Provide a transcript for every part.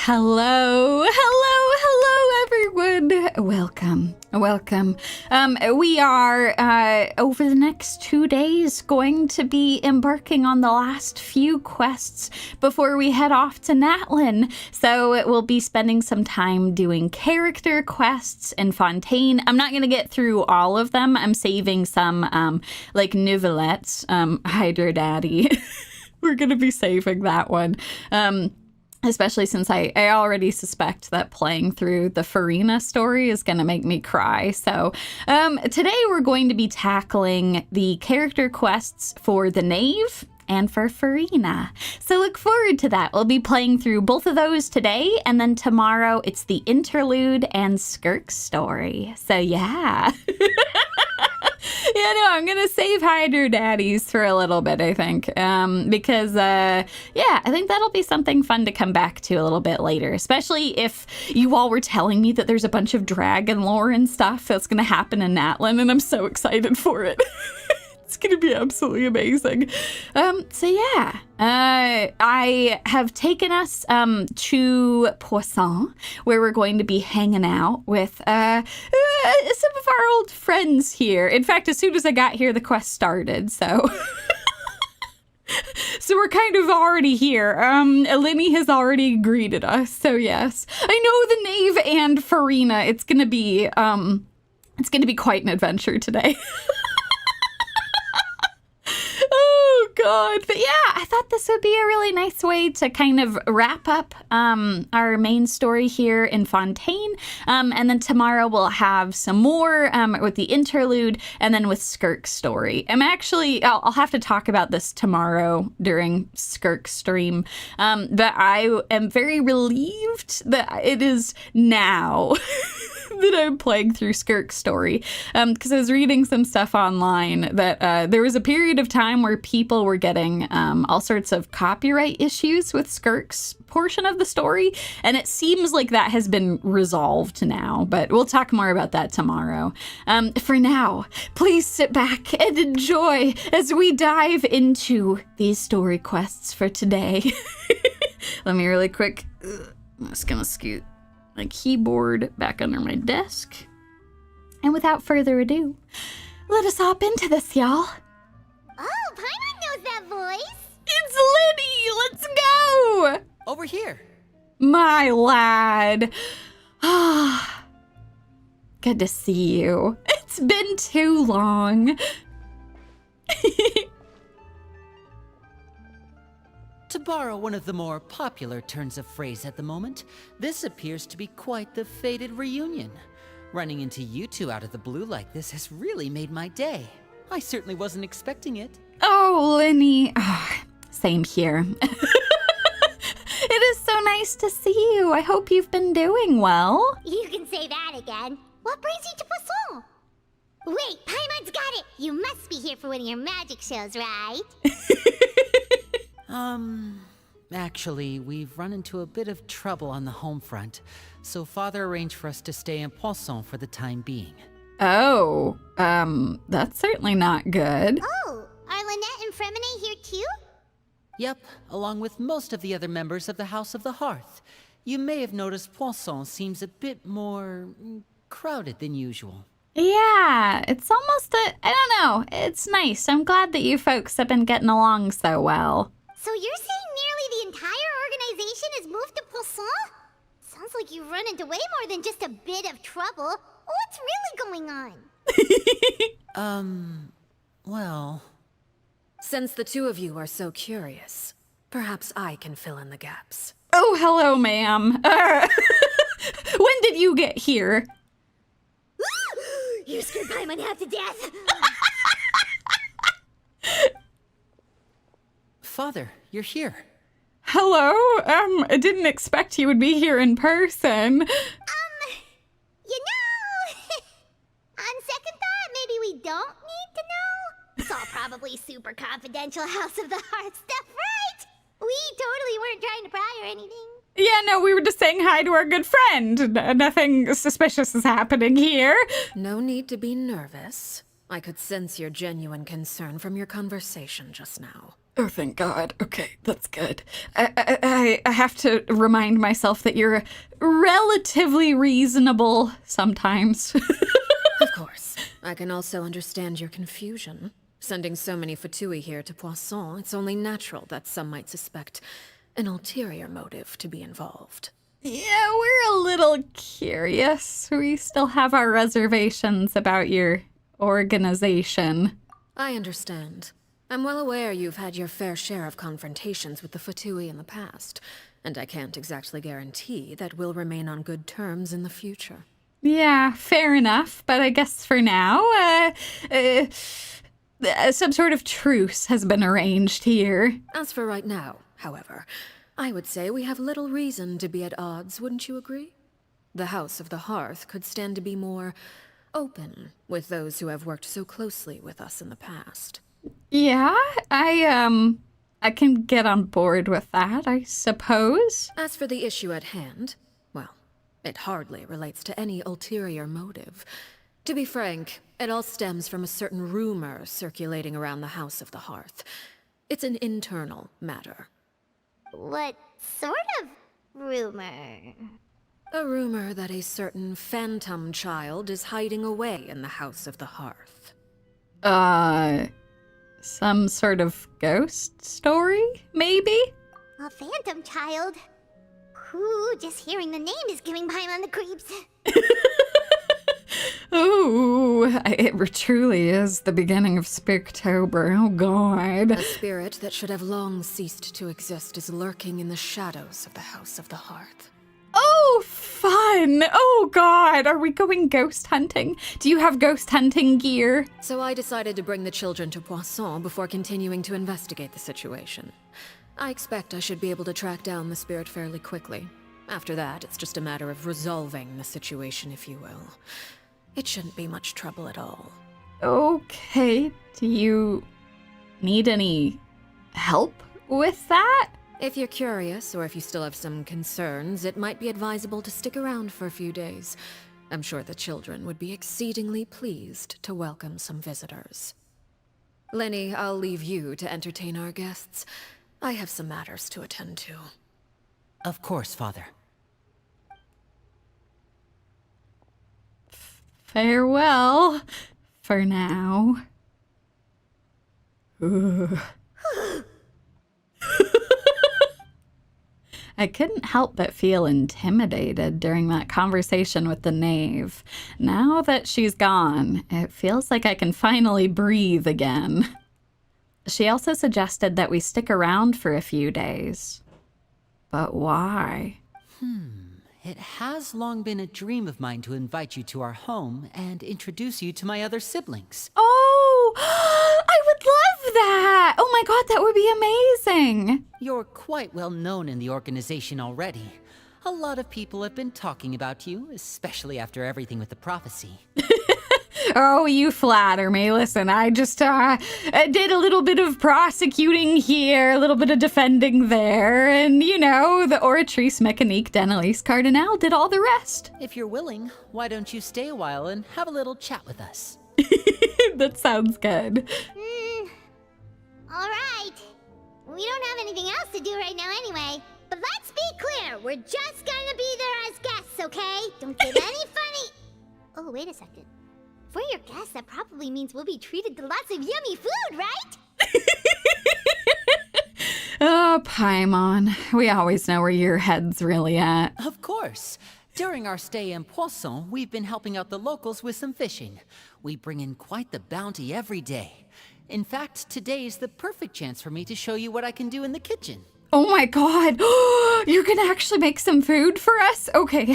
Hello, everyone. Welcome. We are, over the next 2 days, going to be embarking on the last few quests before we head off to Natlin. So we'll be spending some time doing character quests in Fontaine. I'm not going to get through all of them. I'm saving some, like Nouvelettes, Hydro Daddy. We're going to be saving that one. Especially since I already suspect that playing through the Furina story is going to make me cry. So today we're going to be tackling the character quests for the Knave and for Furina. So look forward to that. We'll be playing through both of those today, and then tomorrow it's the interlude and Skirk story. So yeah. Yeah, no, I'm going to save Hydro Daddies for a little bit, I think, because, yeah, I think that'll be something fun to come back to a little bit later, especially if you all were telling me that there's a bunch of dragon lore and stuff that's going to happen in Natlin, and I'm so excited for it. It's going to be absolutely amazing. So yeah, I have taken us to Poisson, where we're going to be hanging out with some of our old friends here. In fact, as soon as I got here, the quest started, so... So we're kind of already here. Lyney has already greeted us, so yes. I know the Knave and Furina. It's going to be quite an adventure today. Oh, God. But yeah, I thought this would be a really nice way to kind of wrap up our main story here in Fontaine. And then tomorrow we'll have some more with the interlude and then with Skirk's story. I'll have to talk about this tomorrow during Skirk's stream. But I am very relieved that it is now. That I'm playing through Skirk's story, because I was reading some stuff online that there was a period of time where people were getting all sorts of copyright issues with Skirk's portion of the story, and it seems like that has been resolved now, but we'll talk more about that tomorrow. For now, please sit back and enjoy as we dive into these story quests for today. Let me really quick, I'm just gonna scoot my keyboard back under my desk. And without further ado, let us hop into this, y'all. Oh, Paimon knows that voice. It's Lyney! Let's go! Over here. My lad. Good to see you. It's been too long. To borrow one of the more popular turns of phrase at the moment, this appears to be quite the fated reunion. Running into you two out of the blue like this has really made my day. I certainly wasn't expecting it. Oh, Lyney. Oh, same here. It is so nice to see you. I hope you've been doing well. You can say that again. What brings you to Poisson? Wait, Paimon's got it. You must be here for one of your magic shows, right? Actually, we've run into a bit of trouble on the home front, so Father arranged for us to stay in Poisson for the time being. Oh, that's certainly not good. Oh, are Lynette and Fremine here too? Yep, along with most of the other members of the House of the Hearth. You may have noticed Poisson seems a bit more crowded than usual. Yeah, it's almost I don't know, it's nice. I'm glad that you folks have been getting along so well. So you're saying nearly the entire organization has moved to Poisson? Sounds like you've run into way more than just a bit of trouble. What's really going on? Well... Since the two of you are so curious, perhaps I can fill in the gaps. Oh, hello, ma'am. When did you get here? You scared Paimon half to death. Father, you're here. Hello? I didn't expect you would be here in person. You know, on second thought, maybe we don't need to know. It's all probably super confidential House of the Hearth stuff, right? We totally weren't trying to pry or anything. Yeah, no, we were just saying hi to our good friend. Nothing suspicious is happening here. No need to be nervous. I could sense your genuine concern from your conversation just now. Oh, thank God. Okay, that's good. I have to remind myself that you're relatively reasonable sometimes. Of course. I can also understand your confusion. Sending so many Fatui here to Poisson, it's only natural that some might suspect an ulterior motive to be involved. Yeah, we're a little curious. We still have our reservations about your organization. I understand. I'm well aware you've had your fair share of confrontations with the Fatui in the past, and I can't exactly guarantee that we'll remain on good terms in the future. Yeah, fair enough, but I guess for now, some sort of truce has been arranged here. As for right now, however, I would say we have little reason to be at odds, wouldn't you agree? The House of the Hearth could stand to be more open with those who have worked so closely with us in the past. Yeah, I can get on board with that, I suppose. As for the issue at hand, well, it hardly relates to any ulterior motive. To be frank, it all stems from a certain rumor circulating around the House of the Hearth. It's an internal matter. What sort of rumor? A rumor that a certain phantom child is hiding away in the House of the Hearth. Some sort of ghost story, maybe? A phantom child? Ooh, just hearing the name is giving Paimon the creeps. Ooh, it truly is the beginning of Spooktober. Oh, God. A spirit that should have long ceased to exist is lurking in the shadows of the House of the Hearth. Oh, fun. Oh, God. Are we going ghost hunting? Do you have ghost hunting gear? So I decided to bring the children to Poisson before continuing to investigate the situation. I expect I should be able to track down the spirit fairly quickly. After that, it's just a matter of resolving the situation, if you will. It shouldn't be much trouble at all. Okay. Do you need any help with that? If you're curious, or if you still have some concerns, it might be advisable to stick around for a few days. I'm sure the children would be exceedingly pleased to welcome some visitors. Lyney, I'll leave you to entertain our guests. I have some matters to attend to. Of course, Father. Farewell. For now. Ooh. I couldn't help but feel intimidated during that conversation with the Knave. Now that she's gone, it feels like I can finally breathe again. She also suggested that we stick around for a few days. But why? It has long been a dream of mine to invite you to our home and introduce you to my other siblings. Oh, I would love that. Oh my God, that would be amazing. You're quite well known in the organization already. A lot of people have been talking about you, especially after everything with the prophecy. Oh, you flatter me. Listen, I just did a little bit of prosecuting here, a little bit of defending there, and, you know, the oratrice mécanique d'Annalise Cardinal did all the rest. If you're willing, why don't you stay a while and have a little chat with us? That sounds good. All right. We don't have anything else to do right now anyway. But let's be clear, we're just gonna be there as guests, okay? Don't get any funny... Oh, wait a second. For your guests, that probably means we'll be treated to lots of yummy food, right? Oh, Paimon, we always know where your head's really at. Of course. During our stay in Poisson, we've been helping out the locals with some fishing. We bring in quite the bounty every day. In fact, today's the perfect chance for me to show you what I can do in the kitchen. Oh my God, you're gonna actually make some food for us? Okay,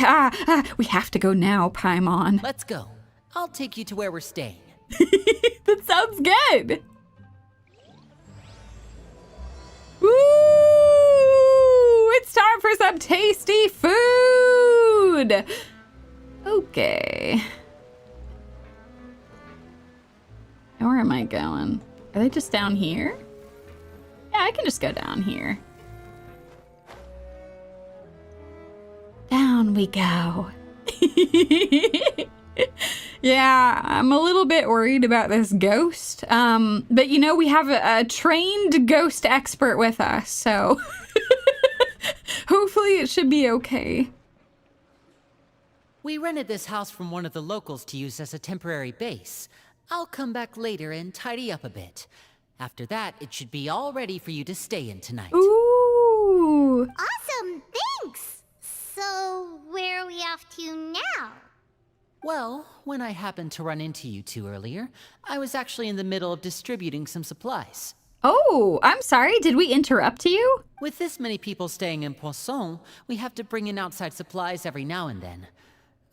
we have to go now, Paimon. Let's go. I'll take you to where we're staying. That sounds good. Woo! It's time for some tasty food. Okay. Where am I going? Are they just down here? Yeah, I can just go down here. Down we go. Yeah, I'm a little bit worried about this ghost. But you know, we have a trained ghost expert with us, so hopefully it should be okay. We rented this house from one of the locals to use as a temporary base. I'll come back later and tidy up a bit. After that, it should be all ready for you to stay in tonight. Ooh. Awesome, thanks! So, where are we off to now? Well, when I happened to run into you two earlier, I was actually in the middle of distributing some supplies. Oh, I'm sorry. Did we interrupt you? With this many people staying in Poisson, we have to bring in outside supplies every now and then.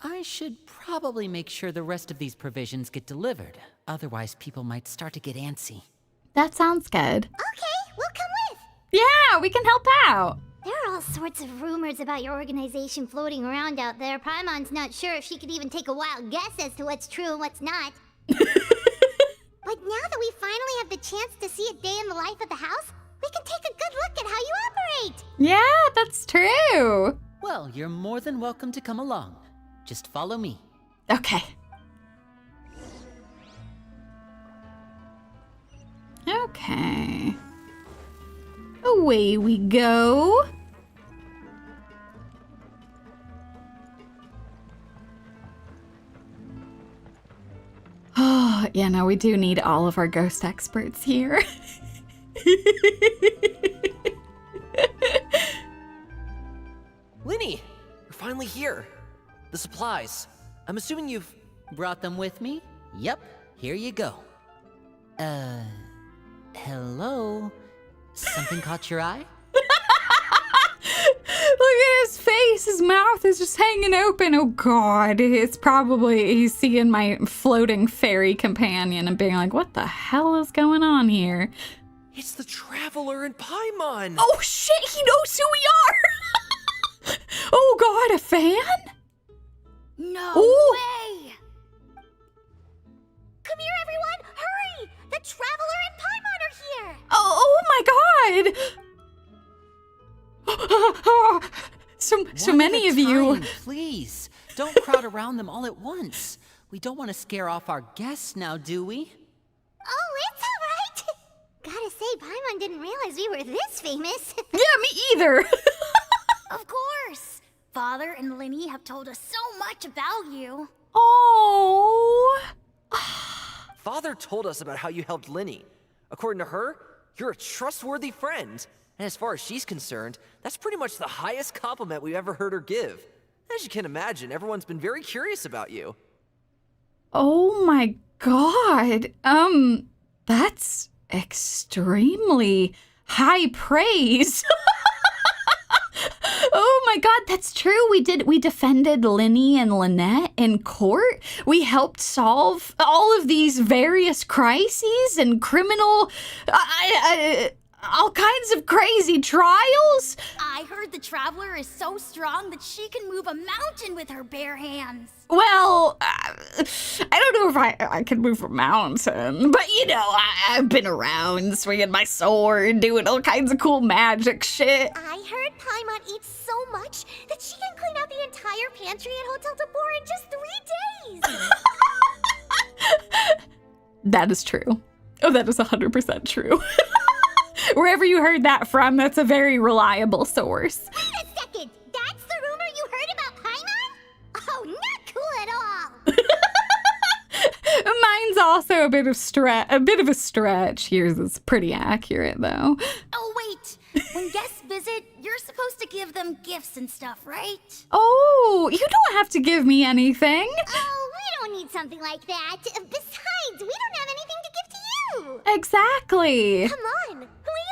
I should probably make sure the rest of these provisions get delivered. Otherwise, people might start to get antsy. That sounds good. Okay, we'll come with! Yeah, we can help out. There are all sorts of rumors about your organization floating around out there. Paimon's not sure if she could even take a wild guess as to what's true and what's not. But now that we finally have the chance to see a day in the life of the house, we can take a good look at how you operate! Yeah, that's true. Well, you're more than welcome to come along. Just follow me. Okay. Okay. Away we go. Oh, yeah, no, we do need all of our ghost experts here. Lyney, you're finally here. The supplies. I'm assuming you've... Brought them with me? Yep, here you go. Hello? Something caught your eye? Look at his face. His mouth is just hanging open. Oh, God. It's probably, he's seeing my floating fairy companion and being like, what the hell is going on here? It's the Traveler and Paimon! Oh, shit. He knows who we are. Oh, God. A fan? No Ooh. way! Come here, everyone! Hurry! The Traveler and Paimon are here! Oh my God! So many of you. Time, please, don't crowd around them all at once. We don't want to scare off our guests now, do we? Oh, it's alright! Gotta say, Paimon didn't realize we were this famous. Yeah, me either. Of course! Father and Lyney have told us so much about you. Oh. Father told us about how you helped Lyney. According to her, you're a trustworthy friend. And as far as she's concerned, that's pretty much the highest compliment we've ever heard her give. As you can imagine, everyone's been very curious about you. Oh my God. That's extremely high praise. Oh my God, that's true. We defended Lyney and Lynette in court. We helped solve all of these various crises and criminal, all kinds of crazy trials. I heard the Traveler is so strong that she can move a mountain with her bare hands. Well, I don't know if I can move a mountain, but you know, I've been around swinging my sword, doing all kinds of cool magic shit. I heard Paimon eats so much that she can clean out the entire pantry at Hotel de Boer in just 3 days. That is true. Oh, that is 100% true. Wherever you heard that from, that's a very reliable source. Wait a second! That's the rumor you heard about Paimon? Oh, not cool at all! Mine's also a bit of a stretch. Yours is pretty accurate, though. Oh, wait. When guests visit, you're supposed to give them gifts and stuff, right? Oh, you don't have to give me anything. Oh, we don't need something like that. Besides, we don't have anything to give to you. Exactly. Come on, we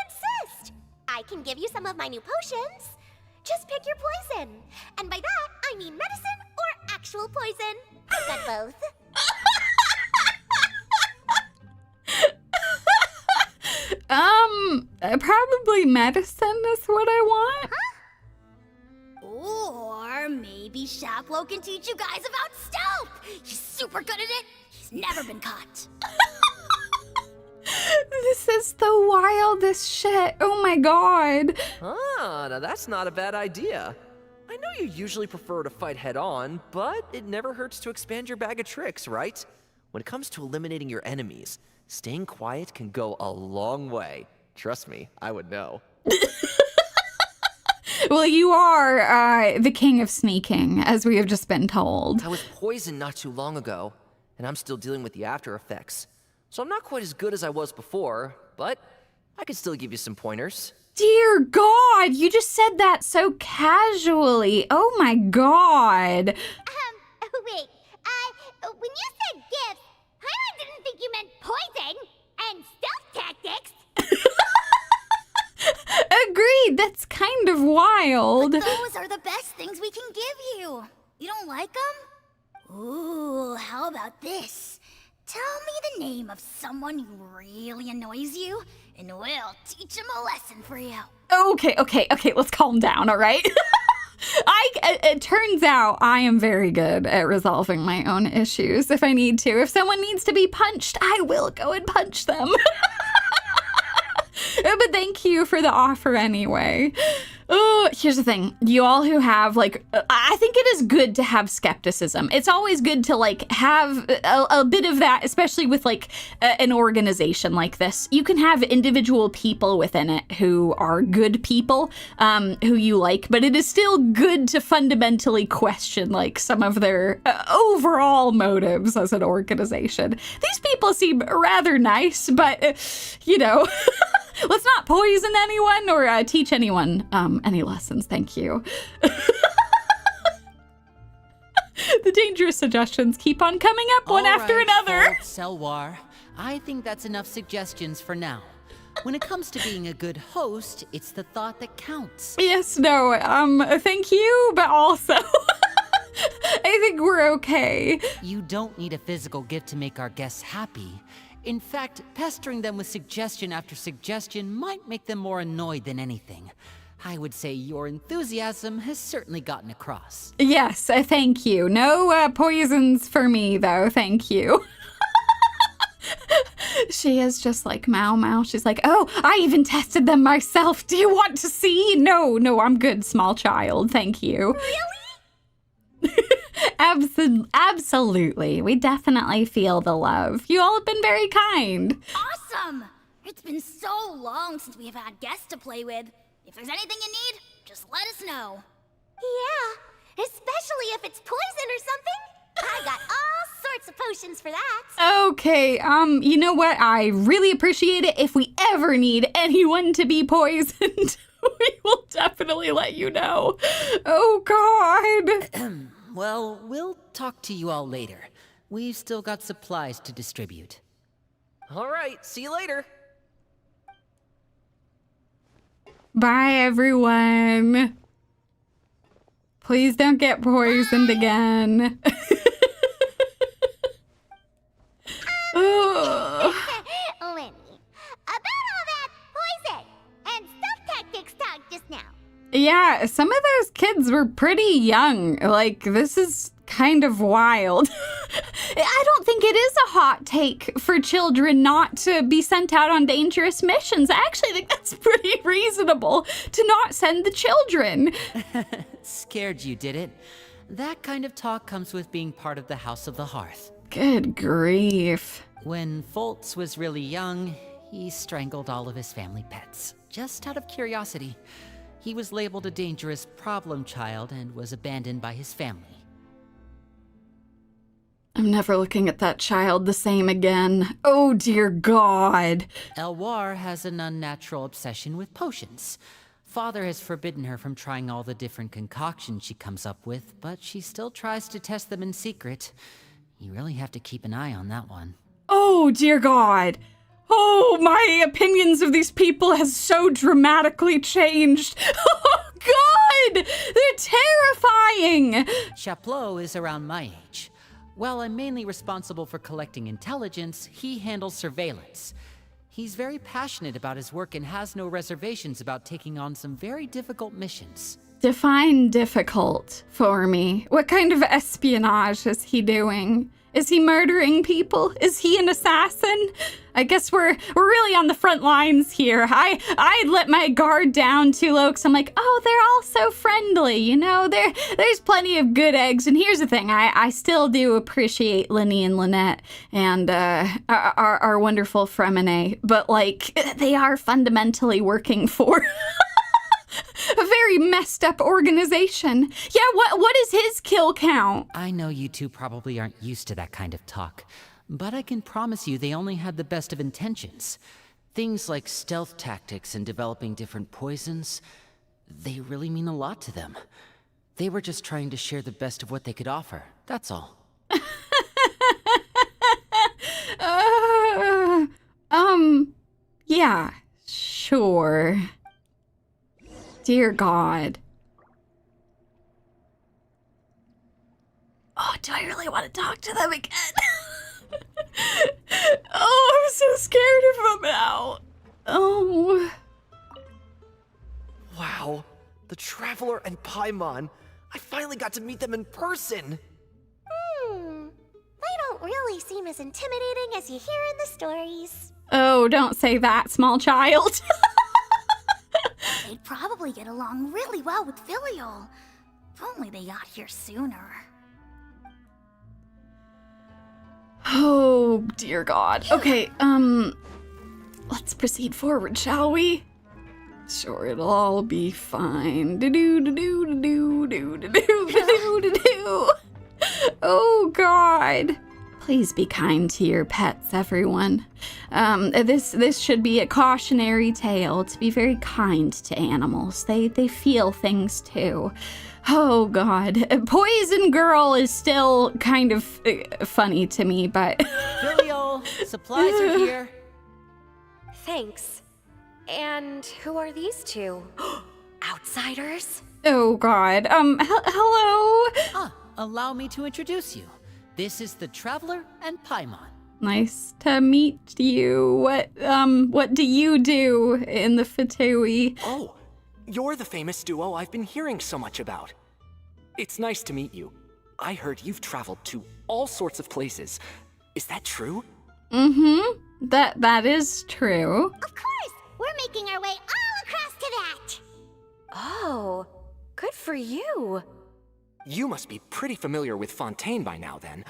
insist. I can give you some of my new potions. Just pick your poison. And by that, I mean medicine or actual poison. I've got both. Probably medicine is what I want. Or maybe Chapeau can teach you guys about stealth. He's super good at it. He's never been caught. This is the wildest shit. Oh my God. Ah, now that's not a bad idea. I know you usually prefer to fight head-on, but it never hurts to expand your bag of tricks, right? When it comes to eliminating your enemies, staying quiet can go a long way. Trust me, I would know. Well, you are the king of sneaking, as we have just been told. I was poisoned not too long ago, and I'm still dealing with the after effects. So I'm not quite as good as I was before, but I can still give you some pointers. Dear God, you just said that so casually. Oh my God. Wait, when you said gifts, I didn't think you meant poison and stealth tactics. Agreed, that's kind of wild. Those are the best things we can give you. You don't like them? Ooh, how about this? Tell me the name of someone who really annoys you, and we'll teach him a lesson for you. Okay, let's calm down, all right? It turns out I am very good at resolving my own issues if I need to. If someone needs to be punched, I will go and punch them. But thank you for the offer anyway. Oh, here's the thing. You all who have, I think it is good to have skepticism. It's always good to, have a bit of that, especially with, an organization like this. You can have individual people within it who are good people, who you like, but it is still good to fundamentally question, some of their overall motives as an organization. These people seem rather nice, but, let's not poison anyone or teach anyone any lessons, thank you. The dangerous suggestions keep on coming up one after another. Selwar, I think that's enough suggestions for now. When it comes to being a good host, it's the thought that counts. Yes, no, thank you, but also I think we're okay. You don't need a physical gift to make our guests happy. In fact, pestering them with suggestion after suggestion might make them more annoyed than anything. I would say your enthusiasm has certainly gotten across. Yes, thank you. No poisons for me, though, thank you. She is just like Mau Mau. She's like, oh, I even tested them myself. Do you want to see? No, I'm good, small child. Thank you. Really? Absolutely. We definitely feel the love. You all have been very kind. Awesome! It's been so long since we have had guests to play with. If there's anything you need, just let us know. Yeah, especially if it's poison or something. I got all sorts of potions for that. Okay, you know what? I really appreciate it. If we ever need anyone to be poisoned, we will definitely let you know. Oh, God. Well, we'll talk to you all later. We've still got supplies to distribute. All right, see you later. Bye, everyone. Please don't get poisoned again. Lyney, about all that poison and stealth tactics talk just now. Yeah, some of those kids were pretty young. This is kind of wild. I don't think it is a hot take for children not to be sent out on dangerous missions. I actually think that's pretty reasonable to not send the children. Scared you, did it? That kind of talk comes with being part of the House of the Hearth. Good grief. When Foltz was really young, he strangled all of his family pets, just out of curiosity. He was labeled a dangerous problem child and was abandoned by his family. I'm never looking at that child the same again. Oh, dear God. Elwar has an unnatural obsession with potions. Father has forbidden her from trying all the different concoctions she comes up with, but she still tries to test them in secret. You really have to keep an eye on that one. Oh, dear God. Oh, my opinions of these people has so dramatically changed. Oh, God! They're terrifying! Chapleau is around my age. While I'm mainly responsible for collecting intelligence, he handles surveillance. He's very passionate about his work and has no reservations about taking on some very difficult missions. Define difficult for me. What kind of espionage is he doing? Is he murdering people? Is he an assassin? I guess we're really on the front lines here. I let my guard down too low because I'm like, oh, they're all so friendly, you know? There's plenty of good eggs. And here's the thing, I still do appreciate Lyney and Lynette and our wonderful Fremine, but like they are fundamentally working for a very messed up organization. Yeah, what is his kill count? I know you two probably aren't used to that kind of talk, but I can promise you they only had the best of intentions. Things like stealth tactics and developing different poisons, they really mean a lot to them. They were just trying to share the best of what they could offer, that's all. Yeah, sure. Dear God. Oh, do I really want to talk to them again? Oh, I'm so scared of them now. Oh. Wow, the Traveler and Paimon. I finally got to meet them in person. They don't really seem as intimidating as you hear in the stories. Oh, don't say that, small child. They'd probably get along really well with Filial. If only they got here sooner. Oh, dear God. Okay, let's proceed forward, shall we? Sure, it'll all be fine. Do-do-do-do-do-do-do-do-do-do-do. Oh, God. Please be kind to your pets, everyone. This should be a cautionary tale to be very kind to animals. They feel things too. Oh, God. Poison Girl is still kind of funny to me, but... Filial, supplies are here. Thanks. And who are these two? Outsiders? Oh, God. Hello? Allow me to introduce you. This is the Traveler and Paimon. Nice to meet you. What do you do in the Fatui? Oh, you're the famous duo I've been hearing so much about. It's nice to meet you. I heard you've traveled to all sorts of places. Is that true? Mm-hmm. That is true. Of course! We're making our way all across to that! Oh, good for you. You must be pretty familiar with Fontaine by now, then.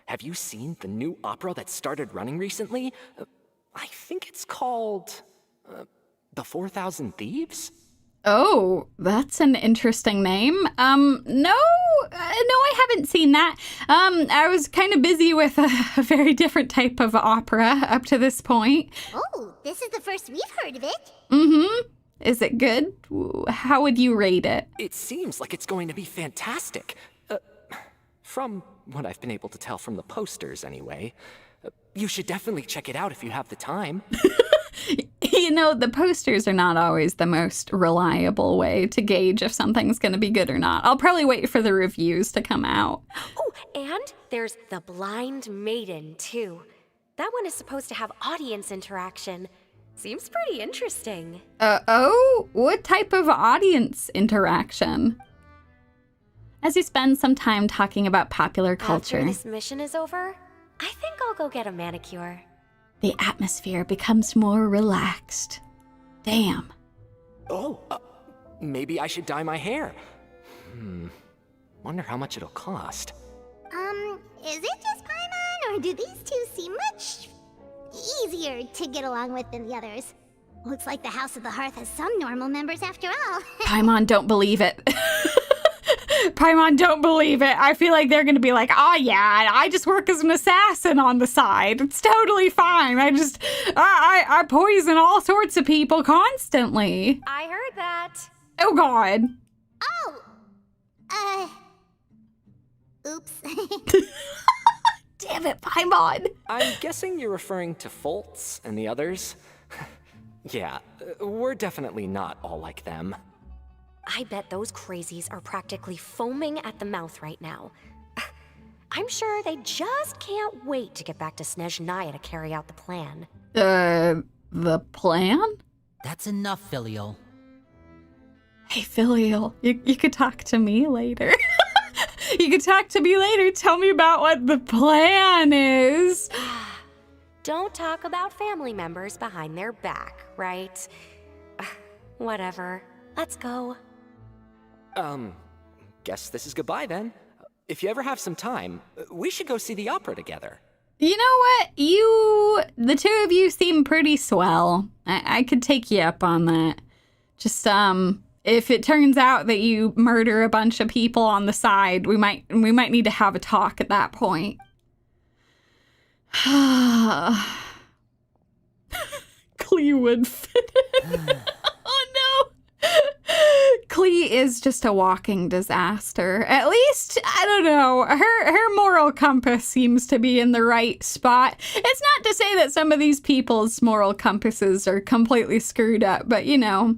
Have you seen the new opera that started running recently? I think it's called... The 4,000 Thieves? Oh, that's an interesting name. No, I haven't seen that. I was kind of busy with a very different type of opera up to this point. Oh, this is the first we've heard of it. Mm-hmm. Is it good? How would you rate it? It seems like it's going to be fantastic. From what I've been able to tell from the posters, anyway. You should definitely check it out if you have the time. You know, the posters are not always the most reliable way to gauge if something's going to be good or not. I'll probably wait for the reviews to come out. Oh, and there's The Blind Maiden, too. That one is supposed to have audience interaction. Seems pretty interesting. What type of audience interaction? As you spend some time talking about popular culture, After this mission is over, I think I'll go get a manicure. the atmosphere becomes more relaxed. Damn. Oh, maybe I should dye my hair. Wonder how much it'll cost. Is it just Paimon, or do these two seem much easier to get along with than the others? Looks like the House of the Hearth has some normal members after all. Paimon, don't believe it. Paimon, don't believe it. I feel like they're going to be like, oh yeah, I just work as an assassin on the side. It's totally fine. I poison all sorts of people constantly. I heard that. Oh God. Oops. Damn it, Paimon. I'm guessing you're referring to Foltz and the others? Yeah, we're definitely not all like them. I bet those crazies are practically foaming at the mouth right now. I'm sure they just can't wait to get back to Snezhnaya to carry out the plan. The plan? That's enough, Filial. Hey, Filial, you could talk to me later. You can talk to me later. Tell me about what the plan is. Don't talk about family members behind their back, right? Whatever. Let's go. Guess this is goodbye then. If you ever have some time, we should go see the opera together. You know what? The two of you seem pretty swell. I could take you up on that. Just, if it turns out that you murder a bunch of people on the side, we might need to have a talk at that point. Klee would fit in. Oh no. Klee is just a walking disaster. At least, I don't know, her moral compass seems to be in the right spot. It's not to say that some of these people's moral compasses are completely screwed up, but you know,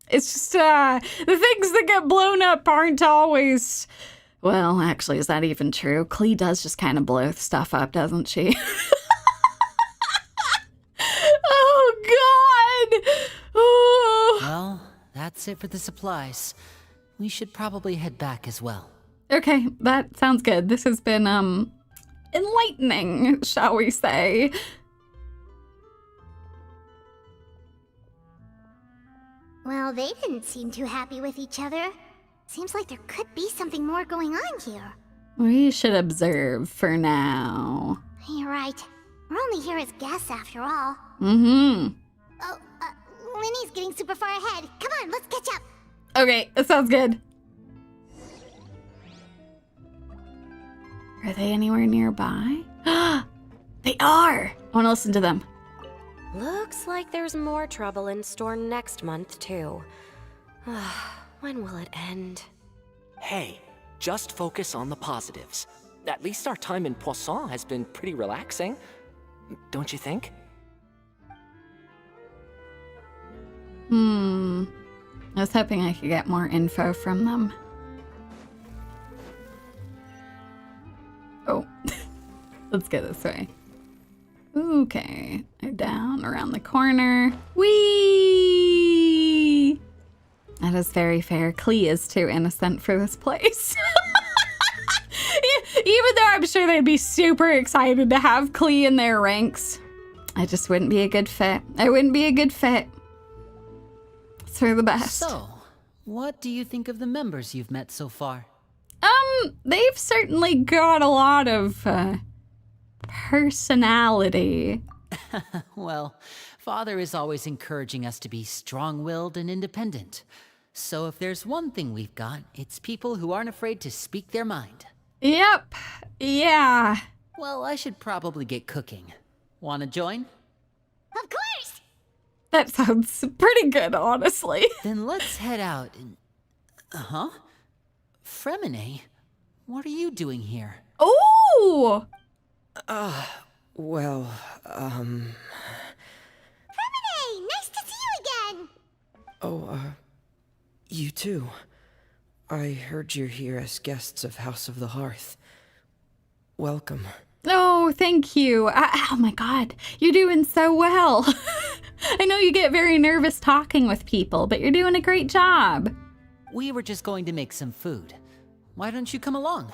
it's just, the things that get blown up aren't always... Well, actually, is that even true? Klee does just kind of blow stuff up, doesn't she? Oh, God! Oh. Well, that's it for the supplies. We should probably head back as well. Okay, that sounds good. This has been, enlightening, shall we say. Well, they didn't seem too happy with each other. Seems like there could be something more going on here. We should observe for now. You're right. We're only here as guests after all. Mm-hmm. Oh, Lyney's getting super far ahead. Come on, let's catch up. Okay, that sounds good. Are they anywhere nearby? They are! I want to listen to them. Looks like there's more trouble in store next month, too. When will it end? Hey, just focus on the positives. At least our time in Poisson has been pretty relaxing. Don't you think? I was hoping I could get more info from them. Oh, let's go this way. Okay, they're down around the corner. Whee! That is very fair. Klee is too innocent for this place. Even though I'm sure they'd be super excited to have Klee in their ranks. I just wouldn't be a good fit. I wouldn't be a good fit. It's for the best. So, what do you think of the members you've met so far? They've certainly got a lot of, personality. Well, Father is always encouraging us to be strong-willed and independent. So if there's one thing we've got, it's people who aren't afraid to speak their mind. Yep. Yeah. Well, I should probably get cooking. Wanna join? Of course! That sounds pretty good, honestly. Then let's head out and... Fremine, what are you doing here? Oh! Fremine, nice to see you again! You too. I heard you're here as guests of House of the Hearth. Welcome. Oh, thank you. Oh my God, you're doing so well. I know you get very nervous talking with people, but you're doing a great job. We were just going to make some food. Why don't you come along?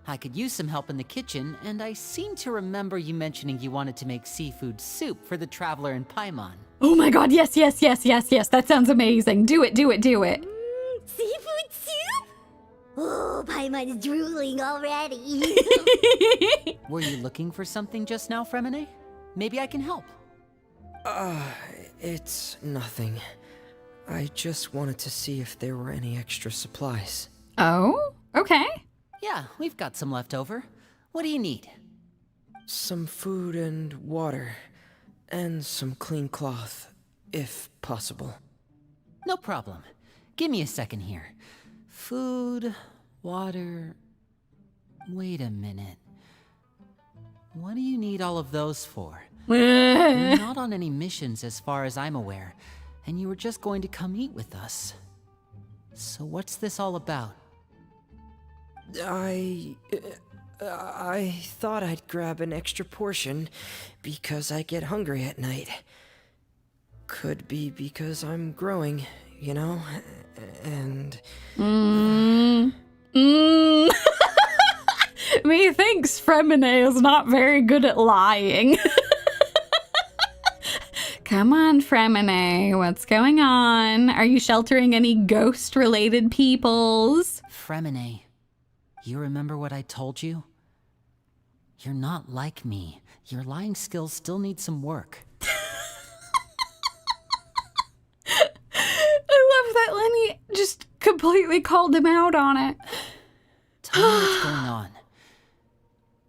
I could use some help in the kitchen, and I seem to remember you mentioning you wanted to make seafood soup for the traveler in Paimon. Oh my God, yes. That sounds amazing. Do it. Seafood soup? Oh, Paimon's drooling already. Were you looking for something just now, Fremine? Maybe I can help. It's nothing. I just wanted to see if there were any extra supplies. Oh, okay. Yeah, we've got some left over. What do you need? Some food and water. And some clean cloth, if possible. No problem. Give me a second here. Food, water... Wait a minute. What do you need all of those for? You're not on any missions as far as I'm aware, and you were just going to come eat with us. So what's this all about? I thought I'd grab an extra portion because I get hungry at night. Could be because I'm growing, you know, and... Methinks Fremine is not very good at lying. Come on, Fremine, what's going on? Are you sheltering any ghost-related peoples? Fremine, you remember what I told you? You're not like me. Your lying skills still need some work. I love that Lyney just completely called him out on it. Tell me what's going on.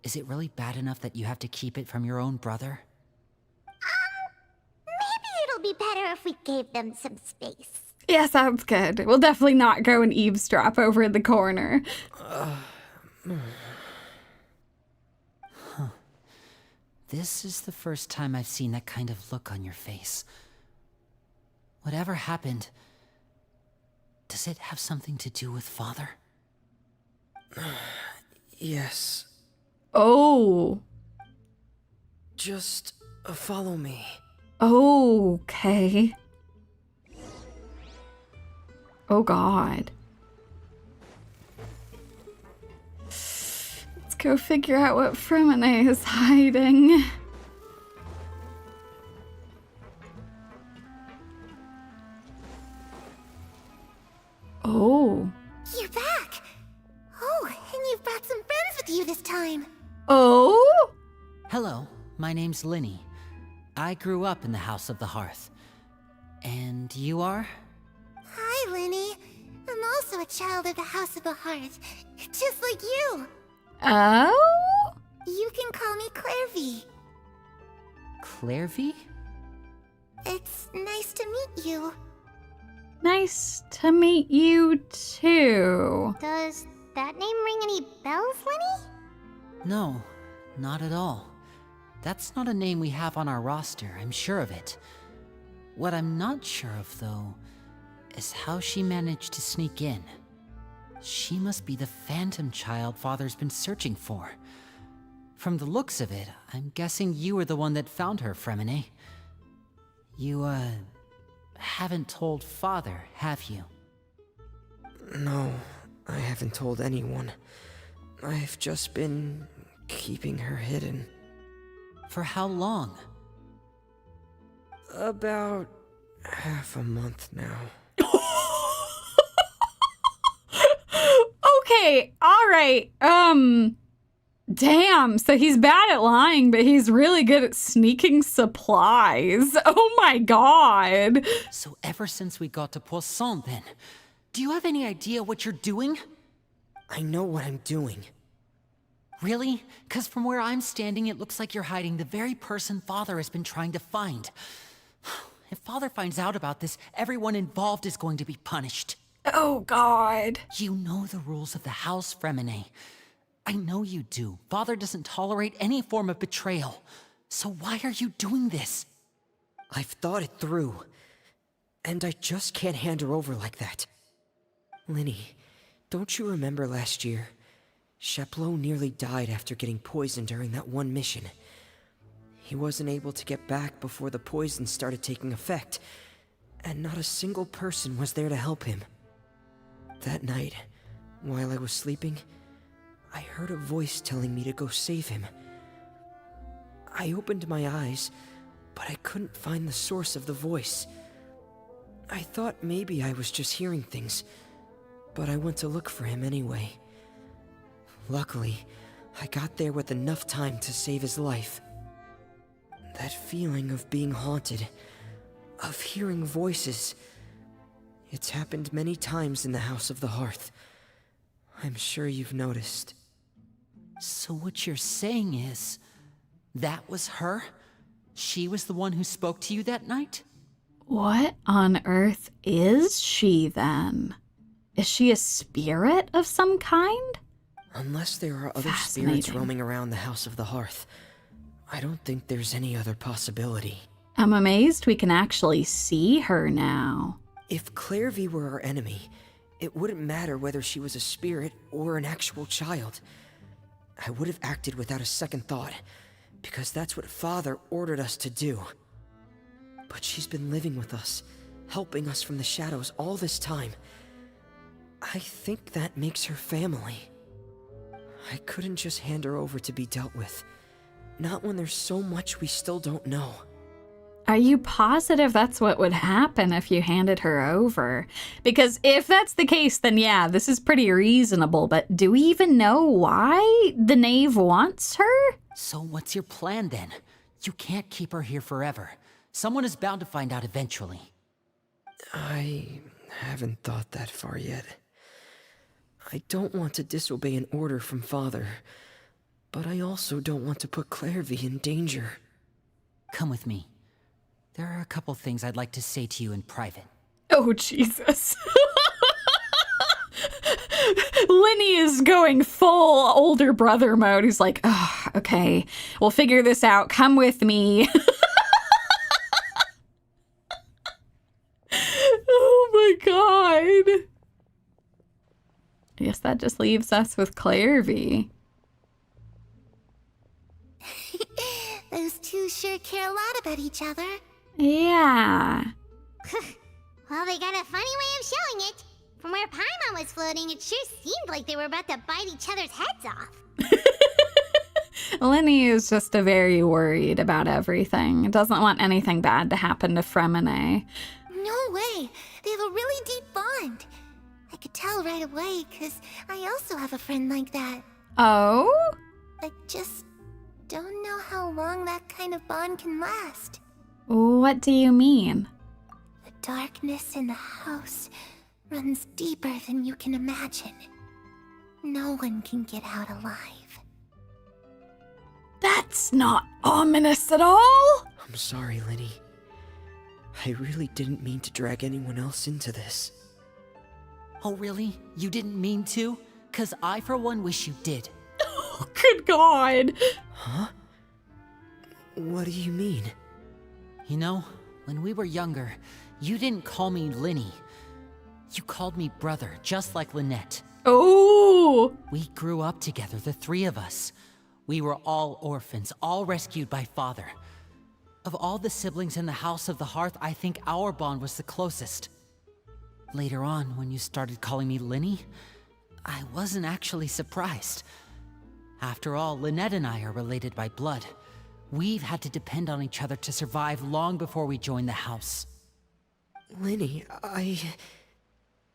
Is it really bad enough that you have to keep it from your own brother? Maybe it'll be better if we gave them some space. Yeah, sounds good. We'll definitely not go and eavesdrop over in the corner. This is the first time I've seen that kind of look on your face. Whatever happened, does it have something to do with Father? Yes. Oh. Just follow me. Okay. Oh God. Let's go figure out what Fremine is hiding. Oh. You're back! Oh, and you've brought some friends with you this time. Oh? Hello, my name's Lyney. I grew up in the House of the Hearth. And you are? Hi, Lyney. I'm also a child of the House of the Hearth, just like you. Oh? You can call me Clairvy. Clairvy? It's nice to meet you. Nice to meet you too. Does that name ring any bells, Lyney? No, not at all. That's not a name we have on our roster, I'm sure of it. What I'm not sure of, though, is how she managed to sneak in. She must be the phantom child Father's been searching for. From the looks of it, I'm guessing you were the one that found her, Fremine. You, haven't told Father, have you? No, I haven't told anyone. I've just been keeping her hidden. For how long? About half a month now. Okay, alright. Damn, so he's bad at lying, but he's really good at sneaking supplies. Oh my God. So ever since we got to Poisson, then, do you have any idea what you're doing? I know what I'm doing. Really? 'Cause from where I'm standing, it looks like you're hiding the very person Father has been trying to find. If Father finds out about this, everyone involved is going to be punished. Oh God. You know the rules of the house, Fremine. I know you do. Father doesn't tolerate any form of betrayal. So why are you doing this? I've thought it through. And I just can't hand her over like that. Lyney, don't you remember last year? Pauleau nearly died after getting poisoned during that one mission. He wasn't able to get back before the poison started taking effect, and not a single person was there to help him. That night, while I was sleeping, I heard a voice telling me to go save him. I opened my eyes, but I couldn't find the source of the voice. I thought maybe I was just hearing things, but I went to look for him anyway. Luckily, I got there with enough time to save his life. That feeling of being haunted, of hearing voices, it's happened many times in the House of the Hearth. I'm sure you've noticed. So what you're saying is, that was her? She was the one who spoke to you that night? What on earth is she then? Is she a spirit of some kind? Unless there are other spirits roaming around the House of the Hearth, I don't think there's any other possibility. I'm amazed we can actually see her now. If Clairvy were our enemy, it wouldn't matter whether she was a spirit or an actual child. I would have acted without a second thought, because that's what Father ordered us to do. But she's been living with us, helping us from the shadows all this time. I think that makes her family. I couldn't just hand her over to be dealt with. Not when there's so much we still don't know. Are you positive that's what would happen if you handed her over? Because if that's the case, then yeah, this is pretty reasonable, but do we even know why the Knave wants her? So what's your plan then? You can't keep her here forever. Someone is bound to find out eventually. I haven't thought that far yet. I don't want to disobey an order from Father, but I also don't want to put Clairvy in danger. Come with me. There are a couple things I'd like to say to you in private. Oh, Jesus. Lyney is going full older brother mode. He's like, oh, okay, we'll figure this out. Come with me. Oh my god. I guess that just leaves us with Clairvy. Those two sure care a lot about each other. Yeah. Well, they got a funny way of showing it. From where Paimon was floating, it sure seemed like they were about to bite each other's heads off. Lyney is just very worried about everything. Doesn't want anything bad to happen to Fremine. No way. They have a really deep bond. I could tell right away, because I also have a friend like that. Oh? I just don't know how long that kind of bond can last. What do you mean? The darkness in the house runs deeper than you can imagine. No one can get out alive. That's not ominous at all. I'm sorry, Lyney. I really didn't mean to drag anyone else into this. Oh, really? You didn't mean to? 'Cause I, for one, wish you did. Oh, good God. Huh? What do you mean? You know, when we were younger, you didn't call me Lyney. You called me brother, just like Lynette. Oh. We grew up together, the three of us. We were all orphans, all rescued by Father. Of all the siblings in the House of the Hearth, I think our bond was the closest. Later on, when you started calling me Lyney, I wasn't actually surprised. After all, Lynette and I are related by blood. We've had to depend on each other to survive long before we joined the house. Lyney,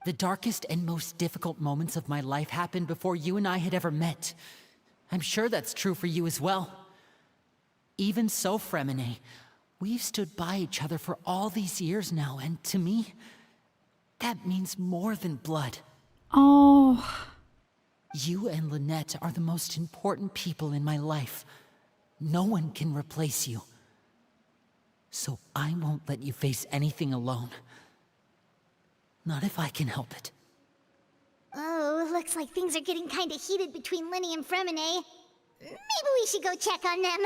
The darkest and most difficult moments of my life happened before you and I had ever met. I'm sure that's true for you as well. Even so, Fremine, we've stood by each other for all these years now, and to me, that means more than blood. Oh. You and Lynette are the most important people in my life. No one can replace you. So I won't let you face anything alone. Not if I can help it. Oh, looks like things are getting kind of heated between Lyney and Fremine. Maybe we should go check on them.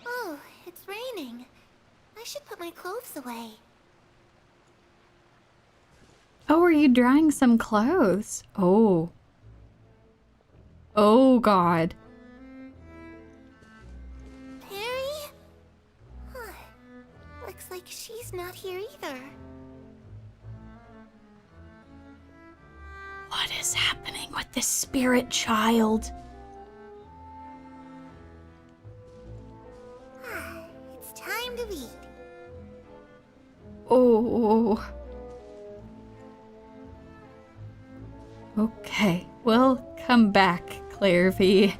Oh, it's raining. I should put my clothes away. Oh, are you drying some clothes? Oh. Oh, God. Perry? Huh. Looks like she's not here either. What is happening with this spirit child? It's time to eat. Oh. Okay, we'll come back, Clairvy. Hey,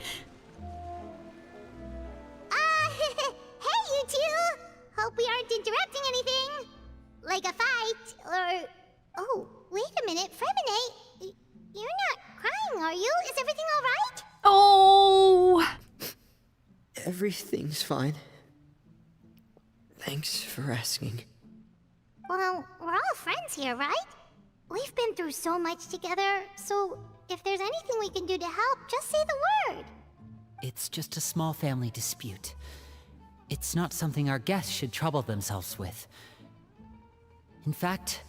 you two! Hope we aren't interrupting anything. Like a fight, or... Oh, wait a minute, Fremine. You're not crying, are you? Is everything all right? Oh. everything's fine. Thanks for asking. Well, we're all friends here, right? We've been through so much together, so if there's anything we can do to help, just say the word. It's just a small family dispute. It's not something our guests should trouble themselves with. In fact,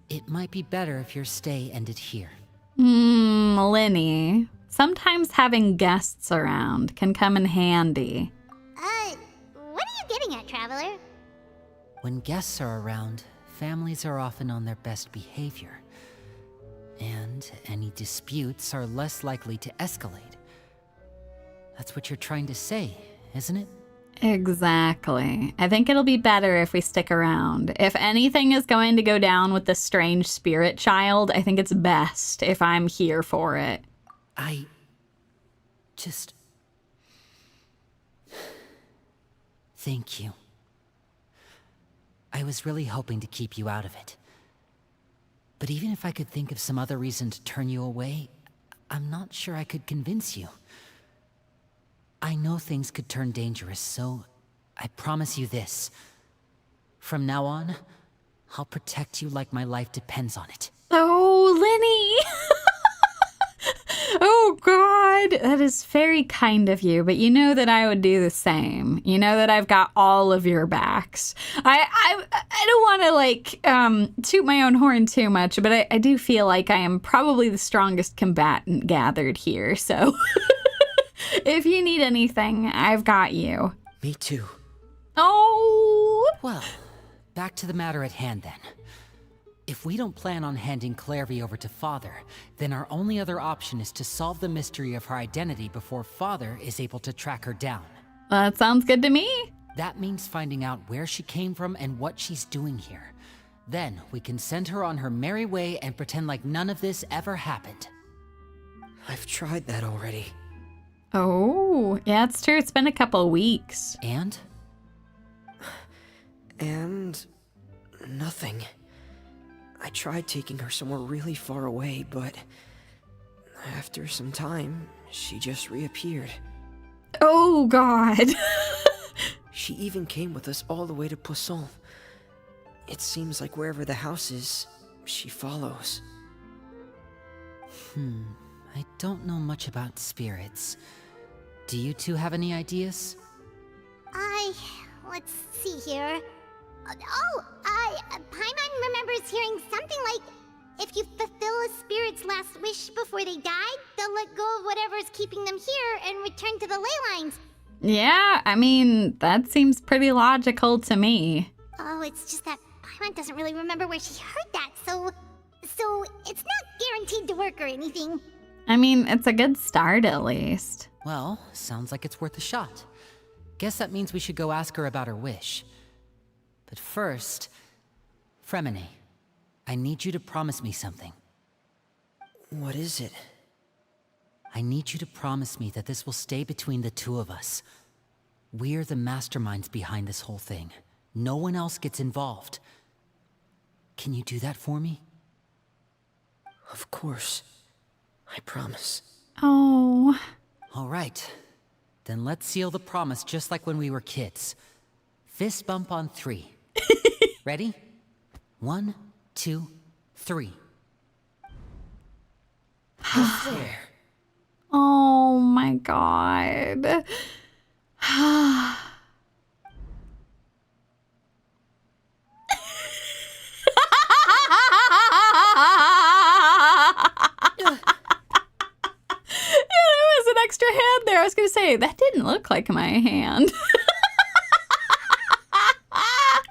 it might be better if your stay ended here. Lyney. Sometimes having guests around can come in handy. What are you getting at, Traveler? When guests are around, families are often on their best behavior. And any disputes are less likely to escalate. That's what you're trying to say, isn't it? Exactly. I think it'll be better if we stick around. If anything is going to go down with the strange spirit child, I think it's best if I'm here for it. I just... Thank you. I was really hoping to keep you out of it. But even if I could think of some other reason to turn you away, I'm not sure I could convince you. I know things could turn dangerous, so I promise you this. From now on, I'll protect you like my life depends on it. Oh, Lyney! Oh, God. That is very kind of you, but you know that I would do the same. You know that I've got all of your backs. I don't want to, like, toot my own horn too much, but I do feel like I am probably the strongest combatant gathered here, so... If you need anything, I've got you. Me too. Oh! Well, back to the matter at hand then. If we don't plan on handing Clairvy over to Father, then our only other option is to solve the mystery of her identity before Father is able to track her down. That sounds good to me. That means finding out where she came from and what she's doing here. Then we can send her on her merry way and pretend like none of this ever happened. I've tried that already. Oh, yeah, it's true. It's been a couple weeks. And? And... nothing. I tried taking her somewhere really far away, but... after some time, she just reappeared. Oh, God. She even came with us all the way to Poisson. It seems like wherever the house is, she follows. I don't know much about spirits. Do you two have any ideas? Let's see here. Paimon remembers hearing something like, if you fulfill a spirit's last wish before they die, they'll let go of whatever's keeping them here and return to the ley lines. Yeah, I mean, that seems pretty logical to me. Oh, it's just that Paimon doesn't really remember where she heard that, so it's not guaranteed to work or anything. I mean, it's a good start at least. Well, sounds like it's worth a shot. Guess that means we should go ask her about her wish. But first, Fremine, I need you to promise me something. What is it? I need you to promise me that this will stay between the two of us. We're the masterminds behind this whole thing. No one else gets involved. Can you do that for me? Of course. I promise. Oh. All right. Then let's seal the promise just like when we were kids. Fist bump on 3. Ready? 1, 2, 3. There. Oh my God. Extra hand there. I was gonna say that didn't look like my hand.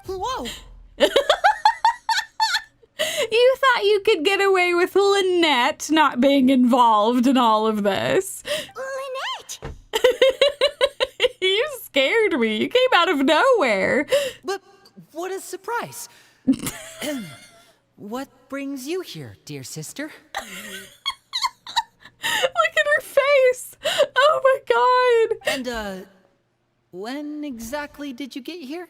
Whoa! You thought you could get away with Lynette not being involved in all of this. Lynette! You scared me. You came out of nowhere. But what a surprise! What brings you here, dear sister? Look at her face. Oh my God. And, when exactly did you get here?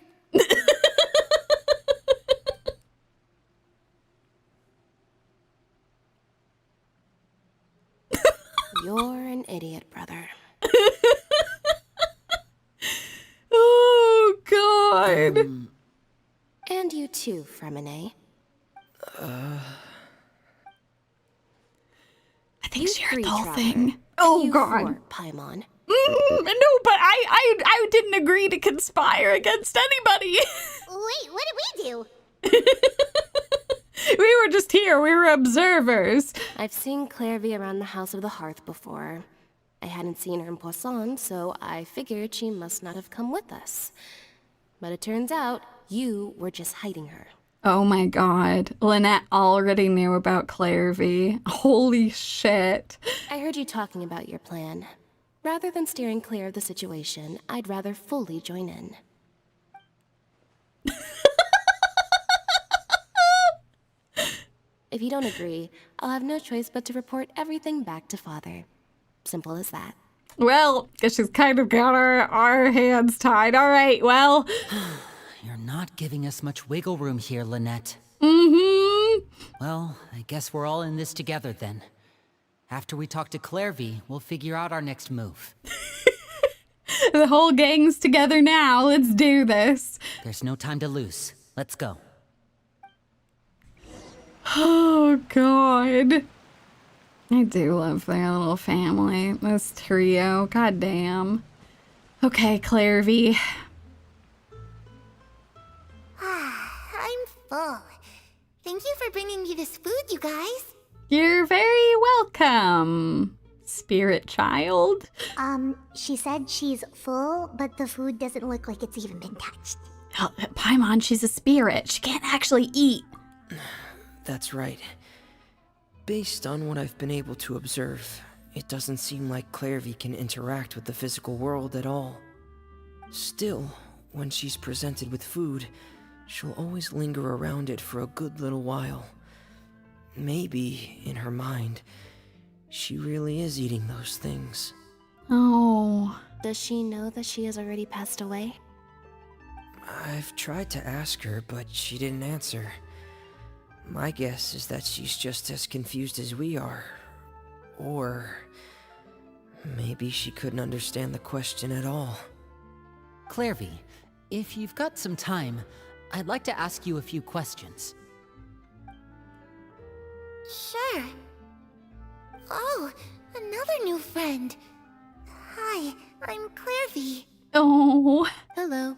You're an idiot, brother. Oh God. And you too, Fremine. I think she heard Three, the whole Trevor. thing. Oh You God. 4, Paimon. No, but I didn't agree to conspire against anybody. Wait, what did we do? We were just here. We were observers. I've seen Clairvy around the House of the Hearth before. I hadn't seen her in Poisson, so I figured she must not have come with us. But it turns out, you were just hiding her. Oh my god. Lynette already knew about Clairvy. Holy shit. I heard you talking about your plan. Rather than steering clear of the situation, I'd rather fully join in. If you don't agree, I'll have no choice but to report everything back to Father. Simple as that. Well, guess she's kind of got our hands tied. All right, well. You're not giving us much wiggle room here, Lynette. Well, I guess we're all in this together then. After we talk to Clairvy, we'll figure out our next move. The whole gang's together now. Let's do this. There's no time to lose. Let's go. Oh, God. I do love their little family. This trio. God damn. Okay, Clairvy. I'm full. Thank you for bringing me this food, you guys. You're very welcome, spirit child. She said she's full, but the food doesn't look like it's even been touched. Oh, Paimon, she's a spirit. She can't actually eat. That's right. Based on what I've been able to observe, it doesn't seem like Clairvy can interact with the physical world at all. Still, when she's presented with food, she'll always linger around it for a good little while. Maybe, in her mind, she really is eating those things. Oh. Does she know that she has already passed away? I've tried to ask her, but she didn't answer. My guess is that she's just as confused as we are. Or maybe she couldn't understand the question at all. Clairvy, if you've got some time, I'd like to ask you a few questions. Sure. Oh, another new friend. Hi, I'm Clairvy. Oh. Hello.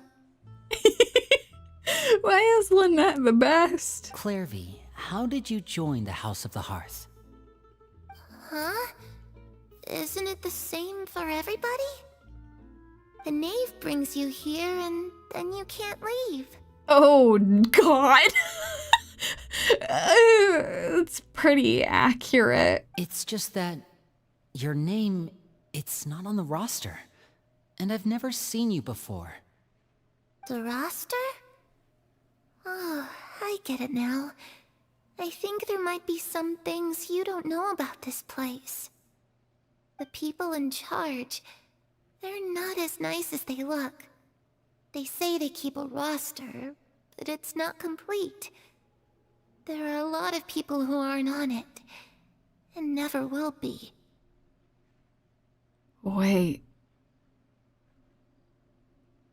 Why is Lynette the best? Clairvy, how did you join the House of the Hearth? Huh? Isn't it the same for everybody? The Knave brings you here and then you can't leave. Oh, God. It's pretty accurate. It's just that your name, it's not on the roster. And I've never seen you before. The roster? Oh, I get it now. I think there might be some things you don't know about this place. The people in charge, they're not as nice as they look. They say they keep a roster, but it's not complete. There are a lot of people who aren't on it, and never will be. Wait.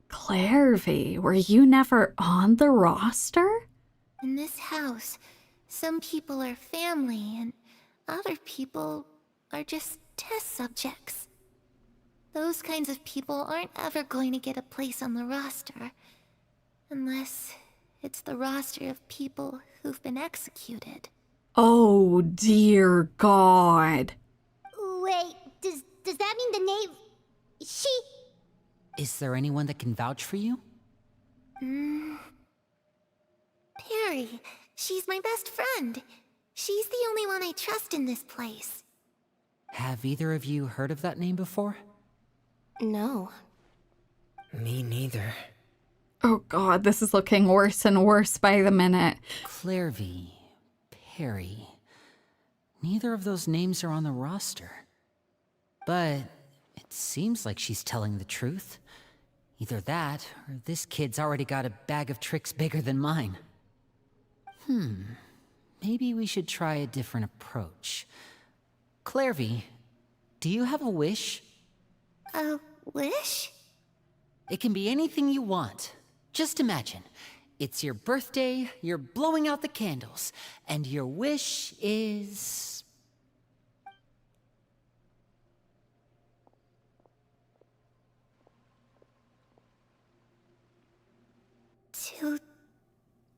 Clairvy, were you never on the roster? In this house, some people are family, and other people are just test subjects. Those kinds of people aren't ever going to get a place on the roster, unless it's the roster of people who've been executed. Oh, dear God. Wait, does that mean the Knave... She... Is there anyone that can vouch for you? Perry. She's my best friend. She's the only one I trust in this place. Have either of you heard of that name before? No. Me neither. Oh, God, this is looking worse and worse by the minute. Clairvy, Perry. Neither of those names are on the roster. But it seems like she's telling the truth. Either that, or this kid's already got a bag of tricks bigger than mine. Maybe we should try a different approach. Clairvy, do you have a wish? A wish? It can be anything you want. Just imagine. It's your birthday, you're blowing out the candles, and your wish is...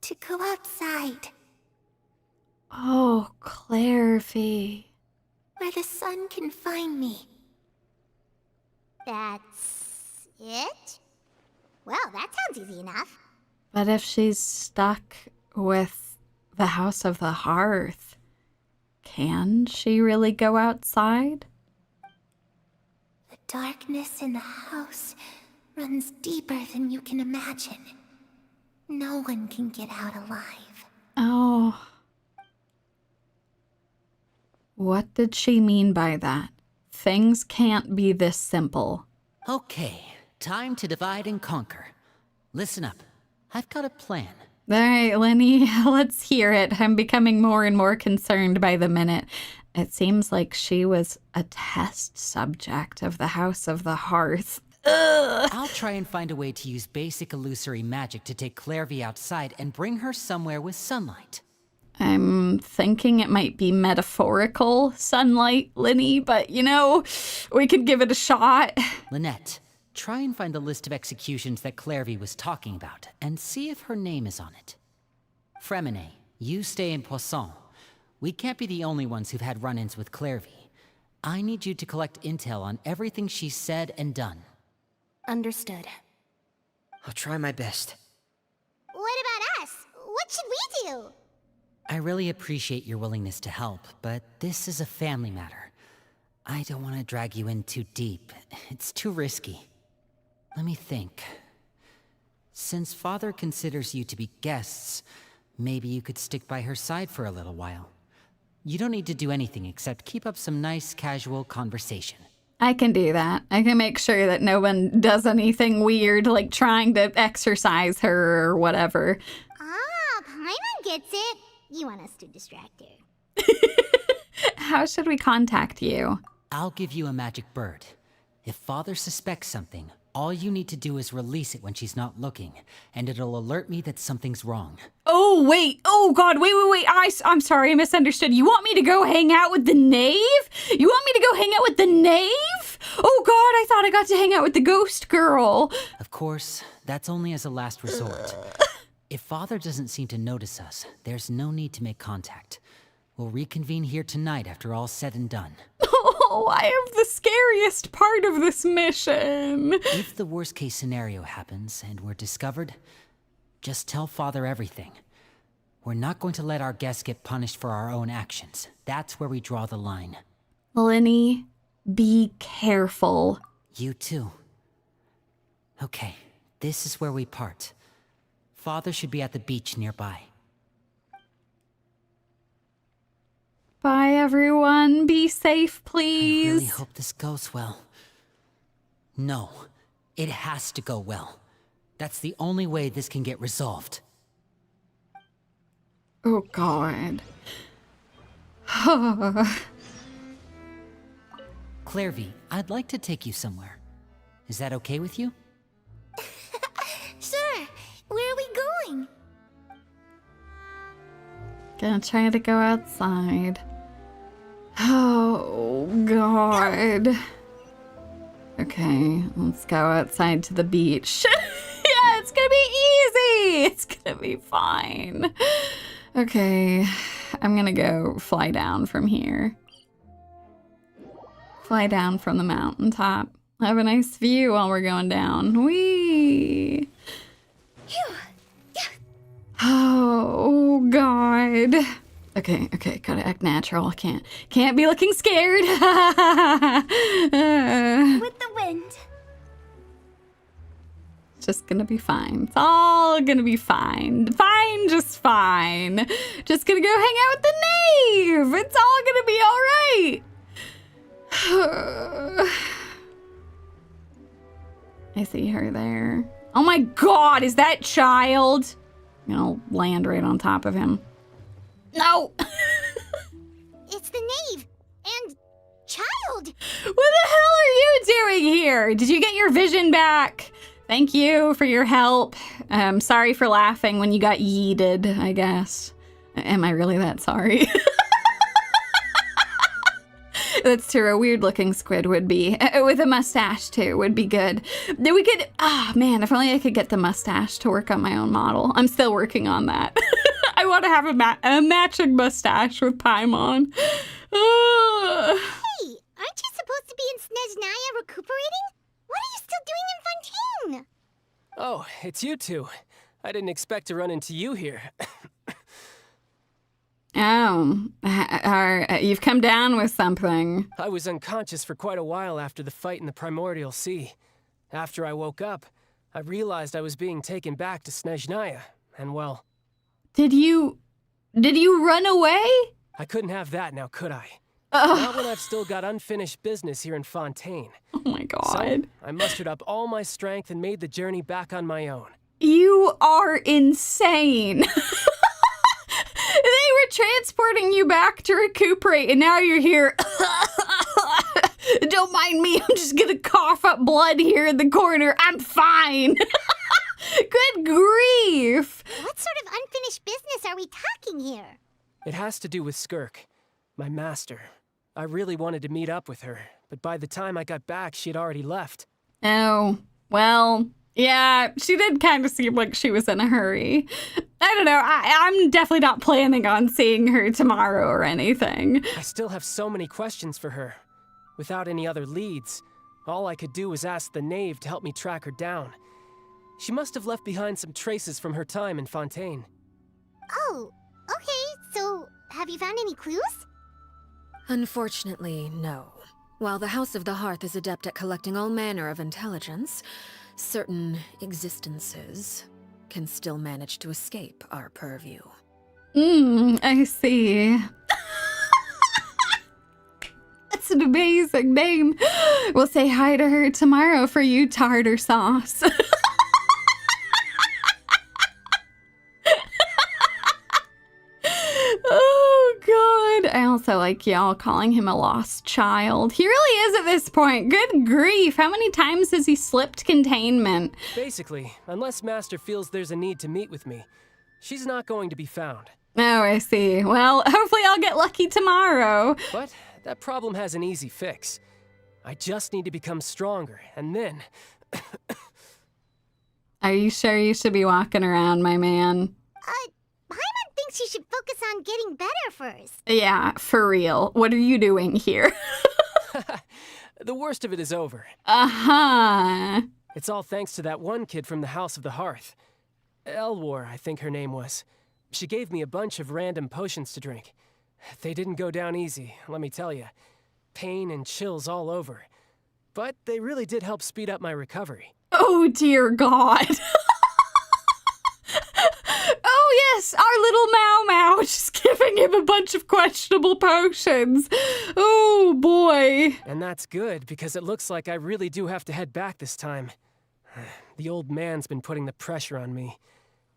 To go outside. Oh, Clairvy. Where the sun can find me. That's it? Well, that sounds easy enough. But if she's stuck with the House of the Hearth. Can she really go outside? The darkness in the house runs deeper than you can imagine. No one can get out alive. Oh. What did she mean by that? Things can't be this simple. Okay, time to divide and conquer. Listen up. I've got a plan. All right, Lyney, let's hear it. I'm becoming more and more concerned by the minute. It seems like she was a test subject of the House of the Hearth. Ugh. I'll try and find a way to use basic illusory magic to take Clairvy outside and bring her somewhere with sunlight. I'm thinking it might be metaphorical sunlight, Lyney, but you know, we could give it a shot. Lynette, try and find the list of executions that Clairvy was talking about, and see if her name is on it. Fremine, you stay in Poisson. We can't be the only ones who've had run-ins with Clairvy. I need you to collect intel on everything she's said and done. Understood. I'll try my best. What about us? What should we do? I really appreciate your willingness to help, but this is a family matter. I don't want to drag you in too deep. It's too risky. Let me think. Since Father considers you to be guests, maybe you could stick by her side for a little while. You don't need to do anything except keep up some nice, casual conversation. I can do that. I can make sure that no one does anything weird, like trying to exercise her or whatever. Ah, Paimon gets it. You want us to distract her. How should we contact you? I'll give you a magic bird. If Father suspects something, all you need to do is release it when she's not looking, and it'll alert me that something's wrong. Oh, wait. Oh, God. Wait. I'm sorry. I misunderstood. You want me to go hang out with the Knave? You want me to go hang out with the Knave? Oh, God. I thought I got to hang out with the ghost girl. Of course, that's only as a last resort. If Father doesn't seem to notice us, there's no need to make contact. We'll reconvene here tonight after all's said and done. Oh, I am the scariest part of this mission. If the worst case scenario happens and we're discovered, just tell Father everything. We're not going to let our guests get punished for our own actions. That's where we draw the line. Lyney, be careful. You too. Okay, this is where we part. Father should be at the beach nearby. Bye, everyone. Be safe, please. I really hope this goes well. No, it has to go well. That's the only way this can get resolved. Oh, God. Clairvy, I'd like to take you somewhere. Is that okay with you? Sure. Where are we going? Gonna try to go outside. Oh, God. Okay, let's go outside to the beach. Yeah, it's gonna be easy. It's gonna be fine. Okay, I'm gonna go fly down from here. Fly down from the mountaintop. Have a nice view while we're going down. Whee! Oh, God. Okay, gotta act natural. Can't be looking scared. With the wind. It's just gonna be fine. It's all gonna be fine. Fine, just fine. Just gonna go hang out with the Knave. It's all gonna be all right. I see her there. Oh my God, is that child? I'll land right on top of him. No! It's the Knave and child. What the hell are you doing here? Did you get your vision back? Thank you for your help. Sorry for laughing when you got yeeted, I guess. Am I really that sorry? That's true. A weird-looking squid would be. With a mustache, too, would be good. Then we could... Ah, man, if only I could get the mustache to work on my own model. I'm still working on that. I want to have a matching mustache with Paimon. Hey, aren't you supposed to be in Snezhnaya recuperating? What are you still doing in Fontaine? Oh, it's you two. I didn't expect to run into you here. Oh, you've come down with something. I was unconscious for quite a while after the fight in the Primordial Sea. After I woke up, I realized I was being taken back to Snezhnaya, and well... Did you run away? I couldn't have that now, could I? Not when I've still got unfinished business here in Fontaine. Oh my god. So, I mustered up all my strength and made the journey back on my own. You are insane. They were transporting you back to recuperate, and now you're here. Don't mind me, I'm just gonna cough up blood here in the corner. I'm fine. Good grief. What sort of unfinished business are we talking here? It has to do with Skirk, my master. I really wanted to meet up with her, but by the time I got back, she had already left. Oh, well, yeah, she did kind of seem like she was in a hurry. I don't know, I'm definitely not planning on seeing her tomorrow or anything. I still have so many questions for her. Without any other leads, all I could do was ask the Knave to help me track her down. She must have left behind some traces from her time in Fontaine. Oh, okay, so have you found any clues? Unfortunately, no. While the House of the Hearth is adept at collecting all manner of intelligence, certain existences can still manage to escape our purview. I see. That's an amazing name. We'll say hi to her tomorrow for you, tartar sauce. Oh, God. I also like y'all calling him a lost child. He really is at this point. Good grief. How many times has he slipped containment? Basically, unless Master feels there's a need to meet with me, she's not going to be found. Oh, I see. Well, hopefully I'll get lucky tomorrow. But that problem has an easy fix. I just need to become stronger, and then... Are you sure you should be walking around, my man? Paimon thinks you should focus on getting better first. Yeah, for real. What are you doing here? The worst of it is over. Uh-huh. It's all thanks to that one kid from the House of the Hearth. Elwar, I think her name was. She gave me a bunch of random potions to drink. They didn't go down easy, let me tell you. Pain and chills all over. But they really did help speed up my recovery. Oh, dear God. Oh, yes, our little Mau Mau just giving him a bunch of questionable potions. Oh, boy. And that's good, because it looks like I really do have to head back this time. The old man's been putting the pressure on me.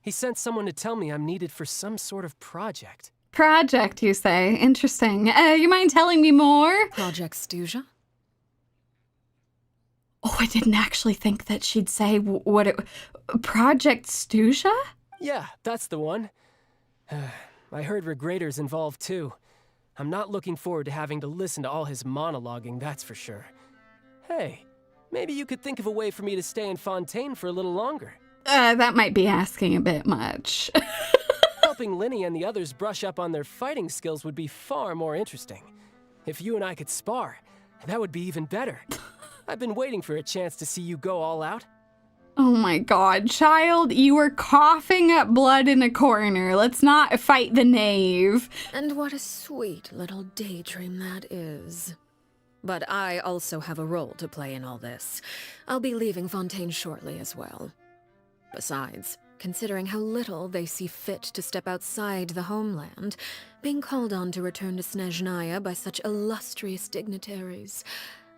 He sent someone to tell me I'm needed for some sort of project. Project, you say? Interesting. You mind telling me more? Project Stuja? Oh, I didn't actually think that she'd say Project Stuja? Yeah, that's the one. I heard Regrator's involved too. I'm not looking forward to having to listen to all his monologuing, that's for sure. Hey, maybe you could think of a way for me to stay in Fontaine for a little longer. That might be asking a bit much. Helping Lyney and the others brush up on their fighting skills would be far more interesting. If you and I could spar, that would be even better. I've been waiting for a chance to see you go all out. Oh my God, child, you were coughing up blood in a corner. Let's not fight the Knave. And what a sweet little daydream that is. But I also have a role to play in all this. I'll be leaving Fontaine shortly as well. Besides, considering how little they see fit to step outside the homeland, being called on to return to Snezhnaya by such illustrious dignitaries,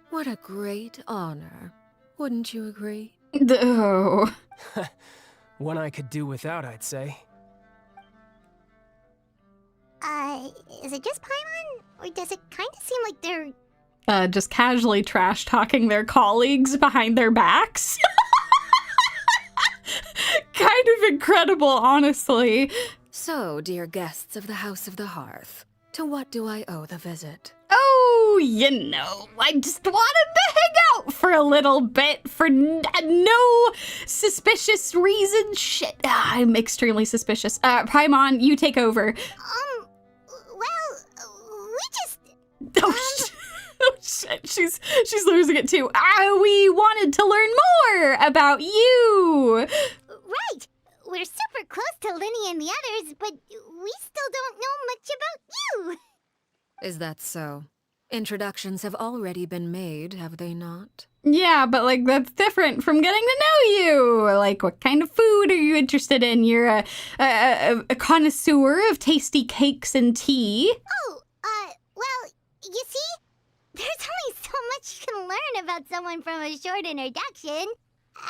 what a great honor. Wouldn't you agree? Oh. One I could do without, I'd say. Is it just Paimon? Or does it kind of seem like they're... Just casually trash-talking their colleagues behind their backs? Kind of incredible, honestly. So, dear guests of the House of the Hearth, to what do I owe the visit? Oh, you know, I just wanted to hang out for a little bit for no suspicious reason. Shit, I'm extremely suspicious. Paimon, you take over. Well, we just... Oh, shit, she's losing it too. We wanted to learn more about you. Right! We're super close to Lyney and the others, but we still don't know much about you. Is that so? Introductions have already been made, have they not? Yeah, but like that's different from getting to know you. Like, what kind of food are you interested in? You're a connoisseur of tasty cakes and tea. Oh, well, you see, there's only so much you can learn about someone from a short introduction.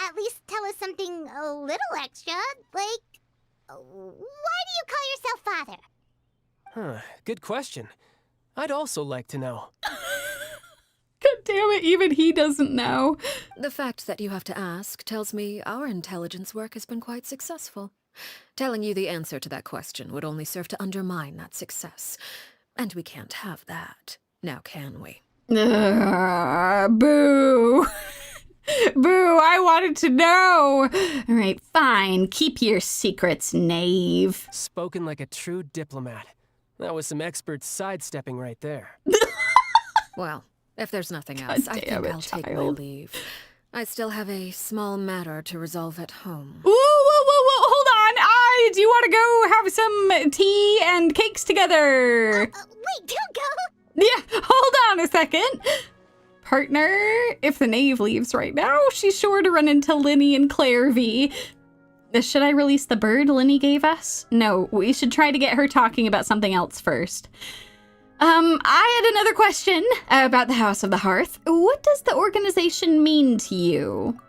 At least tell us something a little extra, like, why do you call yourself father? Huh, good question. I'd also like to know. God damn it, even he doesn't know. The fact that you have to ask tells me our intelligence work has been quite successful. Telling you the answer to that question would only serve to undermine that success. And we can't have that, now can we? Boo. Boo, I wanted to know. All right, fine. Keep your secrets, Knave. Spoken like a true diplomat. That was some expert sidestepping right there. Well, if there's nothing else, I think I'll take my child. leave. I still have a small matter to resolve at home. Whoa, hold on. Do you want to go have some tea and cakes together? Wait, don't go. Yeah, hold on a second. Partner, if the Knave leaves right now, she's sure to run into Lyney and Claire V. Should I release the bird Lyney gave us? No, we should try to get her talking about something else first. I had another question about the House of the Hearth. What does the organization mean to you?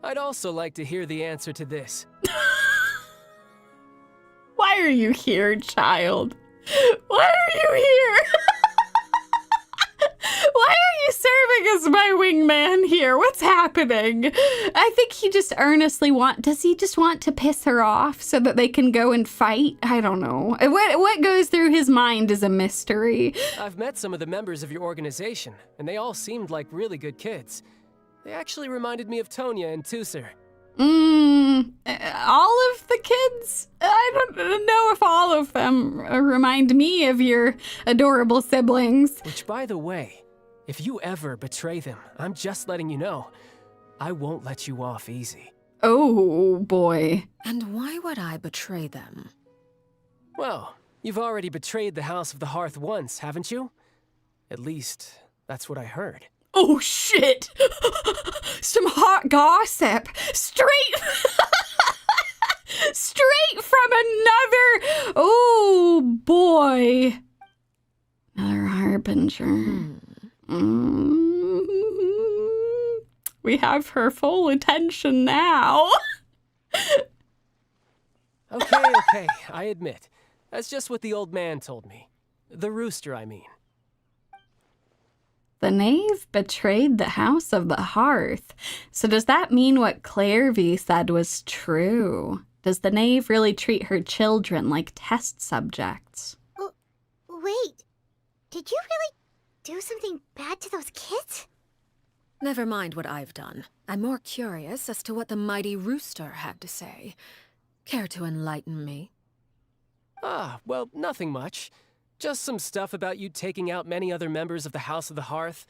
I'd also like to hear the answer to this. Why are you here, child? Why are you here? Why are you serving as my wingman here? What's happening? I think he just earnestly does he just want to piss her off so that they can go and fight? I don't know. What goes through his mind is a mystery. I've met some of the members of your organization, and they all seemed like really good kids. They actually reminded me of Tonya and Tusser. All of the kids? I don't know if all of them remind me of your adorable siblings. Which, by the way, if you ever betray them, I'm just letting you know, I won't let you off easy. Oh, boy. And why would I betray them? Well, you've already betrayed the House of the Hearth once, haven't you? At least, that's what I heard. Oh, shit! Some hot gossip. Straight from another... Oh, boy. Another Harbinger. We have her full attention now. Okay, I admit. That's just what the old man told me. The rooster, I mean. The Knave betrayed the House of the Hearth. So does that mean what Claire V said was true? Does the Knave really treat her children like test subjects? Oh, wait. Did you really do something bad to those kids? Never mind what I've done. I'm more curious as to what the mighty rooster had to say. Care to enlighten me? Well, nothing much. Just some stuff about you taking out many other members of the House of the Hearth,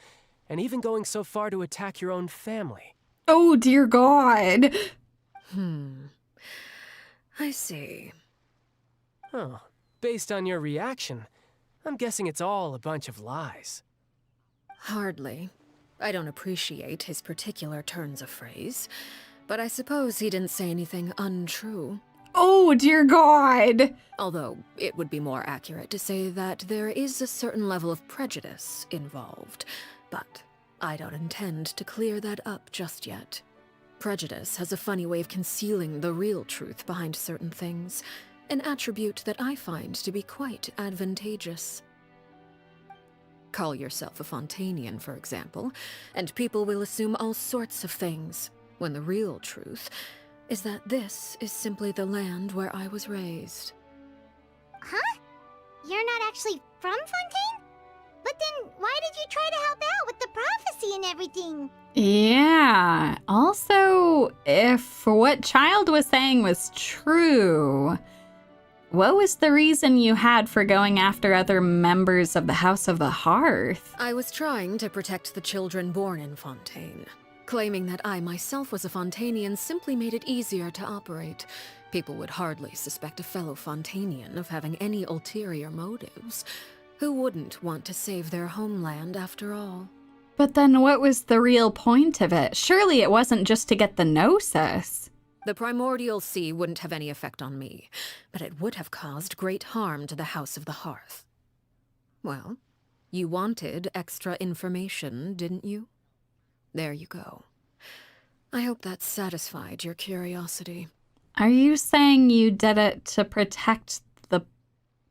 and even going so far to attack your own family. Oh, dear God. I see. Oh, based on your reaction, I'm guessing it's all a bunch of lies. Hardly. I don't appreciate his particular turns of phrase, but I suppose he didn't say anything untrue. Oh, dear God. Although, it would be more accurate to say that there is a certain level of prejudice involved, but I don't intend to clear that up just yet. Prejudice has a funny way of concealing the real truth behind certain things, an attribute that I find to be quite advantageous. Call yourself a Fontainian, for example, and people will assume all sorts of things, when the real truth is that this is simply the land where I was raised. Huh? You're not actually from Fontaine? But then why did you try to help out with the prophecy and everything? Yeah. Also, if what Child was saying was true, what was the reason you had for going after other members of the House of the Hearth? I was trying to protect the children born in Fontaine. Claiming that I myself was a Fontainian simply made it easier to operate. People would hardly suspect a fellow Fontainian of having any ulterior motives. Who wouldn't want to save their homeland after all? But then what was the real point of it? Surely it wasn't just to get the Gnosis. The primordial sea wouldn't have any effect on me, but it would have caused great harm to the House of the Hearth. Well, you wanted extra information, didn't you? There you go. I hope that satisfied your curiosity. Are you saying you did it to protect the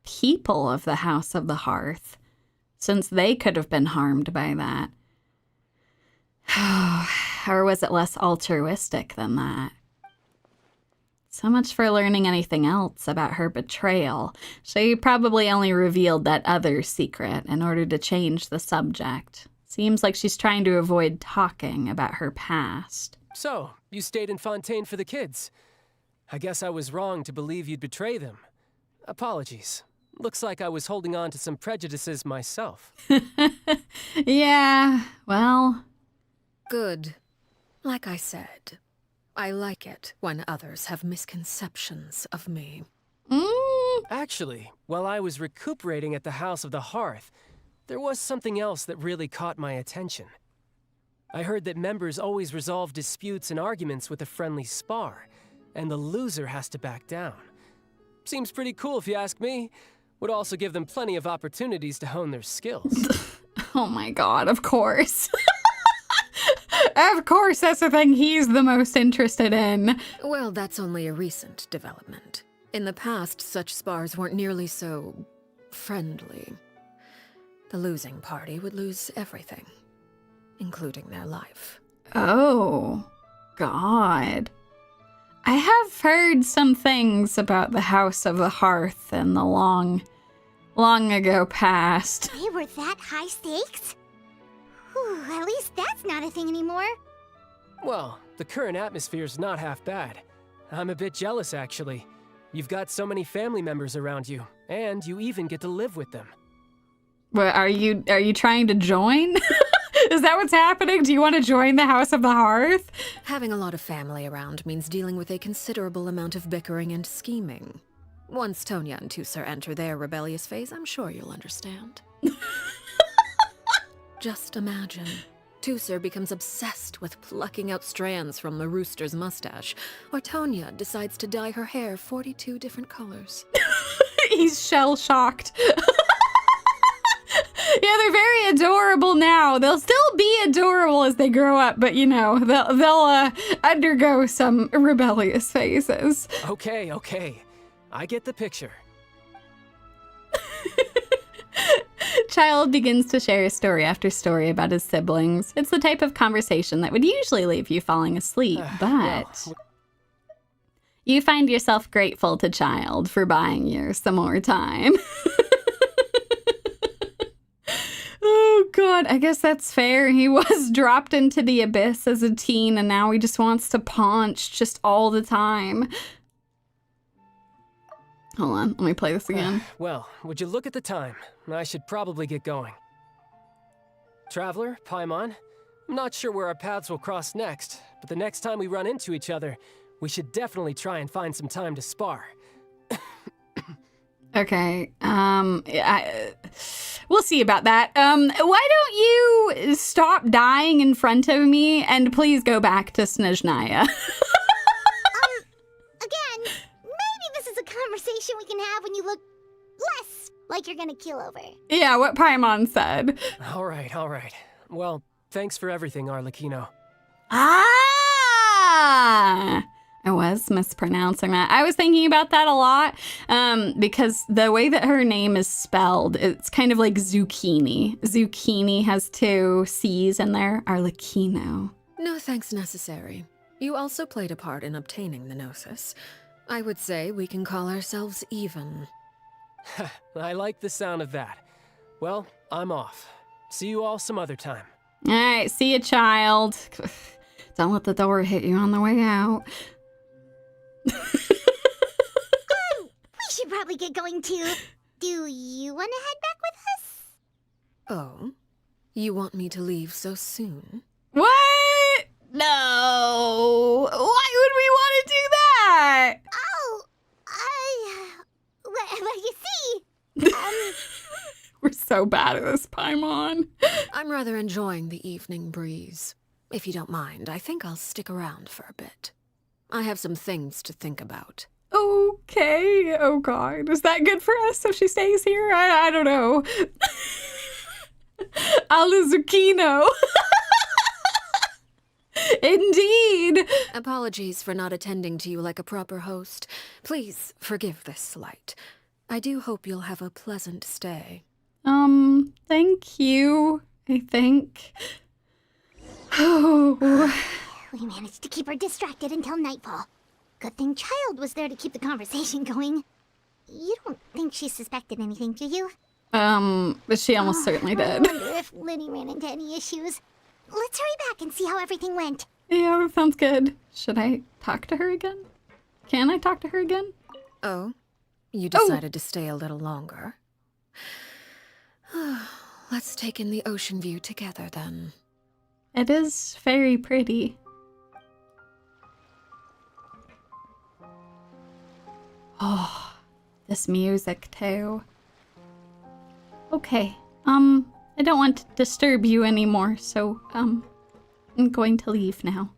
people of the House of the Hearth, since they could have been harmed by that? Or was it less altruistic than that? So much for learning anything else about her betrayal. She probably only revealed that other secret in order to change the subject. Seems like she's trying to avoid talking about her past. So, you stayed in Fontaine for the kids. I guess I was wrong to believe you'd betray them. Apologies. Looks like I was holding on to some prejudices myself. Yeah, well... Good. Like I said, I like it when others have misconceptions of me. Actually, while I was recuperating at the House of the Hearth, there was something else that really caught my attention. I heard that members always resolve disputes and arguments with a friendly spar, and the loser has to back down. Seems pretty cool if you ask me. Would also give them plenty of opportunities to hone their skills. Oh my god, of course. Of course, that's the thing he's the most interested in. Well, that's only a recent development. In the past, such spars weren't nearly so... friendly. The losing party would lose everything, including their life. Oh, God. I have heard some things about the House of the Hearth in the long ago past. They were that high stakes? Whew, at least that's not a thing anymore. Well, the current atmosphere's not half bad. I'm a bit jealous, actually. You've got so many family members around you, and you even get to live with them. What, are you trying to join? Is that what's happening? Do you want to join the House of the Hearth? Having a lot of family around means dealing with a considerable amount of bickering and scheming. Once Tonya and Tusser enter their rebellious phase, I'm sure you'll understand. Just imagine. Tusser becomes obsessed with plucking out strands from the rooster's mustache, or Tonya decides to dye her hair 42 different colors. He's shell-shocked. Yeah, they're very adorable now. They'll still be adorable as they grow up, but you know, they'll undergo some rebellious phases. Okay. I get the picture. Child begins to share story after story about his siblings. It's the type of conversation that would usually leave you falling asleep, but you find yourself grateful to Child for buying you some more time. Oh, God, I guess that's fair. He was dropped into the abyss as a teen, and now he just wants to punch just all the time. Hold on, let me play this again. Well, would you look at the time? I should probably get going. Traveler, Paimon, I'm not sure where our paths will cross next, but the next time we run into each other, we should definitely try and find some time to spar. Okay, we'll see about that. Why don't you stop dying in front of me and please go back to Snezhnaya? Again, maybe this is a conversation we can have when you look less like you're gonna keel over. Yeah, what Paimon said. All right. Well, thanks for everything, Arlecchino. I was mispronouncing that. I was thinking about that a lot because the way that her name is spelled, it's kind of like zucchini. Zucchini has 2 C's in there. Arlecchino. No thanks necessary. You also played a part in obtaining the Gnosis. I would say we can call ourselves even. I like the sound of that. Well, I'm off. See you all some other time. All right, see you, Child. Don't let the door hit you on the way out. We should probably get going too. Do you want to head back with us? Oh? You want me to leave so soon? What? no! Why would we want to do that? Oh, well, you see, We're so bad at this, Paimon. I'm rather enjoying the evening breeze. If you don't mind, I think I'll stick around for a bit. I have some things to think about. Okay. Oh, God. Is that good for us if she stays here? I don't know. Arlecchino. Indeed. Apologies for not attending to you like a proper host. Please forgive this slight. I do hope you'll have a pleasant stay. Thank you, I think. Oh. we managed to keep her distracted until nightfall. Good thing Child was there to keep the conversation going. You don't think she suspected anything, do you? But she almost certainly I did. wonder if Lyney ran into any issues. Let's hurry back and see how everything went. Yeah, that sounds good. Should I talk to her again? Can I talk to her again? Oh? You decided to stay a little longer? Let's take in the ocean view together, then. It is very pretty. Oh, this music, too. Okay, I don't want to disturb you anymore, so, I'm going to leave now.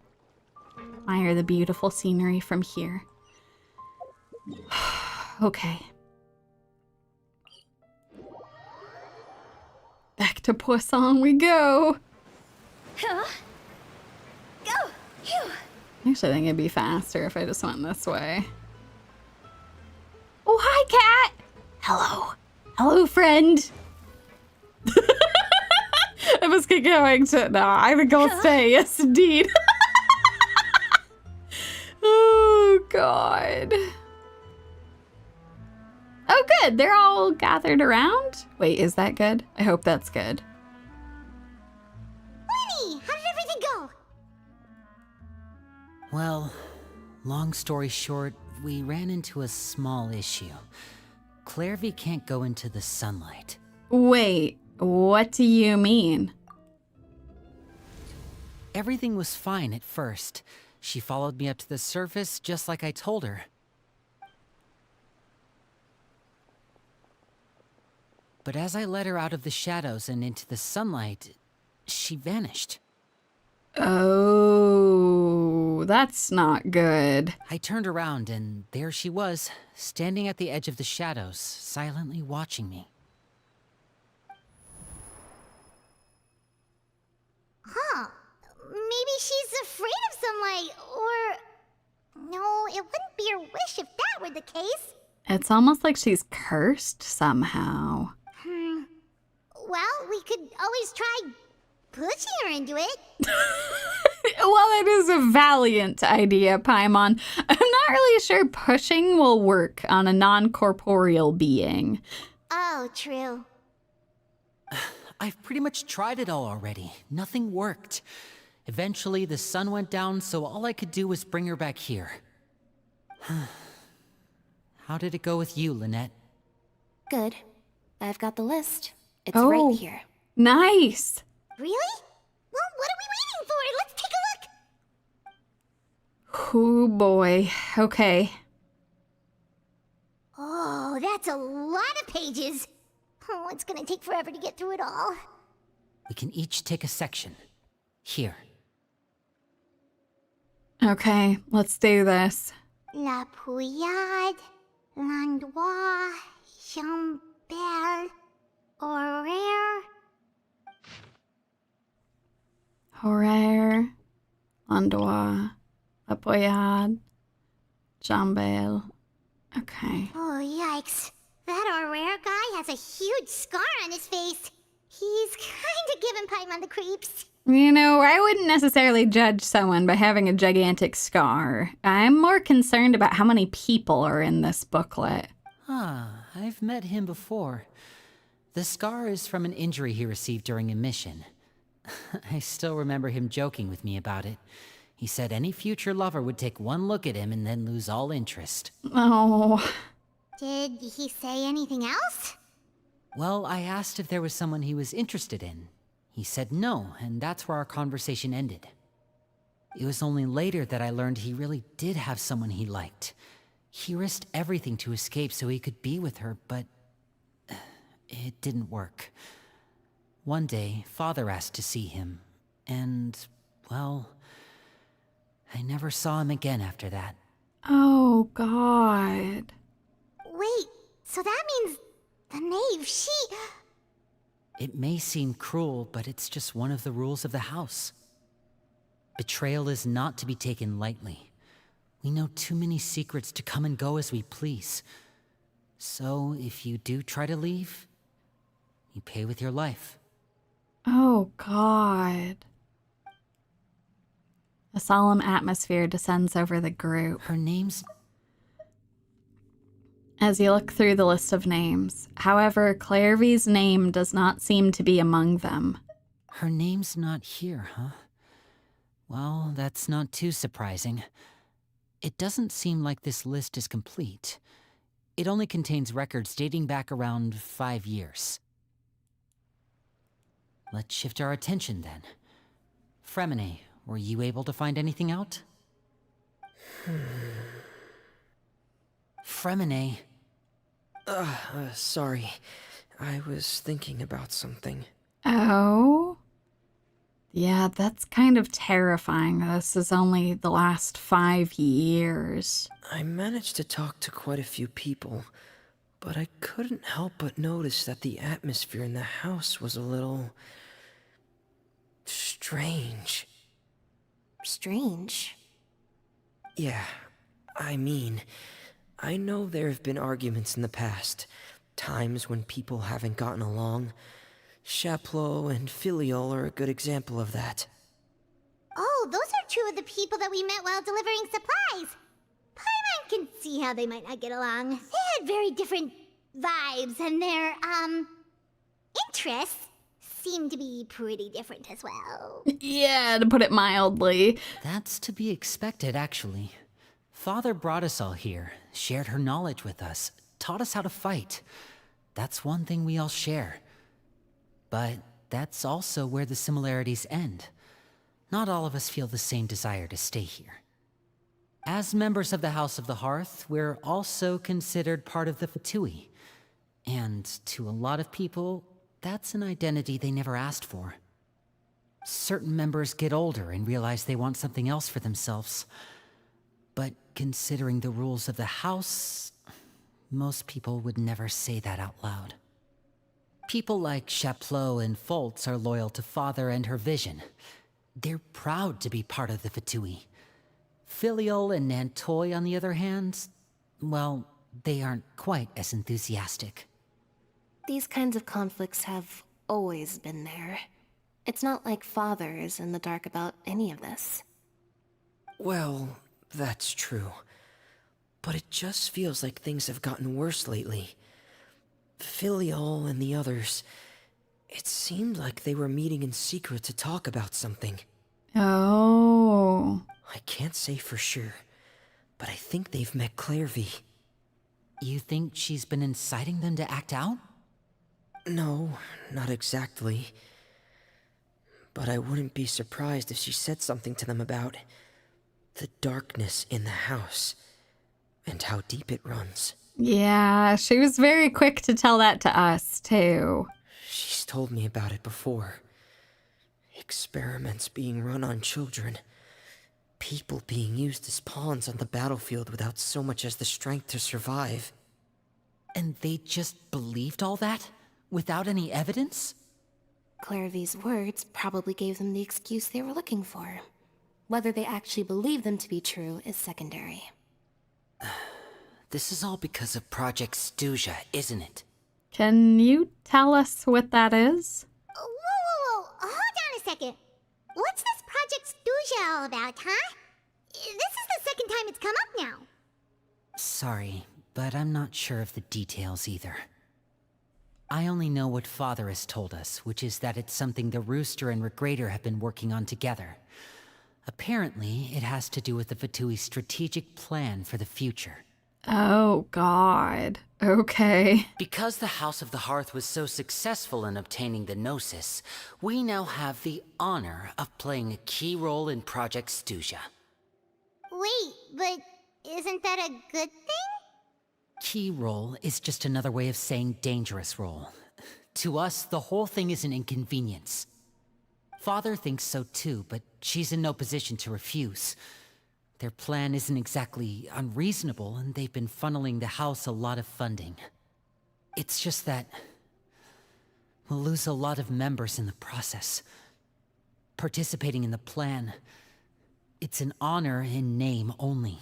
Admire the beautiful scenery from here. Okay. Back to Poisson we go. Huh? Go! Phew! Actually, I think it'd be faster if I just went this way. Oh, hi, cat! Hello. Hello, friend. I must get going to... No, I think I'll stay. Yes, indeed. Oh, God. Oh, good. They're all gathered around. Wait, is that good? I hope that's good. Lyney, how did everything go? Well, long story short, we ran into a small issue. Clairvy can't go into the sunlight. Wait, what do you mean? Everything was fine at first. She followed me up to the surface just like I told her. But as I led her out of the shadows and into the sunlight, she vanished. Oh, that's not good. I turned around and there she was, standing at the edge of the shadows, silently watching me. Huh. Maybe she's afraid of sunlight, or... No, it wouldn't be her wish if that were the case. It's almost like she's cursed somehow. Well, we could always try pushing her into it. Well, it is a valiant idea, Paimon. I'm not really sure pushing will work on a non-corporeal being. Oh, true. I've pretty much tried it all already. Nothing worked. Eventually, the sun went down, so all I could do was bring her back here. How did it go with you, Lynette? Good. I've got the list. It's Oh. right here. Nice. Really? Well, what are we waiting for? Let's take a look. Oh boy. Okay. Oh, that's a lot of pages. Oh, it's gonna take forever to get through it all. We can each take a section. Here. Okay, let's do this. La Pouillade, L'Endroit, Chambel, Horaire. Horaire, L'Endroit, La Poyade, Jambel. Okay. Oh, yikes. That Horaire guy has a huge scar on his face. He's kinda giving Paimon the creeps. You know, I wouldn't necessarily judge someone by having a gigantic scar. I'm more concerned about how many people are in this booklet. Ah, I've met him before. The scar is from an injury he received during a mission. I still remember him joking with me about it. He said any future lover would take one look at him and then lose all interest. Oh. Did he say anything else? Well, I asked if there was someone he was interested in. He said no, and that's where our conversation ended. It was only later that I learned he really did have someone he liked. He risked everything to escape so he could be with her, but it didn't work. One day, Father asked to see him, and, well, I never saw him again after that. Oh, God. Wait, so that means the Knave, she... It may seem cruel, but it's just one of the rules of the house. Betrayal is not to be taken lightly. We know too many secrets to come and go as we please. So, if you do try to leave, you pay with your life. Oh, God. A solemn atmosphere descends over the group. Her name's... As you look through the list of names. However, Clairvy's name does not seem to be among them. Her name's not here, huh? Well, that's not too surprising. It doesn't seem like this list is complete. It only contains records dating back around 5 years. Let's shift our attention then. Fremine, were you able to find anything out? Fremine. Sorry. I was thinking about something. Oh? Yeah, that's kind of terrifying. This is only the last 5 years. I managed to talk to quite a few people, but I couldn't help but notice that the atmosphere in the house was a little... strange. Strange. Yeah, I mean, I know there have been arguments in the past, times when people haven't gotten along. Pauleau and Filial are a good example of that. Oh, those are two of the people that we met while delivering supplies. Paimon can see how they might not get along. They had very different vibes, and their, interests seem to be pretty different as well. Yeah, to put it mildly. That's to be expected, actually. Father brought us all here, shared her knowledge with us, taught us how to fight. That's one thing we all share. But that's also where the similarities end. Not all of us feel the same desire to stay here. As members of the House of the Hearth, we're also considered part of the Fatui. And to a lot of people, that's an identity they never asked for. Certain members get older and realize they want something else for themselves. But considering the rules of the house, most people would never say that out loud. People like Pauleau and Foltz are loyal to Father and her vision. They're proud to be part of the Fatui. Filial and Nantoy, on the other hand, well, they aren't quite as enthusiastic. These kinds of conflicts have always been there. It's not like Father is in the dark about any of this. Well, that's true. But it just feels like things have gotten worse lately. Filial and the others, it seemed like they were meeting in secret to talk about something. Oh. I can't say for sure, but I think they've met Clairvy. You think she's been inciting them to act out? No, not exactly. But I wouldn't be surprised if she said something to them about the darkness in the house and how deep it runs. Yeah, she was very quick to tell that to us, too. She's told me about it before. Experiments being run on children. People being used as pawns on the battlefield without so much as the strength to survive. And they just believed all that? Without any evidence? Clairvy's words probably gave them the excuse they were looking for. Whether they actually believe them to be true is secondary. This is all because of Project Stuja, isn't it? Can you tell us what that is? Whoa. Hold on a second. What's this Project Stuja all about, huh? This is the second time it's come up now. Sorry, but I'm not sure of the details either. I only know what Father has told us, which is that it's something the Rooster and Regrader have been working on together. Apparently, it has to do with the Fatui's strategic plan for the future. Oh, God. Okay. Because the House of the Hearth was so successful in obtaining the Gnosis, we now have the honor of playing a key role in Project Stuja. Wait, but isn't that a good thing? Key role is just another way of saying dangerous role. To us, the whole thing is an inconvenience. Father thinks so too, but she's in no position to refuse. Their plan isn't exactly unreasonable, and they've been funneling the house a lot of funding. It's just that we'll lose a lot of members in the process. Participating in the plan, it's an honor in name only.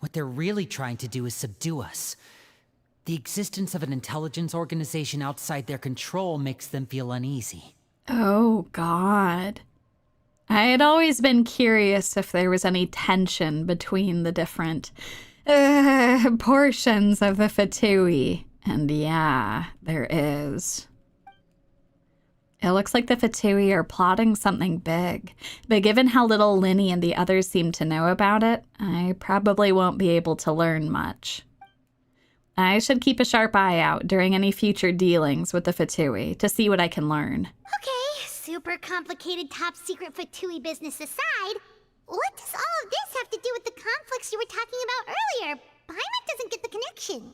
What they're really trying to do is subdue us. The existence of an intelligence organization outside their control makes them feel uneasy. Oh, God. I had always been curious if there was any tension between the different portions of the Fatui. And yeah, there is. It looks like the Fatui are plotting something big, but given how little Lyney and the others seem to know about it, I probably won't be able to learn much. I should keep a sharp eye out during any future dealings with the Fatui to see what I can learn. Okay, super complicated top secret Fatui business aside, what does all of this have to do with the conflicts you were talking about earlier? Paimon doesn't get the connection.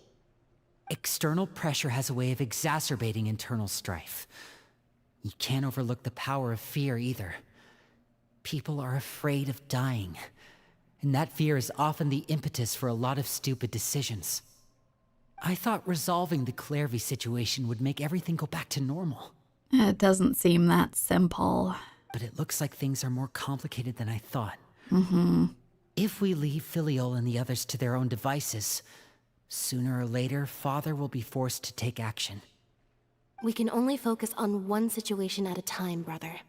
External pressure has a way of exacerbating internal strife. You can't overlook the power of fear either. People are afraid of dying, and that fear is often the impetus for a lot of stupid decisions. I thought resolving the Clairvy situation would make everything go back to normal. It doesn't seem that simple. But it looks like things are more complicated than I thought. Mm-hmm. If we leave Filiol and the others to their own devices, sooner or later, Father will be forced to take action. We can only focus on one situation at a time, brother.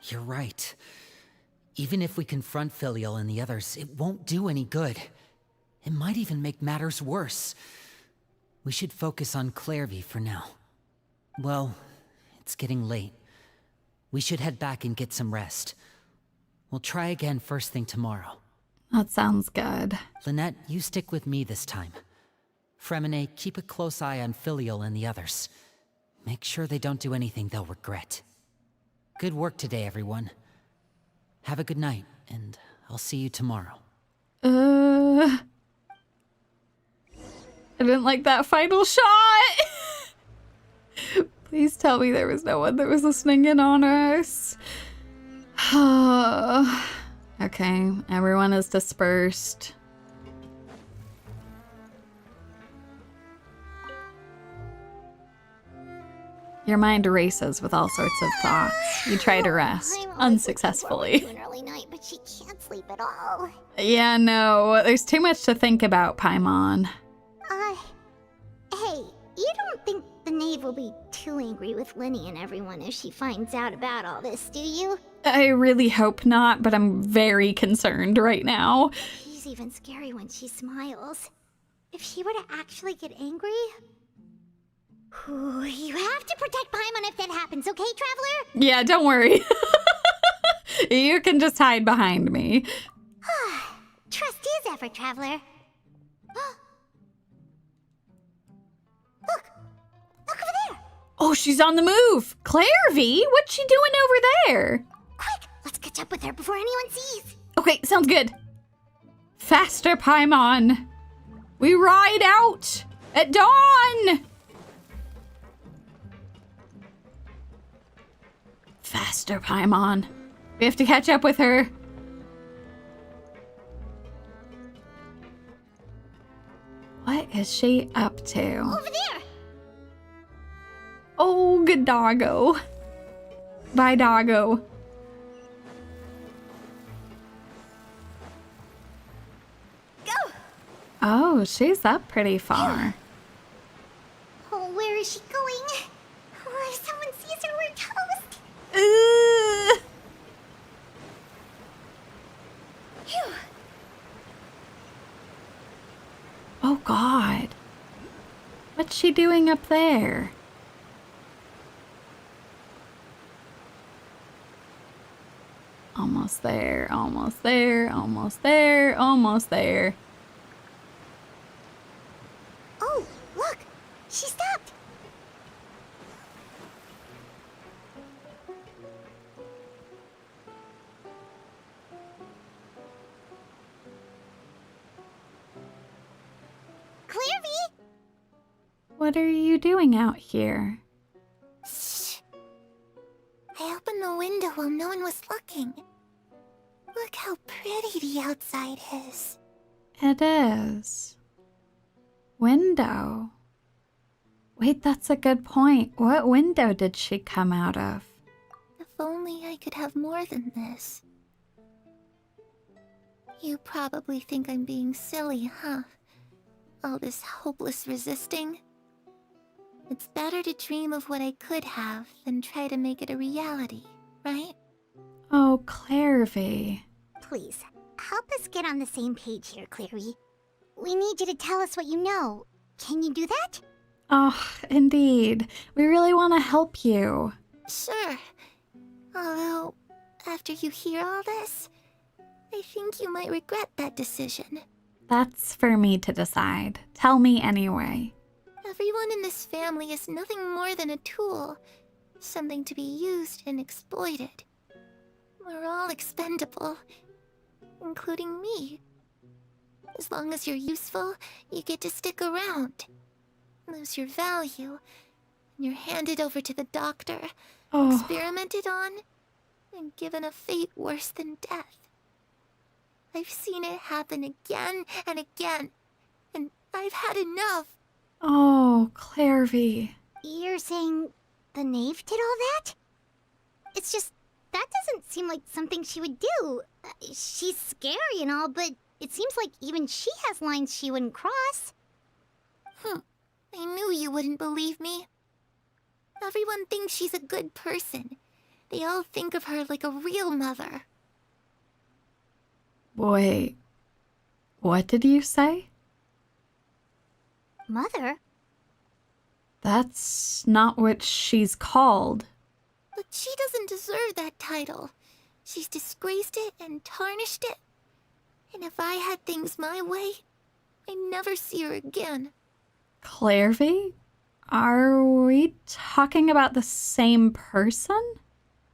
You're right. Even if we confront Filiol and the others, it won't do any good. It might even make matters worse. We should focus on Clairvy for now. Well, it's getting late. We should head back and get some rest. We'll try again first thing tomorrow. That sounds good. Lynette, you stick with me this time. Fremine, keep a close eye on Filiol and the others. Make sure they don't do anything they'll regret. Good work today, everyone. Have a good night, and I'll see you tomorrow. I didn't like that final shot. Please tell me there was no one that was listening in on us. Okay, everyone is dispersed. Your mind races with all sorts of thoughts. You try to rest, unsuccessfully. To an early night, but she can't sleep at all. Yeah, no, there's too much to think about, Paimon. Hey, you don't think the Knave will be too angry with Lyney and everyone if she finds out about all this, do you? I really hope not, but I'm very concerned right now. She's even scary when she smiles. If she were to actually get angry... Ooh, you have to protect Paimon if that happens, okay, Traveler? Yeah, don't worry. You can just hide behind me. Trust his effort, Traveler. Look over there. Oh, she's on the move. Clairvy, what's she doing over there? Quick, let's catch up with her before anyone sees. Okay, sounds good. Faster, Paimon. We ride out at dawn. Faster, Paimon. We have to catch up with her. What is she up to? Over there. Oh, good doggo. Bye, doggo. Go. Oh, she's up pretty far. Oh, where is she going? Oh, if someone sees her, we're toast. Phew. Oh, God. What's she doing up there? Almost there, almost there, almost there, almost there. She stopped! Clairvy! What are you doing out here? Shh. I opened the window while no one was looking. Look how pretty the outside is. It is. Window. Wait, that's a good point. What window did she come out of? If only I could have more than this. You probably think I'm being silly, huh? All this hopeless resisting. It's better to dream of what I could have than try to make it a reality, right? Oh, Clairvy. Please, help us get on the same page here, Clairvy. We need you to tell us what you know. Can you do that? Oh, indeed. We really want to help you. Sure. Although, after you hear all this, I think you might regret that decision. That's for me to decide. Tell me anyway. Everyone in this family is nothing more than a tool. Something to be used and exploited. We're all expendable. Including me. As long as you're useful, you get to stick around. Lose your value, and you're handed over to the doctor, experimented on, and given a fate worse than death. I've seen it happen again and again, and I've had enough. Oh, Clairvy. You're saying the Knave did all that? It's just, that doesn't seem like something she would do. She's scary and all, but it seems like even she has lines she wouldn't cross. I knew you wouldn't believe me. Everyone thinks she's a good person. They all think of her like a real mother. Wait, what did you say? Mother? That's not what she's called. But she doesn't deserve that title. She's disgraced it and tarnished it. And if I had things my way, I'd never see her again. Clairvy? Are we talking about the same person?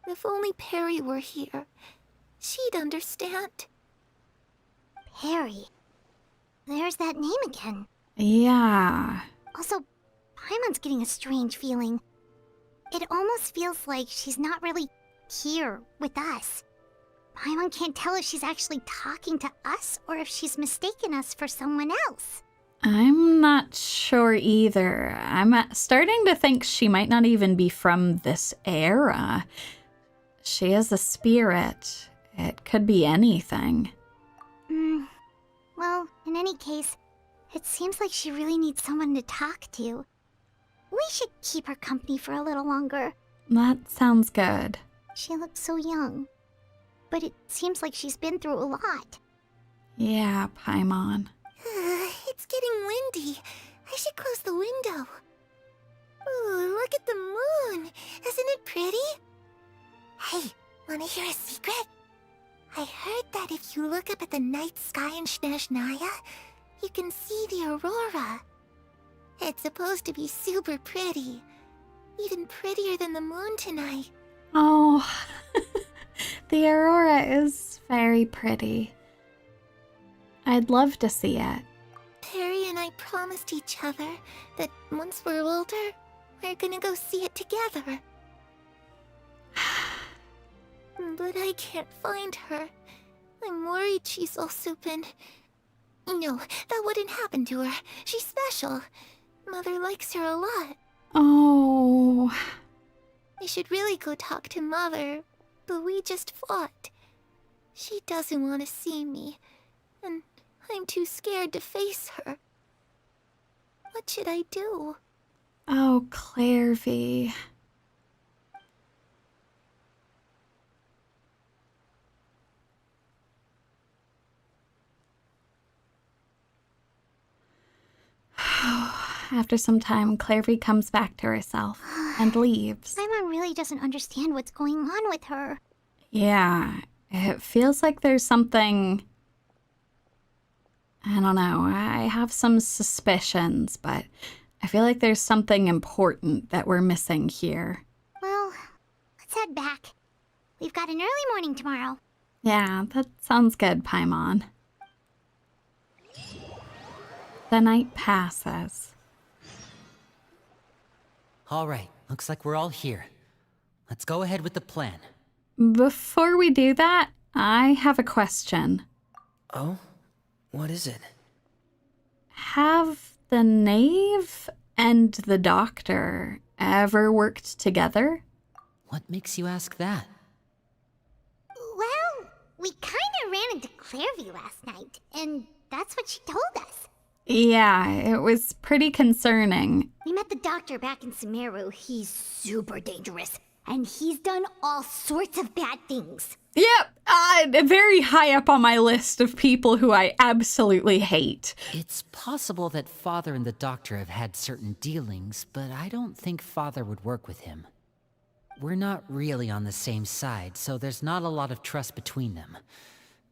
If only Perry were here, she'd understand. Perry. There's that name again. Yeah. Also, Paimon's getting a strange feeling. It almost feels like she's not really here with us. Paimon can't tell if she's actually talking to us or if she's mistaken us for someone else. I'm not sure either. I'm starting to think she might not even be from this era. She is a spirit. It could be anything. Well, in any case, it seems like she really needs someone to talk to. We should keep her company for a little longer. That sounds good. She looks so young. But it seems like she's been through a lot. Yeah, Paimon. It's getting windy. I should close the window. Ooh, look at the moon. Isn't it pretty? Hey, wanna hear a secret? I heard that if you look up at the night sky in Snezhnaya, you can see the aurora. It's supposed to be super pretty. Even prettier than the moon tonight. Oh, the aurora is very pretty. I'd love to see it. Perry and I promised each other that once we're older, we're gonna go see it together. But I can't find her. I'm worried she's also been... No, that wouldn't happen to her. She's special. Mother likes her a lot. Oh. I should really go talk to Mother, but we just fought. She doesn't want to see me, and I'm too scared to face her. What should I do? Oh, Clairvy. After some time, Clairvy comes back to herself and leaves. Paimon really doesn't understand what's going on with her. Yeah, it feels like there's something... I don't know, I have some suspicions, but I feel like there's something important that we're missing here. Well, let's head back. We've got an early morning tomorrow. Yeah, that sounds good, Paimon. The night passes. All right, looks like we're all here. Let's go ahead with the plan. Before we do that, I have a question. Oh? What is it? Have the Knave and the Doctor ever worked together? What makes you ask that? Well, we kinda ran into Clairvy last night, and that's what she told us. Yeah, it was pretty concerning. We met the Doctor back in Sumeru. He's super dangerous, and he's done all sorts of bad things. Yep, very high up on my list of people who I absolutely hate. It's possible that Father and the Doctor have had certain dealings, but I don't think Father would work with him. We're not really on the same side, so there's not a lot of trust between them.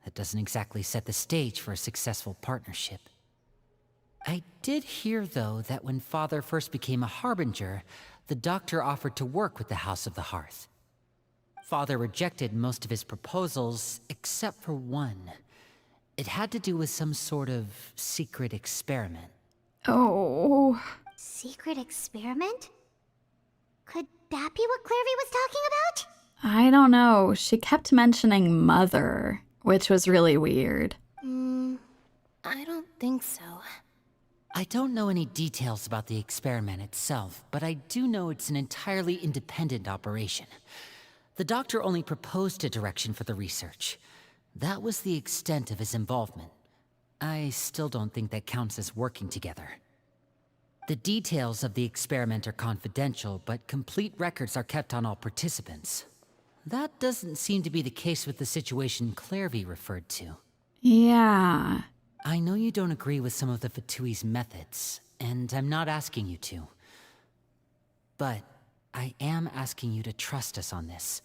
That doesn't exactly set the stage for a successful partnership. I did hear, though, that when Father first became a Harbinger, the Doctor offered to work with the House of the Hearth. Father rejected most of his proposals, except for one. It had to do with some sort of secret experiment. Oh. Secret experiment? Could that be what Clairvy was talking about? I don't know. She kept mentioning Mother, which was really weird. I don't think so. I don't know any details about the experiment itself, but I do know it's an entirely independent operation. The Doctor only proposed a direction for the research. That was the extent of his involvement. I still don't think that counts as working together. The details of the experiment are confidential, but complete records are kept on all participants. That doesn't seem to be the case with the situation Clairvy referred to. Yeah. I know you don't agree with some of the Fatui's methods, and I'm not asking you to. But I am asking you to trust us on this.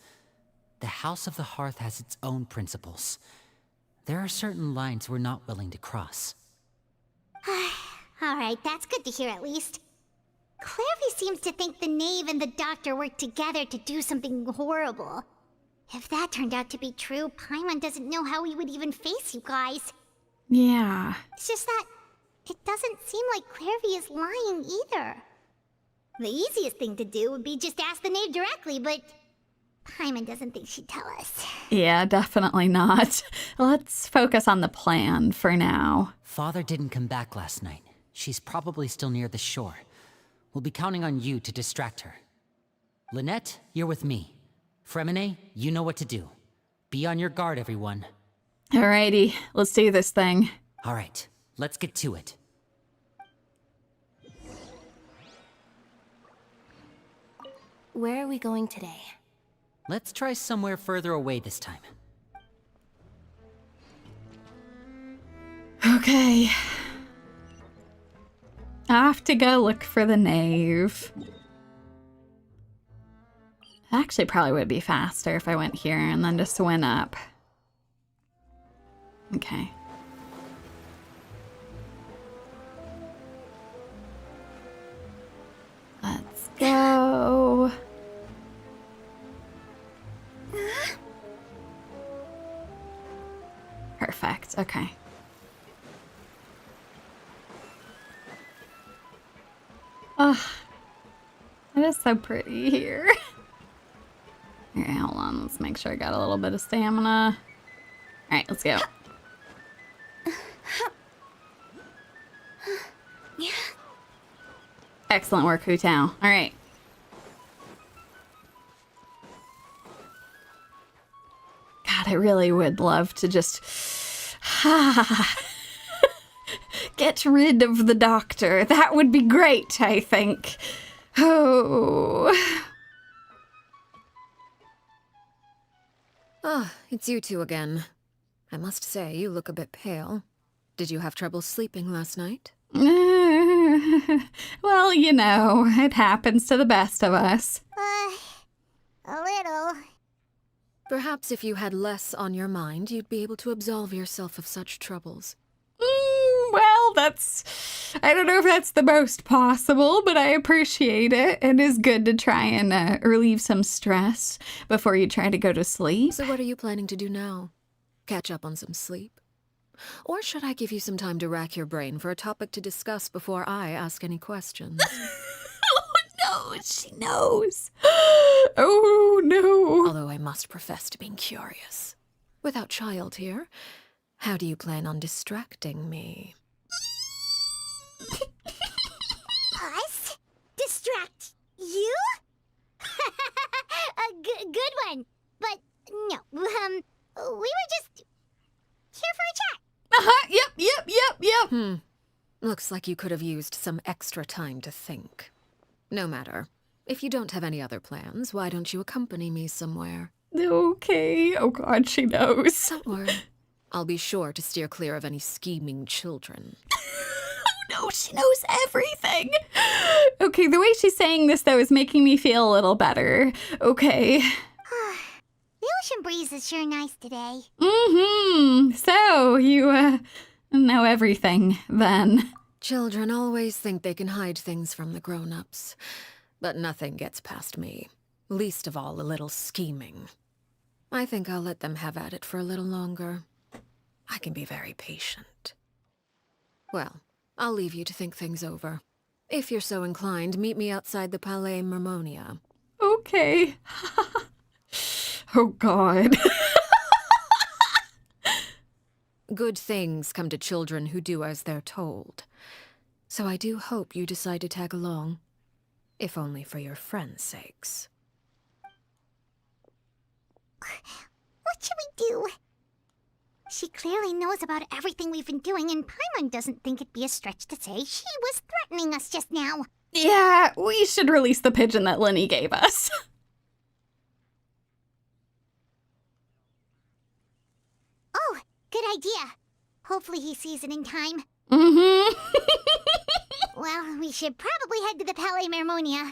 The House of the Hearth has its own principles. There are certain lines we're not willing to cross. Alright, that's good to hear at least. Clairvy seems to think the Knave and the Doctor worked together to do something horrible. If that turned out to be true, Paimon doesn't know how he would even face you guys. Yeah. It's just that it doesn't seem like Clairvy is lying either. The easiest thing to do would be just ask the Knave directly, but Paimon doesn't think she'd tell us. Yeah, definitely not. Let's focus on the plan for now. Father didn't come back last night. She's probably still near the shore. We'll be counting on you to distract her. Lynette, you're with me. Fremine, you know what to do. Be on your guard, everyone. Alrighty, let's do this thing. All right, let's get to it. Where are we going today? Let's try somewhere further away this time. Okay. I have to go look for the Knave. Actually, probably would be faster if I went here and then just went up. Okay. Let's go. Perfect. Okay. Ugh. It is so pretty here. Okay, hold on. Let's make sure I got a little bit of stamina. Alright, let's go. Excellent work, Hu Tao. Alright. God, I really would love to just get rid of the Doctor. That would be great, I think. Oh. Ah, it's you two again. I must say, you look a bit pale. Did you have trouble sleeping last night? Well, you know, it happens to the best of us. A little. Perhaps if you had less on your mind, you'd be able to absolve yourself of such troubles. Well, I don't know if that's the most possible, but I appreciate it. It is good to try and relieve some stress before you try to go to sleep. So what are you planning to do now? Catch up on some sleep? Or should I give you some time to rack your brain for a topic to discuss before I ask any questions? Oh, no, she knows. Oh, no. Although I must profess to being curious. Without child here, how do you plan on distracting me? Us? Distract you? A good one. But no, we were just here for a chat. Yep. Looks like you could have used some extra time to think. No matter. If you don't have any other plans, why don't you accompany me somewhere? Okay. Oh, God, she knows. Don't worry. I'll be sure to steer clear of any scheming children. No, she knows everything. Okay, the way she's saying this, though, is making me feel a little better. Okay. The ocean breeze is sure nice today. So, you, know everything, then. Children always think they can hide things from the grown-ups. But nothing gets past me. Least of all, a little scheming. I think I'll let them have at it for a little longer. I can be very patient. Well, I'll leave you to think things over. If you're so inclined, meet me outside the Palais Mermonia. Okay. Oh, God. Good things come to children who do as they're told. So I do hope you decide to tag along. If only for your friends' sakes. What should we do? She clearly knows about everything we've been doing, and Paimon doesn't think it'd be a stretch to say she was threatening us just now. Yeah, we should release the pigeon that Lyney gave us. Oh, good idea. Hopefully he sees it in time. Well, we should probably head to the Palais Mermonia.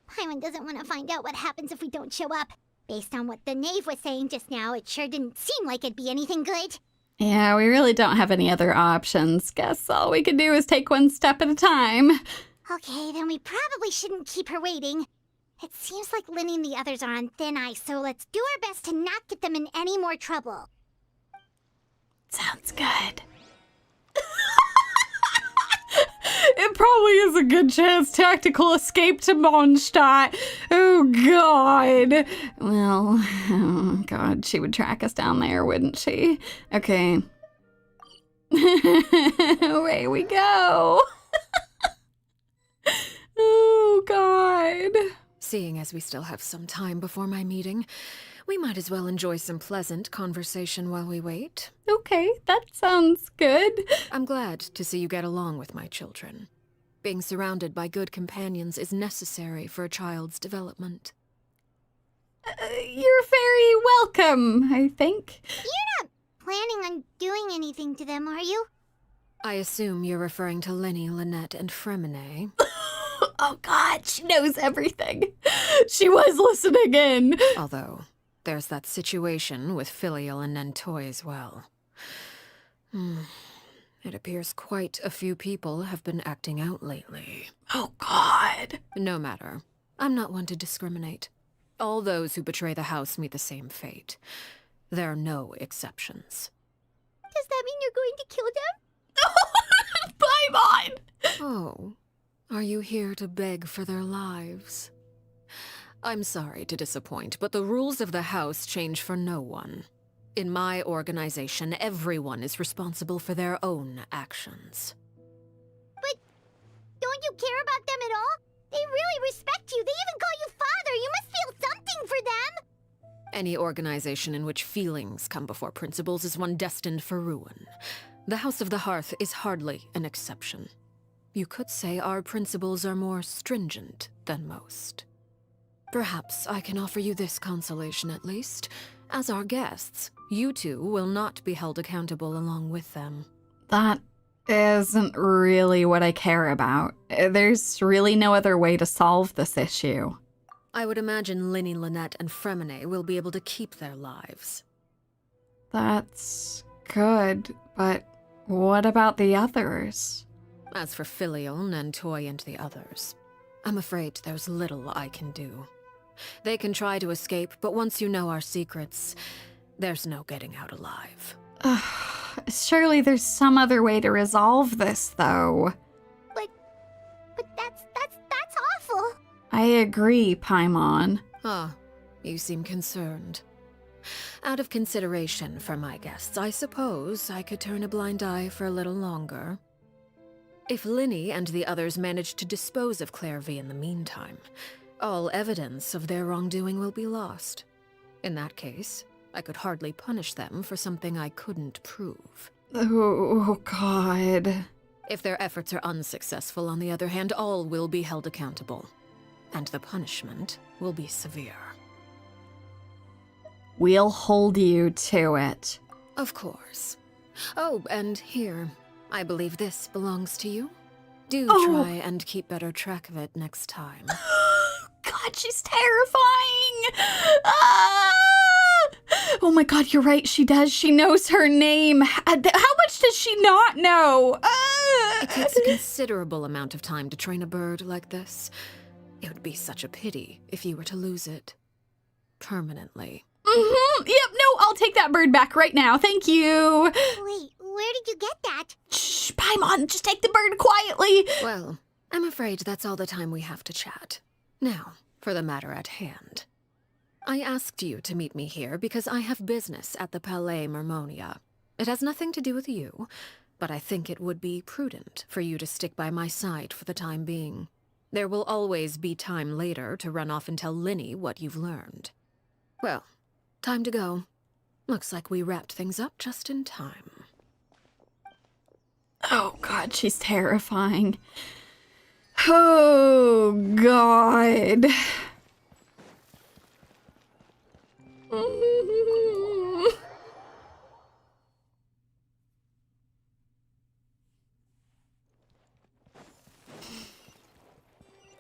Paimon doesn't want to find out what happens if we don't show up. Based on what the Knave was saying just now, it sure didn't seem like it'd be anything good. Yeah, we really don't have any other options. Guess all we can do is take one step at a time. Okay, then we probably shouldn't keep her waiting. It seems like Lyney and the others are on thin ice, so let's do our best to not get them in any more trouble. Sounds good. It probably is a good chance tactical escape to Mondstadt. Oh, God. Well, oh, God, she would track us down there, wouldn't she? Okay. Away we go. Oh, God. Seeing as we still have some time before my meeting, we might as well enjoy some pleasant conversation while we wait. Okay, that sounds good. I'm glad to see you get along with my children. Being surrounded by good companions is necessary for a child's development. You're very welcome, I think. You're not planning on doing anything to them, are you? I assume you're referring to Lyney, Lynette, and Fremine. Oh, God, she knows everything. She was listening in. Although, there's that situation with Filial and Nentoy as well. It appears quite a few people have been acting out lately. Oh, God. No matter. I'm not one to discriminate. All those who betray the house meet the same fate. There are no exceptions. Does that mean you're going to kill them? Paimon! Oh, are you here to beg for their lives? I'm sorry to disappoint, but the rules of the house change for no one. In my organization, everyone is responsible for their own actions. But don't you care about them at all? They really respect you. They even call you father. You must feel something for them. Any organization in which feelings come before principles is one destined for ruin. The House of the Hearth is hardly an exception. You could say our principles are more stringent than most. Perhaps I can offer you this consolation at least. As our guests, you two will not be held accountable along with them. That isn't really what I care about. There's really no other way to solve this issue. I would imagine Lyney, Lynette, and Fremine will be able to keep their lives. That's good, but what about the others? As for Filion and Toy and the others, I'm afraid there's little I can do. They can try to escape, but once you know our secrets, there's no getting out alive. Surely there's some other way to resolve this, though. But that's awful. I agree, Paimon. Ah, you seem concerned. Out of consideration for my guests, I suppose I could turn a blind eye for a little longer. If Lyney and the others manage to dispose of Clairvy in the meantime, all evidence of their wrongdoing will be lost. In that case, I could hardly punish them for something I couldn't prove. Oh, God. If their efforts are unsuccessful, on the other hand, all will be held accountable. And the punishment will be severe. We'll hold you to it. Of course. Oh, and here, I believe this belongs to you. Do try and keep better track of it next time. God, she's terrifying! Ah! Oh my God, you're right, she does. She knows her name. How much does she not know? It takes a considerable amount of time to train a bird like this. It would be such a pity if you were to lose it. Permanently. Yep, no, I'll take that bird back right now. Thank you. Wait, where did you get that? Shh, Paimon, just take the bird quietly. Well, I'm afraid that's all the time we have to chat. Now, for the matter at hand. I asked you to meet me here because I have business at the Palais Mermonia. It has nothing to do with you, but I think it would be prudent for you to stick by my side for the time being. There will always be time later to run off and tell Lyney what you've learned. Well, time to go. Looks like we wrapped things up just in time. Oh God, she's terrifying. Oh God.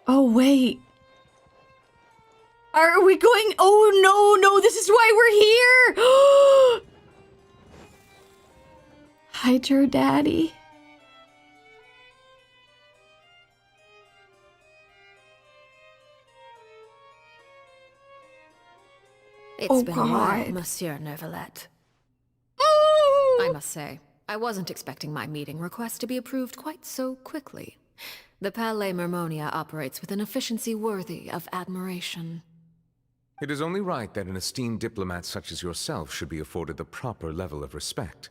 Oh wait. Are we going? Oh no, this is why we're here. Hydro Daddy. It's been a while, God. Monsieur Neuvillette. I must say, I wasn't expecting my meeting request to be approved quite so quickly. The Palais Mermonia operates with an efficiency worthy of admiration. It is only right that an esteemed diplomat such as yourself should be afforded the proper level of respect.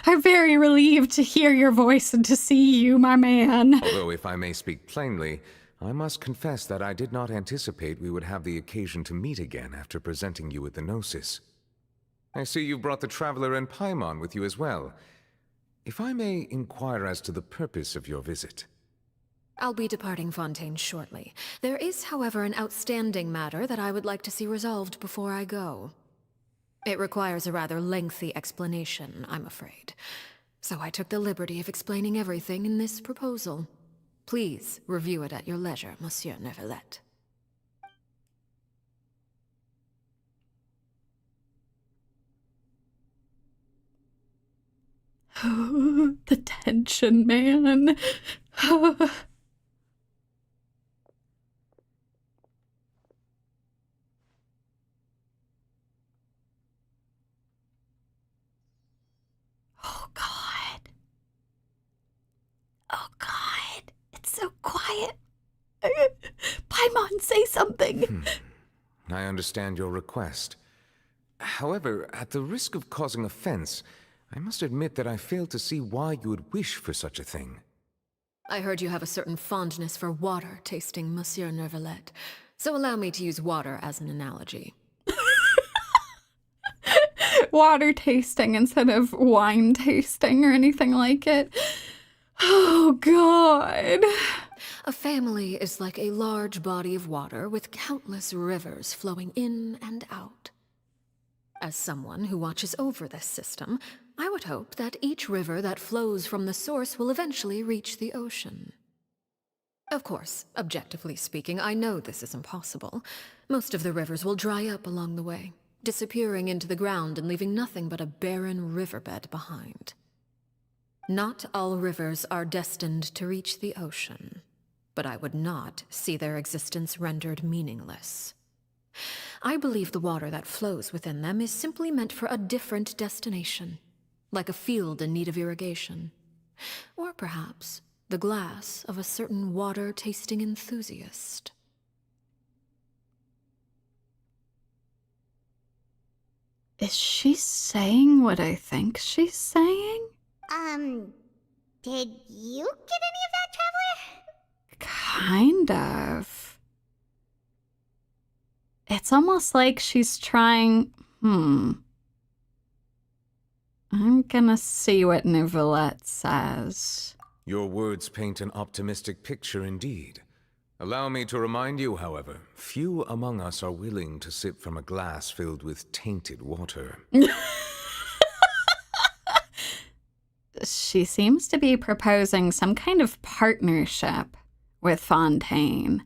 I'm very relieved to hear your voice and to see you, my man. Although, if I may speak plainly, I must confess that I did not anticipate we would have the occasion to meet again after presenting you with the Gnosis. I see you've brought the Traveler and Paimon with you as well. If I may inquire as to the purpose of your visit. I'll be departing Fontaine shortly. There is, however, an outstanding matter that I would like to see resolved before I go. It requires a rather lengthy explanation, I'm afraid. So I took the liberty of explaining everything in this proposal. Please review it at your leisure, Monsieur Neuvillette. The tension, man. Oh, God. Oh, God. It's so quiet. Paimon, say something. I understand your request. However, at the risk of causing offense, I must admit that I fail to see why you would wish for such a thing. I heard you have a certain fondness for water tasting, Monsieur Neuvillette, so allow me to use water as an analogy. Water tasting instead of wine tasting or anything like it. Oh, God. A family is like a large body of water with countless rivers flowing in and out. As someone who watches over this system, I would hope that each river that flows from the source will eventually reach the ocean. Of course, objectively speaking, I know this is impossible. Most of the rivers will dry up along the way, disappearing into the ground and leaving nothing but a barren riverbed behind. Not all rivers are destined to reach the ocean, but I would not see their existence rendered meaningless. I believe the water that flows within them is simply meant for a different destination, like a field in need of irrigation. Or perhaps the glass of a certain water-tasting enthusiast. Is she saying what I think she's saying? Did you get any of that, Traveler? Kind of. It's almost like she's trying... I'm gonna see what Neuvillette says. Your words paint an optimistic picture indeed. Allow me to remind you, however, few among us are willing to sip from a glass filled with tainted water. She seems to be proposing some kind of partnership with Fontaine.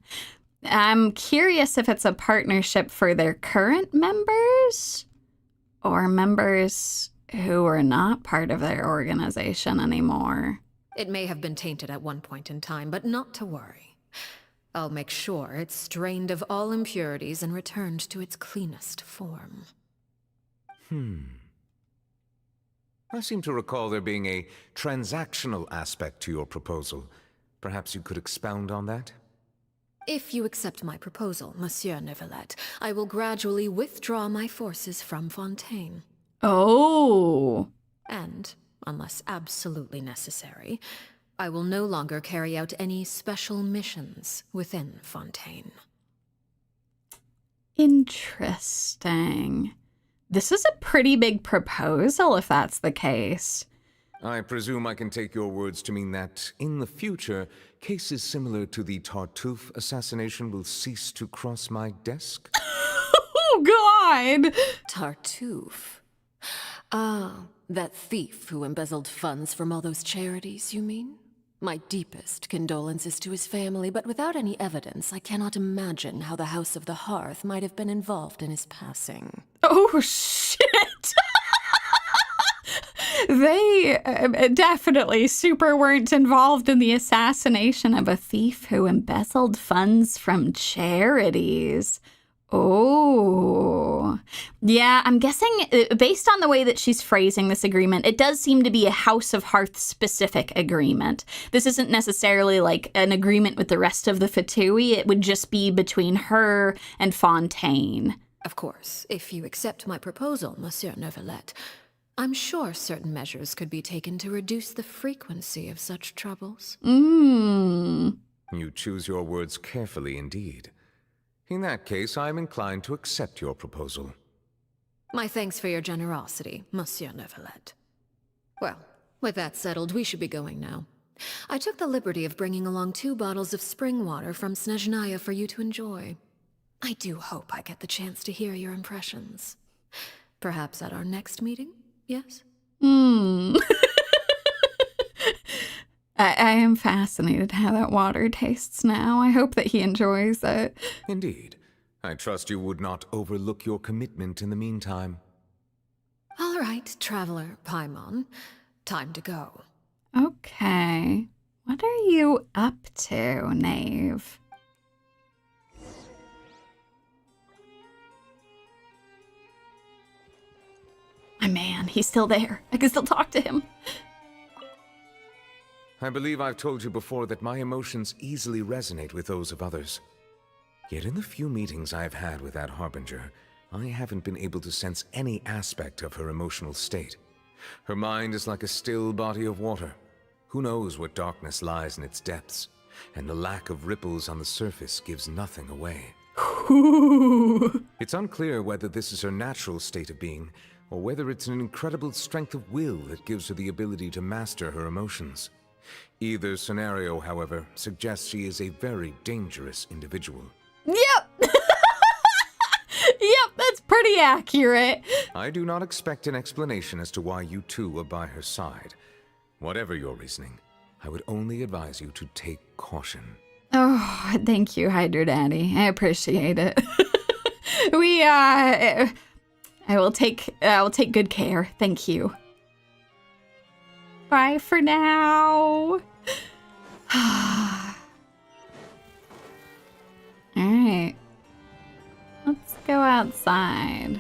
I'm curious if it's a partnership for their current members or members who are not part of their organization anymore. It may have been tainted at one point in time, but not to worry. I'll make sure it's strained of all impurities and returned to its cleanest form. I seem to recall there being a transactional aspect to your proposal. Perhaps you could expound on that? If you accept my proposal, Monsieur Neuvillette, I will gradually withdraw my forces from Fontaine. Oh. And, unless absolutely necessary, I will no longer carry out any special missions within Fontaine. Interesting. This is a pretty big proposal, if that's the case. I presume I can take your words to mean that, in the future, cases similar to the Tartuffe assassination will cease to cross my desk? Oh, God! Tartuffe? Ah, that thief who embezzled funds from all those charities, you mean? My deepest condolences to his family, but without any evidence, I cannot imagine how the House of the Hearth might have been involved in his passing. Oh, shit! They definitely super weren't involved in the assassination of a thief who embezzled funds from charities. Oh. Yeah, I'm guessing, based on the way that she's phrasing this agreement, it does seem to be a House of Hearth-specific agreement. This isn't necessarily like an agreement with the rest of the Fatui. It would just be between her and Fontaine. Of course, if you accept my proposal, Monsieur Neuvillette, I'm sure certain measures could be taken to reduce the frequency of such troubles. You choose your words carefully indeed. In that case, I am inclined to accept your proposal. My thanks for your generosity, Monsieur Neuvillette. Well, with that settled, we should be going now. I took the liberty of bringing along 2 bottles of spring water from Snezhnaya for you to enjoy. I do hope I get the chance to hear your impressions. Perhaps at our next meeting, yes? I am fascinated how that water tastes now. I hope that he enjoys it. Indeed. I trust you would not overlook your commitment in the meantime. All right, Traveler Paimon. Time to go. Okay. What are you up to, Knave? My man, he's still there. I can still talk to him. I believe I've told you before that my emotions easily resonate with those of others. Yet in the few meetings I've had with that Harbinger, I haven't been able to sense any aspect of her emotional state. Her mind is like a still body of water. Who knows what darkness lies in its depths, and the lack of ripples on the surface gives nothing away. It's unclear whether this is her natural state of being, or whether it's an incredible strength of will that gives her the ability to master her emotions. Either scenario, however, suggests she is a very dangerous individual. Yep! Yep, that's pretty accurate. I do not expect an explanation as to why you two are by her side. Whatever your reasoning, I would only advise you to take caution. Oh, thank you, Hydro Daddy. I appreciate it. I will take good care. Thank you. Bye for now. Alright. Let's go outside.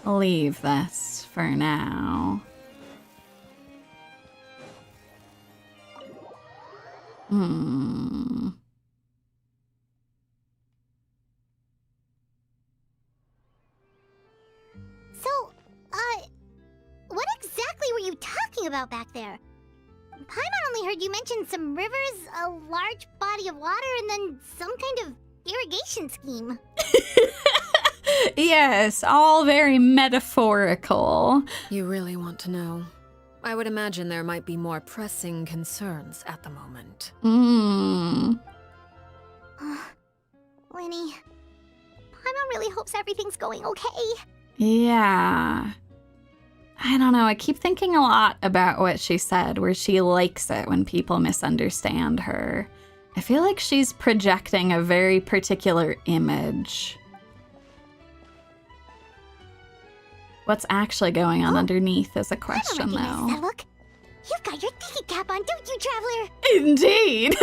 I'll leave this for now. So, what exactly were you talking about back there? Paimon only heard you mention some rivers, a large body of water, and then some kind of irrigation scheme. Yes, all very metaphorical. You really want to know? I would imagine there might be more pressing concerns at the moment. Mm. Lyney, Paimon really hopes everything's going okay. Yeah. I don't know, I keep thinking a lot about what she said, where she likes it when people misunderstand her. I feel like she's projecting a very particular image. What's actually going on underneath is a question, I don't recognize though. that look. You've got your thinking cap on, don't you, Traveler? Indeed!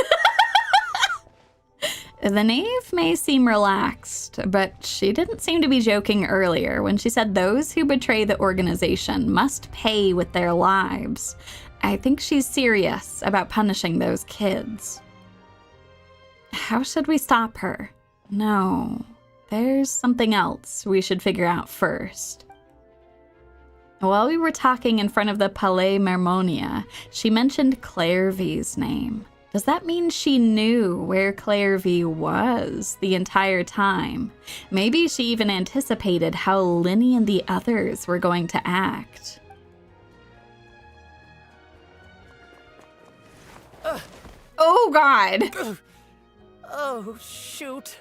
The Knave may seem relaxed, but she didn't seem to be joking earlier when she said those who betray the organization must pay with their lives. I think she's serious about punishing those kids. How should we stop her? No, there's something else we should figure out first. While we were talking in front of the Palais Mermonia, she mentioned Clairvy's name. Does that mean she knew where Clairvy was the entire time? Maybe she even anticipated how Lyney and the others were going to act. Oh, God. Oh, shoot.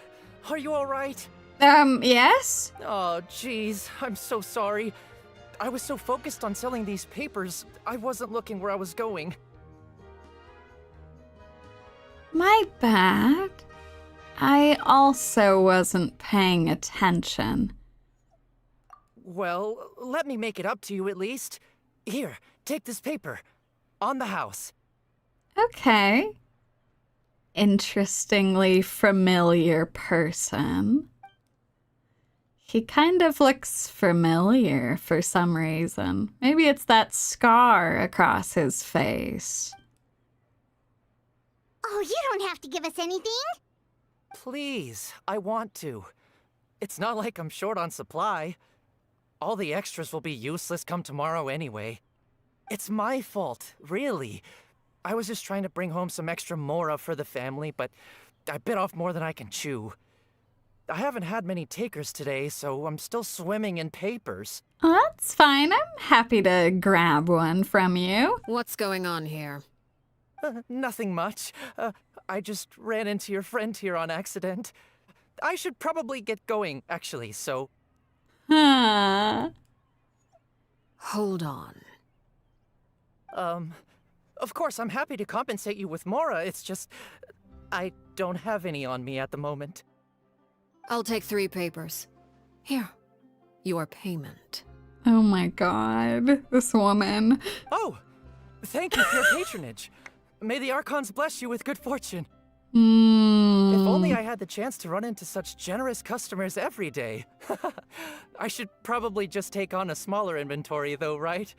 Are you alright? Yes? Oh, jeez. I'm so sorry. I was so focused on selling these papers, I wasn't looking where I was going. My bad. I also wasn't paying attention. Well, let me make it up to you at least. Here, take this paper. On the house. Okay. Interestingly familiar person. He kind of looks familiar for some reason. Maybe it's that scar across his face. Oh, you don't have to give us anything. Please, I want to. It's not like I'm short on supply. All the extras will be useless come tomorrow anyway. It's my fault, really. I was just trying to bring home some extra mora for the family, but I bit off more than I can chew. I haven't had many takers today, so I'm still swimming in papers. Oh, that's fine. I'm happy to grab one from you. What's going on here? Nothing much. I just ran into your friend here on accident. I should probably get going, actually, so... Huh. Hold on. Of course, I'm happy to compensate you with mora, it's just... I don't have any on me at the moment. I'll take 3 papers. Here. Your payment. Oh my god. This woman. Oh! Thank you for your patronage. May the Archons bless you with good fortune. Mm. If only I had the chance to run into such generous customers every day. I should probably just take on a smaller inventory though, right?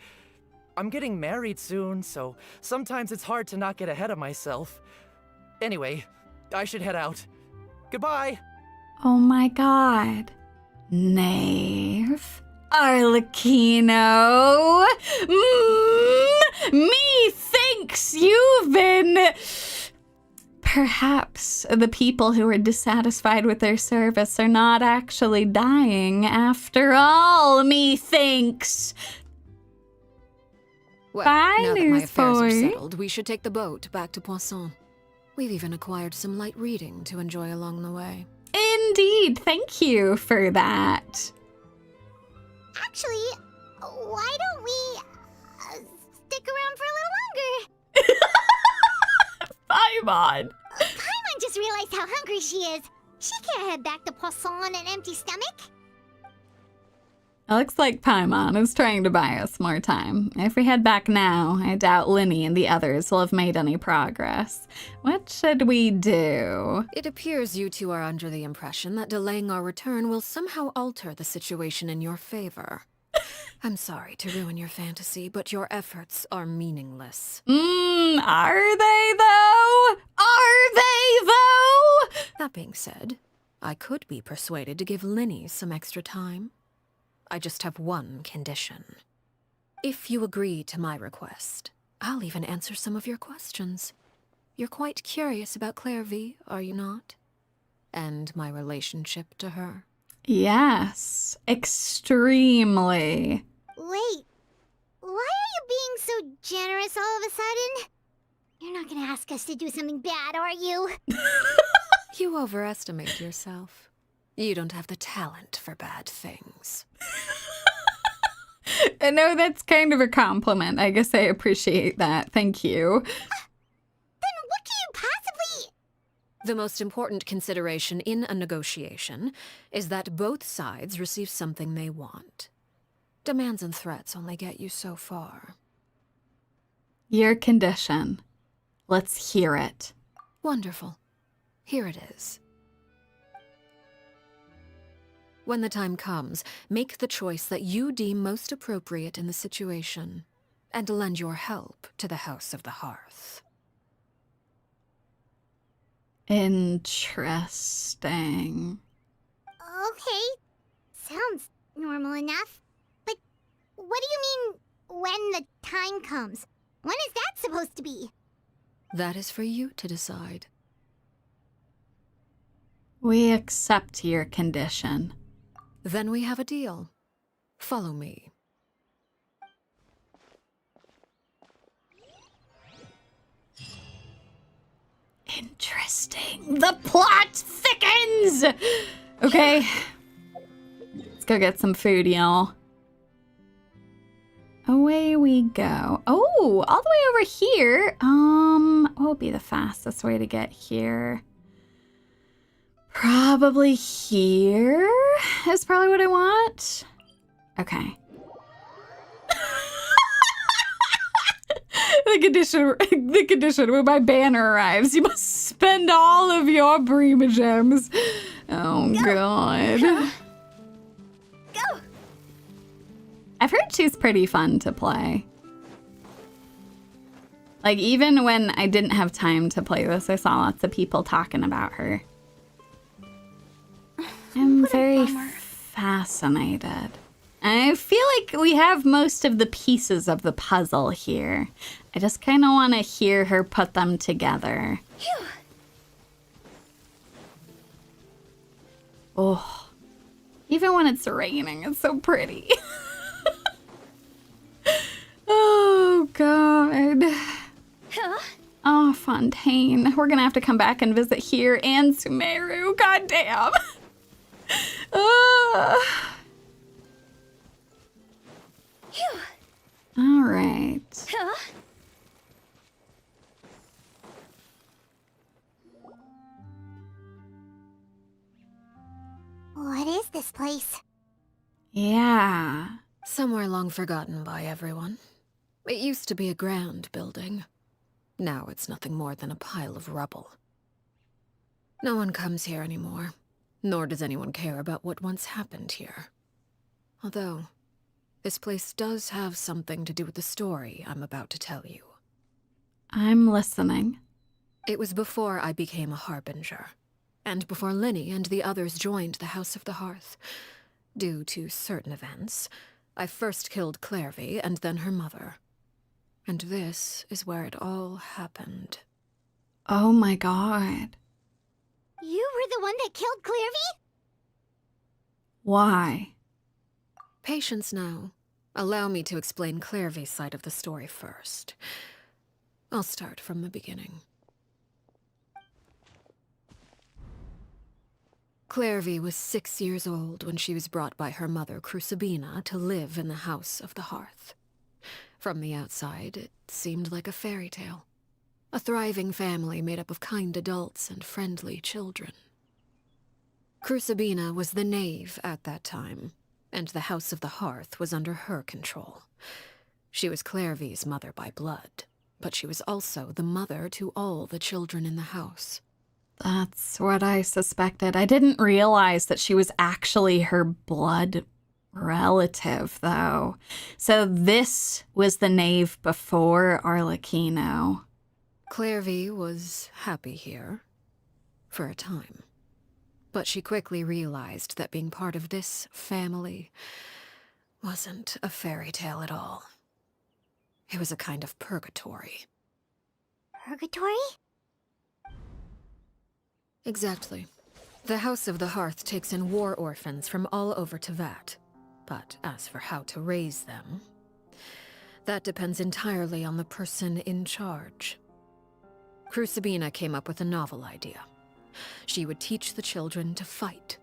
I'm getting married soon, so sometimes it's hard to not get ahead of myself. Anyway, I should head out. Goodbye! Oh my god. Knave. Arlecchino. Methinks you've been... Perhaps the people who are dissatisfied with their service are not actually dying after all, methinks. Well, Bye, now that my affairs are newsboy. settled, we should take the boat back to Poisson. We've even acquired some light reading to enjoy along the way. Indeed, thank you for that. Actually, why don't we stick around for a little longer? Paimon. Paimon just realized how hungry she is. She can't head back to Poisson on an empty stomach. It looks like Paimon is trying to buy us more time. If we head back now, I doubt Lyney and the others will have made any progress. What should we do? It appears you two are under the impression that delaying our return will somehow alter the situation in your favor. I'm sorry to ruin your fantasy, but your efforts are meaningless. Are they though? Are they though? That being said, I could be persuaded to give Lyney some extra time. I just have one condition. If you agree to my request, I'll even answer some of your questions. You're quite curious about Clairvy, are you not? And my relationship to her? Yes, extremely. Wait, why are you being so generous all of a sudden? You're not gonna ask us to do something bad, are you? You overestimate yourself. You don't have the talent for bad things. No, that's kind of a compliment. I guess I appreciate that. Thank you. Then what can you possibly... The most important consideration in a negotiation is that both sides receive something they want. Demands and threats only get you so far. Your condition. Let's hear it. Wonderful. Here it is. When the time comes, make the choice that you deem most appropriate in the situation, and lend your help to the House of the Hearth. Interesting. Okay, sounds normal enough. But what do you mean, when the time comes? When is that supposed to be? That is for you to decide. We accept your condition. Then we have a deal. Follow me. Interesting. The plot thickens! Okay. Let's go get some food, y'all. Away we go. Oh, all the way over here. What would be the fastest way to get here? Probably here is probably what I want. Okay. The condition when my banner arrives, you must spend all of your primogems. Oh, God. Go! I've heard she's pretty fun to play. Like, even when I didn't have time to play this, I saw lots of people talking about her. I'm very fascinated. I feel like we have most of the pieces of the puzzle here. I just kind of want to hear her put them together. Phew. Oh, even when it's raining, it's so pretty. Oh, God. Huh? Oh, Fontaine. We're going to have to come back and visit here and Sumeru. God damn. Phew. All right. Huh? What is this place? Yeah. Somewhere long forgotten by everyone. It used to be a grand building. Now it's nothing more than a pile of rubble. No one comes here anymore, nor does anyone care about what once happened here. Although, this place does have something to do with the story I'm about to tell you. I'm listening. It was before I became a Harbinger, and before Lyney and the others joined the House of the Hearth. Due to certain events, I first killed Clairvy and then her mother. And this is where it all happened. Oh my God. You were the one that killed Clairvy? Why? Patience now. Allow me to explain Clairvy's side of the story first. I'll start from the beginning. Clairvy was 6 years old when she was brought by her mother, Crucibina, to live in the House of the Hearth. From the outside, it seemed like a fairy tale. A thriving family made up of kind adults and friendly children. Crucibina was the Knave at that time, and the House of the Hearth was under her control. She was Clairvy's mother by blood, but she was also the mother to all the children in the house. That's what I suspected. I didn't realize that she was actually her blood relative, though. So this was the Knave before Arlecchino. Clairvy was happy here, for a time. But she quickly realized that being part of this family wasn't a fairy tale at all. It was a kind of purgatory. Purgatory? Exactly. The House of the Hearth takes in war orphans from all over Tevat. But as for how to raise them, that depends entirely on the person in charge. Crucibina came up with a novel idea. She would teach the children to fight,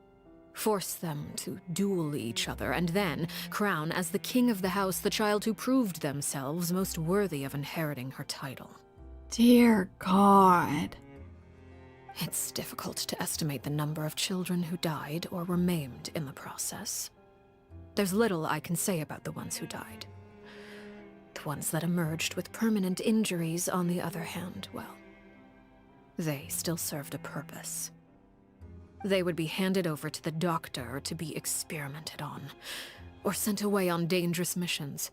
force them to duel each other, and then crown as the king of the house the child who proved themselves most worthy of inheriting her title. Dear God. It's difficult to estimate the number of children who died or were maimed in the process. There's little I can say about the ones who died. The ones that emerged with permanent injuries, on the other hand, well, they still served a purpose. They would be handed over to the doctor to be experimented on, or sent away on dangerous missions.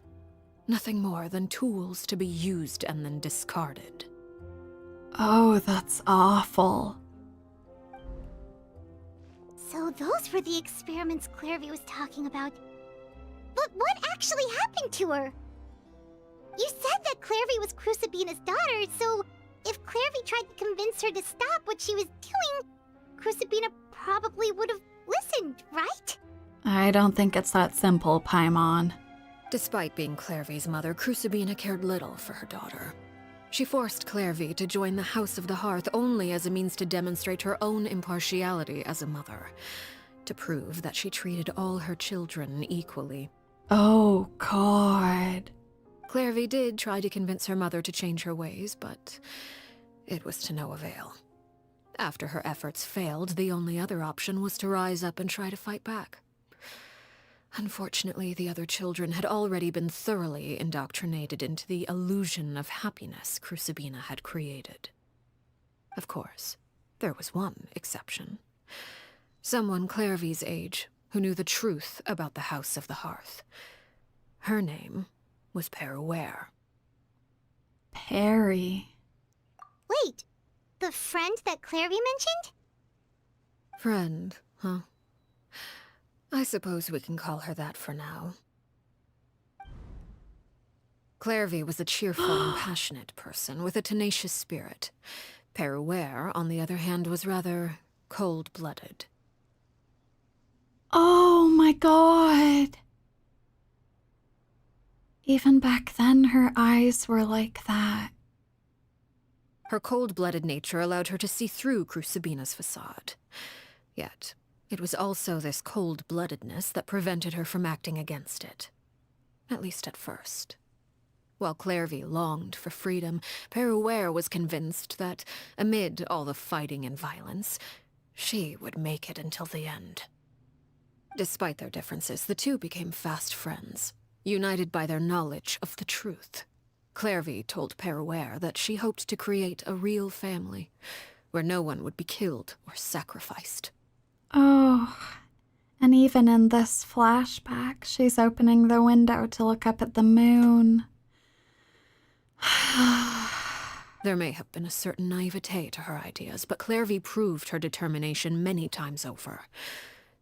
Nothing more than tools to be used and then discarded. Oh, that's awful. So those were the experiments Clairvy was talking about. But what actually happened to her? You said that Clairvy was Crucibina's daughter, so if Clairvy tried to convince her to stop what she was doing, Crucibina probably would have listened, right? I don't think it's that simple, Paimon. Despite being Clairvy's mother, Crucibina cared little for her daughter. She forced Clairvy to join the House of the Hearth only as a means to demonstrate her own impartiality as a mother, to prove that she treated all her children equally. Oh, God. Clairvy did try to convince her mother to change her ways, but it was to no avail. After her efforts failed, the only other option was to rise up and try to fight back. Unfortunately, the other children had already been thoroughly indoctrinated into the illusion of happiness Crucibina had created. Of course, there was one exception. Someone Clairvy's age who knew the truth about the House of the Hearth. Her name was Peruere. Perry. Wait, the friend that Clairvy mentioned? Friend, huh? I suppose we can call her that for now. Clairvy was a cheerful and passionate person with a tenacious spirit. Peruere, on the other hand, was rather cold-blooded. Oh my God. Even back then, her eyes were like that. Her cold-blooded nature allowed her to see through Crucibina's facade. Yet, it was also this cold-bloodedness that prevented her from acting against it. At least at first. While Clairvy longed for freedom, Peruere was convinced that, amid all the fighting and violence, she would make it until the end. Despite their differences, the two became fast friends, united by their knowledge of the truth. Clairvy told Peruere that she hoped to create a real family, where no one would be killed or sacrificed. Oh, and even in this flashback, she's opening the window to look up at the moon. There may have been a certain naivete to her ideas, but Clairvy proved her determination many times over.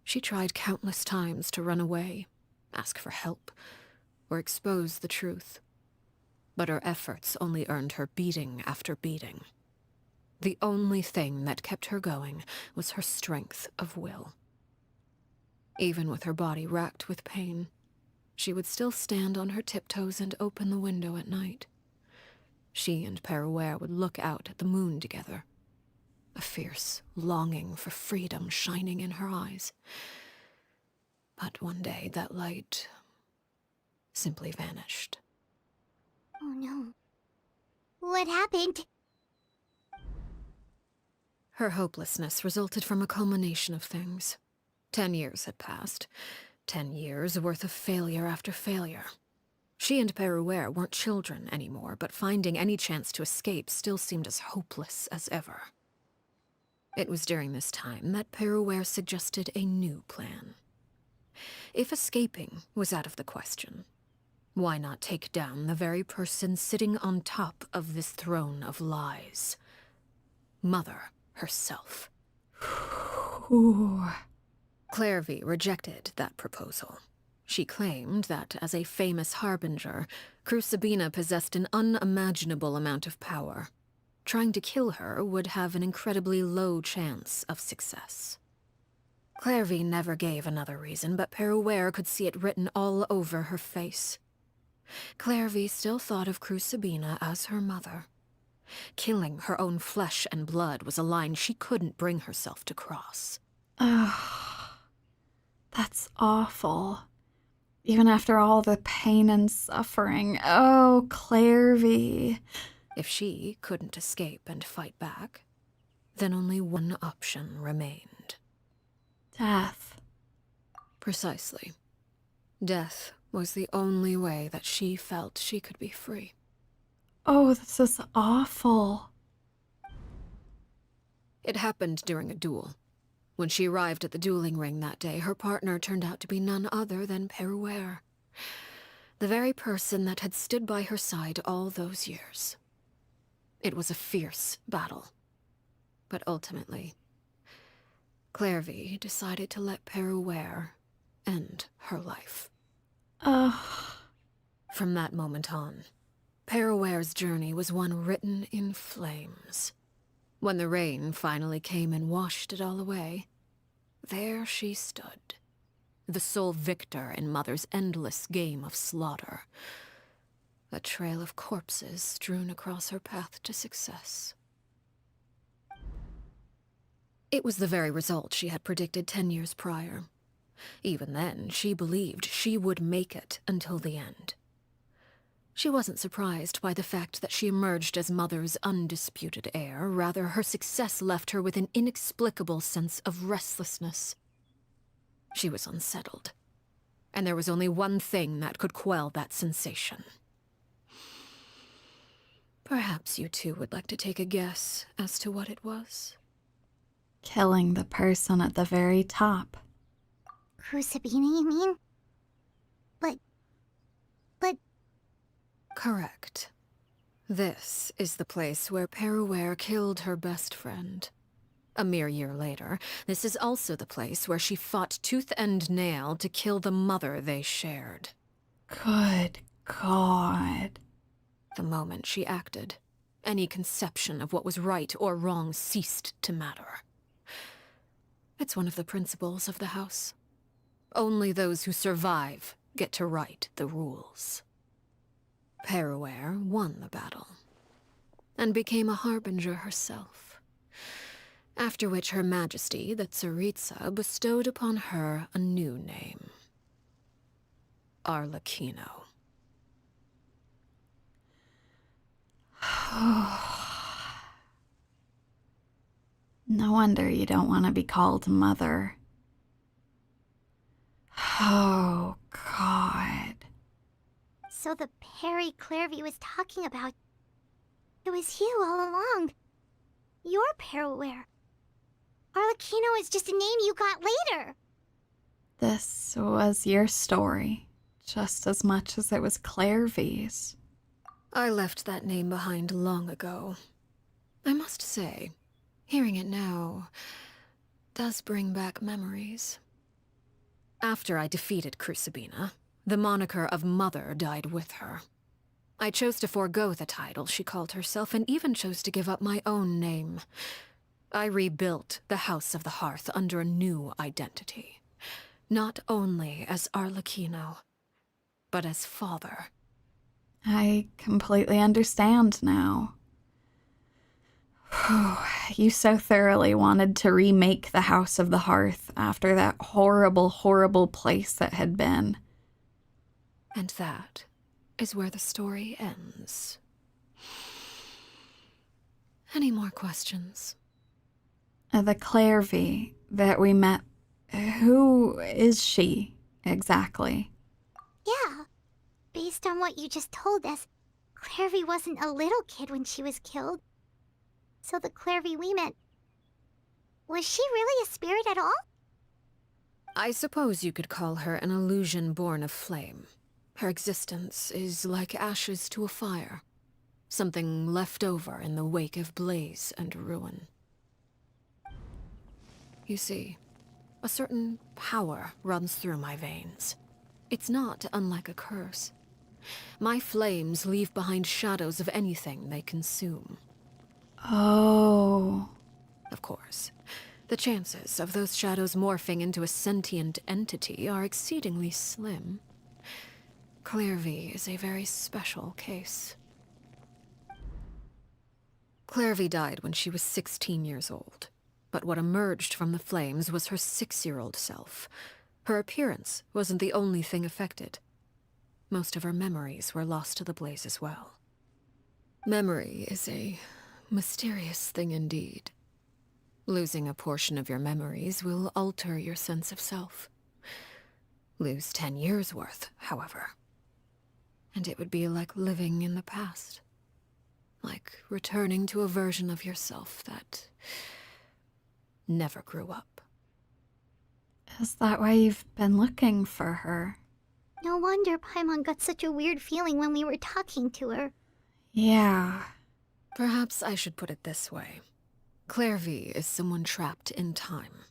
She tried countless times to run away, ask for help, or expose the truth. But her efforts only earned her beating after beating. The only thing that kept her going was her strength of will. Even with her body racked with pain, she would still stand on her tiptoes and open the window at night. She and Peruere would look out at the moon together, a fierce longing for freedom shining in her eyes. But one day that light simply vanished. Oh no. What happened? Her hopelessness resulted from a culmination of things. 10 years had passed. 10 years worth of failure after failure. She and Perouer weren't children anymore, but finding any chance to escape still seemed as hopeless as ever. It was during this time that Perouer suggested a new plan. If escaping was out of the question, why not take down the very person sitting on top of this throne of lies? Mother herself. Ooh. Clairvy rejected that proposal. She claimed that, as a famous Harbinger, Crucibina possessed an unimaginable amount of power. Trying to kill her would have an incredibly low chance of success. Clairvy never gave another reason, but Perouer could see it written all over her face. Clairvy still thought of Crucibina as her mother. Killing her own flesh and blood was a line she couldn't bring herself to cross. Ugh. That's awful. Even after all the pain and suffering. Oh, Clairvy. If she couldn't escape and fight back, then only one option remained. Death. Precisely. Death was the only way that she felt she could be free. Oh, this is awful. It happened during a duel. When she arrived at the dueling ring that day, her partner turned out to be none other than Perouer, the very person that had stood by her side all those years. It was a fierce battle, but ultimately, Clairvy decided to let Perouer end her life. From that moment on, Perouer's journey was one written in flames. When the rain finally came and washed it all away, there she stood, the sole victor in Mother's endless game of slaughter. A trail of corpses strewn across her path to success. It was the very result she had predicted 10 years prior. Even then, she believed she would make it until the end. She wasn't surprised by the fact that she emerged as Mother's undisputed heir. Rather, her success left her with an inexplicable sense of restlessness. She was unsettled, and there was only one thing that could quell that sensation. Perhaps you two would like to take a guess as to what it was? Killing the person at the very top. Crucibina, you mean? But... Correct. This is the place where Perouer killed her best friend. A mere year later, this is also the place where she fought tooth and nail to kill the mother they shared. Good God. The moment she acted, any conception of what was right or wrong ceased to matter. It's one of the principles of the house. Only those who survive get to write the rules. Perouer won the battle, and became a Harbinger herself, after which Her Majesty, the Tsaritsa, bestowed upon her a new name. Arlecchino. No wonder you don't want to be called Mother. Oh, God. So the Perry Clairvy was talking about... It was you all along. You're Perouer. Arlecchino is just a name you got later. This was your story, just as much as it was Clairvy's. I left that name behind long ago. I must say, hearing it now does bring back memories. After I defeated Crucibina, the moniker of Mother died with her. I chose to forego the title she called herself, and even chose to give up my own name. I rebuilt the House of the Hearth under a new identity. Not only as Arlecchino, but as father. I completely understand now. You so thoroughly wanted to remake the House of the Hearth after that horrible, horrible place that had been. And that is where the story ends. Any more questions? The Clairvy that we met, who is she? exactly. Yeah. Based on what you just told us, Clairvy wasn't a little kid when she was killed. So the Clairvy we met... Was she really a spirit at all? I suppose you could call her an illusion born of flame. Her existence is like ashes to a fire. Something left over in the wake of blaze and ruin. You see, a certain power runs through my veins. It's not unlike a curse. My flames leave behind shadows of anything they consume. Oh. Of course, the chances of those shadows morphing into a sentient entity are exceedingly slim. Clairvy is a very special case. Clairvy died when she was 16 years old, but what emerged from the flames was her 6-year-old self. Her appearance wasn't the only thing affected. Most of her memories were lost to the blaze as well. Memory is a mysterious thing indeed. Losing a portion of your memories will alter your sense of self. Lose 10 years' worth, however, and it would be like living in the past. Like returning to a version of yourself that never grew up. Is that why you've been looking for her? No wonder Paimon got such a weird feeling when we were talking to her. Yeah. Perhaps I should put it this way. Clairvy is someone trapped in time.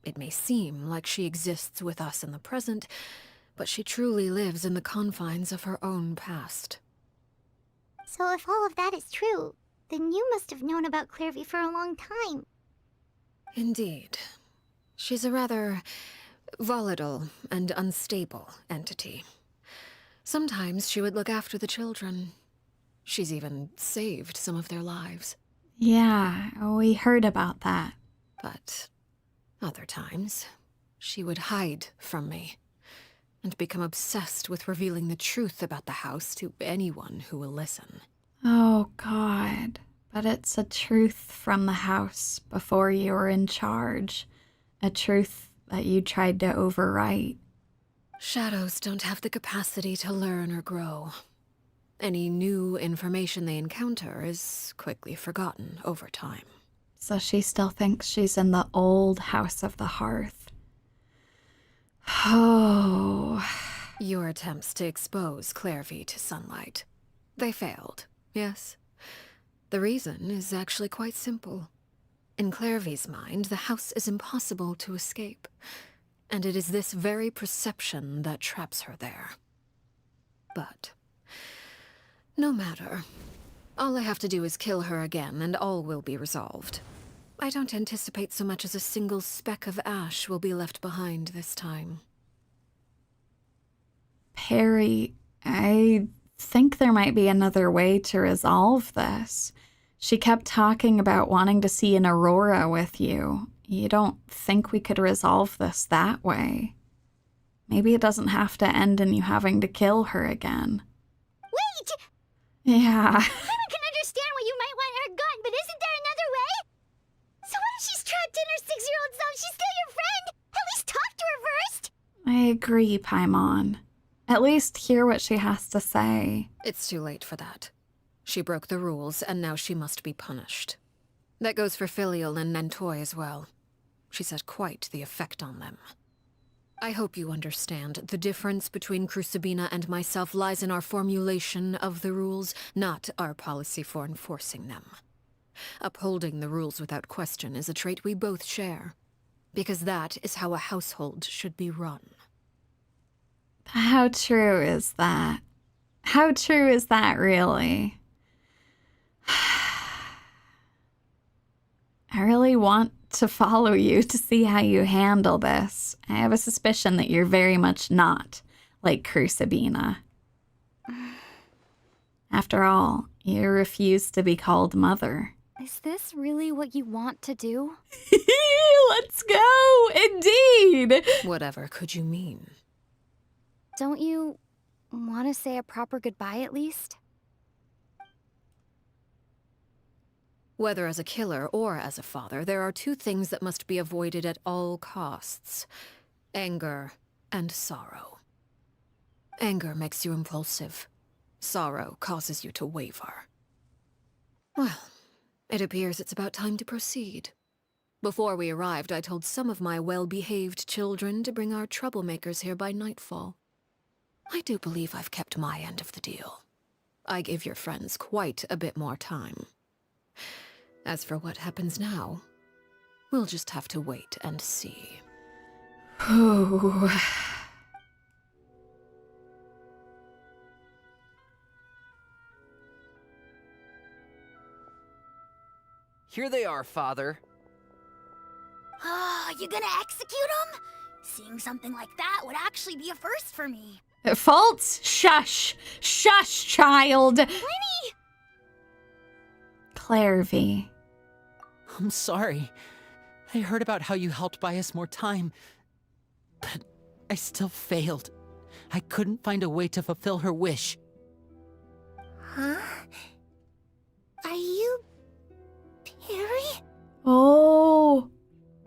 It may seem like she exists with us in the present, but she truly lives in the confines of her own past. So if all of that is true, then you must have known about Clairvy for a long time. Indeed. She's a rather volatile and unstable entity. Sometimes she would look after the children. She's even saved some of their lives. Yeah, we heard about that. But other times, she would hide from me and become obsessed with revealing the truth about the house to anyone who will listen. Oh, God. But it's a truth from the house before you were in charge. A truth that you tried to overwrite. Shadows don't have the capacity to learn or grow. Any new information they encounter is quickly forgotten over time. So she still thinks she's in the old House of the Hearth. Oh. Your attempts to expose Clairvy to sunlight. They failed, yes? The reason is actually quite simple. In Clairvy's mind, the house is impossible to escape, and it is this very perception that traps her there. But no matter. All I have to do is kill her again, and all will be resolved. I don't anticipate so much as a single speck of ash will be left behind this time. Perry, I think there might be another way to resolve this. She kept talking about wanting to see an aurora with you. You don't think we could resolve this that way? Maybe it doesn't have to end in you having to kill her again. Wait! Yeah. I can understand why you might want her gun, but isn't there another way? So what if she's trapped in her 6-year-old self? She's still your friend! At least talk to her first! I agree, Paimon. At least hear what she has to say. It's too late for that. She broke the rules, and now she must be punished. That goes for Filial and Nantoy as well. She's had quite the effect on them. I hope you understand the difference between Crucibina and myself lies in our formulation of the rules, not our policy for enforcing them. Upholding the rules without question is a trait we both share, because that is how a household should be run. How true is that? How true is that, really? I really want to follow you to see how you handle this. I have a suspicion that you're very much not like Crucibina. After all, you refuse to be called mother. Is this really what you want to do? Let's go! Indeed! Whatever could you mean? Don't you want to say a proper goodbye at least? Whether as a killer or as a father, there are two things that must be avoided at all costs: anger and sorrow. Anger makes you impulsive. Sorrow causes you to waver. Well, it appears it's about time to proceed. Before we arrived, I told some of my well-behaved children to bring our troublemakers here by nightfall. I do believe I've kept my end of the deal. I gave your friends quite a bit more time. As for what happens now, we'll just have to wait and see. Here they are, Father. You gonna execute him? Seeing something like that would actually be a first for me. Faults? Shush. Shush, child. Lyney! Clarevy. I'm sorry. I heard about how you helped buy us more time, but I still failed. I couldn't find a way to fulfill her wish. Huh? Are you... Perry? Oh.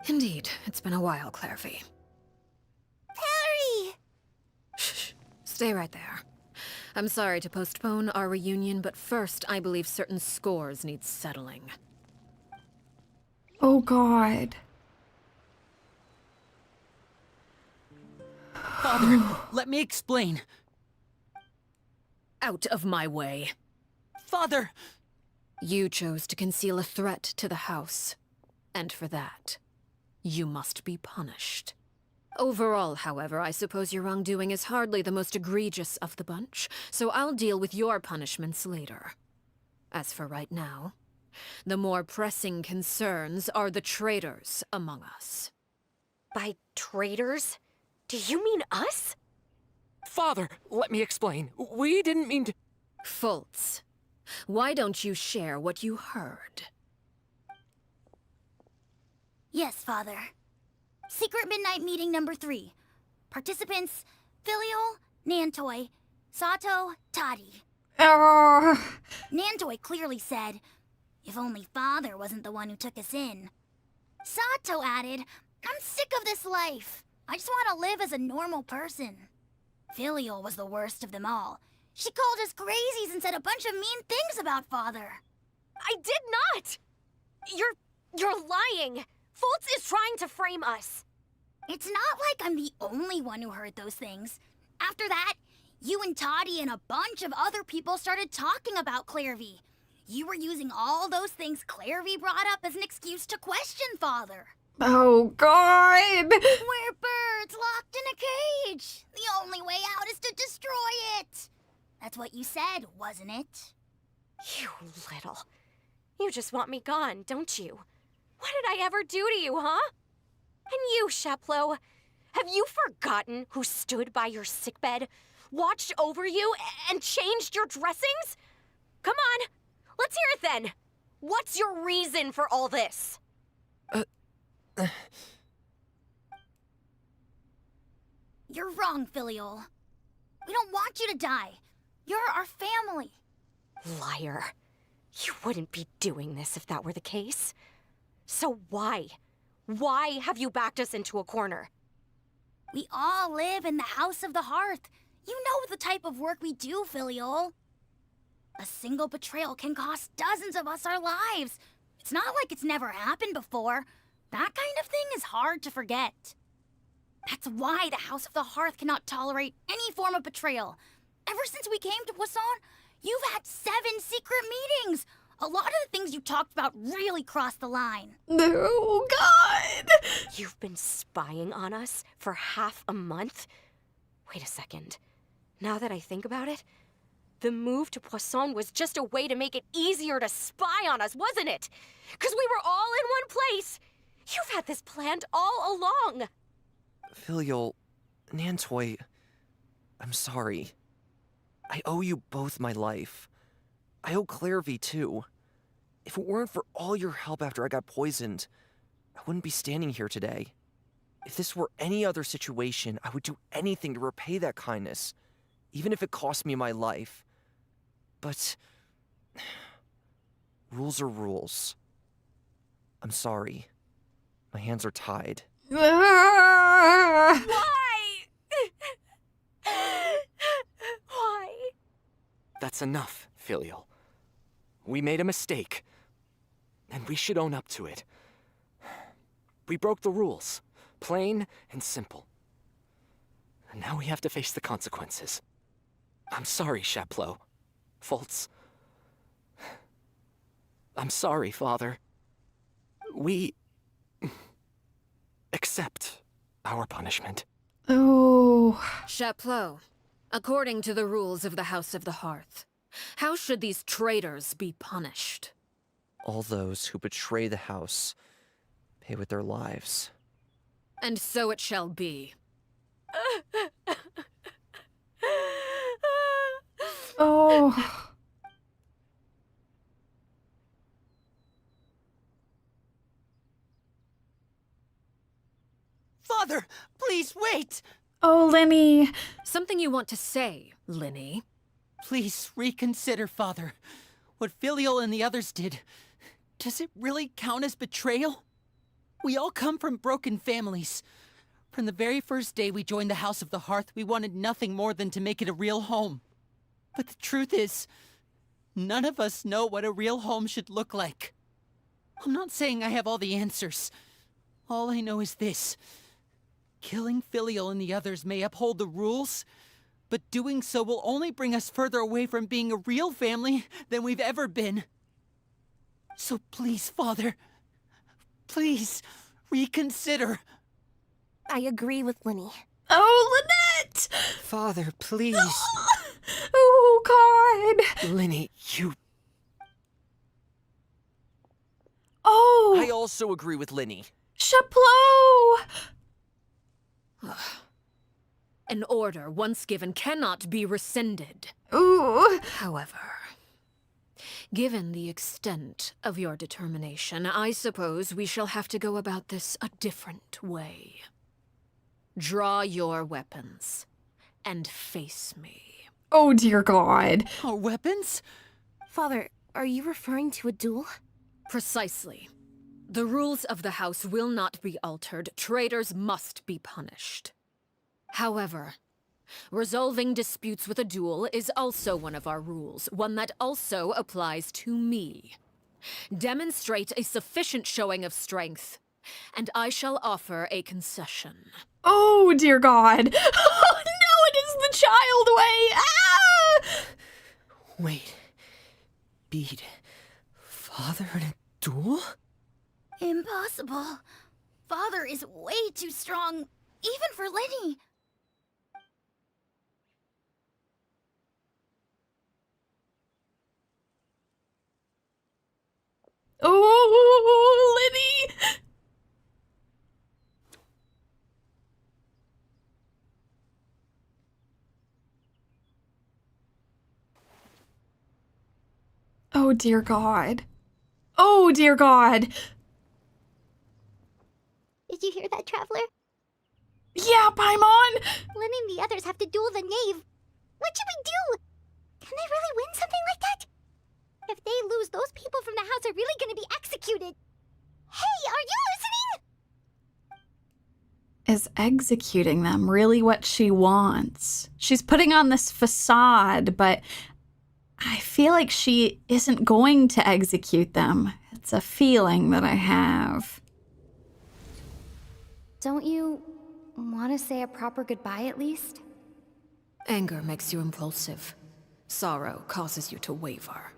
Indeed, it's been a while, Clarevy. Perry! Shh. Stay right there. I'm sorry to postpone our reunion, but first I believe certain scores need settling. Oh, God. Father, let me explain. Out of my way. Father! You chose to conceal a threat to the house, and for that, you must be punished. Overall, however, I suppose your wrongdoing is hardly the most egregious of the bunch, so I'll deal with your punishments later. As for right now, the more pressing concerns are the traitors among us. By traitors? Do you mean us? Father, let me explain. We didn't mean to... Fultz, why don't you share what you heard? Yes, Father. Secret Midnight Meeting number 3. Participants, Filial, Nantoy, Sato, Toddy. Nantoy clearly said, if only Father wasn't the one who took us in. Sato added, I'm sick of this life. I just want to live as a normal person. Filial was the worst of them all. She called us crazies and said a bunch of mean things about Father. I did not! You're lying! Fultz is trying to frame us. It's not like I'm the only one who heard those things. After that, you and Toddy and a bunch of other people started talking about Clarevy. You were using all those things Clarevy brought up as an excuse to question Father. Oh, God. We're birds locked in a cage. The only way out is to destroy it. That's what you said, wasn't it? You little. You just want me gone, don't you? What did I ever do to you, huh? And you, Chapleau, have you forgotten who stood by your sickbed, watched over you, and changed your dressings? Come on, let's hear it then. What's your reason for all this? You're wrong, Filial. We don't want you to die. You're our family. Liar. You wouldn't be doing this if that were the case. So why? Why have you backed us into a corner? We all live in the House of the Hearth. You know the type of work we do, Filial. A single betrayal can cost dozens of us our lives. It's not like it's never happened before. That kind of thing is hard to forget. That's why the House of the Hearth cannot tolerate any form of betrayal. Ever since we came to Poisson, you've had 7 secret meetings. A lot of the things you talked about really crossed the line. Oh, God! You've been spying on us for half a month? Wait a second. Now that I think about it, the move to Poisson was just a way to make it easier to spy on us, wasn't it? Because we were all in one place. You've had this planned all along. Filial, Nantoy, I'm sorry. I owe you both my life. I owe Clarevy too. If it weren't for all your help after I got poisoned, I wouldn't be standing here today. If this were any other situation, I would do anything to repay that kindness, even if it cost me my life. But rules are rules. I'm sorry. My hands are tied. Why? That's enough, Filial. We made a mistake, and we should own up to it. We broke the rules, plain and simple. And now we have to face the consequences. I'm sorry, Chaplot. Fultz. I'm sorry, Father. We accept our punishment. Oh. Chaplot, according to the rules of the House of the Hearth, how should these traitors be punished? All those who betray the house pay with their lives. And so it shall be. Oh. Father, please wait! Oh, Lyney. Something you want to say, Lyney? Please reconsider, Father. What Filial and the others did, does it really count as betrayal? We all come from broken families. From the very first day we joined the House of the Hearth, we wanted nothing more than to make it a real home. But the truth is, none of us know what a real home should look like. I'm not saying I have all the answers. All I know is this. Killing Filial and the others may uphold the rules, but doing so will only bring us further away from being a real family than we've ever been. So please, Father, please reconsider. I agree with Lyney. Oh, Lynette! Father, please. Oh, God. Lyney, you... Oh. I also agree with Lyney. Chaplot! An order once given cannot be rescinded. Ooh. However, given the extent of your determination, I suppose we shall have to go about this a different way. Draw your weapons and face me. Oh, dear God. Our weapons? Father, are you referring to a duel? Precisely. The rules of the house will not be altered. Traitors must be punished. However, resolving disputes with a duel is also one of our rules, one that also applies to me. Demonstrate a sufficient showing of strength, and I shall offer a concession. Oh, dear God. Oh, no, it is the child way. Ah! Wait. Beat Father in a duel? Impossible. Father is way too strong, even for Lyney. Oh, Lyney. Oh, dear God. Oh, dear God. Did you hear that, Traveler? Yeah, Paimon. Lyney and the others have to duel the Knave. What should we do? Can they really win something like that? If they lose, those people from the house are really going to be executed. Hey, are you listening? Is executing them really what she wants? She's putting on this facade, but I feel like she isn't going to execute them. It's a feeling that I have. Don't you want to say a proper goodbye at least? Anger makes you impulsive. Sorrow causes you to waver.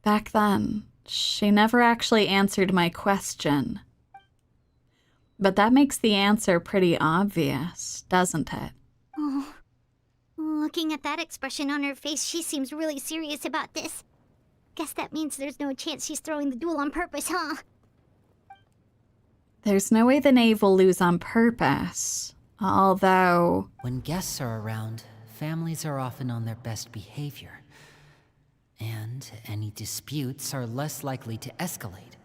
Back then, she never actually answered my question. But that makes the answer pretty obvious, doesn't it? Oh, looking at that expression on her face, she seems really serious about this. Guess that means there's no chance she's throwing the duel on purpose, huh? There's no way the Knave will lose on purpose. Although... When guests are around, families are often on their best behavior. And any disputes are less likely to escalate.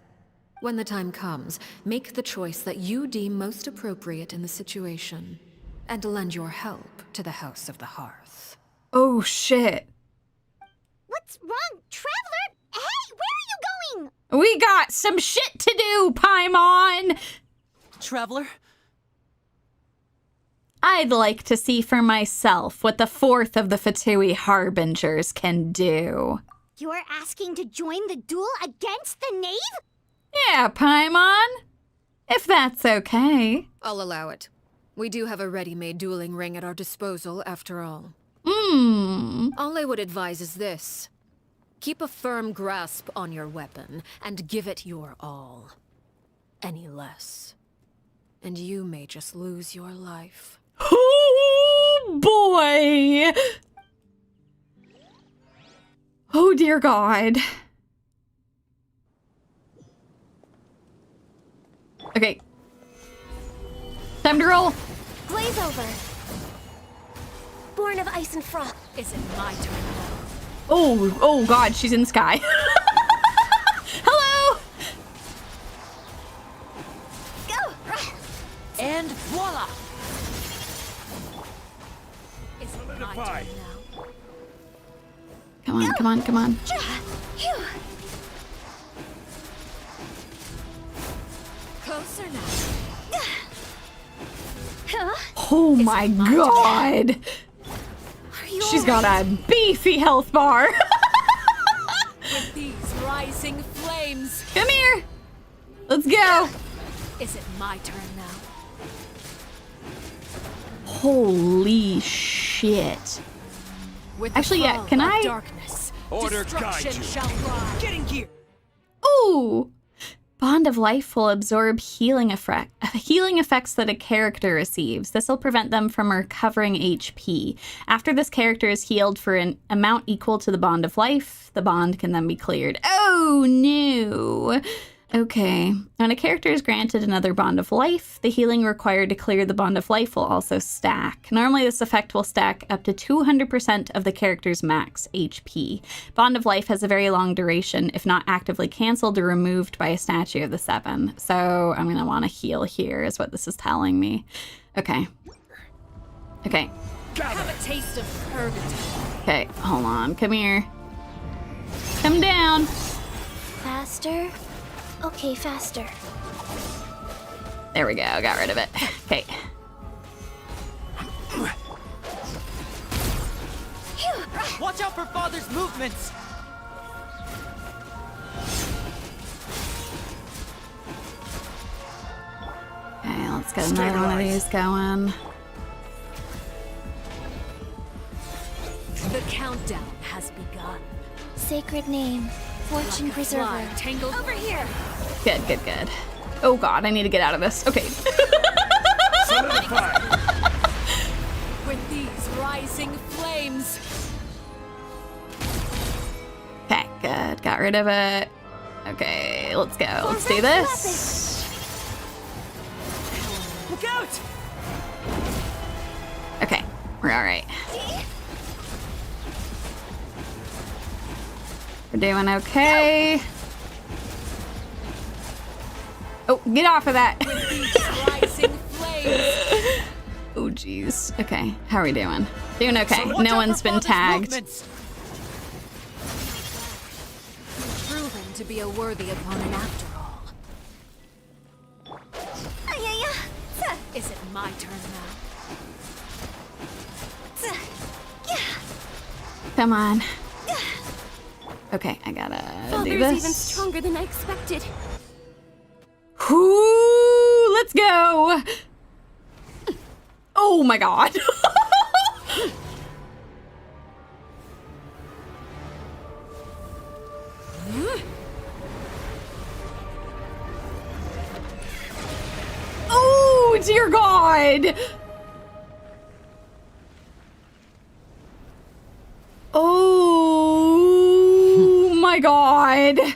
When the time comes, make the choice that you deem most appropriate in the situation, and lend your help to the House of the Hearth. Oh, shit. What's wrong, Traveler? Hey, where are you going? We got some shit to do, Paimon! Traveler? I'd like to see for myself what the fourth of the Fatui Harbingers can do. You're asking to join the duel against the Knave? Yeah, Paimon. If that's okay. I'll allow it. We do have a ready-made dueling ring at our disposal, after all. All I would advise is this. Keep a firm grasp on your weapon, and give it your all. Any less, and you may just lose your life. Oh, boy! Oh, dear God. Okay. Time to roll. Glaze over. Born of ice and frost. Is it my turn now? Oh, God, she's in the sky. Hello! Go! And voila! Is it my turn now? Come on, come on, come on. Closer now. Oh my God! She's got a beefy health bar. With these rising flames. Come here. Let's go. Is it my turn now? Holy shit. With Actually, the yeah, fall can of I? Darkness, Order destruction guide you. shall rise. Get in gear. Ooh. Bond of Life will absorb healing effects that a character receives. This will prevent them from recovering HP. After this character is healed for an amount equal to the Bond of Life, the bond can then be cleared. Oh, no. Okay. When a character is granted another Bond of Life, the healing required to clear the Bond of Life will also stack. Normally, this effect will stack up to 200% of the character's max HP. Bond of Life has a very long duration, if not actively canceled or removed by a Statue of the Seven. So I'm going to want to heal here, is what this is telling me. Okay. Okay. Have a taste of purgatory. Okay, hold on. Come here. Come down. Faster. Okay, faster. There we go. Got rid of it. Okay. Watch out for Father's movements! Okay, let's get another one of these going. The countdown has begun. Sacred name. Fortune preserver. Tangled over here. Good, good, good. Oh God, I need to get out of this. Okay. With these rising flames. Okay, good. Got rid of it. Okay, let's go. Let's do this. Look out! Okay, we're all right. We're doing okay. Oh, get off of that. Oh, jeez. Okay, how are we doing? Doing okay. No one's been tagged. Proven to be a worthy opponent after all. Is it my turn now? Come on. Okay, I gotta do Father's this. even stronger than I expected. Ooh, let's go. Oh my God. Oh, dear God. Oh my God. Good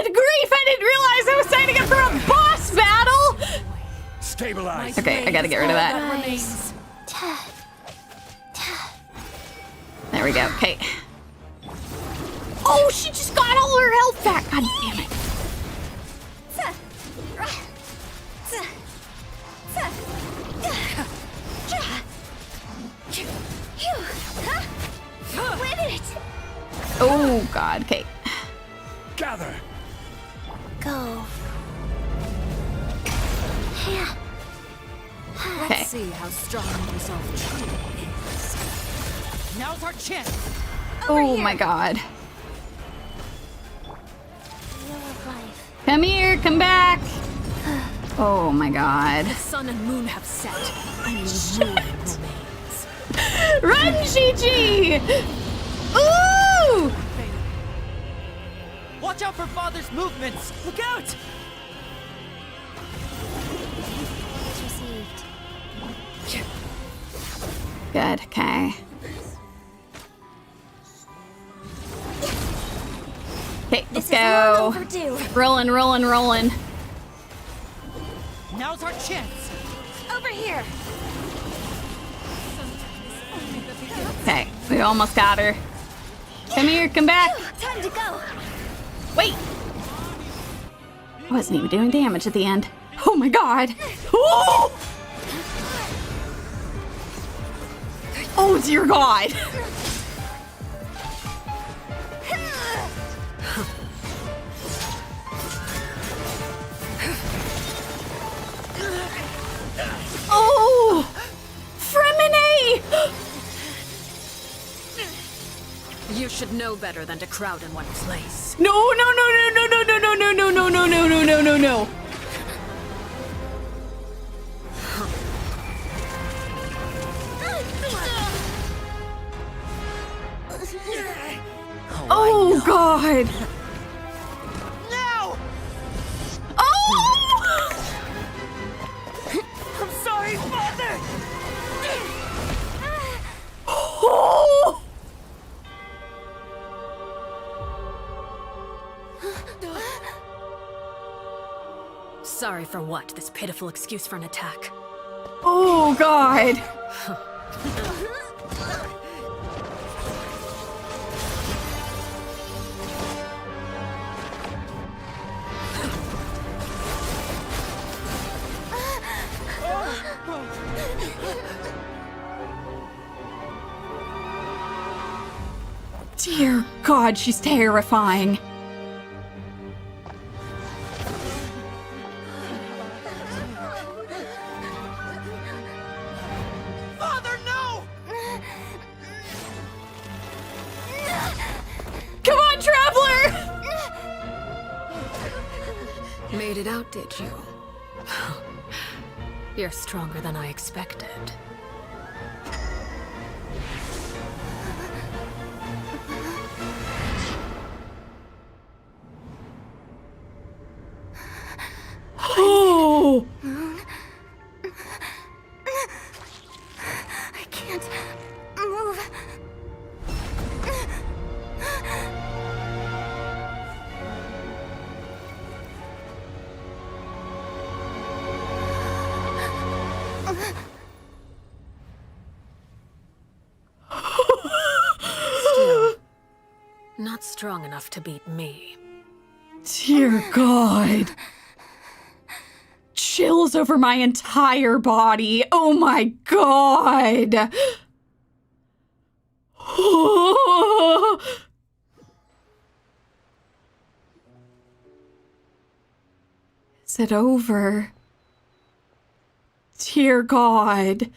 grief, I didn't realize I was signing up for a boss battle! Stabilize. Okay, I gotta get rid of that. Nice. There we go, okay. Oh, she just got all her health back, god damn it. Win it! Oh god, okay. Gather! Go. Let's see how strong the resolve truly is. Now's our chance! Oh my god. Come here, come back. Oh my god. The sun and moon have set, and the moon remains. Run, Chi-Chi! Ooh! Watch out for Father's movements! Look out! Good, okay. Okay, let's go. Rolling, rolling, rolling. Now's our chance! Over here! Okay, we almost got her. Come here, come back. Time to go! Wait! I wasn't even doing damage at the end. Oh my god! Oh! Oh dear god! Oh! Fremine! You should know better than to crowd in one place. No, no, no, no, no, no, no, no, no, no, no, no, no, no, no, no. Oh god! No! Oh! I'm sorry, Father! Oh! Sorry for what? This pitiful excuse for an attack. Oh god! Dear God, she's terrifying. Father, no! Come on, Traveler! Made it out, did you? You're stronger than I expected. Oh! I can't move. Still, not strong enough to beat me. Dear God. Chills over my entire body. Oh my God. Is it over? Dear God.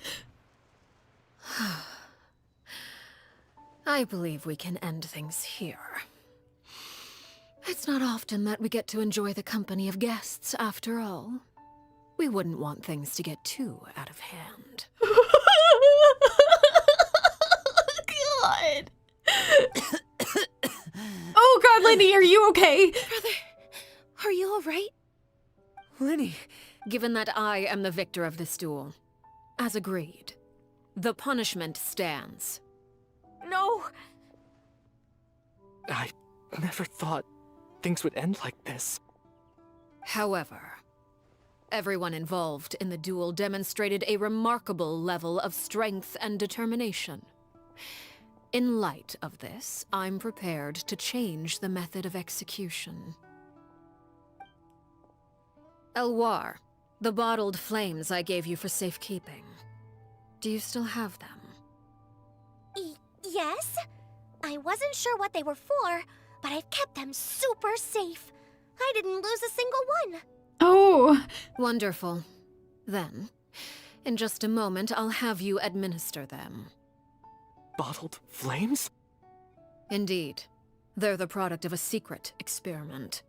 I believe we can end things here. It's not often that we get to enjoy the company of guests, after all. We wouldn't want things to get too out of hand. God. Oh God, Lyney, are you okay? Brother, are you all right? Lyney, given that I am the victor of this duel, as agreed, the punishment stands. No! I never thought things would end like this. However, everyone involved in the duel demonstrated a remarkable level of strength and determination. In light of this, I'm prepared to change the method of execution. Elwar, the bottled flames I gave you for safekeeping. Do you still have them? Yes? I wasn't sure what they were for, but I've kept them super safe. I didn't lose a single one. Oh. Wonderful. Then, in just a moment, I'll have you administer them. Bottled flames? Indeed. They're the product of a secret experiment.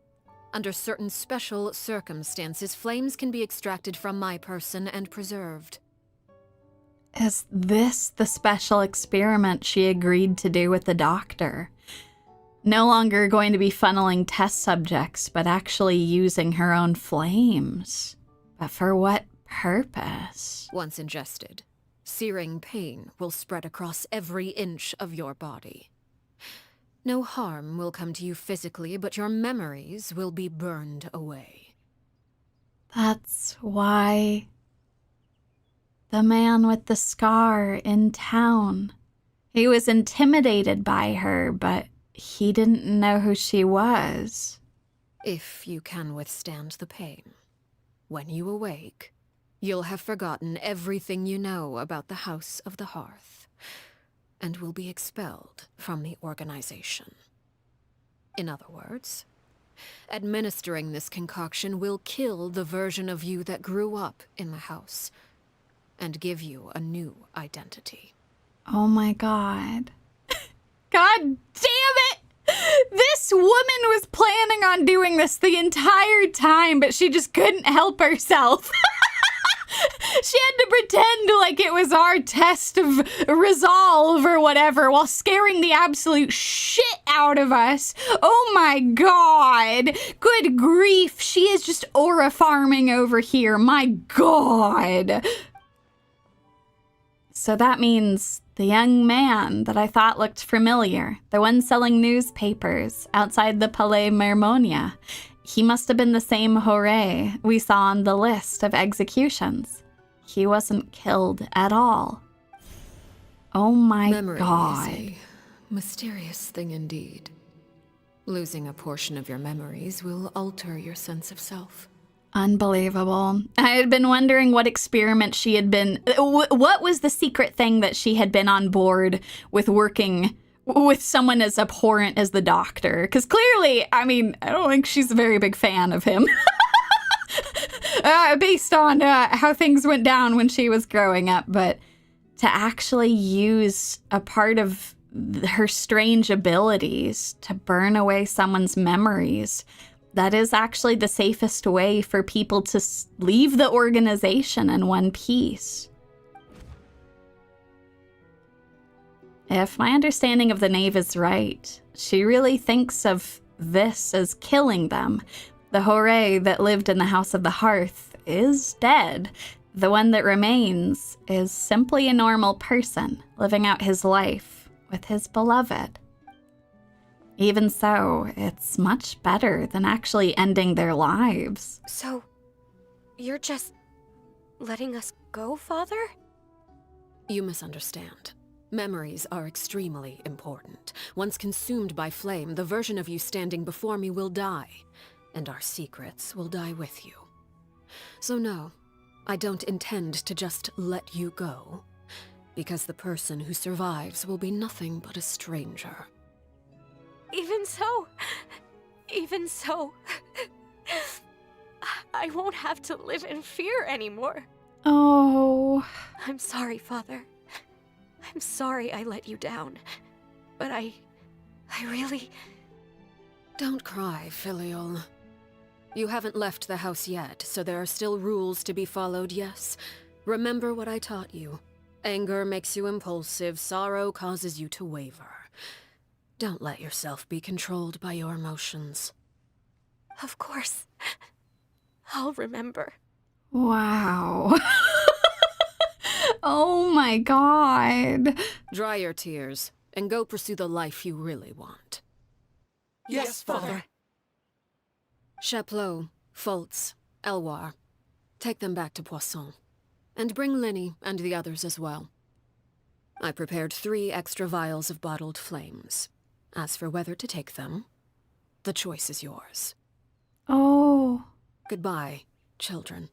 Under certain special circumstances, flames can be extracted from my person and preserved. Is this the special experiment she agreed to do with the doctor? No longer going to be funneling test subjects, but actually using her own flames. But for what purpose? Once ingested, searing pain will spread across every inch of your body. No harm will come to you physically, but your memories will be burned away. That's why the man with the scar in town, he was intimidated by her, but he didn't know who she was. If you can withstand the pain, when you awake, you'll have forgotten everything you know about the House of the Hearth, and will be expelled from the organization. In other words, administering this concoction will kill the version of you that grew up in the house, and give you a new identity. Oh my god. God damn it! This woman was planning on doing this the entire time, but she just couldn't help herself. She had to pretend like it was our test of resolve or whatever while scaring the absolute shit out of us. Oh my god. Good grief. She is just aura farming over here. My god. So that means the young man that I thought looked familiar, the one selling newspapers outside the Palais Mermonia, he must have been the same Hore we saw on the list of executions. He wasn't killed at all. Oh my Memory god. is a mysterious thing indeed. Losing a portion of your memories will alter your sense of self. Unbelievable. I had been wondering what experiment she had been... What was the secret thing that she had been on board with working with someone as abhorrent as the doctor? Because clearly, I mean, I don't think she's a very big fan of him. Based on how things went down when she was growing up. But to actually use a part of her strange abilities to burn away someone's memories... That is actually the safest way for people to leave the organization in one piece. If my understanding of the Knave is right, she really thinks of this as killing them. The Hore that lived in the House of the Hearth is dead. The one that remains is simply a normal person living out his life with his beloved. Even so, it's much better than actually ending their lives. So, you're just letting us go, Father? You misunderstand. Memories are extremely important. Once consumed by flame, the version of you standing before me will die, and our secrets will die with you. So no, I don't intend to just let you go, because the person who survives will be nothing but a stranger. Even so, I won't have to live in fear anymore. Oh. I'm sorry, Father. I'm sorry I let you down. But I really... Don't cry, Filial. You haven't left the house yet, so there are still rules to be followed, yes? Remember what I taught you. Anger makes you impulsive, sorrow causes you to waver. Don't let yourself be controlled by your emotions. Of course. I'll remember. Wow. Oh my god. Dry your tears, and go pursue the life you really want. Yes, Father. Chapleau, Fultz, Elwar. Take them back to Poisson. And bring Lyney and the others as well. I prepared 3 extra vials of bottled flames. As for whether to take them, the choice is yours. Oh. Goodbye, children.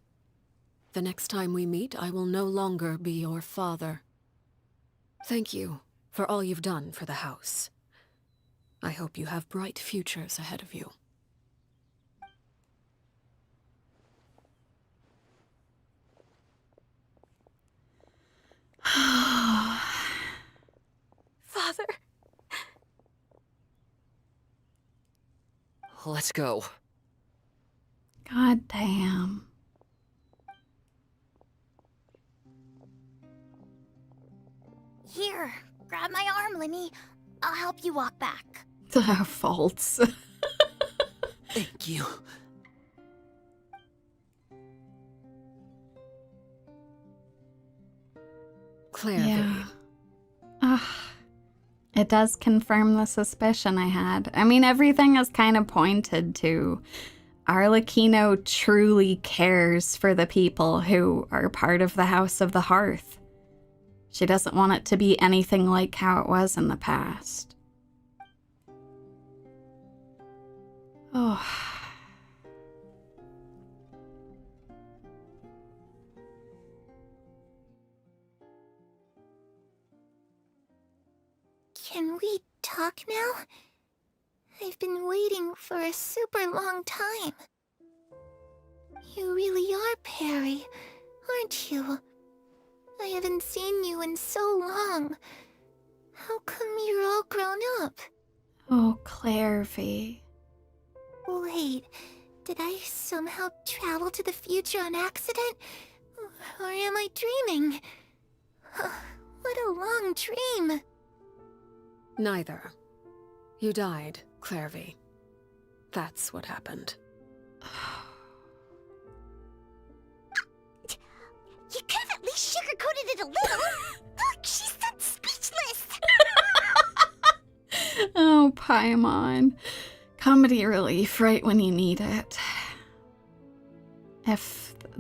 The next time we meet, I will no longer be your father. Thank you for all you've done for the house. I hope you have bright futures ahead of you. Father. Let's go. God damn. Here, grab my arm, Lyney. I'll help you walk back. Faults. Thank you. Claire. Yeah. It does confirm the suspicion I had. I mean, everything is kind of pointed to Arlecchino truly cares for the people who are part of the House of the Hearth. She doesn't want it to be anything like how it was in the past. Oh. Can we talk now? I've been waiting for a super long time. You really are Perry, aren't you? I haven't seen you in so long. How come you're all grown up? Oh, Claire V. Wait, did I somehow travel to the future on accident? Or am I dreaming? What a long dream. Neither. You died, Claire V. That's what happened. You could have at least sugarcoated it a little. Look, she's that speechless. Oh, Paimon. Comedy relief right when you need it.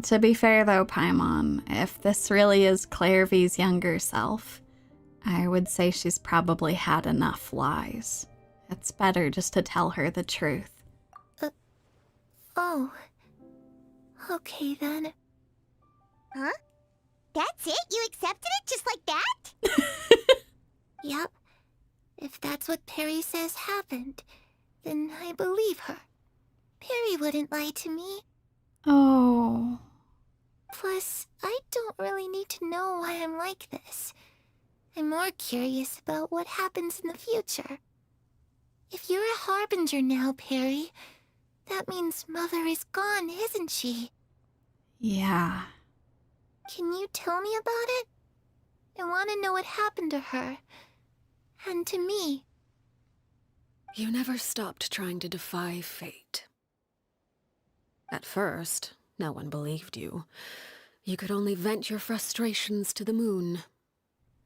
To be fair though, Paimon, if this really is Claire V's younger self, I would say she's probably had enough lies. It's better just to tell her the truth. Oh. Okay then. Huh? That's it? You accepted it just like that? Yep. If that's what Perry says happened, then I believe her. Perry wouldn't lie to me. Oh. Plus, I don't really need to know why I'm like this. I'm more curious about what happens in the future. If you're a Harbinger now, Perry, that means Mother is gone, isn't she? Yeah. Can you tell me about it? I want to know what happened to her. And to me. You never stopped trying to defy fate. At first, no one believed you. You could only vent your frustrations to the moon.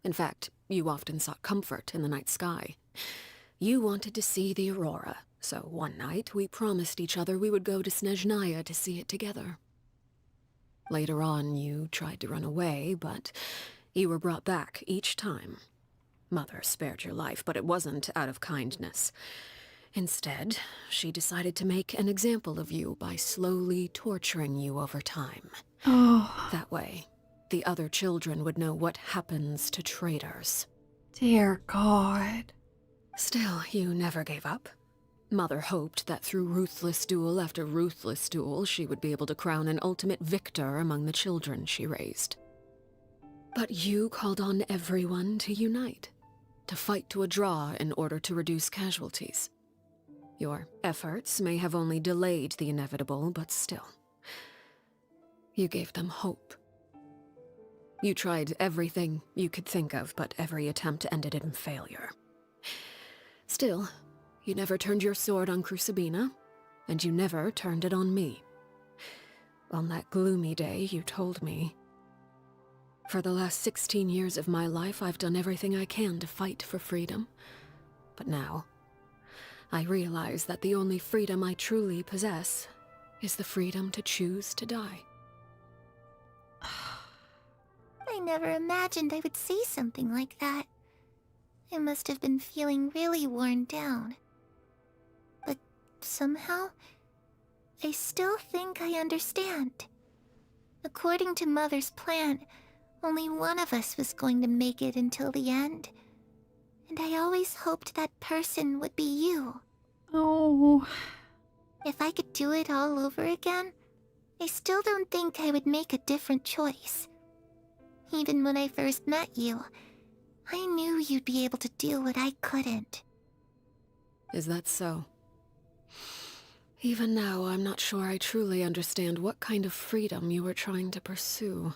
In fact, you often sought comfort in the night sky. You wanted to see the aurora, so one night we promised each other we would go to Snezhnaya to see it together. Later on, you tried to run away, but you were brought back each time. Mother spared your life, but it wasn't out of kindness. Instead, she decided to make an example of you by slowly torturing you over time. Oh. That way, the other children would know what happens to traitors. Dear God. Still, you never gave up. Mother hoped that through ruthless duel after ruthless duel, she would be able to crown an ultimate victor among the children she raised. But you called on everyone to unite, to fight to a draw in order to reduce casualties. Your efforts may have only delayed the inevitable, but still. You gave them hope. You tried everything you could think of, but every attempt ended in failure. Still, you never turned your sword on Crucibina, and you never turned it on me. On that gloomy day, you told me, "For the last 16 years of my life, I've done everything I can to fight for freedom. But now, I realize that the only freedom I truly possess is the freedom to choose to die." I never imagined I would say something like that. I must have been feeling really worn down. But somehow, I still think I understand. According to Mother's plan, only one of us was going to make it until the end. And I always hoped that person would be you. Oh. If I could do it all over again, I still don't think I would make a different choice. Even when I first met you, I knew you'd be able to do what I couldn't. Is that so? Even now, I'm not sure I truly understand what kind of freedom you were trying to pursue.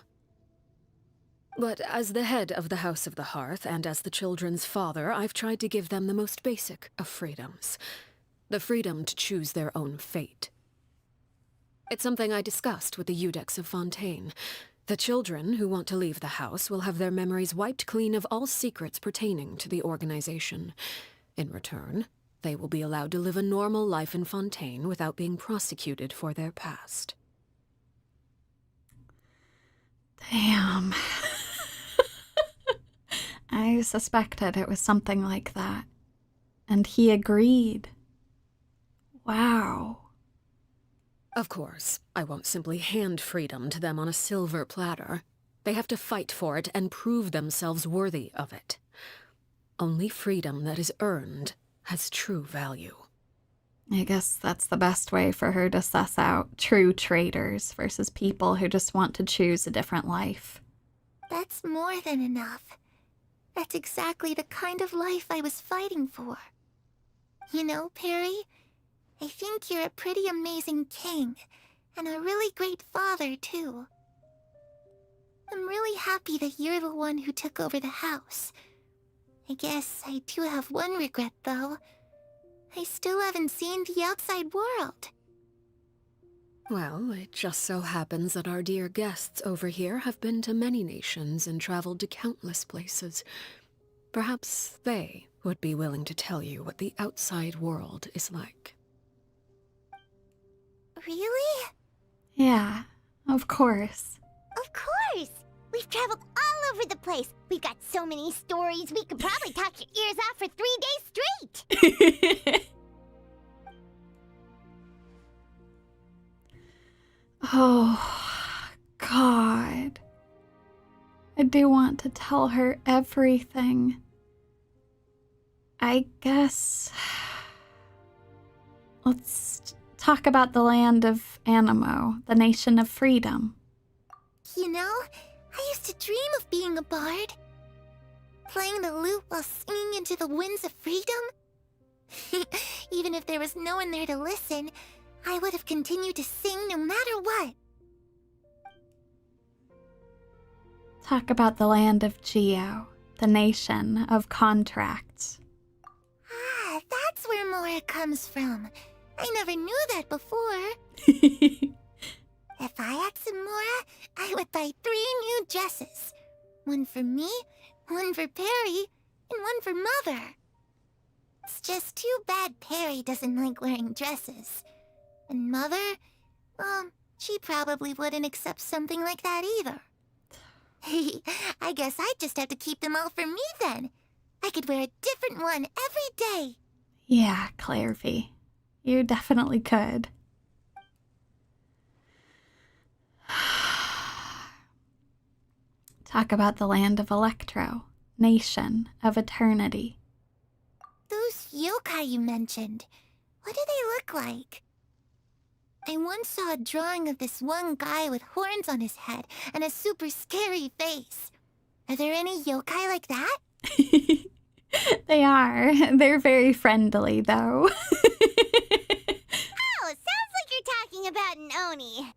But as the head of the House of the Hearth, and as the children's father, I've tried to give them the most basic of freedoms. The freedom to choose their own fate. It's something I discussed with the Iudex of Fontaine. The children who want to leave the house will have their memories wiped clean of all secrets pertaining to the organization. In return, they will be allowed to live a normal life in Fontaine without being prosecuted for their past. Damn. I suspected it was something like that. And he agreed. Wow. Of course, I won't simply hand freedom to them on a silver platter. They have to fight for it and prove themselves worthy of it. Only freedom that is earned has true value. I guess that's the best way for her to suss out true traitors versus people who just want to choose a different life. That's more than enough. That's exactly the kind of life I was fighting for. You know, Perry, I think you're a pretty amazing king, and a really great father, too. I'm really happy that you're the one who took over the house. I guess I do have one regret, though. I still haven't seen the outside world. Well, it just so happens that our dear guests over here have been to many nations and traveled to countless places. Perhaps they would be willing to tell you what the outside world is like. Really? Yeah, of course. Of course! We've traveled all over the place. We've got so many stories, we could probably talk your ears off for 3 days straight! Oh, God. I do want to tell her everything. I guess... Let's talk about the land of Animo, the nation of freedom. You know, I used to dream of being a bard. Playing the lute while singing into the winds of freedom. Even if there was no one there to listen, I would have continued to sing no matter what. Talk about the land of Geo, the nation of contracts. Ah, that's where Mora comes from. I never knew that before. If I had some Mora, I would buy 3 new dresses. One for me, one for Perry, and one for Mother. It's just too bad Perry doesn't like wearing dresses. And Mother, well, she probably wouldn't accept something like that either. I guess I'd just have to keep them all for me then. I could wear a different one every day. Yeah, Clarevy. You definitely could. Talk about the land of Electro, nation of eternity. Those yokai you mentioned, what do they look like? I once saw a drawing of this one guy with horns on his head and a super scary face. Are there any yokai like that? They are. They're very friendly, though. Oh, sounds like you're talking about an Oni.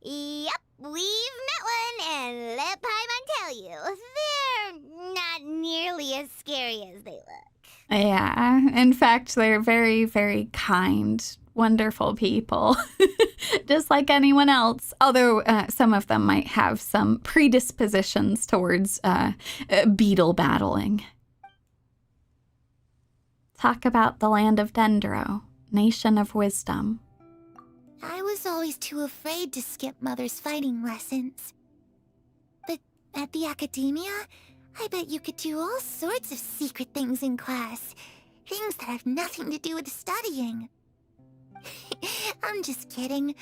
Yep, we've met one, and let Paimon tell you, they're not nearly as scary as they look. Yeah, in fact, they're very, very kind, wonderful people. Just like anyone else. Although some of them might have some predispositions towards beetle battling. Talk about the land of Dendro, nation of wisdom. I was always too afraid to skip Mother's fighting lessons. But at the academia, I bet you could do all sorts of secret things in class. Things that have nothing to do with studying. I'm just kidding.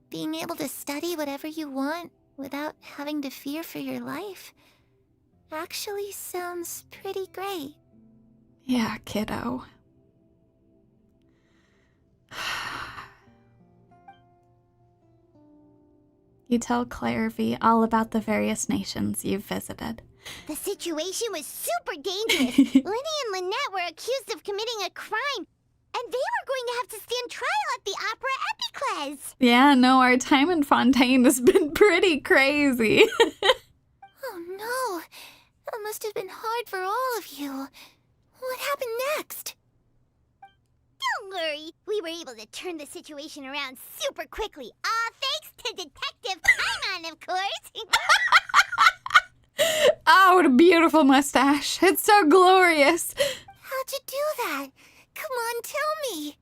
Being able to study whatever you want without having to fear for your life actually sounds pretty great. Yeah, kiddo. You tell Claire V all about the various nations you've visited. The situation was super dangerous. Lyney and Lynette were accused of committing a crime, and they were going to have to stand trial at the Opera Epicles. Yeah, no, our time in Fontaine has been pretty crazy. Oh no, that must have been hard for all of you. What happened next? Don't worry, we were able to turn the situation around super quickly. All thanks to Detective Paimon, of course. Oh, what a beautiful mustache. It's so glorious. How'd you do that? Come on, tell me.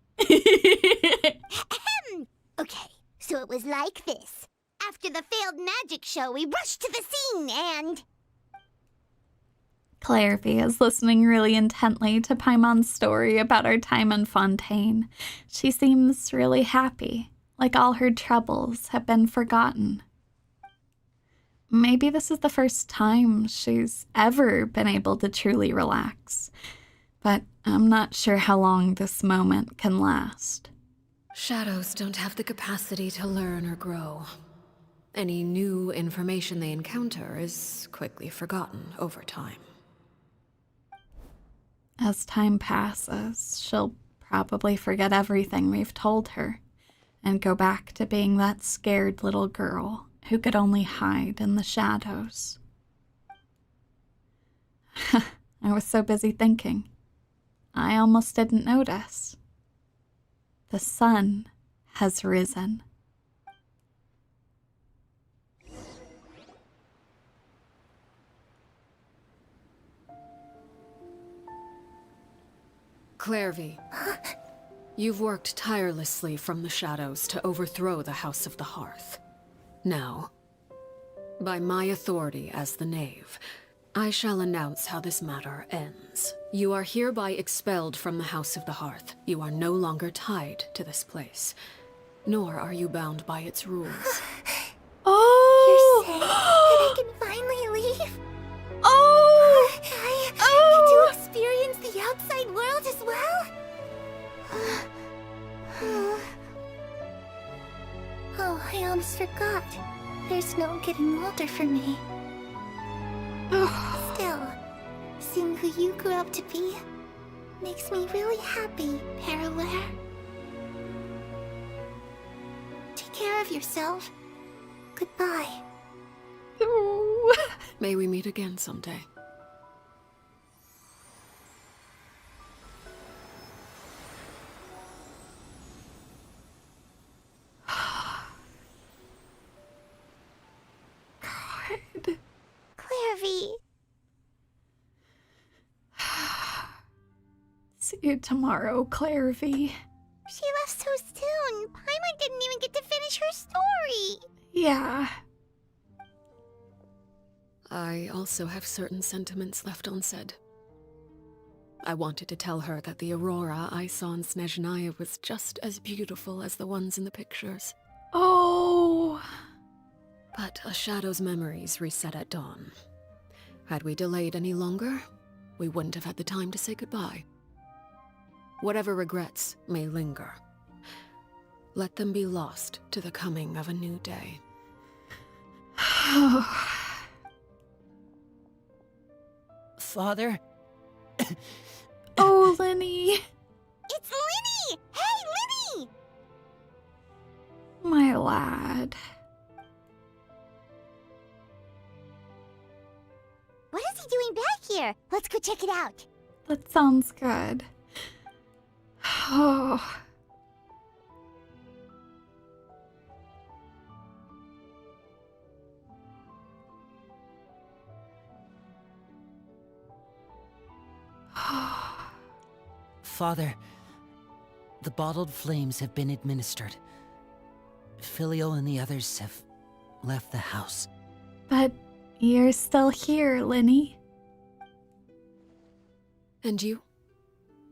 Okay, so it was like this. After the failed magic show, we rushed to the scene and... Claire V is listening really intently to Paimon's story about our time in Fontaine. She seems really happy, like all her troubles have been forgotten. Maybe this is the first time she's ever been able to truly relax, but I'm not sure how long this moment can last. Shadows don't have the capacity to learn or grow. Any new information they encounter is quickly forgotten over time. As time passes, she'll probably forget everything we've told her and go back to being that scared little girl who could only hide in the shadows. I was so busy thinking, I almost didn't notice. The sun has risen. Claire V, you've worked tirelessly from the shadows to overthrow the House of the Hearth. Now, by my authority as the Knave, I shall announce how this matter ends. You are hereby expelled from the House of the Hearth. You are no longer tied to this place, nor are you bound by its rules. Oh! You're saying that I can finally leave? Oh! I get to experience the outside world as well? Oh, I almost forgot. There's no getting older for me. Still, seeing who you grew up to be makes me really happy, Parallare. Take care of yourself. Goodbye. May we meet again someday. Claire V. See you tomorrow, Claire V. She left so soon. Paimon didn't even get to finish her story. Yeah. I also have certain sentiments left unsaid. I wanted to tell her that the aurora I saw in Snezhnaya was just as beautiful as the ones in the pictures. Oh. But a shadow's memories reset at dawn. Had we delayed any longer, we wouldn't have had the time to say goodbye. Whatever regrets may linger, let them be lost to the coming of a new day. Father? Oh, Lyney. It's Lyney! Hey, Lyney! My lad. What is he doing back here? Let's go check it out. That sounds good. Oh. Father, the bottled flames have been administered. Filio and the others have left the house. But you're still here, Lyney. And you?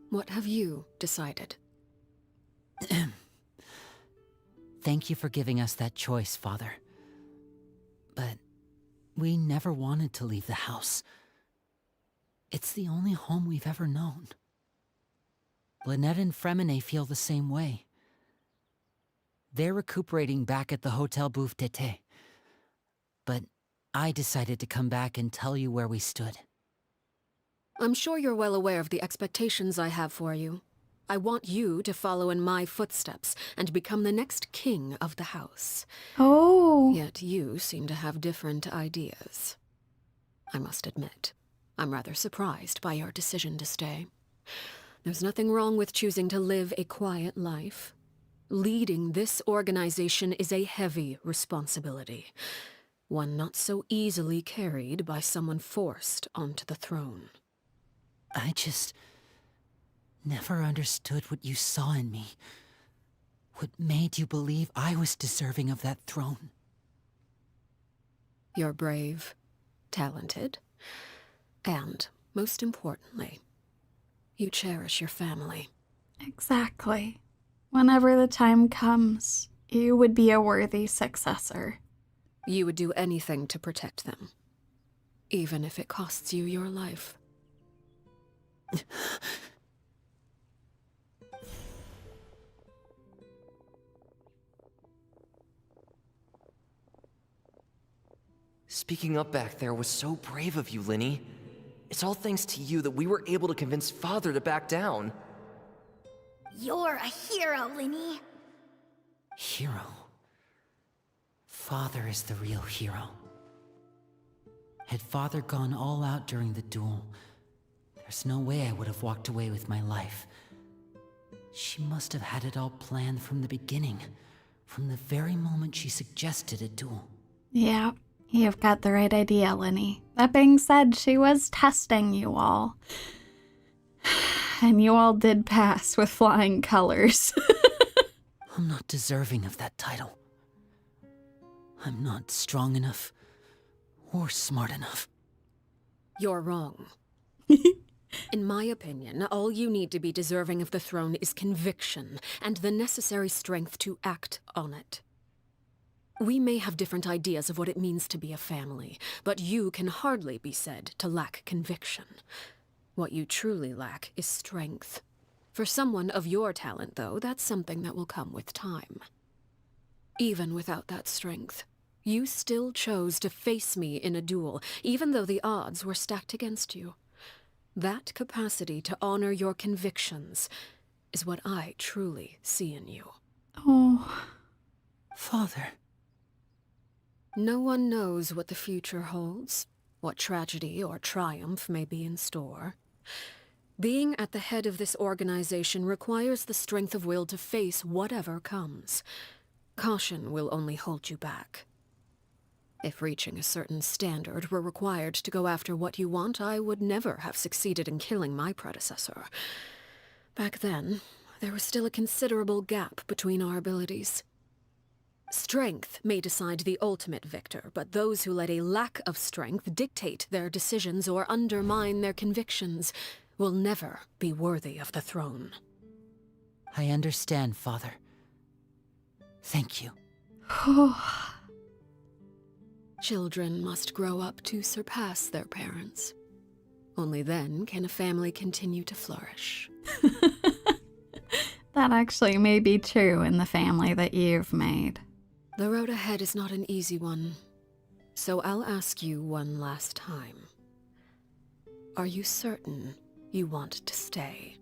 What have you decided? Thank you for giving us that choice, Father. But we never wanted to leave the house. It's the only home we've ever known. Lynette and Fremine feel the same way. They're recuperating back at the Hotel Bouffe d'été. But I decided to come back and tell you where we stood. I'm sure you're well aware of the expectations I have for you. I want you to follow in my footsteps and become the next king of the house. Oh. Yet you seem to have different ideas. I must admit, I'm rather surprised by your decision to stay. There's nothing wrong with choosing to live a quiet life. Leading this organization is a heavy responsibility, one not so easily carried by someone forced onto the throne. I just never understood what you saw in me. What made you believe I was deserving of that throne? You're brave, talented, and, most importantly, you cherish your family. Exactly. Whenever the time comes, you would be a worthy successor. You would do anything to protect them, even if it costs you your life. Speaking up back there was so brave of you, Lyney. It's all thanks to you that we were able to convince Father to back down. You're a hero, Lyney. Hero? Father is the real hero. Had Father gone all out during the duel, there's no way I would have walked away with my life. She must have had it all planned from the beginning, from the very moment she suggested a duel. Yeah, you've got the right idea, Lyney. That being said, she was testing you all. And you all did pass with flying colors. I'm not deserving of that title. I'm not strong enough or smart enough. You're wrong. In my opinion, all you need to be deserving of the throne is conviction and the necessary strength to act on it. We may have different ideas of what it means to be a family, but you can hardly be said to lack conviction. What you truly lack is strength. For someone of your talent, though, that's something that will come with time. Even without that strength, you still chose to face me in a duel, even though the odds were stacked against you. That capacity to honor your convictions is what I truly see in you. Oh. Father. No one knows what the future holds, what tragedy or triumph may be in store. Being at the head of this organization requires the strength of will to face whatever comes. Caution will only hold you back. If reaching a certain standard were required to go after what you want, I would never have succeeded in killing my predecessor. Back then, there was still a considerable gap between our abilities. Strength may decide the ultimate victor, but those who let a lack of strength dictate their decisions or undermine their convictions will never be worthy of the throne. I understand, Father. Thank you. Children must grow up to surpass their parents. Only then can a family continue to flourish. That actually may be true in the family that you've made. The road ahead is not an easy one, so I'll ask you one last time. Are you certain you want to stay?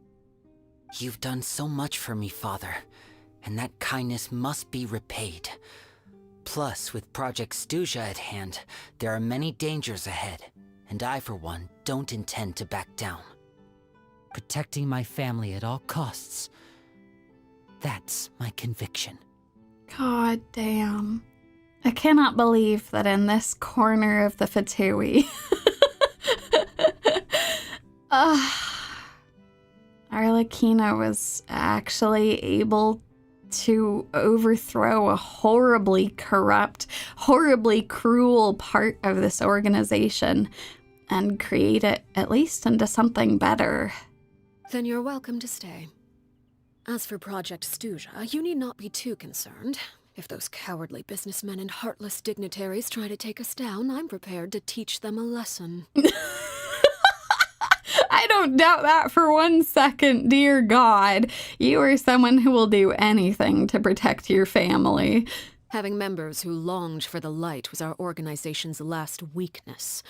You've done so much for me, Father, and that kindness must be repaid. Plus, with Project Stuja at hand, there are many dangers ahead, and I, for one, don't intend to back down. Protecting my family at all costs, that's my conviction. God damn. I cannot believe that in this corner of the Fatui, Arlecchino was actually able to overthrow a horribly corrupt, horribly cruel part of this organization and create it at least into something better. Then you're welcome to stay. As for Project Stuja, you need not be too concerned. If those cowardly businessmen and heartless dignitaries try to take us down, I'm prepared to teach them a lesson. I don't doubt that for 1 second, dear God. You are someone who will do anything to protect your family. Having members who longed for the light was our organization's last weakness.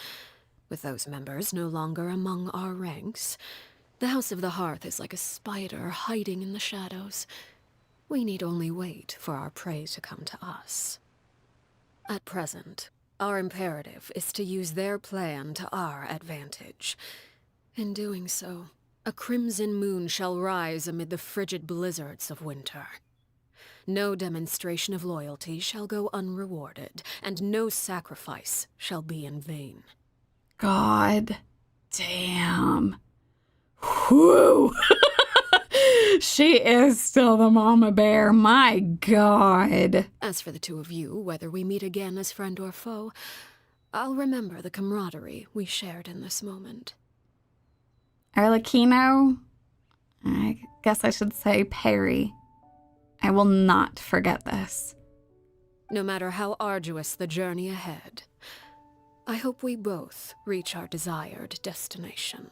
With those members no longer among our ranks, the House of the Hearth is like a spider hiding in the shadows. We need only wait for our prey to come to us. At present, our imperative is to use their plan to our advantage. In doing so, a crimson moon shall rise amid the frigid blizzards of winter. No demonstration of loyalty shall go unrewarded, and no sacrifice shall be in vain. God damn. Whew. She is still the mama bear, my God. As for the two of you, whether we meet again as friend or foe, I'll remember the camaraderie we shared in this moment. Arlecchino, I guess I should say Perry. I will not forget this. No matter how arduous the journey ahead, I hope we both reach our desired destination.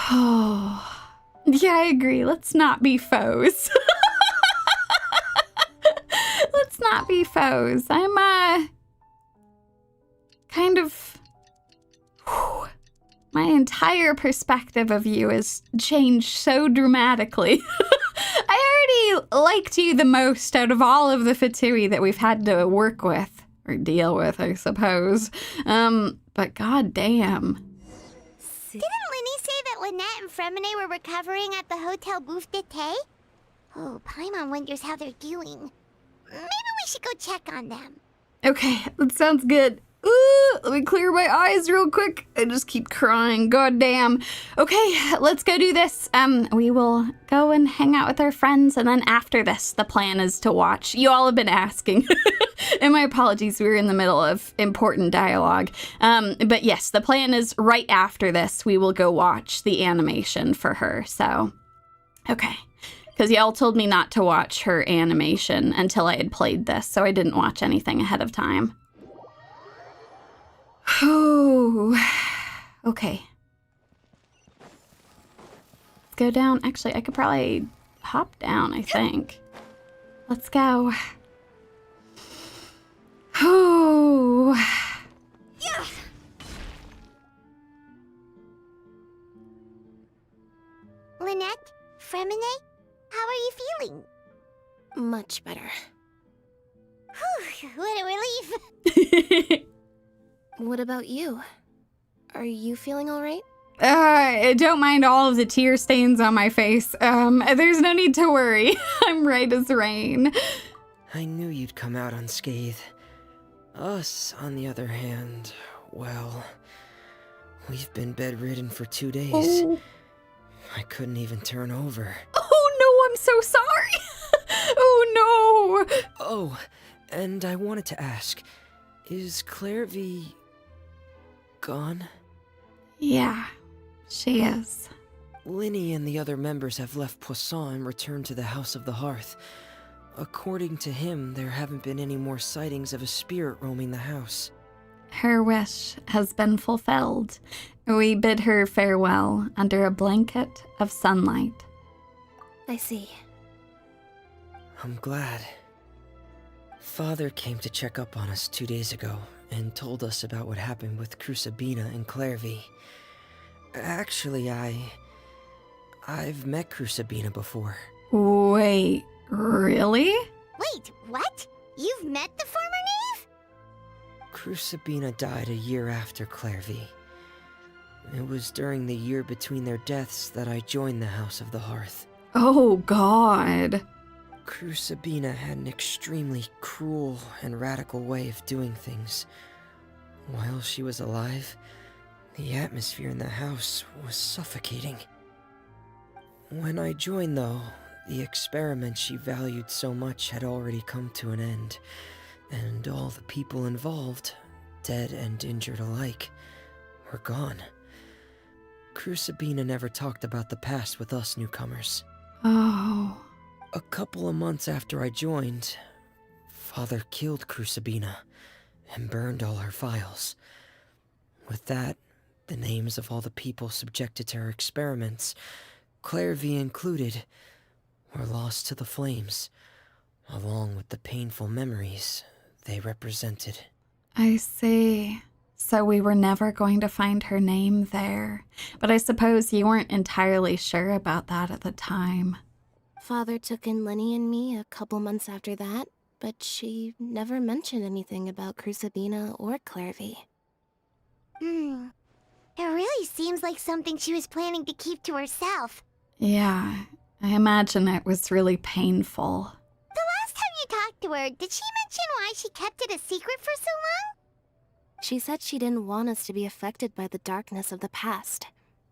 Oh, yeah, I agree. Let's not be foes. Let's not be foes. I'm, kind of... My entire perspective of you has changed so dramatically. I already liked you the most out of all of the Fatui that we've had to work with, or deal with, I suppose. But goddamn. Didn't Lyney say that Lynette and Fremine were recovering at the Hotel Bouffe d'été? Oh, Paimon wonders how they're doing. Maybe we should go check on them. Okay, that sounds good. Ooh, let me clear my eyes real quick. I just keep crying. God damn. Okay, let's go do this. We will go and hang out with our friends, and then after this, the plan is to watch. You all have been asking. And my apologies, we were in the middle of important dialogue. But yes, the plan is right after this, we will go watch the animation for her. So, okay. Because y'all told me not to watch her animation until I had played this, so I didn't watch anything ahead of time. Oh, okay. Let's go down. Actually, I could probably hop down, I think. Let's go. Oh. Yeah. Lynette, Fremine, how are you feeling? Much better. Whew, what a relief. What about you? Are you feeling all right? Don't mind all of the tear stains on my face. There's no need to worry. I'm right as rain. I knew you'd come out unscathed. Us, on the other hand, well, we've been bedridden for 2 days. Oh. I couldn't even turn over. Oh no, I'm so sorry. Oh no. Oh, and I wanted to ask, is Claire V gone? Yeah, she is. Lyney and the other members have left Poisson and returned to the House of the Hearth. According to him, there haven't been any more sightings of a spirit roaming the house. Her wish has been fulfilled. We bid her farewell under a blanket of sunlight. I see. I'm glad. Father came to check up on us 2 days ago and told us about what happened with Crucibina and Claire V. Actually, I've met Crucibina before. Wait, really? Wait, what? You've met the former Knave? Crucibina died a year after Claire V. It was during the year between their deaths that I joined the House of the Hearth. Oh, God. Crucibina had an extremely cruel and radical way of doing things. While she was alive, the atmosphere in the house was suffocating. When I joined, though, the experiment she valued so much had already come to an end, and all the people involved, dead and injured alike, were gone. Crucibina never talked about the past with us newcomers. Oh. A couple of months after I joined, Father killed Crucibina and burned all her files. With that, the names of all the people subjected to her experiments, Clairvy included, were lost to the flames, along with the painful memories they represented. I see. So we were never going to find her name there. But I suppose you weren't entirely sure about that at the time. Father took in Lyney and me a couple months after that, but she never mentioned anything about Crucibina or Clairvy. It really seems like something she was planning to keep to herself. Yeah, I imagine it was really painful. The last time you talked to her, did she mention why she kept it a secret for so long? She said she didn't want us to be affected by the darkness of the past.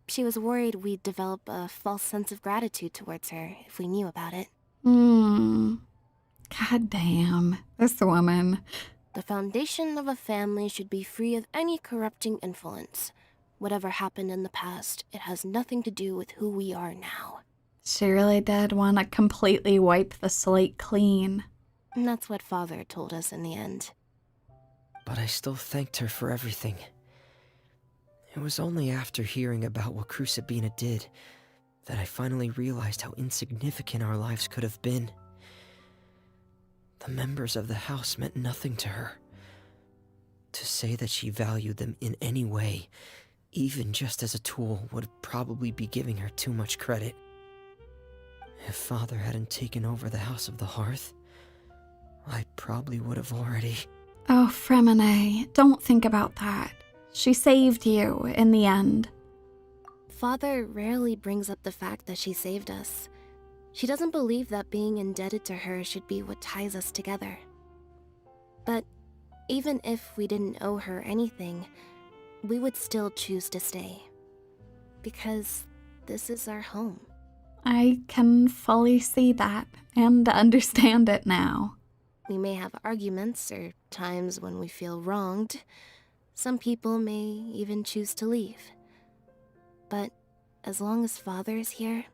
She was worried we'd develop a false sense of gratitude towards her if we knew about it. God damn, this woman. The foundation of a family should be free of any corrupting influence. Whatever happened in the past, it has nothing to do with who we are now. She really did want to completely wipe the slate clean. And that's what Father told us in the end. But I still thanked her for everything. It was only after hearing about what Crucibina did that I finally realized how insignificant our lives could have been. The members of the house meant nothing to her. To say that she valued them in any way, even just as a tool, would probably be giving her too much credit. If Father hadn't taken over the House of the Hearth, I probably would have already... Oh, Fremine, don't think about that. She saved you in the end. Father rarely brings up the fact that she saved us. She doesn't believe that being indebted to her should be what ties us together. But even if we didn't owe her anything, we would still choose to stay. Because this is our home. I can fully see that and understand it now. We may have arguments or times when we feel wronged. Some people may even choose to leave. But as long as Father is here,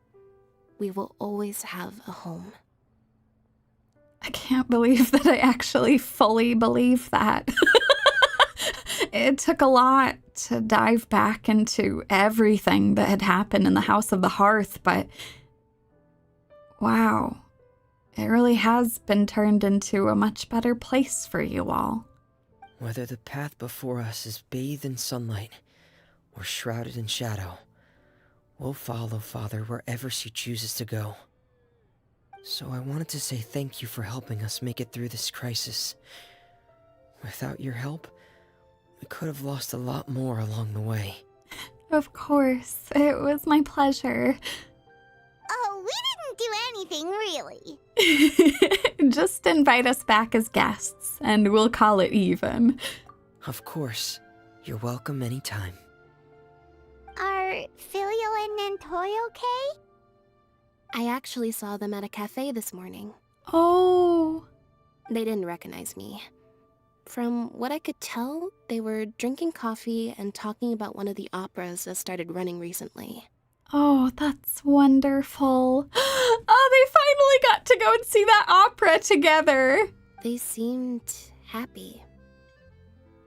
we will always have a home. I can't believe that I actually fully believe that. It took a lot to dive back into everything that had happened in the House of the Hearth, but wow, it really has been turned into a much better place for you all. Whether the path before us is bathed in sunlight or shrouded in shadow, we'll follow Father wherever she chooses to go. So I wanted to say thank you for helping us make it through this crisis. Without your help, we could have lost a lot more along the way. Of course, it was my pleasure. Oh, we didn't do anything, really. Just invite us back as guests, and we'll call it even. Of course. You're welcome anytime. Are Filial and Nantoy okay? I actually saw them at a cafe this morning. Oh. They didn't recognize me. From what I could tell, they were drinking coffee and talking about one of the operas that started running recently. Oh, that's wonderful. Oh, they finally got to go and see that opera together. They seemed happy.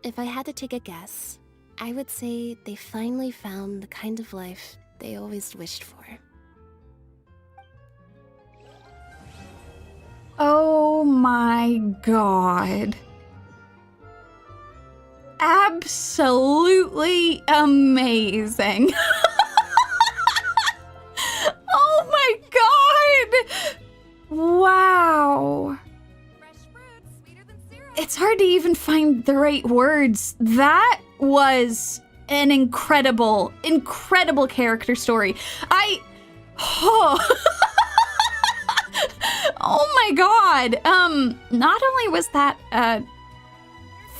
If I had to take a guess, I would say they finally found the kind of life they always wished for. Oh my god. Absolutely amazing. Oh my god! Wow. It's hard to even find the right words. That was an incredible, incredible character story. Oh my god. Not only was that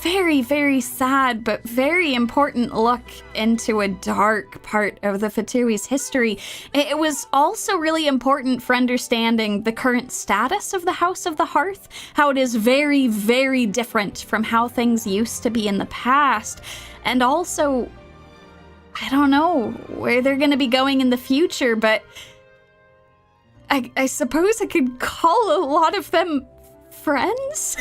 very, very sad, but very important look into a dark part of the Fatui's history. It was also really important for understanding the current status of the House of the Hearth, how it is very, very different from how things used to be in the past, and also, I don't know where they're going to be going in the future, but I suppose I could call a lot of them friends?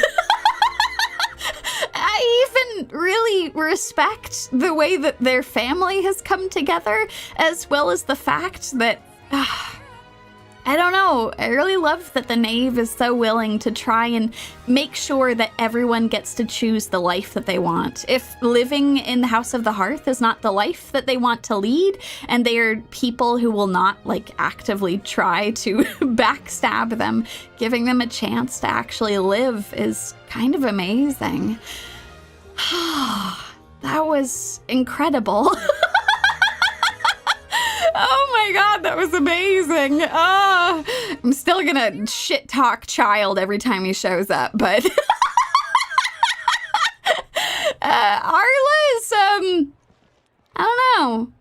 I even really respect the way that their family has come together, as well as the fact that, I don't know, I really love that the Knave is so willing to try and make sure that everyone gets to choose the life that they want. If living in the House of the Hearth is not the life that they want to lead, and they are people who will not, like, actively try to backstab them, giving them a chance to actually live is kind of amazing. That was incredible. Oh my god, that was amazing. I'm still gonna shit talk Child every time he shows up, but Arla is, I don't know.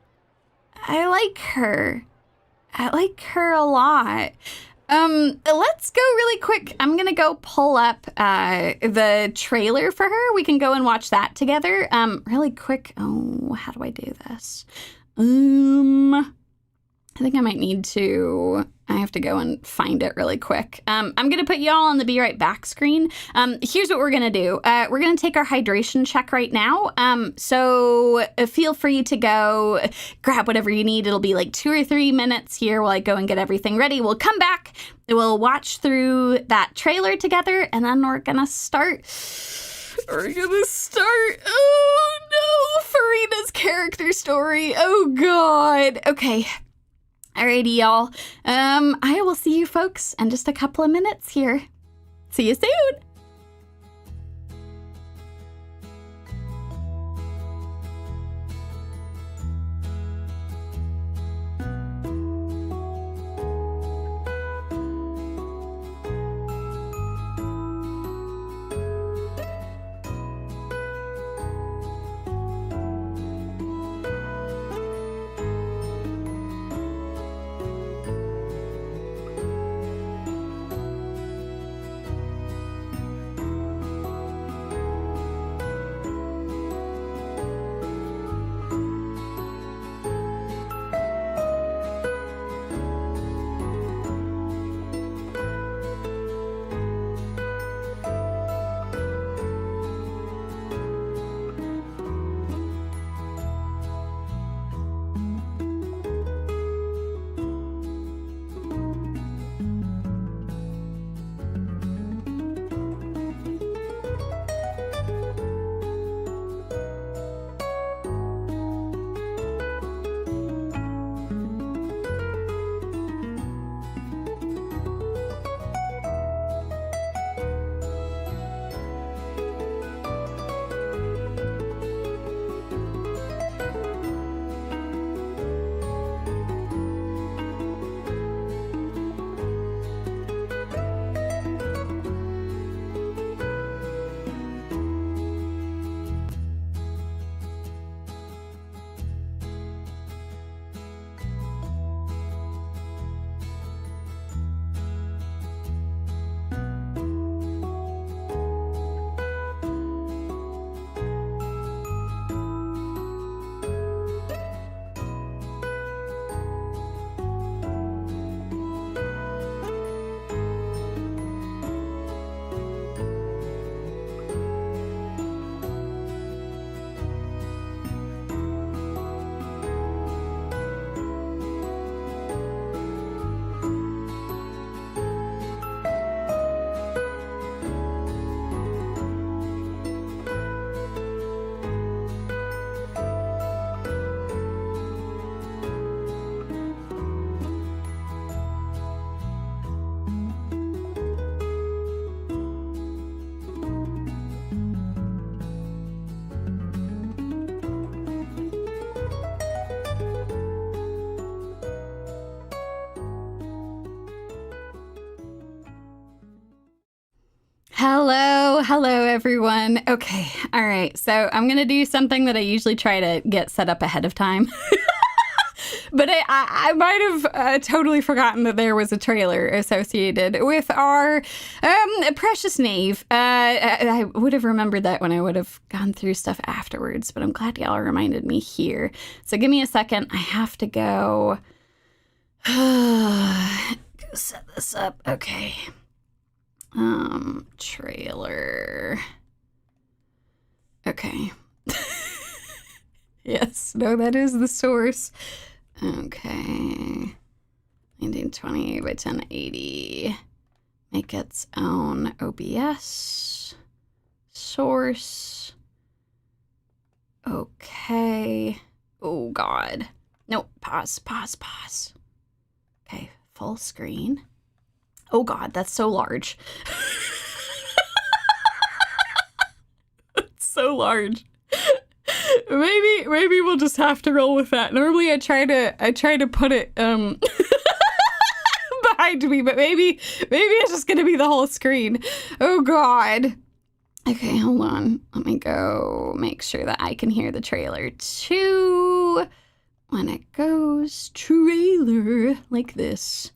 I like her. I like her a lot. Let's go really quick. I'm gonna go pull up the trailer for her. We can go and watch that together. Really quick. Oh, how do I do this? I think I might need to, I have to go and find it really quick. I'm going to put y'all on the Be Right Back screen. Here's what we're going to do. We're going to take our hydration check right now. So feel free to go grab whatever you need. It'll be like 2 or 3 minutes here while I go and get everything ready. We'll come back. We'll watch through that trailer together, and then we're going to start. Oh no, Furina's character story. Oh god. Okay. Alrighty, y'all. I will see you folks in just a couple of minutes here. See you soon. Hello everyone. Okay, all right, so I'm gonna do something that I usually try to get set up ahead of time. But I might have totally forgotten that there was a trailer associated with our precious Knave. I would have remembered that when I would have gone through stuff afterwards, but I'm glad y'all reminded me here. So give me a second. I have to go set this up. Okay. Trailer. Okay. Yes, no, that is the source. Okay. 1920 by 1080. Make its own OBS. Source. Okay. Oh, God. No, pause. Okay, full screen. Oh, God, that's so large. It's so large. Maybe we'll just have to roll with that. Normally I try to put it behind me, but maybe it's just gonna be the whole screen. Oh God. Okay, hold on. Let me go make sure that I can hear the trailer too. When it goes trailer like this.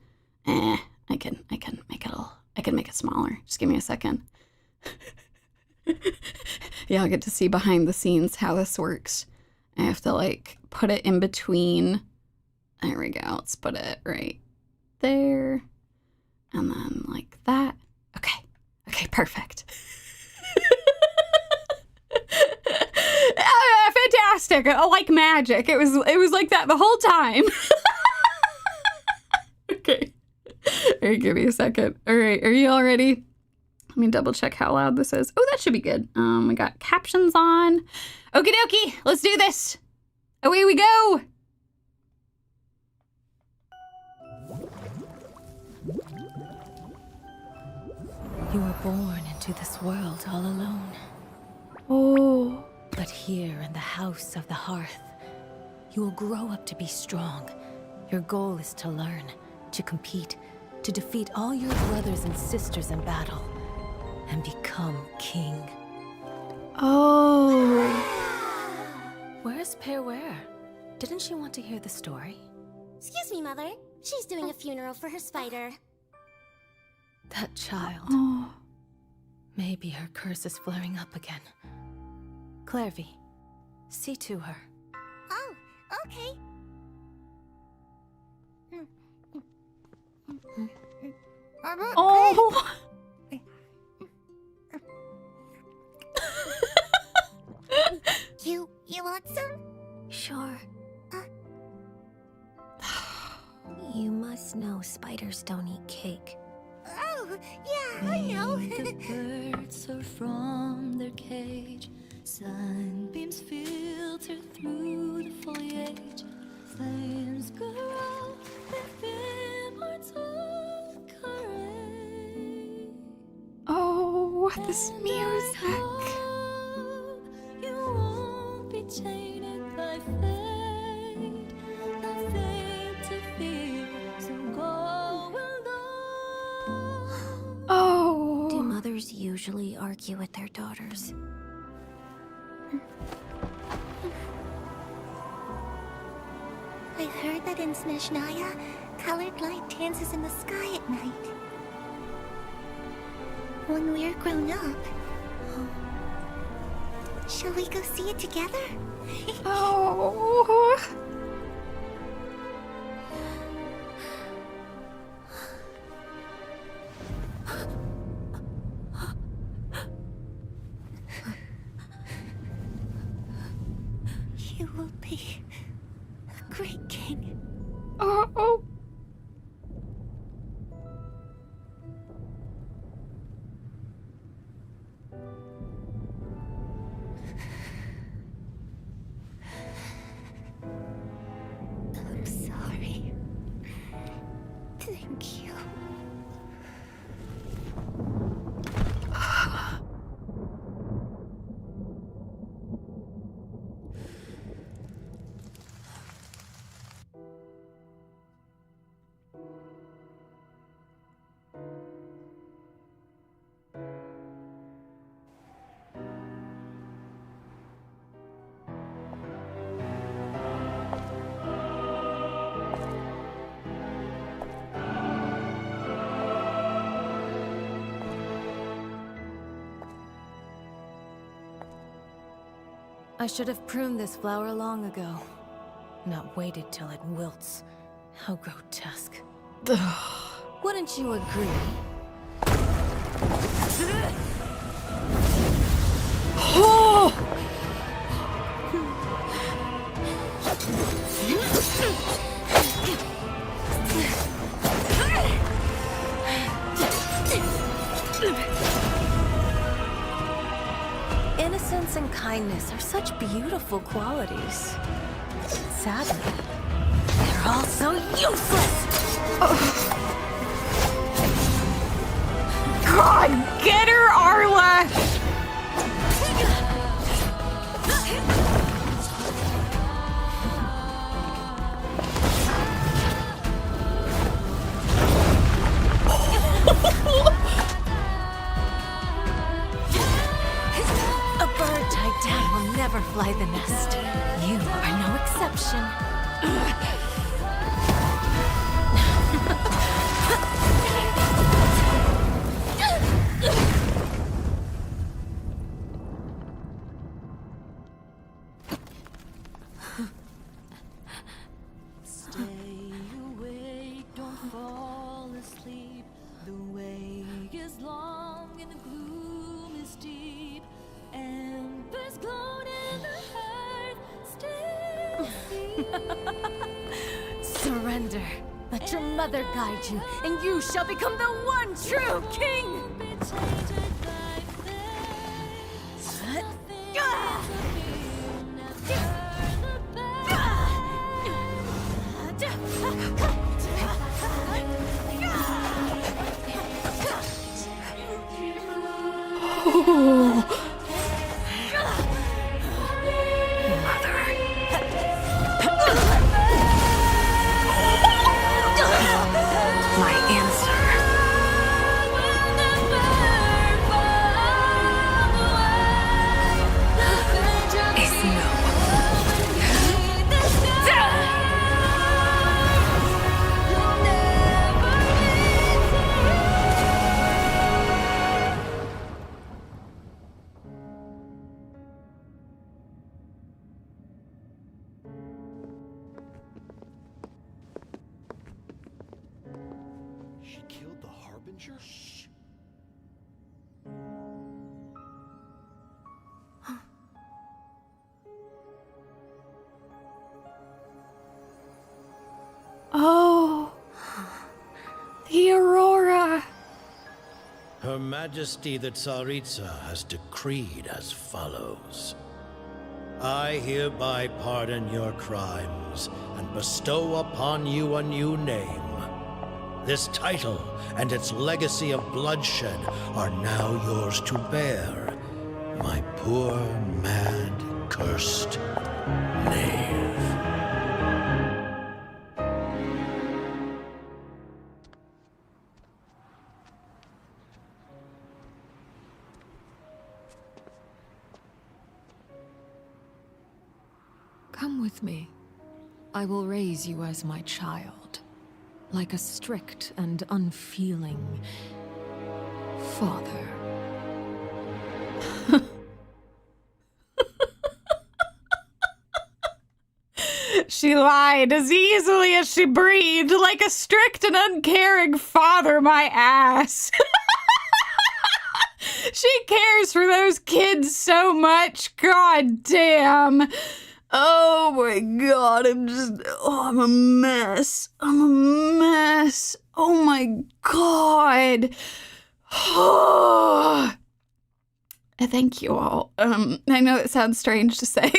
I can make it smaller. Just give me a second. Yeah, I'll get to see behind the scenes how this works. I have to like put it in between. There we go. Let's put it right there. And then like that. Okay, perfect. Fantastic. Like magic. It was like that the whole time. Okay. All right, give me a second. All right, are you all ready? Let me double check how loud this is. Oh, that should be good. We got captions on. Okie dokie, let's do this. Away we go. You were born into this world all alone. Oh. But here in the house of the Hearth, you will grow up to be strong. Your goal is to learn, to compete, to defeat all your brothers and sisters in battle, and become king. Oh. Where's Perware? Didn't she want to hear the story? Excuse me, Mother. She's doing a funeral for her spider. That child. Oh. Maybe her curse is flaring up again. Clairvy, see to her. Oh, okay. Oh. You want some? Sure. You must know spiders don't eat cake. Oh, yeah, I know. The birds soar from their cage. Sunbeams filter through the foliage. Flames grow with immortal courage. Oh, this music. You won't be chained by fate. Nothing to fear, so go alone. Oh. Do mothers usually argue with their daughters? I heard that in Snezhnaya, colored light dances in the sky at night. When we're grown up, shall we go see it together? Oh. You will be a great king. Oh. I'm sorry. Thank you. I should have pruned this flower long ago. Not waited till it wilts. How grotesque. Wouldn't you agree? Oh. Oh! Innocence and kindness are such beautiful qualities. Sadly, they're all so useless! God, get her, Arla! A bird tied down will never fly the nest. You are no exception. Stay awake, don't fall asleep. The way is long and the gloom is deep. Embers glowed in the hearth, still Surrender. Let your mother guide you, and you shall become the one true king! My answer. Is no. She killed the Harbinger? Shh. Oh, the Aurora. Her Majesty the Tsaritsa has decreed as follows. I hereby pardon your crimes and bestow upon you a new name. This title and its legacy of bloodshed are now yours to bear. My poor, mad, cursed Knave. Come with me. I will raise you as my child, like a strict and unfeeling father. She lied as easily as she breathed, like a strict and uncaring father, my ass. She cares for those kids so much, god damn. Oh my god, I'm a mess. I'm a mess. Oh my god. Thank you all. I know it sounds strange to say.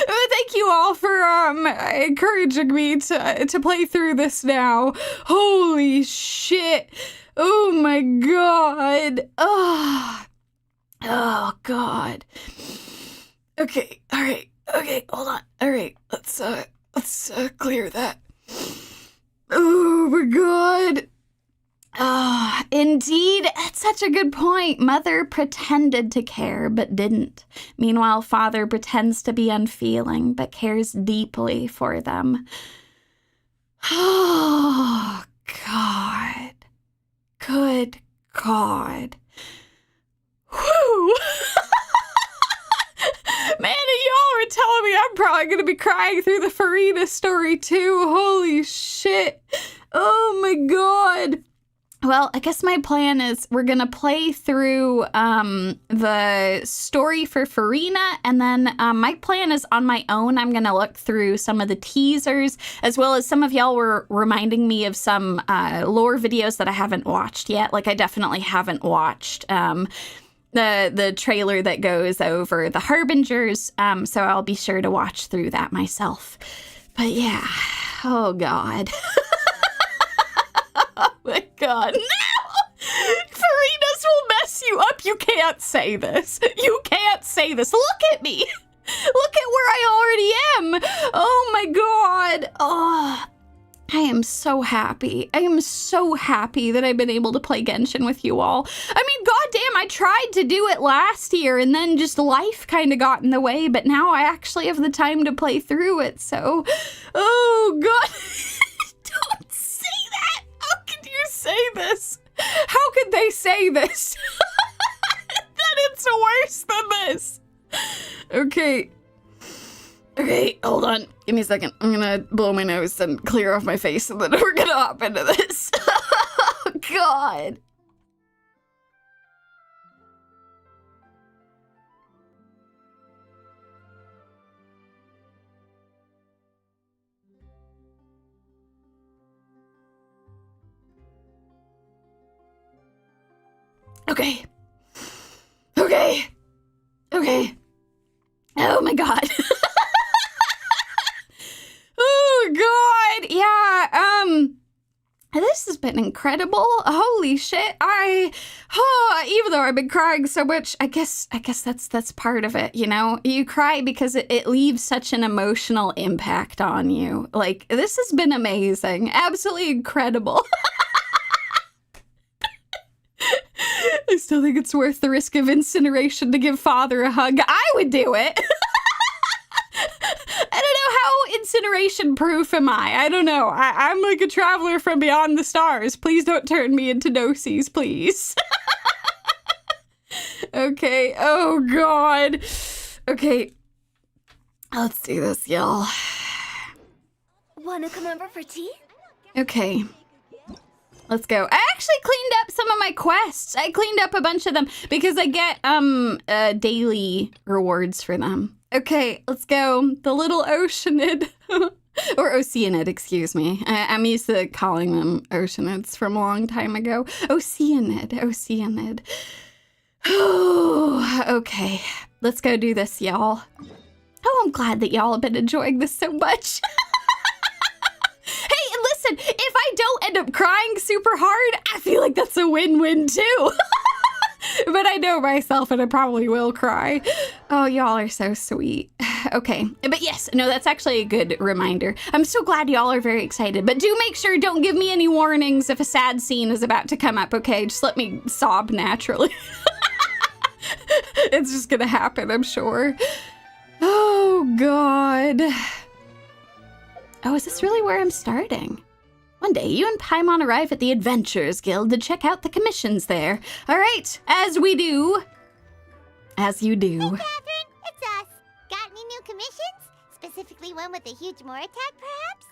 But thank you all for encouraging me to play through this now. Holy shit. Oh my god. Oh god. Okay, all right. Okay, hold on. All right, let's clear that. Oh my god. Indeed, that's such a good point. Mother pretended to care, but didn't. Meanwhile, father pretends to be unfeeling, but cares deeply for them. Oh, God. Good God. Whew. Man, y'all were telling me I'm probably going to be crying through the Furina story, too. Holy shit. Oh, my God. Well, I guess my plan is we're going to play through the story for Furina, and then my plan is on my own. I'm going to look through some of the teasers, as well as some of y'all were reminding me of some lore videos that I haven't watched yet. Like, I definitely haven't watched the trailer that goes over the Harbingers, so I'll be sure to watch through that myself. But yeah, oh God. Oh my God, no! Furinas will mess you up. You can't say this. You can't say this. Look at me. Look at where I already am. Oh my God. Oh, I am so happy. I am so happy that I've been able to play Genshin with you all. I mean, goddamn, I tried to do it last year and then just life kind of got in the way, but now I actually have the time to play through it, so... Oh God. Don't say that. How could you say this? How could they say this? That it's worse than this. Okay. Okay, hold on. Give me a second. I'm gonna blow my nose and clear off my face, and then we're gonna hop into this. Oh, God. Okay. Okay. Okay. Oh my God. Oh God. Yeah. This has been incredible. Holy shit. Even though I've been crying so much, I guess that's part of it, you know? You cry because it leaves such an emotional impact on you. Like, this has been amazing. Absolutely incredible. I still think it's worth the risk of incineration to give Father a hug. I would do it. I don't know, how incineration proof am I? I don't know. I'm like a traveler from beyond the stars. Please don't turn me into Gnosis, please. Okay. Oh God. Okay. Let's do this, y'all. Wanna come over for tea? Okay. Let's go. I actually cleaned up some of my quests. I cleaned up a bunch of them because I get daily rewards for them. Okay, let's go. The little Oceanid. Or Oceanid, excuse me. I'm used to calling them Oceanids from a long time ago. Oceanid. Oh, okay. Let's go do this, y'all. Oh, I'm glad that y'all have been enjoying this so much. Hey, listen, if I don't end up crying super hard, I feel like that's a win-win too. But I know myself and I probably will cry. Oh, y'all are so sweet. Okay, but yes, no, that's actually a good reminder. I'm so glad y'all are very excited, but do make sure don't give me any warnings if a sad scene is about to come up, okay? Just let me sob naturally. It's just gonna happen, I'm sure. Oh, God. Oh, is this really where I'm starting? One day, you and Paimon arrive at the Adventurers Guild to check out the commissions there. All right, as we do. As you do. Hey, Catherine, it's us. Got any new commissions? Specifically one with a huge Moor attack, perhaps?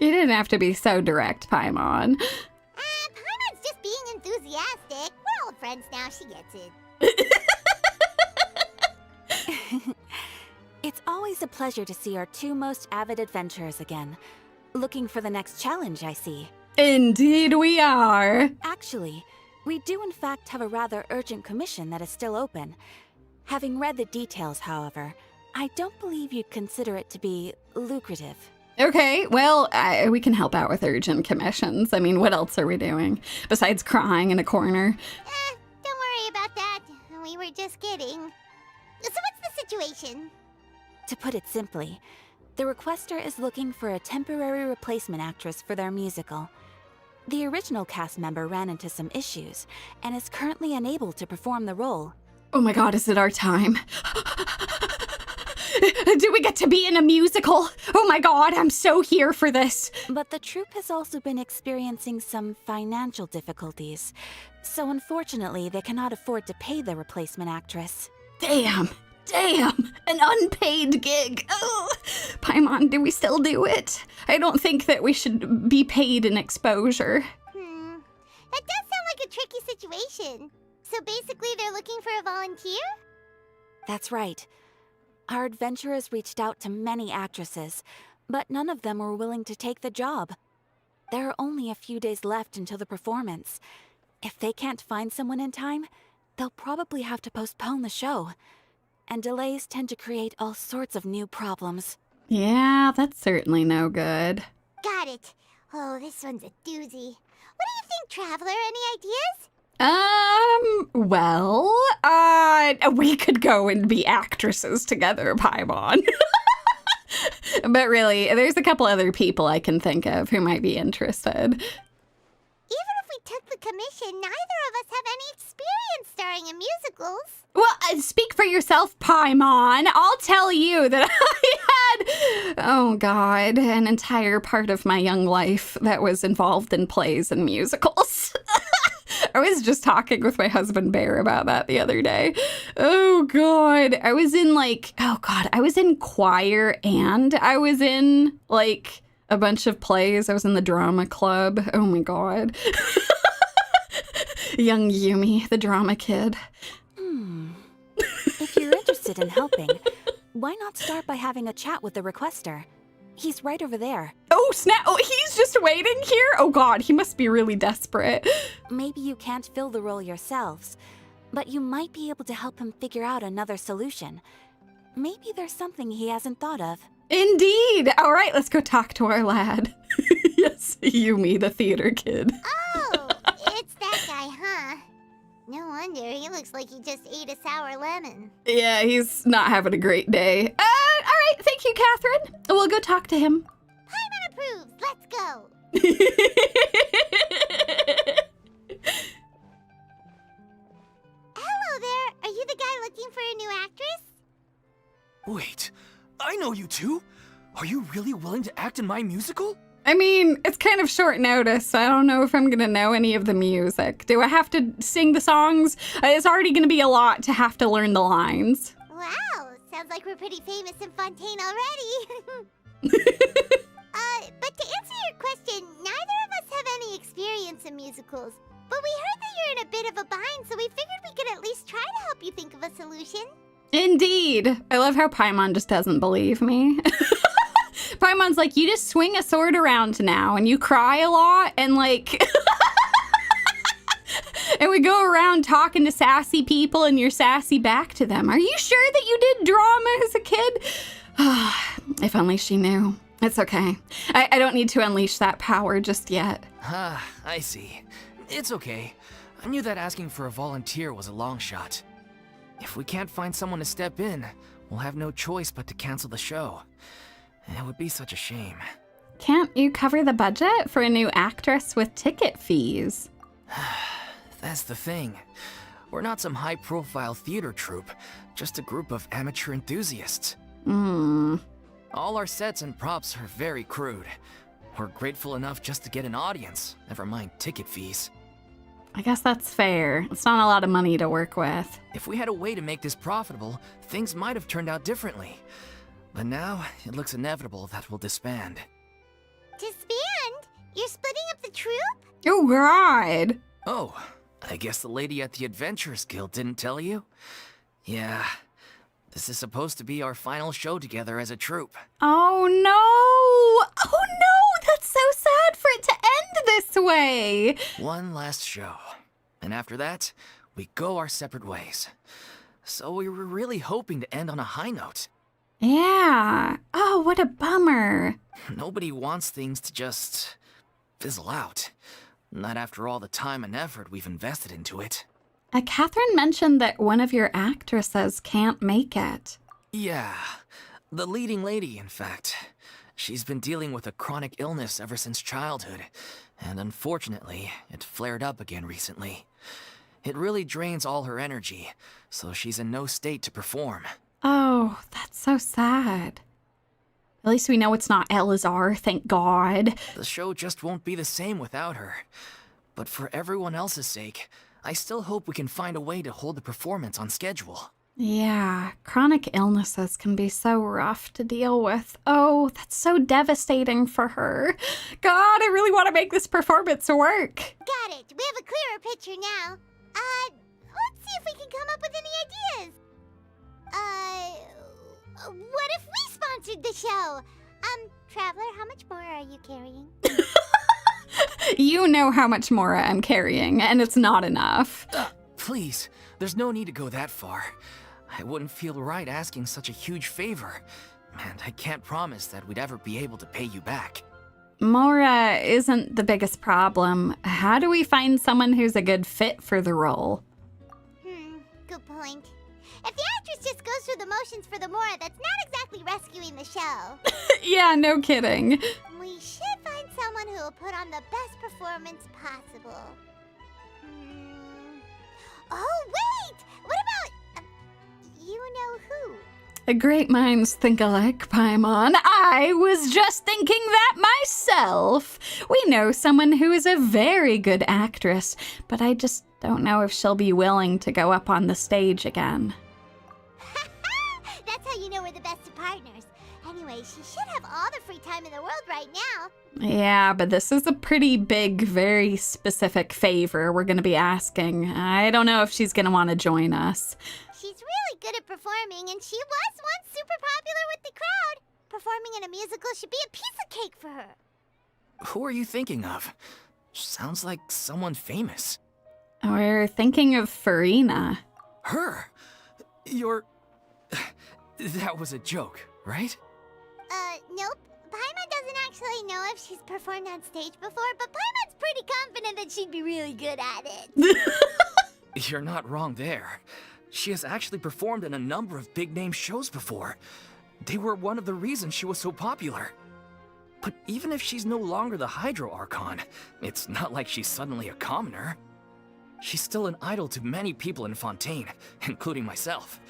You didn't have to be so direct, Paimon. Paimon's just being enthusiastic. We're old friends now, she gets it. It's always a pleasure to see our two most avid adventurers again. Looking for the next challenge, I see. Indeed we are. Actually, we do in fact have a rather urgent commission that is still open. Having read the details, however, I don't believe you'd consider it to be lucrative. Okay, well, we can help out with urgent commissions. I mean, what else are we doing? Besides crying in a corner. Don't worry about that. We were just kidding. So what's the situation? To put it simply, the requester is looking for a temporary replacement actress for their musical. The original cast member ran into some issues and is currently unable to perform the role. Oh my God, is it our time? Do we get to be in a musical? Oh my God, I'm so here for this. But the troupe has also been experiencing some financial difficulties, so unfortunately they cannot afford to pay the replacement actress. Damn, an unpaid gig. Oh, Paimon, do we still do it? I don't think that we should be paid in exposure. situation. So basically they're looking for a volunteer? That's right. Our adventurers reached out to many actresses, but none of them were willing to take the job. There are only a few days left until the performance. If they can't find someone in time, they'll probably have to postpone the show. And delays tend to create all sorts of new problems. Yeah, that's certainly no good. Got it. Oh, this one's a doozy. What do you think, Traveler? Any ideas? Well, we could go and be actresses together, Paimon. But really, there's a couple other people I can think of who might be interested. Even if we took the commission, neither of us have any experience starring in musicals. Well, speak for yourself, Paimon. I'll tell you that I had, oh God, an entire part of my young life that was involved in plays and musicals. I was just talking with my husband Bear about that the other day. Oh God. I was in choir and I was in like a bunch of plays. I was in the drama club. Oh my God. Young Yumie, the drama kid. If you're interested in helping, why not start by having a chat with the requester? He's right over there. Oh, snap. Oh, he's just waiting here? Oh, God, he must be really desperate. Maybe you can't fill the role yourselves, but you might be able to help him figure out another solution. Maybe there's something he hasn't thought of. Indeed. All right, let's go talk to our lad. Yes, Yumie, the theater kid. Oh, it's that guy, huh? No wonder, he looks like he just ate a sour lemon. Yeah, he's not having a great day. All right, thank you, Catherine. We'll go talk to him. Paimon approves, let's go. Hello there, are you the guy looking for a new actress? Wait, I know you two. Are you really willing to act in my musical? I mean, it's kind of short notice, so I don't know if I'm gonna know any of the music. Do I have to sing the songs? It's already gonna be a lot to have to learn the lines. Wow, sounds like we're pretty famous in Fontaine already. But to answer your question, neither of us have any experience in musicals. But we heard that you're in a bit of a bind, so we figured we could at least try to help you think of a solution. Indeed. I love how Paimon just doesn't believe me. Paimon's like, you just swing a sword around now and you cry a lot and like... and we go around talking to sassy people and you're sassy back to them. Are you sure that you did drama as a kid? If only she knew. It's okay. I don't need to unleash that power just yet. Ah, I see. It's okay. I knew that asking for a volunteer was a long shot. If we can't find someone to step in, we'll have no choice but to cancel the show. It would be such a shame. Can't you cover the budget for a new actress with ticket fees? That's the thing. We're not some high-profile theater troupe, just a group of amateur enthusiasts. All our sets and props are very crude. We're grateful enough just to get an audience, never mind ticket fees. I guess that's fair. It's not a lot of money to work with. If we had a way to make this profitable, things might have turned out differently. But now, it looks inevitable that we'll disband. Disband? You're splitting up the troupe? Oh, God. Oh, I guess the lady at the Adventurers Guild didn't tell you? Yeah, this is supposed to be our final show together as a troupe. Oh, no. Oh, no. That's so sad for it to end this way. One last show. And after that, we go our separate ways. So we were really hoping to end on a high note. Yeah. Oh, what a bummer. Nobody wants things to just fizzle out. Not after all the time and effort we've invested into it. Catherine mentioned that one of your actresses can't make it. Yeah, the leading lady, in fact. She's been dealing with a chronic illness ever since childhood, and unfortunately, it flared up again recently. It really drains all her energy, so she's in no state to perform. Oh, that's so sad. At least we know it's not Elazar, thank God. The show just won't be the same without her. But for everyone else's sake, I still hope we can find a way to hold the performance on schedule. Yeah, chronic illnesses can be so rough to deal with. Oh, that's so devastating for her. God, I really want to make this performance work. Got it. We have a clearer picture now. Let's see if we can come up with any ideas. What if we sponsored the show? Traveler, how much more are you carrying? You know how much more I'm carrying, and it's not enough. Please, there's no need to go that far. I wouldn't feel right asking such a huge favor, and I can't promise that we'd ever be able to pay you back. Mora isn't the biggest problem. How do we find someone who's a good fit for the role? Good point. If the actress just goes through the motions for the Mora, that's not exactly rescuing the show. Yeah, no kidding. We should find someone who will put on the best performance possible. Oh, wait! What about... you know who? Great minds think alike, Paimon. I was just thinking that myself. We know someone who is a very good actress, but I just don't know if she'll be willing to go up on the stage again. That's how you know we're the best of partners. Anyway, she should have all the free time in the world right now. Yeah, but this is a pretty big, very specific favor we're going to be asking. I don't know if she's going to want to join us. She's really good at performing, and she was once super popular with the crowd. Performing in a musical should be a piece of cake for her. Who are you thinking of? Sounds like someone famous. We're thinking of Furina. Her? You're... That was a joke, right? Nope. Paimon doesn't actually know if she's performed on stage before, but Paimon's pretty confident that she'd be really good at it. You're not wrong there. She has actually performed in a number of big-name shows before. They were one of the reasons she was so popular. But even if she's no longer the Hydro Archon, it's not like she's suddenly a commoner. She's still an idol to many people in Fontaine, including myself.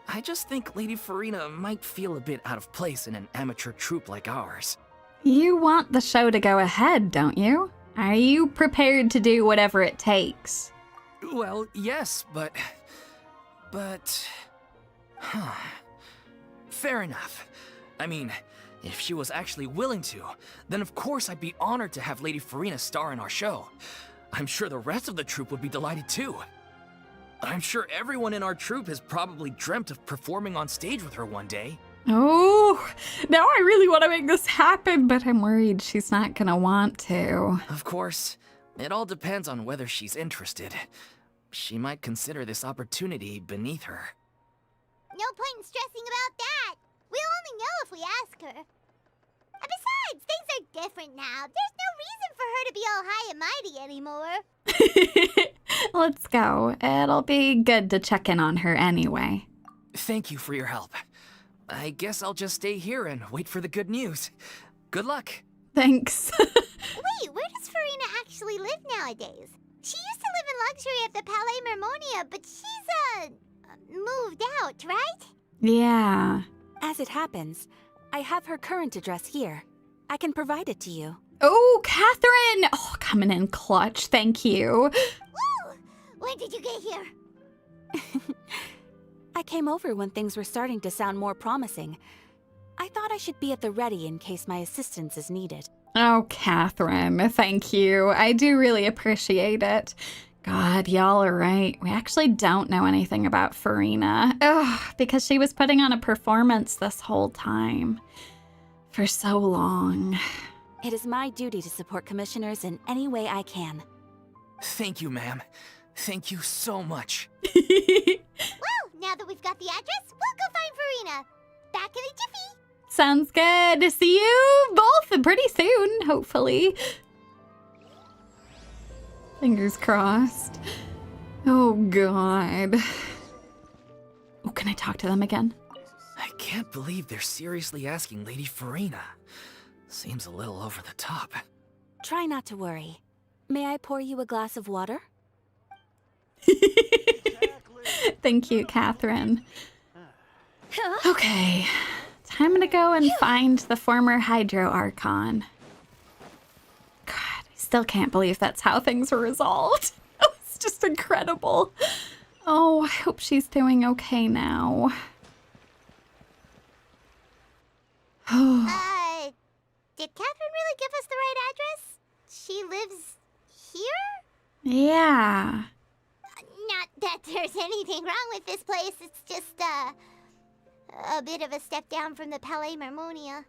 I just think Lady Furina might feel a bit out of place in an amateur troupe like ours. You want the show to go ahead, don't you? Are you prepared to do whatever it takes? Well, yes, but... Fair enough. I mean, if she was actually willing to, then of course I'd be honored to have Lady Furina star in our show. I'm sure the rest of the troupe would be delighted too. I'm sure everyone in our troupe has probably dreamt of performing on stage with her one day. Oh, now I really want to make this happen, but I'm worried she's not gonna want to. Of course, it all depends on whether she's interested. She might consider this opportunity beneath her. No point in stressing about that. We'll only know if we ask her. And besides, things are different now. There's no reason for her to be all high and mighty anymore. Let's go. It'll be good to check in on her anyway. Thank you for your help. I guess I'll just stay here and wait for the good news. Good luck. Thanks. Wait, where does Furina actually live nowadays? She used to live in luxury at the Palais Mermonia, but she's, moved out, right? Yeah. As it happens, I have her current address here. I can provide it to you. Oh, Catherine! Oh, coming in clutch. Thank you. Woo! When did you get here? I came over when things were starting to sound more promising. I thought I should be at the ready in case my assistance is needed. Oh, Catherine, thank you. I do really appreciate it. God, y'all are right. We actually don't know anything about Furina. Ugh, because she was putting on a performance this whole time. For so long. It is my duty to support commissioners in any way I can. Thank you, ma'am. Thank you so much. Well, now that we've got the address, we'll go find Furina. Back in a jiffy. Sounds good. See you both pretty soon, hopefully. Fingers crossed. Oh, God. Oh, can I talk to them again? I can't believe they're seriously asking Lady Furina. Seems a little over the top. Try not to worry. May I pour you a glass of water? Thank you, Catherine. Okay, time to go and find the former Hydro Archon. God, I still can't believe that's how things were resolved. It's just incredible. Oh, I hope she's doing okay now. Did Catherine really give us the right address? She lives here? Yeah. Not that there's anything wrong with this place. It's just, a bit of a step down from the Palais Marmonia.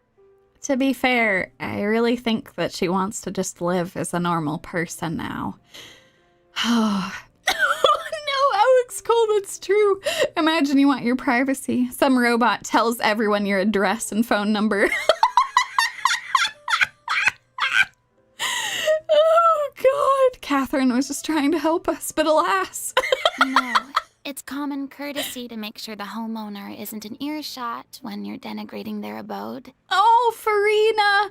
To be fair, I really think that she wants to just live as a normal person now. Oh, no, Alex Cole, that's true. Imagine you want your privacy. Some robot tells everyone your address and phone number. Oh, God. Catherine was just trying to help us, but alas. No, it's common courtesy to make sure the homeowner isn't in earshot when you're denigrating their abode. Oh, Furina.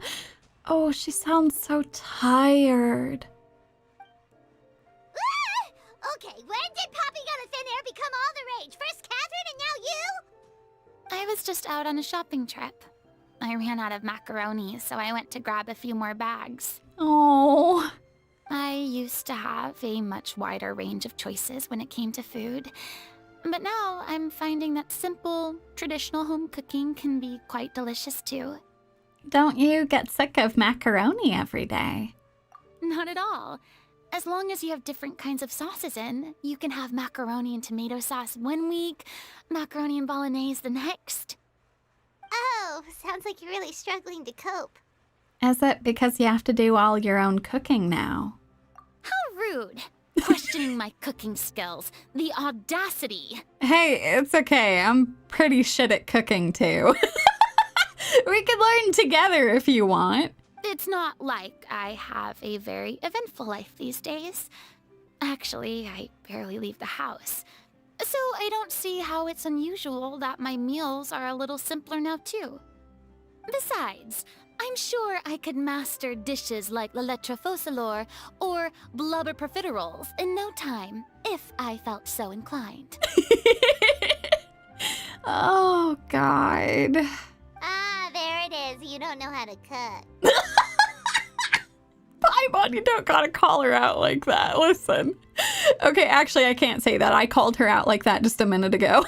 Oh, she sounds so tired. Okay, when did popping out of thin air become all the rage? First Catherine and now you? I was just out on a shopping trip. I ran out of macaroni, so I went to grab a few more bags. Oh. I used to have a much wider range of choices when it came to food. But now I'm finding that simple, traditional home cooking can be quite delicious too. Don't you get sick of macaroni every day? Not at all. As long as you have different kinds of sauces in, you can have macaroni and tomato sauce one week, macaroni and bolognese the next. Oh, sounds like you're really struggling to cope. Is it because you have to do all your own cooking now? How rude. Questioning my cooking skills. The audacity. Hey, it's okay. I'm pretty shit at cooking too. We could learn together if you want. It's not like I have a very eventful life these days. Actually, I barely leave the house. So I don't see how it's unusual that my meals are a little simpler now too. Besides, I'm sure I could master dishes like la lettre faucilor or blubber profiteroles in no time, if I felt so inclined. Oh, God. Ah, there it is. You don't know how to cook. Paimon, you don't gotta call her out like that. Listen. Okay, actually, I can't say that. I called her out like that just a minute ago.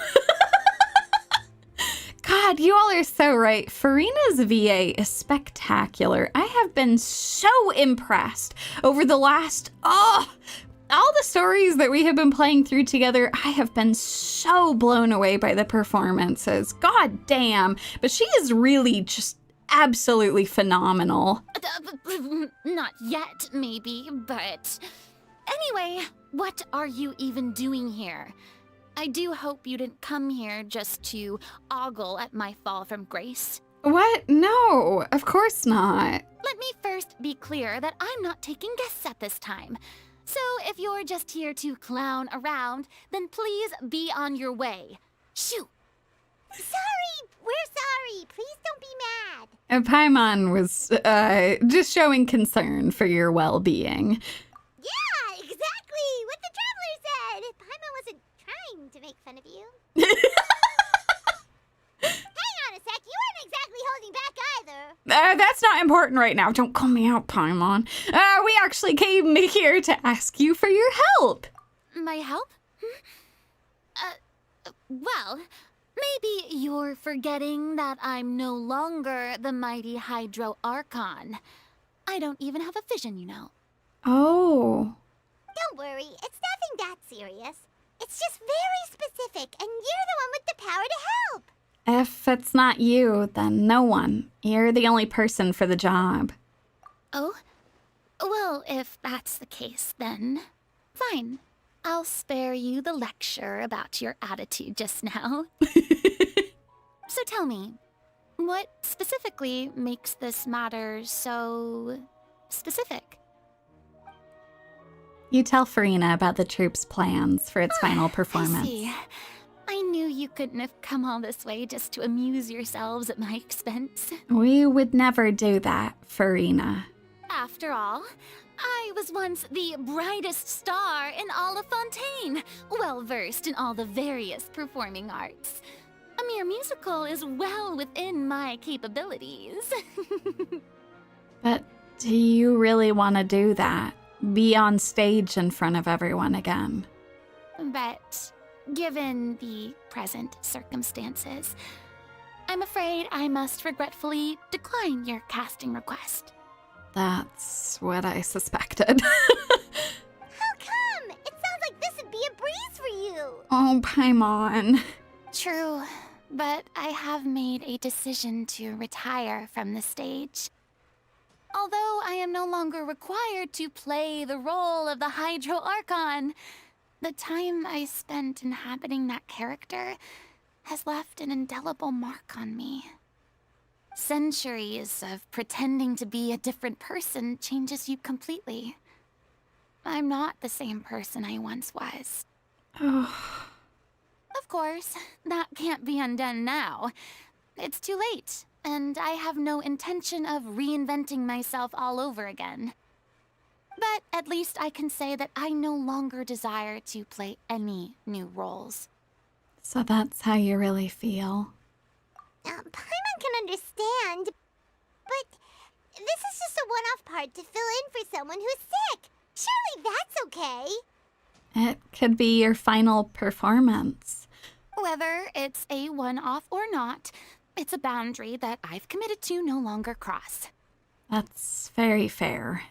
God, you all are so right. Furina's VA is spectacular. I have been so impressed over the last, all the stories that we have been playing through together. I have been so blown away by the performances. God damn. But she is really just absolutely phenomenal. Not yet, maybe, but... Anyway, what are you even doing here? I do hope you didn't come here just to ogle at my fall from grace. What? No, of course not. Let me first be clear that I'm not taking guests at this time. So if you're just here to clown around, then please be on your way. Shoo! Sorry! We're sorry! Please don't be mad! Paimon was just showing concern for your well-being. Yeah, exactly! What the Traveler said! Paimon wasn't trying to make fun of you. Hang on a sec, you weren't exactly holding back either. That's not important right now. Don't call me out, Paimon. We actually came here to ask you for your help. My help? Well, maybe you're forgetting that I'm no longer the mighty Hydro Archon. I don't even have a vision, you know. Oh. Don't worry, it's nothing that serious. It's just very specific, and you're the one with the power to help. If it's not you, then no one. You're the only person for the job. Oh? Well, if that's the case, then fine. I'll spare you the lecture about your attitude just now. So tell me, what specifically makes this matter so specific? You tell Furina about the troupe's plans for its final performance. I see. I knew you couldn't have come all this way just to amuse yourselves at my expense. We would never do that, Furina. After all, I was once the brightest star in all of Fontaine, well-versed in all the various performing arts. A mere musical is well within my capabilities. But do you really want to do that? Be on stage in front of everyone again? But given the present circumstances, I'm afraid I must regretfully decline your casting request. That's what I suspected. How come? It sounds like this would be a breeze for you. Oh, Paimon. True, but I have made a decision to retire from the stage. Although I am no longer required to play the role of the Hydro Archon, the time I spent inhabiting that character has left an indelible mark on me. Centuries of pretending to be a different person changes you completely. I'm not the same person I once was. Of course, that can't be undone now. It's too late, and I have no intention of reinventing myself all over again. But at least I can say that I no longer desire to play any new roles. So that's how you really feel. Paimon can understand, but this is just a one-off part to fill in for someone who's sick. Surely that's okay. It could be your final performance. Whether it's a one-off or not, it's a boundary that I've committed to no longer cross. That's very fair.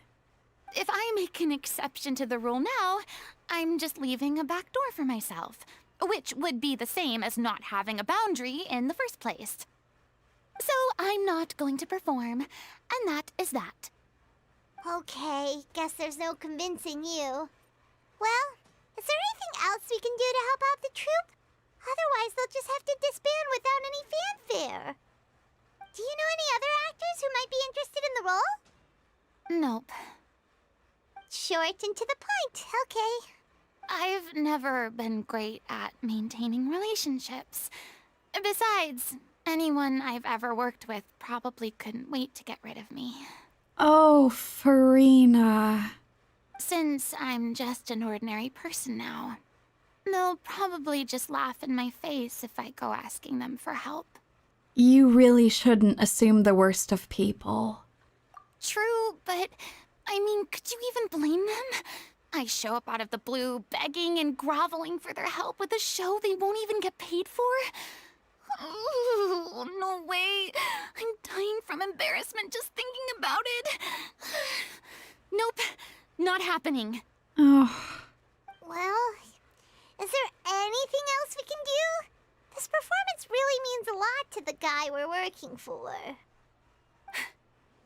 If I make an exception to the rule now, I'm just leaving a back door for myself, which would be the same as not having a boundary in the first place. So I'm not going to perform, and that is that. Okay, guess there's no convincing you. Well, is there anything else we can do to help out the troupe? Otherwise, they'll just have to disband without any fanfare. Do you know any other actors who might be interested in the role? Nope. Short and to the point, okay. I've never been great at maintaining relationships. Besides, anyone I've ever worked with probably couldn't wait to get rid of me. Oh, Furina. Since I'm just an ordinary person now, they'll probably just laugh in my face if I go asking them for help. You really shouldn't assume the worst of people. True, but I mean, could you even blame them? I show up out of the blue, begging and groveling for their help with a show they won't even get paid for? Oh, no way. I'm dying from embarrassment just thinking about it. Nope, not happening. Oh. Well, is there anything else we can do? This performance really means a lot to the guy we're working for.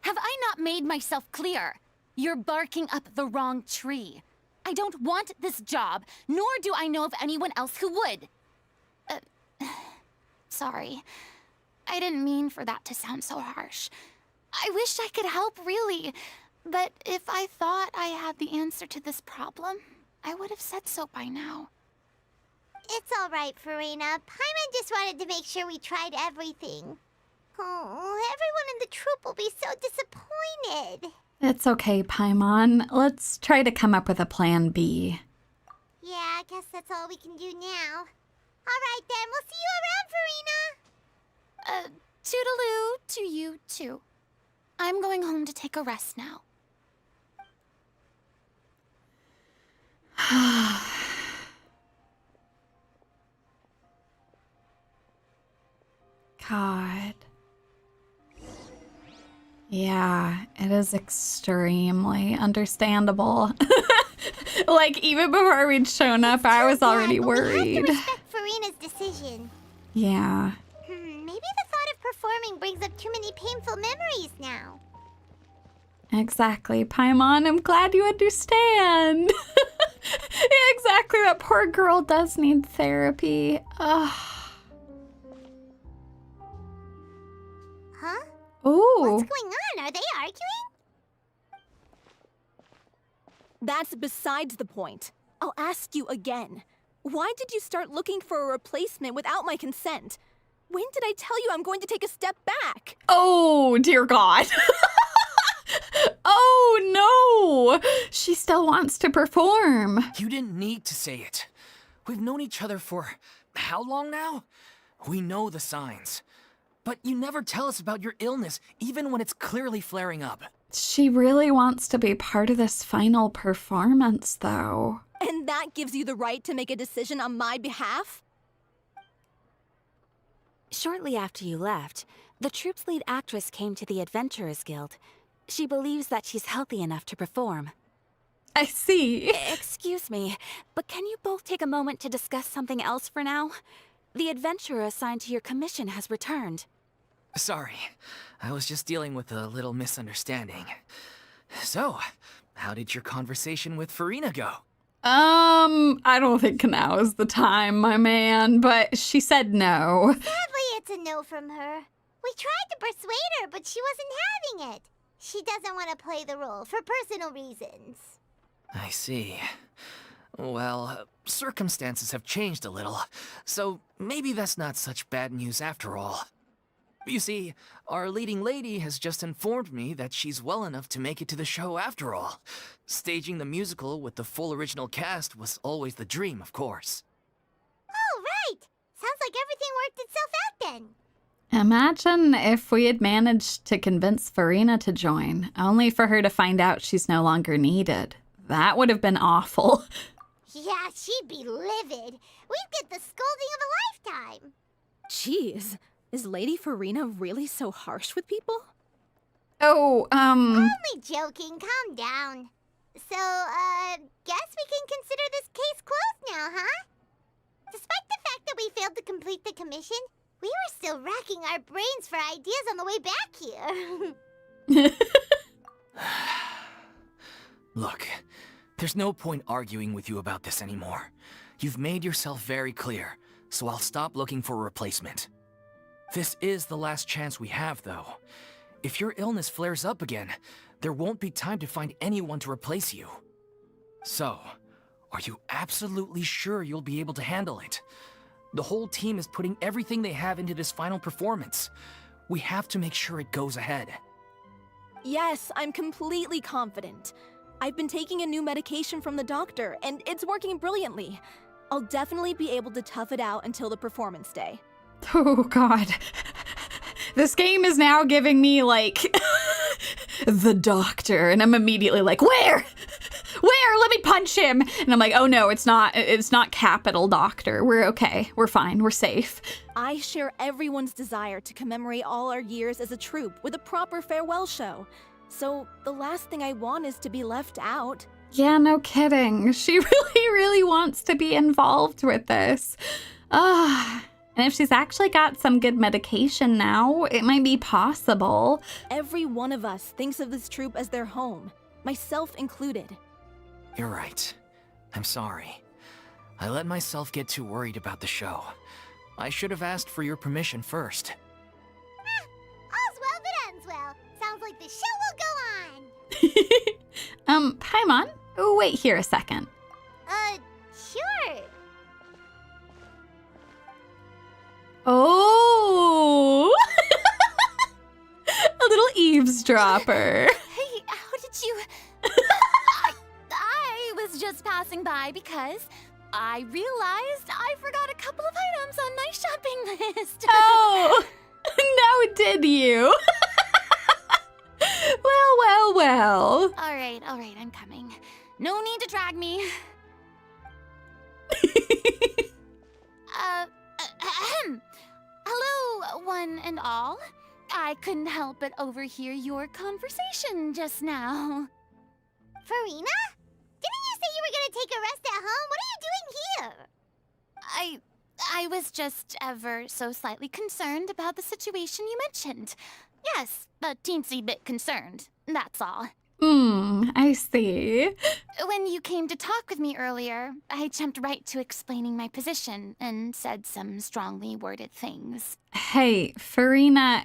Have I not made myself clear? You're barking up the wrong tree. I don't want this job, nor do I know of anyone else who would. Sorry. I didn't mean for that to sound so harsh. I wish I could help, really. But if I thought I had the answer to this problem, I would have said so by now. It's all right, Furina. Paimon just wanted to make sure we tried everything. Oh, everyone in the troupe will be so disappointed. It's okay, Paimon. Let's try to come up with a plan B. Yeah, I guess that's all we can do now. All right, then. We'll see you around, Furina. Toodaloo to you, too. I'm going home to take a rest now. God. Yeah, it is extremely understandable. Like, even before we'd shown up, I was already worried. We have to respect Furina's decision. Yeah. Maybe the thought of performing brings up too many painful memories now. Exactly, Paimon. I'm glad you understand. Yeah, exactly. That poor girl does need therapy. Ugh. Huh? Ooh. What's going on? Are they arguing? That's besides the point. I'll ask you again. Why did you start looking for a replacement without my consent? When did I tell you I'm going to take a step back? Oh, dear God. Oh, no. She still wants to perform. You didn't need to say it. We've known each other for how long now? We know the signs. But you never tell us about your illness, even when it's clearly flaring up. She really wants to be part of this final performance, though. And that gives you the right to make a decision on my behalf? Shortly after you left, the troupe's lead actress came to the Adventurers Guild. She believes that she's healthy enough to perform. I see. Excuse me, but can you both take a moment to discuss something else for now? The adventurer assigned to your commission has returned. Sorry, I was just dealing with a little misunderstanding. So, how did your conversation with Furina go? I don't think now is the time, my man, but she said no. Sadly, it's a no from her. We tried to persuade her, but she wasn't having it. She doesn't want to play the role for personal reasons. I see. Well, circumstances have changed a little, so maybe that's not such bad news after all. You see, our leading lady has just informed me that she's well enough to make it to the show after all. Staging the musical with the full original cast was always the dream, of course. Oh, right! Sounds like everything worked itself out then. Imagine if we had managed to convince Furina to join, only for her to find out she's no longer needed. That would have been awful. Yeah, she'd be livid. We'd get the scolding of a lifetime. Jeez, is Lady Furina really so harsh with people? Oh, Only joking, calm down. So, guess we can consider this case closed now, huh? Despite the fact that we failed to complete the commission, we were still racking our brains for ideas on the way back here. Look, there's no point arguing with you about this anymore. You've made yourself very clear, so I'll stop looking for a replacement. This is the last chance we have, though. If your illness flares up again, there won't be time to find anyone to replace you. So, are you absolutely sure you'll be able to handle it? The whole team is putting everything they have into this final performance. We have to make sure it goes ahead. Yes, I'm completely confident. I've been taking a new medication from the doctor, and it's working brilliantly. I'll definitely be able to tough it out until the performance day. Oh, God. This game is now giving me, like, the doctor, and I'm immediately like, where? Where? Let me punch him. And I'm like, oh no, it's not capital doctor. We're okay. We're fine. We're safe. I share everyone's desire to commemorate all our years as a troupe with a proper farewell show. So the last thing I want is to be left out. Yeah, no kidding. She really wants to be involved with this. And if she's actually got some good medication now, it might be possible. Every one of us thinks of this troupe as their home, myself included. You're right. I'm sorry. I let myself get too worried about the show. I should have asked for your permission first. All's well that ends well. Sounds like the show will go on. Paimon, wait here a second. Sure. Oh! A little eavesdropper. Hey, how did you... I was just passing by because I realized I forgot a couple of items on my shopping list. Oh, no, did you? Well. All right, I'm coming. No need to drag me. Hello, one and all. I couldn't help but overhear your conversation just now. Furina? Didn't you say you were gonna take a rest at home? What are you doing here? I was just ever so slightly concerned about the situation you mentioned. Yes, a teensy bit concerned, that's all. I see. When you came to talk with me earlier, I jumped right to explaining my position and said some strongly worded things. Hey, Furina,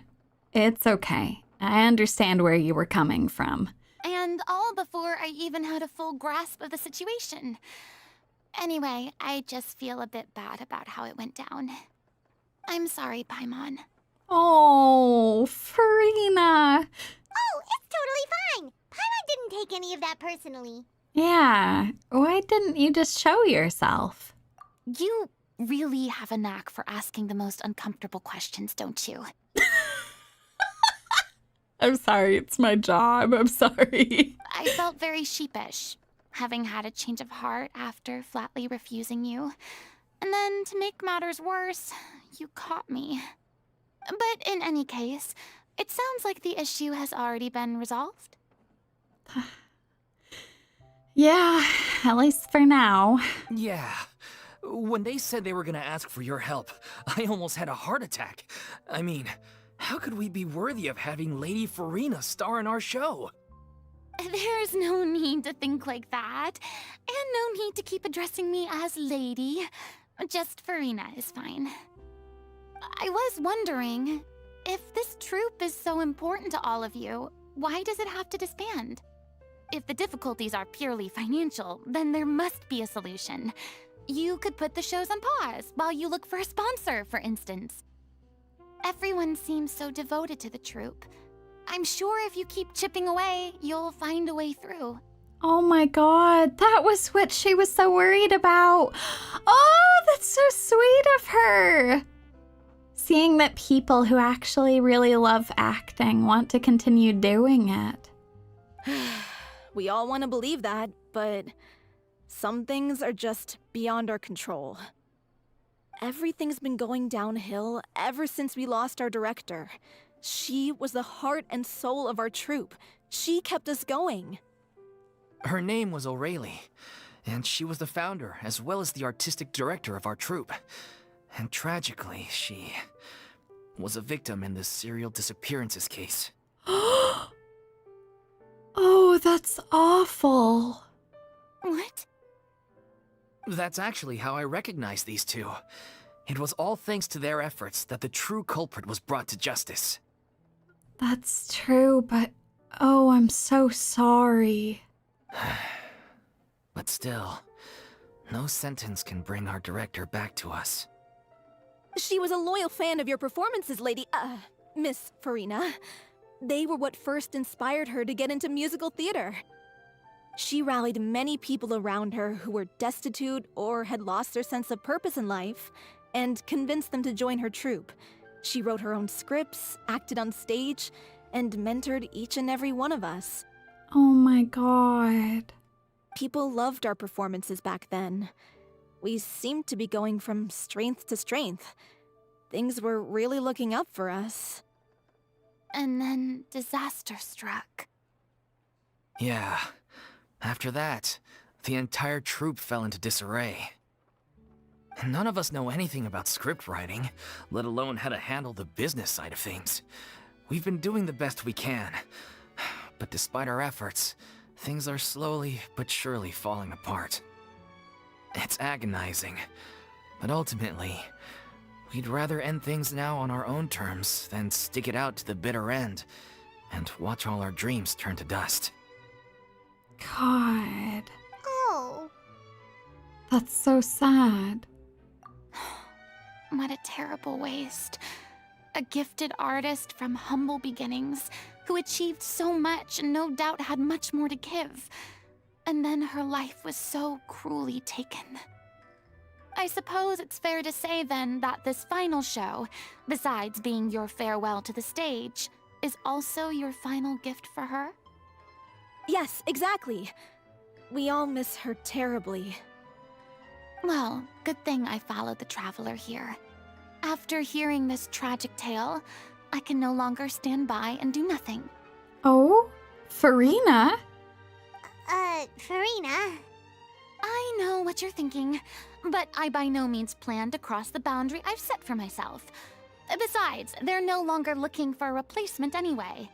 it's okay. I understand where you were coming from. And all before I even had a full grasp of the situation. Anyway, I just feel a bit bad about how it went down. I'm sorry, Paimon. Oh, Furina. Oh, it's totally fine. Paimon didn't take any of that personally. Yeah, why didn't you just show yourself? You really have a knack for asking the most uncomfortable questions, don't you? I'm sorry, it's my job. I'm sorry. I felt very sheepish. having had a change of heart after flatly refusing you. And then, to make matters worse, you caught me. But in any case, it sounds like the issue has already been resolved. Yeah, at least for now. Yeah. When they said they were gonna ask for your help, I almost had a heart attack. I mean, how could we be worthy of having Lady Furina star in our show? There's no need to think like that. And no need to keep addressing me as lady. Just Furina is fine. I was wondering, if this troupe is so important to all of you, why does it have to disband? If the difficulties are purely financial, then there must be a solution. You could put the shows on pause while you look for a sponsor, for instance. Everyone seems so devoted to the troupe. I'm sure if you keep chipping away, you'll find a way through. Oh my god, that was what she was so worried about. Oh, that's so sweet of her. Seeing that people who actually really love acting want to continue doing it. We all want to believe that, but some things are just beyond our control. Everything's been going downhill ever since we lost our director. She was the heart and soul of our troupe. She kept us going. Her name was Aurelie, and she was the founder as well as the artistic director of our troupe. And tragically, she was a victim in the serial disappearances case. Oh, that's awful. What? That's actually how I recognized these two. It was all thanks to their efforts that the true culprit was brought to justice. That's true, but oh, I'm so sorry. But still, no sentence can bring our director back to us. She was a loyal fan of your performances, Miss Furina. They were what first inspired her to get into musical theater. She rallied many people around her who were destitute or had lost their sense of purpose in life, and convinced them to join her troupe. She wrote her own scripts, acted on stage, and mentored each and every one of us. Oh my god. People loved our performances back then. We seemed to be going from strength to strength. Things were really looking up for us. And then disaster struck. Yeah. After that, the entire troupe fell into disarray. None of us know anything about script writing, let alone how to handle the business side of things. We've been doing the best we can, but despite our efforts, things are slowly but surely falling apart. It's agonizing, but ultimately, we'd rather end things now on our own terms than stick it out to the bitter end and watch all our dreams turn to dust. God. Oh. That's so sad. What a terrible waste. A gifted artist from humble beginnings who achieved so much and no doubt had much more to give. And then her life was so cruelly taken. I suppose it's fair to say then that this final show, besides being your farewell to the stage, is also your final gift for her? Yes, exactly. We all miss her terribly. Well, good thing I followed the traveler here. After hearing this tragic tale, I can no longer stand by and do nothing. Oh? Furina? Furina? I know what you're thinking, but I by no means plan to cross the boundary I've set for myself. Besides, they're no longer looking for a replacement anyway.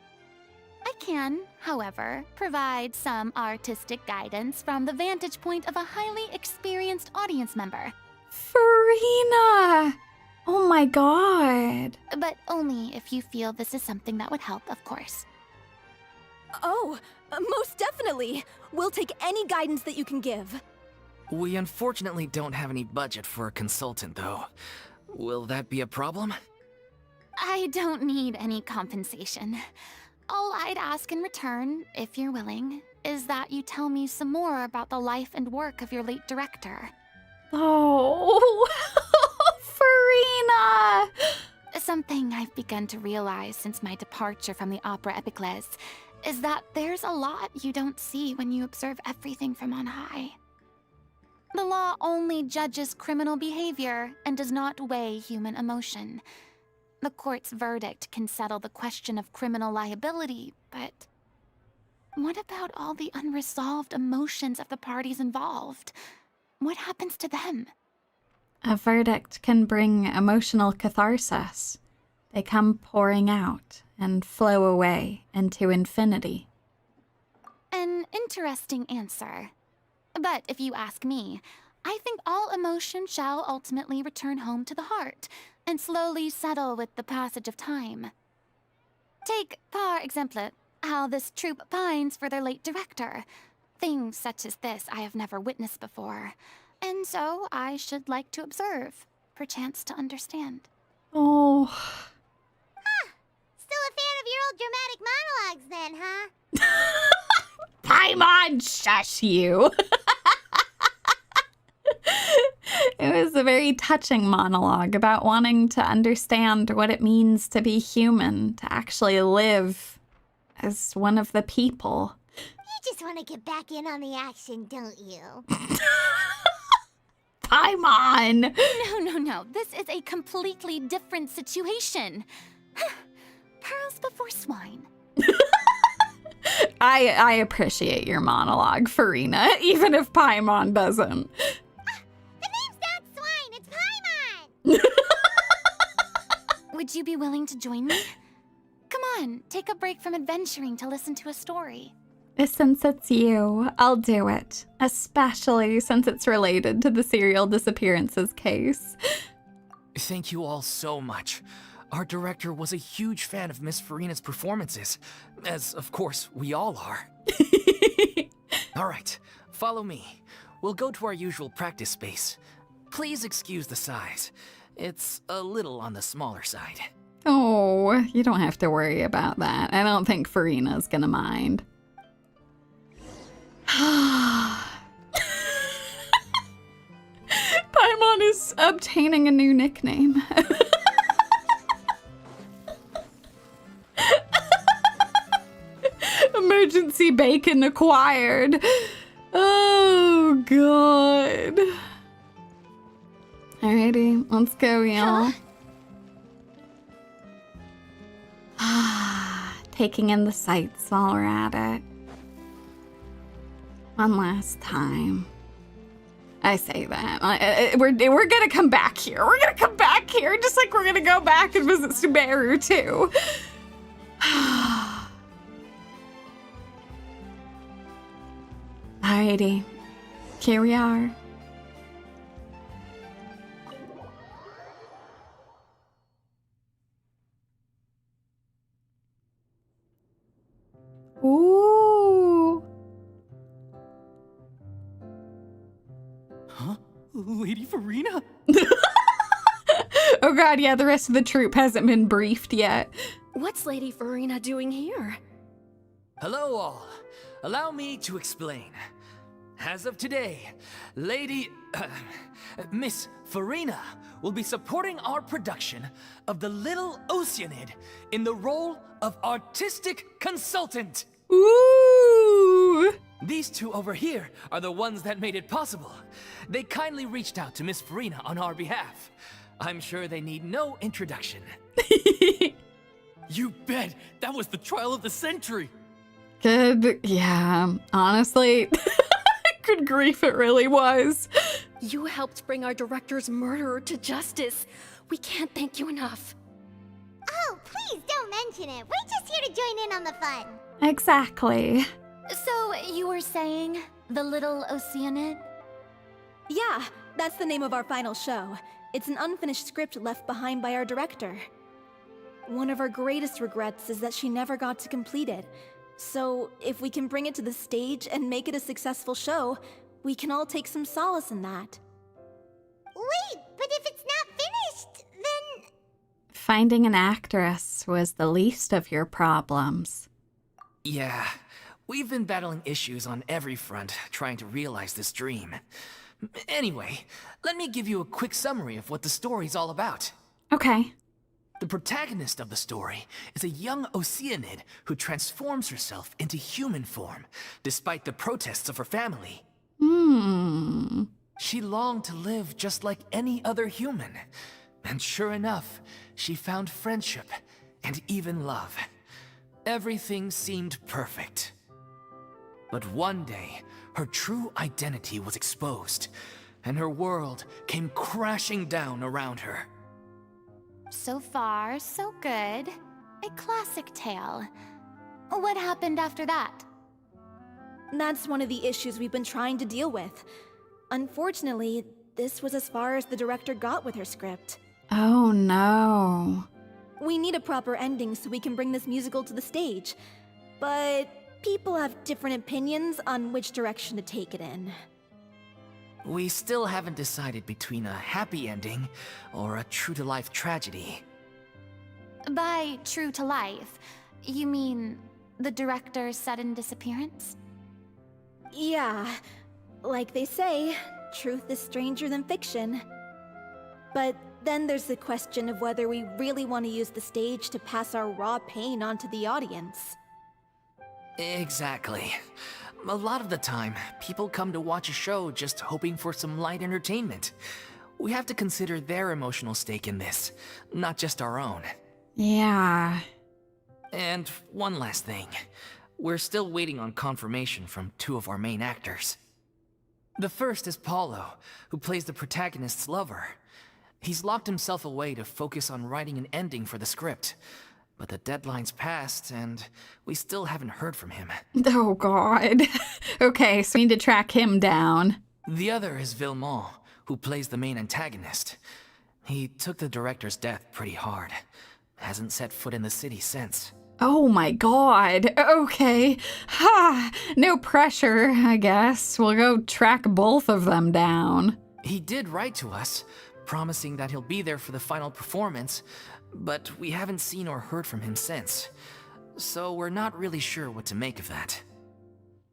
I can, however, provide some artistic guidance from the vantage point of a highly experienced audience member. Furina! Oh my god. But only if you feel this is something that would help, of course. Oh, most definitely. We'll take any guidance that you can give. We unfortunately don't have any budget for a consultant, though. Will that be a problem? I don't need any compensation. All I'd ask in return, if you're willing, is that you tell me some more about the life and work of your late director. Oh, Furina! Something I've begun to realize since my departure from the Opera Epiclese is that there's a lot you don't see when you observe everything from on high. The law only judges criminal behavior and does not weigh human emotion. The court's verdict can settle the question of criminal liability, but what about all the unresolved emotions of the parties involved? What happens to them? A verdict can bring emotional catharsis. They come pouring out and flow away into infinity. An interesting answer. But if you ask me, I think all emotion shall ultimately return home to the heart and slowly settle with the passage of time. Take, par exemple, how this troupe pines for their late director. Things such as this I have never witnessed before, and so I should like to observe, perchance to understand. Oh. Huh. Still a fan of your old dramatic monologues then, huh? Paimon, shush you! It was a very touching monologue about wanting to understand what it means to be human, to actually live as one of the people. You just want to get back in on the action, don't you? Paimon! No. This is a completely different situation. Pearls before swine. I appreciate your monologue, Furina, even if Paimon doesn't. The name's not Swine, it's Paimon! Would you be willing to join me? Come on, take a break from adventuring to listen to a story. Since it's you, I'll do it. Especially since it's related to the serial disappearances case. Thank you all so much. Our director was a huge fan of Miss Furina's performances, as of course we all are. All right, follow me. We'll go to our usual practice space. Please excuse the size. It's a little on the smaller side. Oh, you don't have to worry about that. I don't think Furina's gonna mind. Paimon is obtaining a new nickname. Emergency bacon acquired. Oh, God. Alrighty, let's go, y'all. Taking in the sights while we're at it. One last time. I say that. We're gonna come back here. We're gonna come back here, just like we're gonna go back and visit Subaru, too. Alrighty. Here we are. Ooh. Huh? Lady Furina? Oh god, yeah, the rest of the troupe hasn't been briefed yet. What's Lady Furina doing here? Hello all. Allow me to explain. As of today, Miss Furina will be supporting our production of The Little Oceanid in the role of artistic consultant. Ooh! These two over here are the ones that made it possible. They kindly reached out to Miss Furina on our behalf. I'm sure they need no introduction. You bet! That was the trial of the century! Good, yeah, honestly, good grief, it really was. You helped bring our director's murderer to justice. We can't thank you enough. Oh, please don't mention it. We're just here to join in on the fun. Exactly. So, you were saying The Little Oceanid? Yeah, that's the name of our final show. It's an unfinished script left behind by our director. One of our greatest regrets is that she never got to complete it. So, if we can bring it to the stage and make it a successful show, we can all take some solace in that. Wait, but if it's not finished, then... Finding an actress was the least of your problems. Yeah, we've been battling issues on every front, trying to realize this dream. Anyway, let me give you a quick summary of what the story's all about. Okay. The protagonist of the story is a young Oceanid who transforms herself into human form, despite the protests of her family. She longed to live just like any other human. And sure enough, she found friendship and even love. Everything seemed perfect. But one day, her true identity was exposed, and her world came crashing down around her. So far, so good. A classic tale. What happened after that? That's one of the issues we've been trying to deal with. Unfortunately, this was as far as the director got with her script. Oh no. We need a proper ending so we can bring this musical to the stage. But people have different opinions on which direction to take it in. We still haven't decided between a happy ending or a true-to-life tragedy. By true to life, you mean the director's sudden disappearance? Yeah, like they say, truth is stranger than fiction. But then there's the question of whether we really want to use the stage to pass our raw pain onto the audience. Exactly. A lot of the time, people come to watch a show just hoping for some light entertainment. We have to consider their emotional stake in this, not just our own. Yeah. And one last thing. We're still waiting on confirmation from 2 of our main actors. The first is Pauleau, who plays the protagonist's lover. He's locked himself away to focus on writing an ending for the script. But the deadline's passed, and we still haven't heard from him. Oh god. Okay, so we need to track him down. The other is Villemont, who plays the main antagonist. He took the director's death pretty hard. Hasn't set foot in the city since. Oh my god. Okay. Ha! No pressure, I guess. We'll go track both of them down. He did write to us, promising that he'll be there for the final performance, but we haven't seen or heard from him since. So we're not really sure what to make of that.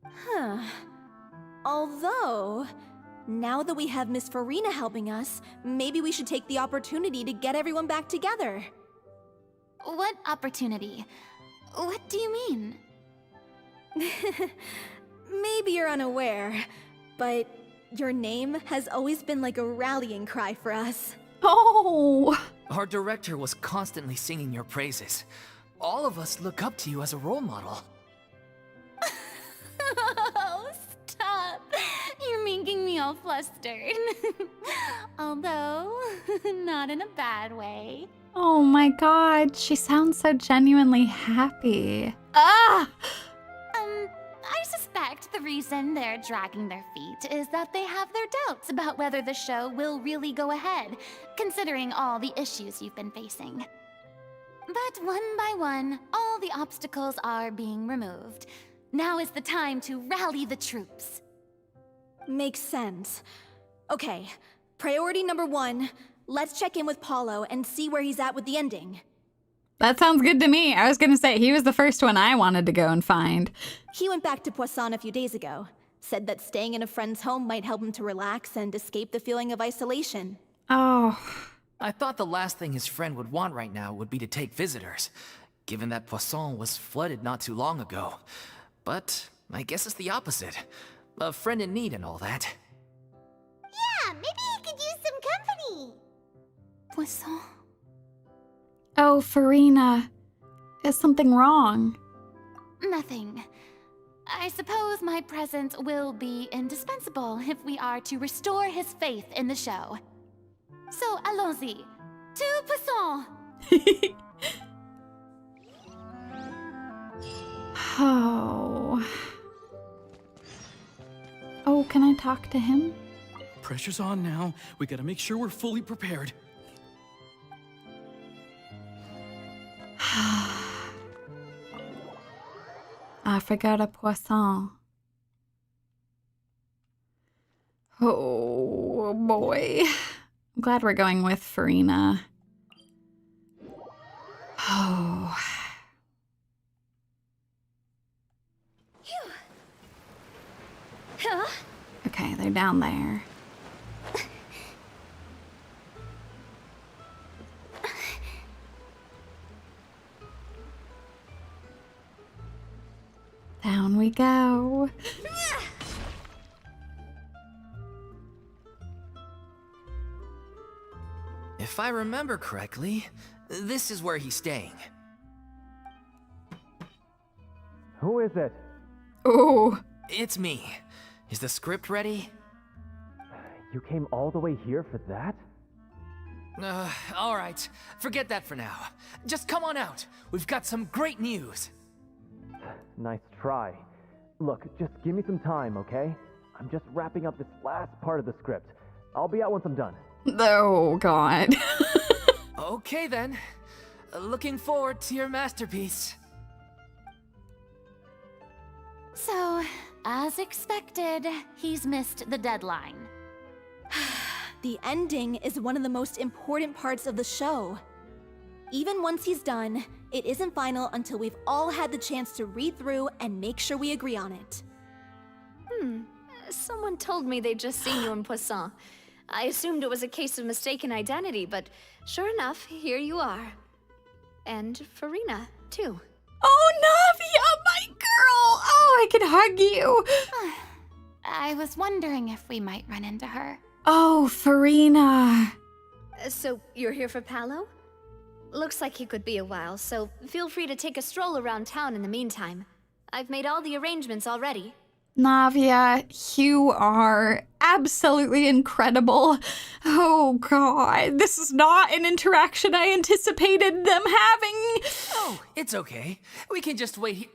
Huh. Although, now that we have Miss Furina helping us, maybe we should take the opportunity to get everyone back together. What opportunity? What do you mean? Maybe you're unaware, but your name has always been like a rallying cry for us. Oh! Our director was constantly singing your praises. All of us look up to you as a role model. Oh, stop! You're making me all flustered. Although, not in a bad way. Oh my god, she sounds so genuinely happy. Ah! I suspect the reason they're dragging their feet is that they have their doubts about whether the show will really go ahead, considering all the issues you've been facing. But one by one, all the obstacles are being removed. Now is the time to rally the troops. Makes sense. Okay, priority number 1, let's check in with Pauleau and see where he's at with the ending. That sounds good to me. I was gonna say, he was the first one I wanted to go and find. He went back to Poisson a few days ago. Said that staying in a friend's home might help him to relax and escape the feeling of isolation. Oh. I thought the last thing his friend would want right now would be to take visitors, given that Poisson was flooded not too long ago. But I guess it's the opposite. A friend in need and all that. Yeah, maybe he could use some company. Poisson. Oh, Furina. Is something wrong? Nothing. I suppose my presence will be indispensable if we are to restore his faith in the show. So, allons-y. To Poisson! Oh. Oh, can I talk to him? Pressure's on now. We gotta make sure we're fully prepared. I forgot a Poisson. Oh boy. I'm glad we're going with Furina. Oh. Okay, they're down there. Down we go. If I remember correctly, this is where he's staying. Who is it? Oh. It's me. Is the script ready? You came all the way here for that? Alright. Forget that for now. Just come on out. We've got some great news. Nice try. Look, just give me some time, okay? I'm just wrapping up this last part of the script. I'll be out once I'm done. Oh, God. Okay, then. Looking forward to your masterpiece. So, as expected, he's missed the deadline. The ending is one of the most important parts of the show. Even once he's done, it isn't final until we've all had the chance to read through and make sure we agree on it. Someone told me they'd just seen you in Poisson. I assumed it was a case of mistaken identity, but sure enough, here you are. And Furina, too. Oh, Navia, my girl! Oh, I could hug you. I was wondering if we might run into her. Oh, Furina. So, you're here for Pauleau? Looks like he could be a while, so feel free to take a stroll around town in the meantime. I've made all the arrangements already. Navia, you are absolutely incredible. Oh, God. This is not an interaction I anticipated them having. Oh, it's okay. We can just wait here.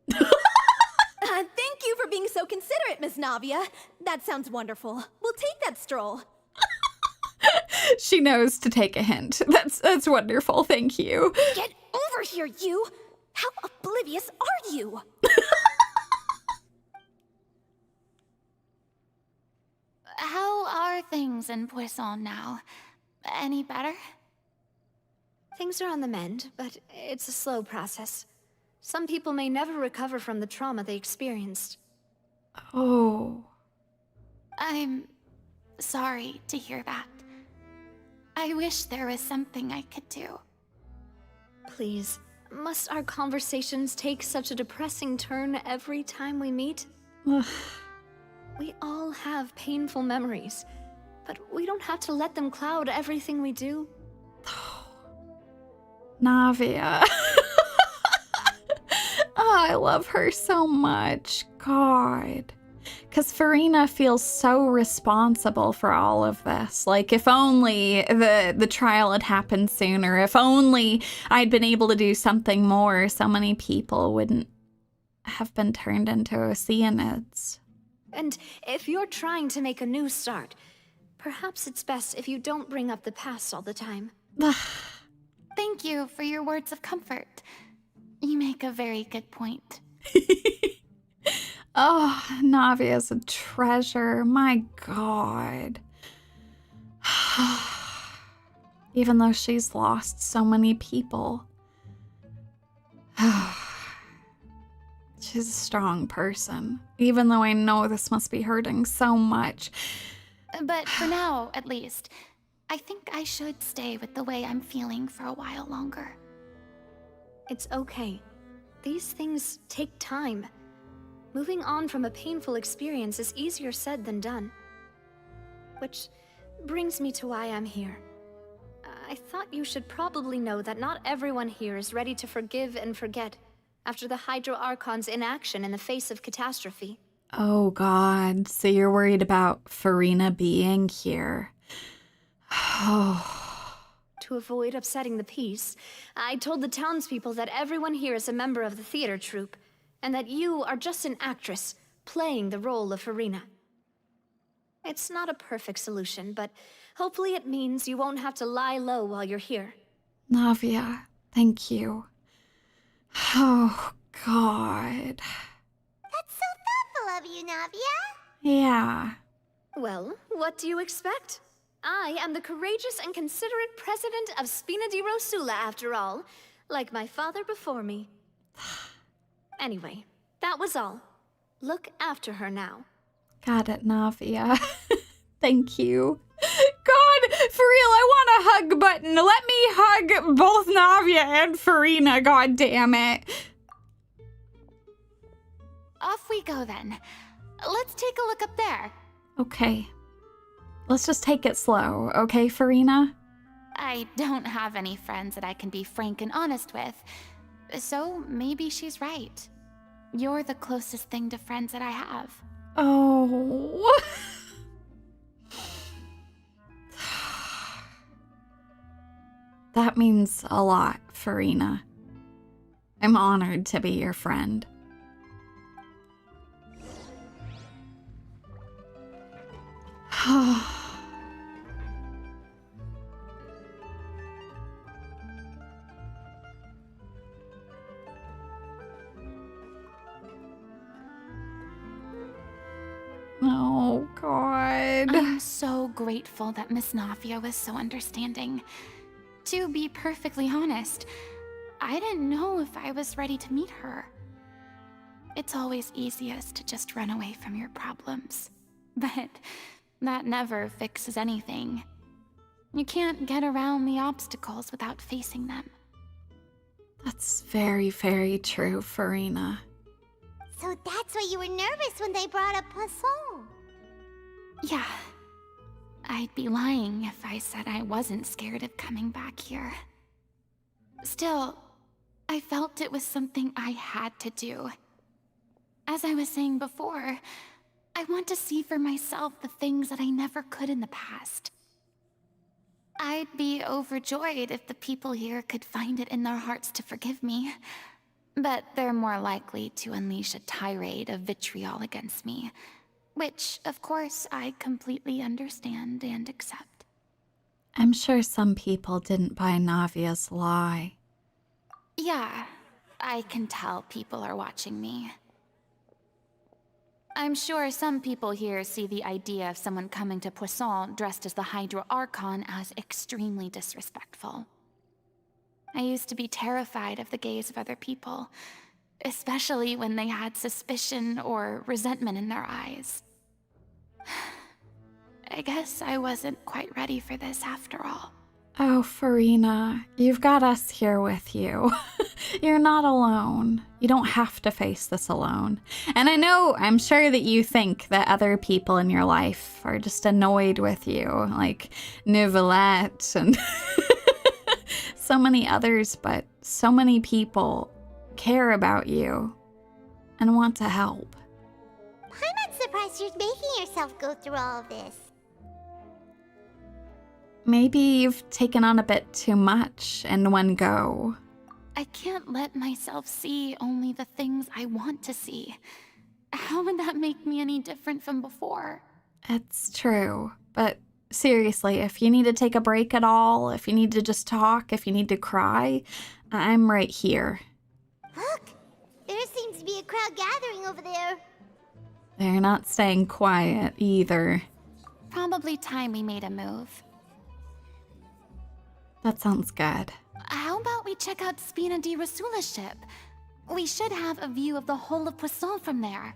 Thank you for being so considerate, Miss Navia. That sounds wonderful. We'll take that stroll. She knows to take a hint. That's wonderful. Thank you. Get over here, you! How oblivious are you? How are things in Poisson now? Any better? Things are on the mend, but it's a slow process. Some people may never recover from the trauma they experienced. Oh. I'm sorry to hear that. I wish there was something I could do. Please, must our conversations take such a depressing turn every time we meet? We all have painful memories, but we don't have to let them cloud everything we do. Navia. Oh, I love her so much. God. Because Furina feels so responsible for all of this. Like, if only the trial had happened sooner, if only I'd been able to do something more, so many people wouldn't have been turned into Oceanids. And if you're trying to make a new start, perhaps it's best if you don't bring up the past all the time. Thank you for your words of comfort. You make a very good point. Oh, Navia's a treasure. My God. Even though she's lost so many people. She's a strong person. Even though I know this must be hurting so much. But for now, at least, I think I should stay with the way I'm feeling for a while longer. It's okay. These things take time. Moving on from a painful experience is easier said than done. Which brings me to why I'm here. I thought you should probably know that not everyone here is ready to forgive and forget after the Hydro Archon's inaction in the face of catastrophe. Oh, God. So you're worried about Furina being here. Oh. To avoid upsetting the peace, I told the townspeople that everyone here is a member of the theater troupe, and that you are just an actress playing the role of Furina. It's not a perfect solution, but hopefully it means you won't have to lie low while you're here. Navia, thank you. Oh, God. That's so thoughtful of you, Navia. Yeah. Well, what do you expect? I am the courageous and considerate president of Spina di Rosula, after all, like my father before me. Anyway, that was all. Look after her now. Got it, Navia. Thank you. God, for real, I want a hug button. Let me hug both Navia and Furina, god damn it. off we go then. Let's take a look up there. Okay. Let's just take it slow, okay, Furina? I don't have any friends that I can be frank and honest with, so maybe she's right. You're the closest thing to friends that I have. Oh. That means a lot, Furina. I'm honored to be your friend. Oh, God. I'm so grateful that Miss Nafia was so understanding. To be perfectly honest, I didn't know if I was ready to meet her. It's always easiest to just run away from your problems. But that never fixes anything. You can't get around the obstacles without facing them. That's very, very true, Furina. So that's why you were nervous when they brought up Poisson. Yeah. I'd be lying if I said I wasn't scared of coming back here. Still, I felt it was something I had to do. As I was saying before, I want to see for myself the things that I never could in the past. I'd be overjoyed if the people here could find it in their hearts to forgive me. But they're more likely to unleash a tirade of vitriol against me. Which, of course, I completely understand and accept. I'm sure some people didn't buy Navia's lie. Yeah, I can tell people are watching me. I'm sure some people here see the idea of someone coming to Poisson dressed as the Hydra Archon as extremely disrespectful. I used to be terrified of the gaze of other people, especially when they had suspicion or resentment in their eyes. I guess I wasn't quite ready for this after all. Oh, Furina, you've got us here with you. You're not alone. You don't have to face this alone. And I'm sure that you think that other people in your life are just annoyed with you, like Novelette and so many others, but so many people care about you and want to help. I'm not surprised you're making yourself go through all of this. Maybe you've taken on a bit too much in one go. I can't let myself see only the things I want to see. How would that make me any different from before? It's true, but seriously, if you need to take a break at all, if you need to just talk, if you need to cry, I'm right here. Look! There seems to be a crowd gathering over there. They're not staying quiet either. Probably time we made a move. That sounds good. How about we check out Spina di Rasula's ship? We should have a view of the whole of Poisson from there.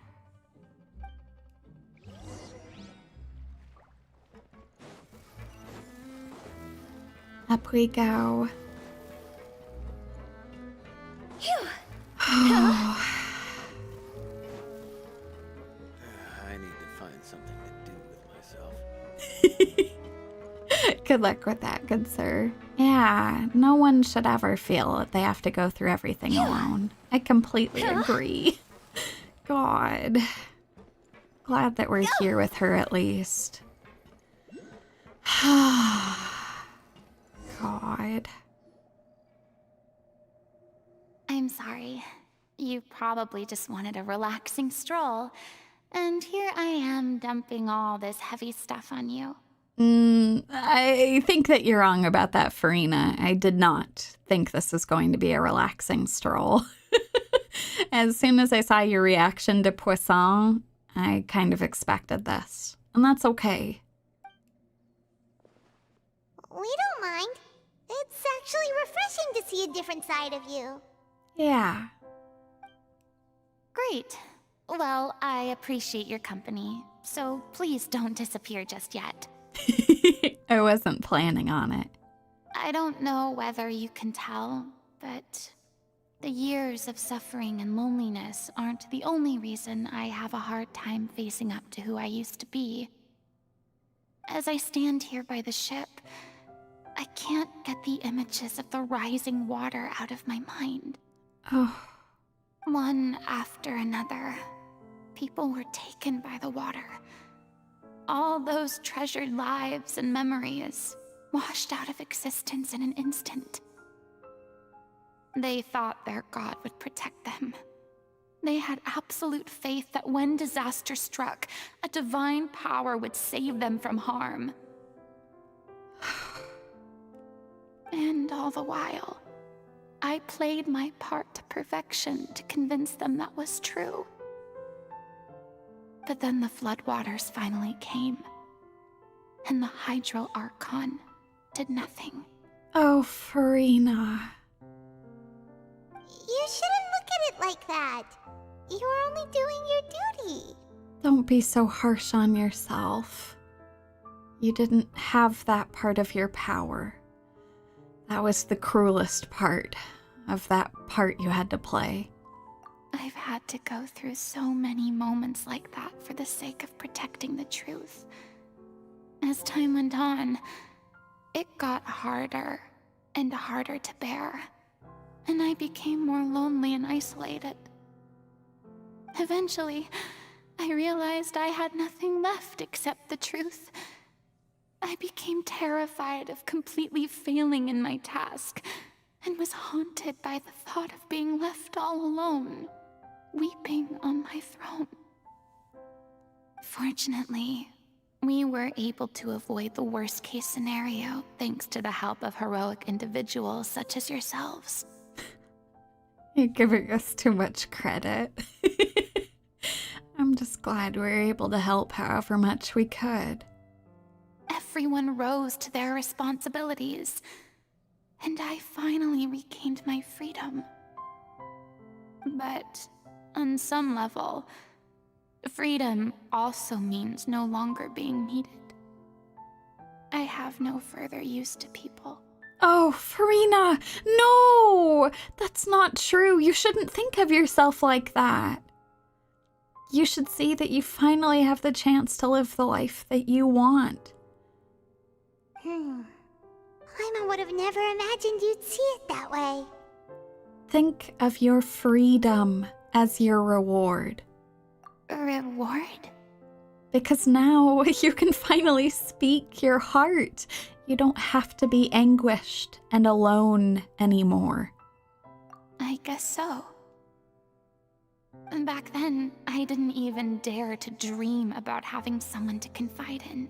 Up we go. Phew. I need to find something to do with myself. Good luck with that, good sir. Yeah, no one should ever feel that they have to go through everything alone. I completely agree. God. Glad that we're here with her at least. God. I'm sorry. You probably just wanted a relaxing stroll. And here I am dumping all this heavy stuff on you. I think that you're wrong about that, Furina. I did not think this was going to be a relaxing stroll. As soon as I saw your reaction to Poisson, I kind of expected this. And that's okay. We don't mind. It's actually refreshing to see a different side of you. Yeah. Great. Well, I appreciate your company, so please don't disappear just yet. I wasn't planning on it. I don't know whether you can tell, but The years of suffering and loneliness aren't the only reason I have a hard time facing up to who I used to be. As I stand here by the ship, I can't get the images of the rising water out of my mind. Oh. One after another, people were taken by the water. All those treasured lives and memories washed out of existence in an instant. They thought their god would protect them. They had absolute faith that when disaster struck, a divine power would save them from harm. And all the while, I played my part to perfection to convince them that was true. But then the floodwaters finally came, and the Hydro Archon did nothing. Oh, Furina. You shouldn't look at it like that. You were only doing your duty. Don't be so harsh on yourself. You didn't have that part of your power. That was the cruelest part of that part you had to play. I've had to go through so many moments like that for the sake of protecting the truth. As time went on, it got harder and harder to bear, and I became more lonely and isolated. Eventually, I realized I had nothing left except the truth. I became terrified of completely failing in my task, and was haunted by the thought of being left all alone, weeping on my throne. Fortunately, we were able to avoid the worst-case scenario thanks to the help of heroic individuals such as yourselves. You're giving us too much credit. I'm just glad we were able to help however much we could. Everyone rose to their responsibilities, and I finally regained my freedom. But on some level, freedom also means no longer being needed. I have no further use to people. Oh, Furina, no! That's not true. You shouldn't think of yourself like that. You should see that you finally have the chance to live the life that you want. Paimon would have never imagined you'd see it that way. Think of your freedom as your reward. A reward? Because now you can finally speak your heart. You don't have to be anguished and alone anymore. I guess so. And back then, I didn't even dare to dream about having someone to confide in.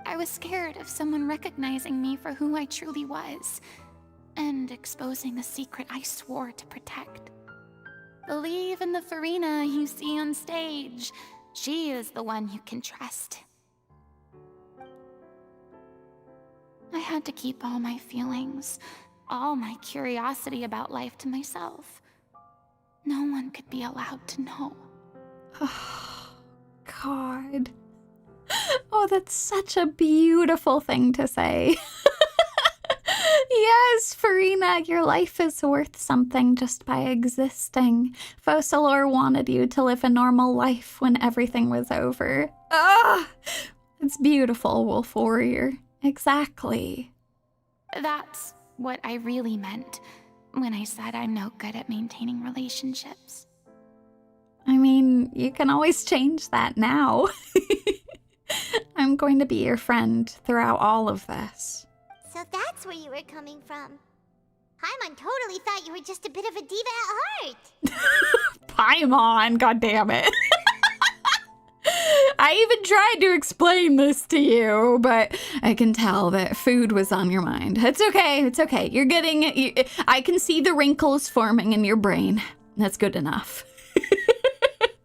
I was scared of someone recognizing me for who I truly was, and exposing the secret I swore to protect. Believe in the Furina you see on stage. She is the one you can trust. I had to keep all my feelings, all my curiosity about life to myself. No one could be allowed to know. Oh, God. Oh, that's such a beautiful thing to say. Yes, Furina, your life is worth something just by existing. Focalor wanted you to live a normal life when everything was over. Ah, it's beautiful, Wolf Warrior. Exactly. That's what I really meant when I said I'm no good at maintaining relationships. I mean, you can always change that now. I'm going to be your friend throughout all of this. So that's where you were coming from. Paimon totally thought you were just a bit of a diva at heart. Paimon, goddammit. I even tried to explain this to you, but I can tell that food was on your mind. It's okay, it's okay. You're getting it. I can see the wrinkles forming in your brain. That's good enough.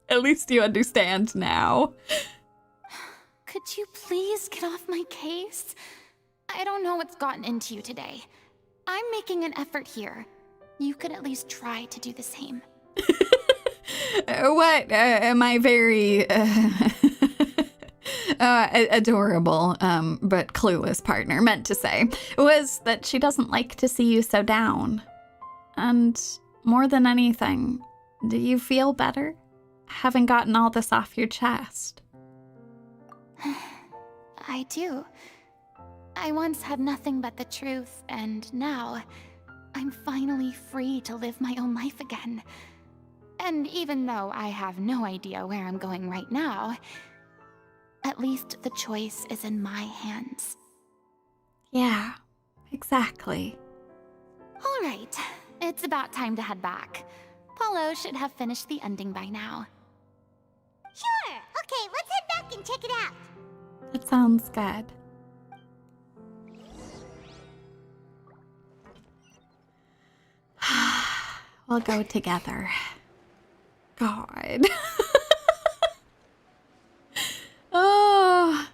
At least you understand now. Could you please get off my case? I don't know what's gotten into you today. I'm making an effort here. You could at least try to do the same. What my very adorable but clueless partner meant to say was that she doesn't like to see you so down. And more than anything, do you feel better? Having gotten all this off your chest? I do. I once had nothing but the truth, and now I'm finally free to live my own life again. And even though I have no idea where I'm going right now, at least the choice is in my hands. Yeah, exactly. All right, it's about time to head back. Pauleau should have finished the ending by now. Sure! Okay, let's head back and check it out. That sounds good. We'll go together. God. Oh.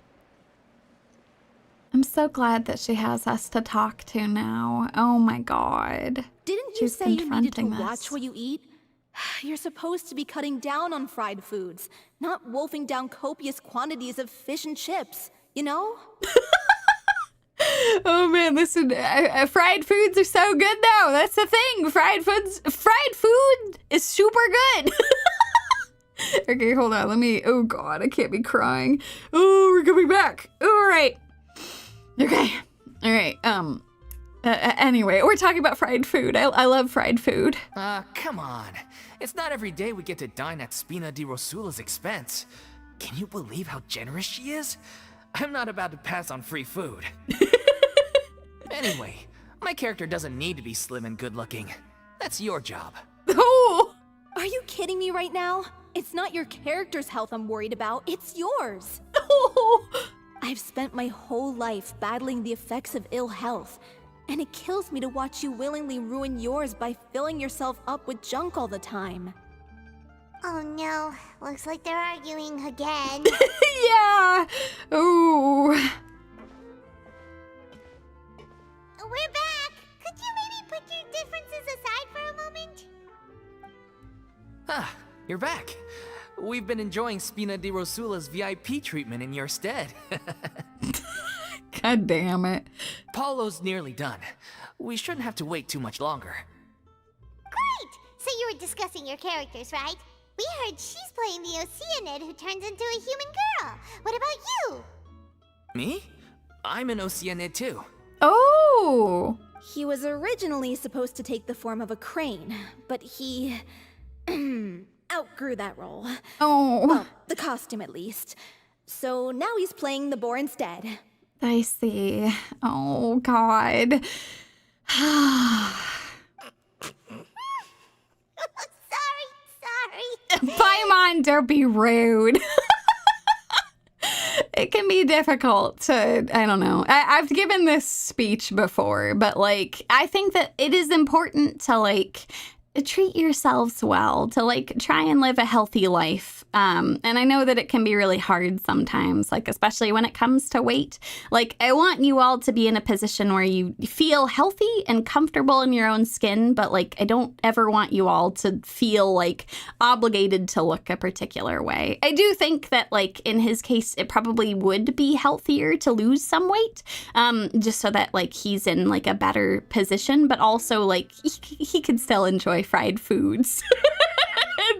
I'm so glad that she has us to talk to now. Oh my god. Didn't you say you needed to watch what you eat? You're supposed to be cutting down on fried foods, not wolfing down copious quantities of fish and chips, you know? Oh man, listen, fried foods are so good though. That's the thing. Fried food is super good. Okay, hold on. Oh god, I can't be crying. Oh, we're coming back. All right. Okay. All right. Anyway, we're talking about fried food. I love fried food. Come on. It's not every day we get to dine at Spina di Rosula's expense. Can you believe how generous she is? I'm not about to pass on free food. Anyway, my character doesn't need to be slim and good looking. That's your job. Oh! Are you kidding me right now? It's not your character's health I'm worried about, it's yours. Oh! I've spent my whole life battling the effects of ill health, and it kills me to watch you willingly ruin yours by filling yourself up with junk all the time. Oh no, looks like they're arguing again. Yeah! Ooh. We're back! Could you maybe put your differences aside for a moment? Ah, you're back. We've been enjoying Spina di Rosula's VIP treatment in your stead. God damn it. Paulo's nearly done. We shouldn't have to wait too much longer. Great! So you were discussing your characters, right? We heard she's playing the Oceanid who turns into a human girl. What about you? Me? I'm an Oceanid too. Oh! He was originally supposed to take the form of a crane, but he outgrew that role. Oh. Well, the costume at least. So now he's playing the boar instead. I see. Oh, God. Sorry. Paimon, don't be rude. It can be difficult to, I don't know. I've given this speech before, but, like, I think that it is important to, like, treat yourselves well, to, like, try and live a healthy life. And I know that it can be really hard sometimes, like, especially when it comes to weight. Like, I want you all to be in a position where you feel healthy and comfortable in your own skin, but, like, I don't ever want you all to feel, like, obligated to look a particular way. I do think that, like, in his case, it probably would be healthier to lose some weight, just so that, like, he's in, like, a better position, but also, like, he could still enjoy fried foods.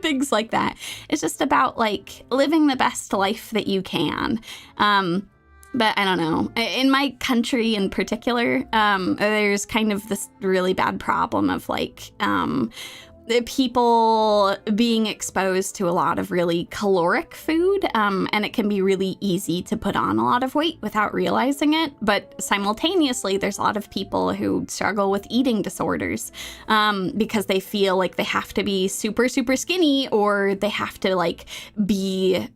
Things like that. It's just about, like, living the best life that you can. But I don't know. In my country in particular, there's kind of this really bad problem of, like, people being exposed to a lot of really caloric food, and it can be really easy to put on a lot of weight without realizing it. But simultaneously, there's a lot of people who struggle with eating disorders because they feel like they have to be super, super skinny, or they have to, like, be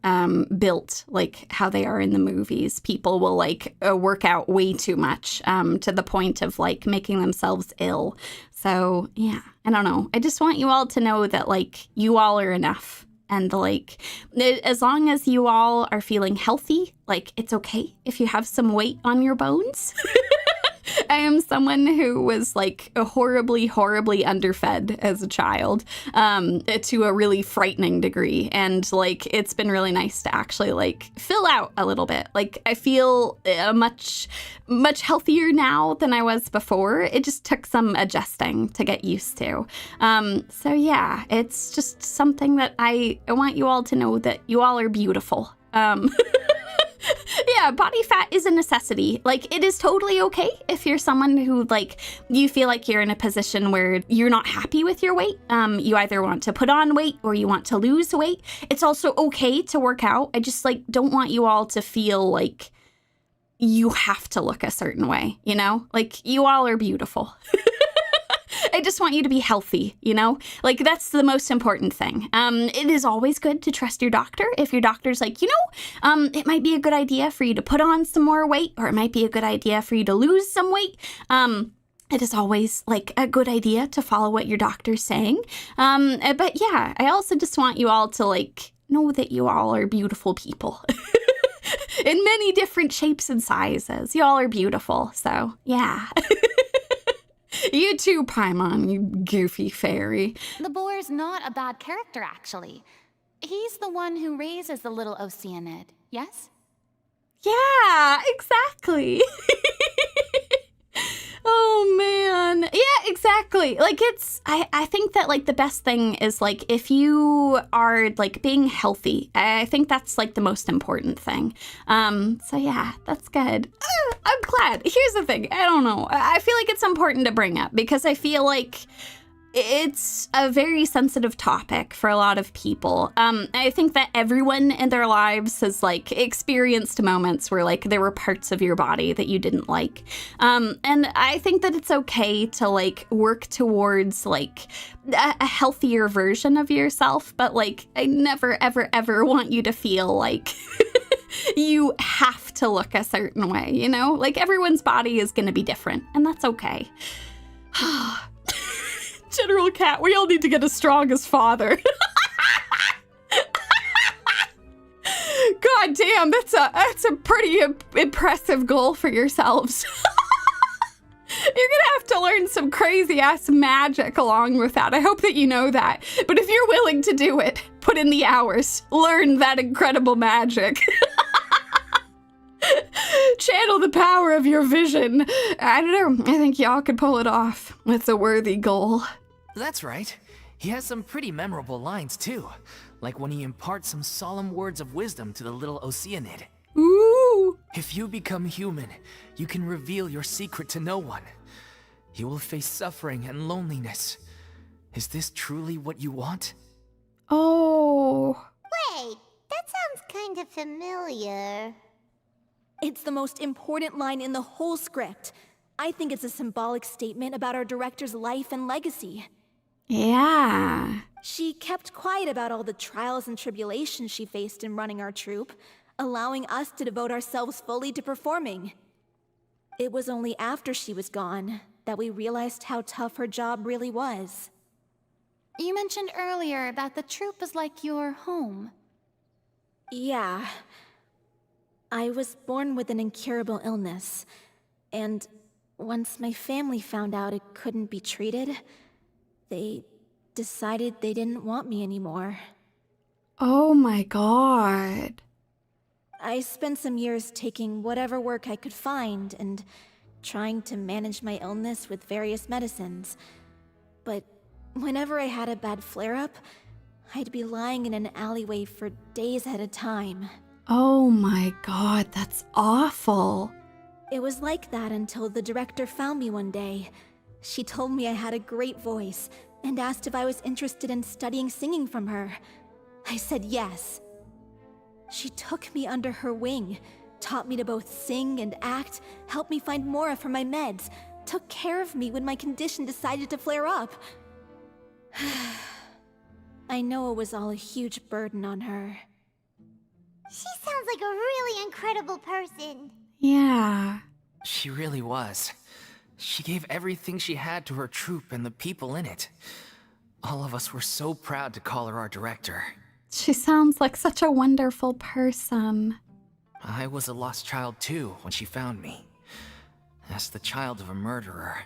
built like how they are in the movies. People will, like, work out way too much to the point of, like, making themselves ill. So, yeah, I don't know. I just want you all to know that, like, you all are enough. And, like, as long as you all are feeling healthy, like, it's okay if you have some weight on your bones. I am someone who was like horribly, horribly underfed as a child, to a really frightening degree. And like, it's been really nice to actually like fill out a little bit. Like, I feel much healthier now than I was before. It just took some adjusting to get used to. So yeah, it's just something that I want you all to know, that you all are beautiful. Yeah, body fat is a necessity. Like, it is totally okay if you're someone who, like, you feel like you're in a position where you're not happy with your weight. You either want to put on weight or you want to lose weight. It's also okay to work out. I just, like, don't want you all to feel like you have to look a certain way, you know? Like, you all are beautiful. I just want you to be healthy, you know? Like, that's the most important thing. It is always good to trust your doctor. If your doctor's like, you know, it might be a good idea for you to put on some more weight, or it might be a good idea for you to lose some weight. It is always, like, a good idea to follow what your doctor's saying. But yeah, I also just want you all to, like, know that you all are beautiful people. In many different shapes and sizes. You all are beautiful, so yeah. You too, Paimon, you goofy fairy. The boar's not a bad character, actually. He's the one who raises the little Oceanid, yes? Yeah, exactly. Oh, man. Yeah, exactly. Like, I think that, like, the best thing is, like, if you are, like, being healthy, I think that's, like, the most important thing. So, yeah, that's good. I'm glad. Here's the thing. I don't know. I feel like it's important to bring up because I feel like it's a very sensitive topic for a lot of people. I think that everyone in their lives has, like, experienced moments where, like, there were parts of your body that you didn't like. And I think that it's okay to, like, work towards, like, a healthier version of yourself. But, like, I never, ever, ever want you to feel like you have to look a certain way, you know? Like, everyone's body is going to be different, and that's okay. General Cat, we all need to get as strong as father. God damn, that's a pretty impressive goal for yourselves. You're gonna have to learn some crazy ass magic along with that. I hope that you know that. But if you're willing to do it, put in the hours, learn that incredible magic. Channel the power of your vision. I don't know. I think y'all could pull it off. It's a worthy goal. That's right. He has some pretty memorable lines, too. Like when he imparts some solemn words of wisdom to the little Oceanid. Ooh! If you become human, you can reveal your secret to no one. You will face suffering and loneliness. Is this truly what you want? Oh. Wait, that sounds kind of familiar. It's the most important line in the whole script. I think it's a symbolic statement about our director's life and legacy. Yeah. She kept quiet about all the trials and tribulations she faced in running our troupe, allowing us to devote ourselves fully to performing. It was only after she was gone that we realized how tough her job really was. You mentioned earlier that the troupe is like your home. Yeah. I was born with an incurable illness, and once my family found out it couldn't be treated, they decided they didn't want me anymore. Oh my god. I spent some years taking whatever work I could find and trying to manage my illness with various medicines. But whenever I had a bad flare-up, I'd be lying in an alleyway for days at a time. Oh my god, that's awful. It was like that until the director found me one day. She told me I had a great voice and asked if I was interested in studying singing from her. I said yes. She took me under her wing, taught me to both sing and act, helped me find Mora for my meds, took care of me when my condition decided to flare up. I know it was all a huge burden on her. She sounds like a really incredible person. Yeah. She really was. She gave everything she had to her troupe and the people in it. All of us were so proud to call her our director. She sounds like such a wonderful person. I was a lost child too when she found me. As the child of a murderer,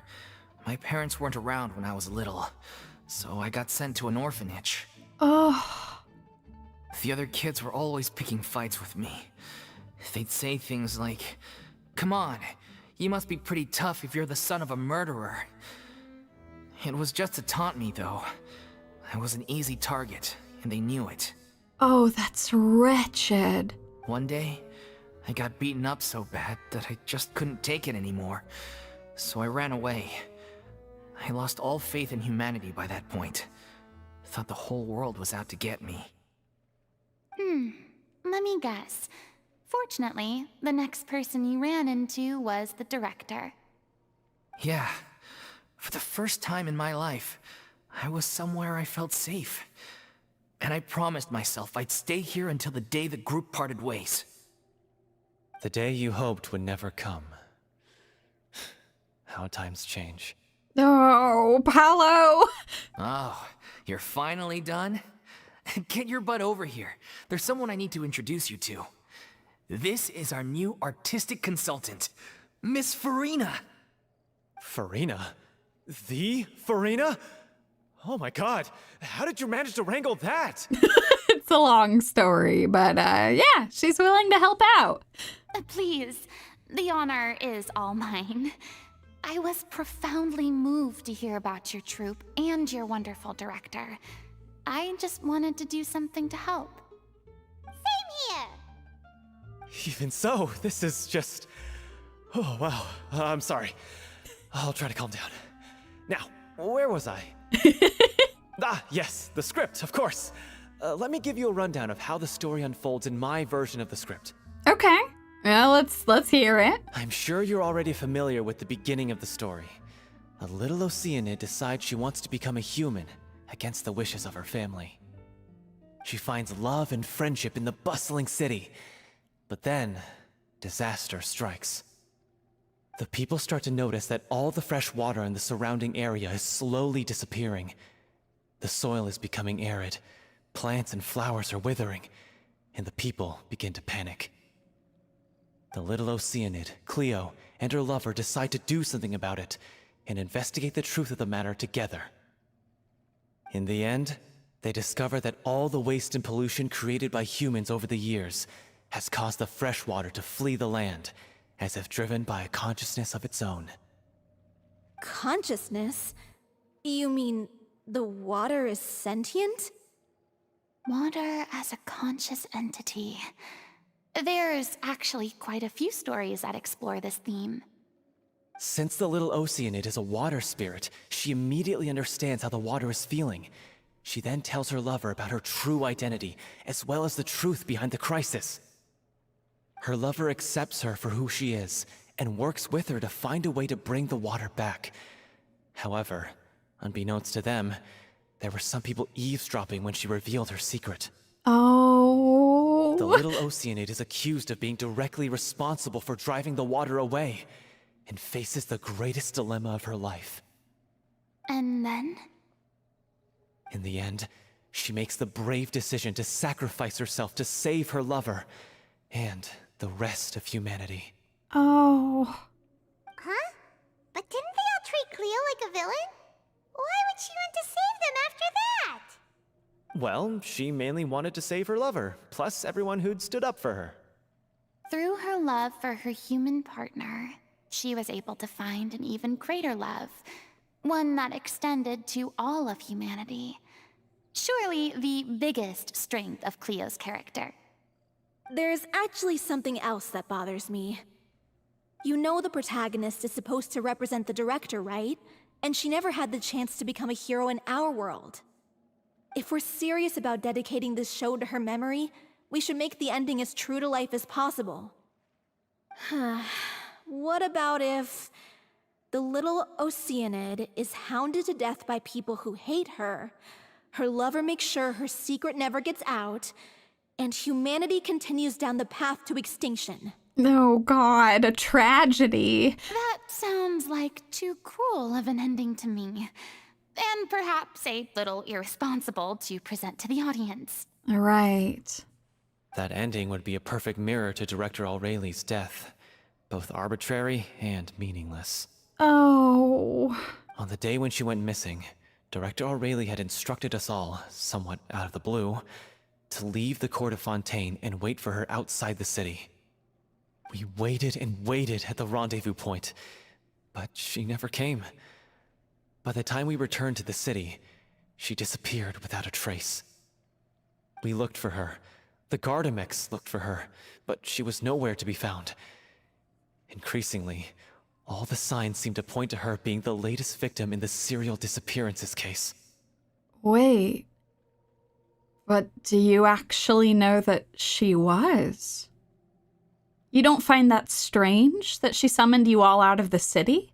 my parents weren't around when I was little, so I got sent to an orphanage. Oh. The other kids were always picking fights with me. They'd say things like, "Come on, you must be pretty tough if you're the son of a murderer." It was just to taunt me, though. I was an easy target, and they knew it. Oh, that's wretched. One day, I got beaten up so bad that I just couldn't take it anymore, so I ran away. I lost all faith in humanity by that point. Thought the whole world was out to get me. Let me guess. Fortunately, the next person you ran into was the director. Yeah. For the first time in my life, I was somewhere I felt safe. And I promised myself I'd stay here until the day the group parted ways. The day you hoped would never come. How times change. Oh, Pauleau! Oh, you're finally done? Get your butt over here. There's someone I need to introduce you to. This is our new artistic consultant, Miss Furina. Furina? The Furina? Oh my god, how did you manage to wrangle that? It's a long story, but yeah, she's willing to help out. Please, the honor is all mine. I was profoundly moved to hear about your troupe and your wonderful director. I just wanted to do something to help. Same here! Even so, this is just... Oh, wow. I'm sorry. I'll try to calm down. Now, where was I? Yes, the script, of course. Let me give you a rundown of how the story unfolds in my version of the script. Okay. Well, let's hear it. I'm sure you're already familiar with the beginning of the story. A little Oceanid decides she wants to become a human against the wishes of her family. She finds love and friendship in the bustling city. But then, disaster strikes. The people start to notice that all the fresh water in the surrounding area is slowly disappearing. The soil is becoming arid, plants and flowers are withering, and the people begin to panic. The little Oceanid, Cleo, and her lover decide to do something about it and investigate the truth of the matter together. In the end, they discover that all the waste and pollution created by humans over the years has caused the fresh water to flee the land, as if driven by a consciousness of its own. Consciousness? You mean the water is sentient? Water as a conscious entity. There's actually quite a few stories that explore this theme. Since the little Oceanid is a water spirit, she immediately understands how the water is feeling. She then tells her lover about her true identity, as well as the truth behind the crisis. Her lover accepts her for who she is, and works with her to find a way to bring the water back. However, unbeknownst to them, there were some people eavesdropping when she revealed her secret. Oh. The little Oceanid is accused of being directly responsible for driving the water away, and faces the greatest dilemma of her life. And then? In the end, she makes the brave decision to sacrifice herself to save her lover, and the rest of humanity. Oh. Huh? But didn't they all treat Cleo like a villain? Why would she want to save them after that? Well, she mainly wanted to save her lover, plus everyone who'd stood up for her. Through her love for her human partner, she was able to find an even greater love, one that extended to all of humanity. Surely the biggest strength of Cleo's character. There's actually something else that bothers me. You know the protagonist is supposed to represent the director, right? And she never had the chance to become a hero in our world. If we're serious about dedicating this show to her memory, we should make the ending as true to life as possible. What about if the little Oceanid is hounded to death by people who hate her, her lover makes sure her secret never gets out, and humanity continues down the path to extinction? Oh god, a tragedy. That sounds like too cruel of an ending to me. And perhaps a little irresponsible to present to the audience. Right. That ending would be a perfect mirror to director Aurelie's death. both arbitrary and meaningless. Oh. On the day when she went missing, Director Aurelie had instructed us all, somewhat out of the blue, to leave the court of Fontaine and wait for her outside the city. We waited and waited at the rendezvous point, but she never came. By the time we returned to the city, she disappeared without a trace. We looked for her. The Gardamex looked for her, but she was nowhere to be found. Increasingly, all the signs seemed to point to her being the latest victim in the serial disappearances case. Wait. But do you actually know that she was? You don't find that strange that she summoned you all out of the city?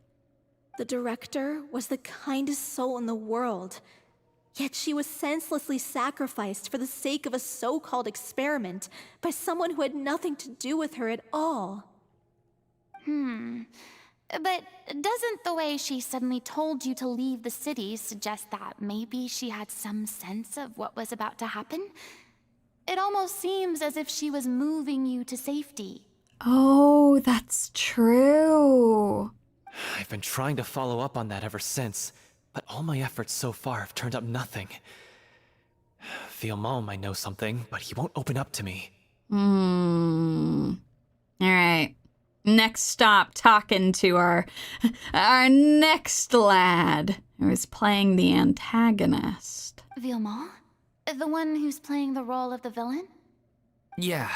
The director was the kindest soul in the world, yet she was senselessly sacrificed for the sake of a so-called experiment by someone who had nothing to do with her at all. But doesn't the way she suddenly told you to leave the city suggest that maybe she had some sense of what was about to happen? It almost seems as if she was moving you to safety. Oh, that's true. I've been trying to follow up on that ever since, but all my efforts so far have turned up nothing. Villemont might know something, but he won't open up to me. All right. Next stop, talking to our next lad who is playing the antagonist. Villemont? The one who's playing the role of the villain? Yeah.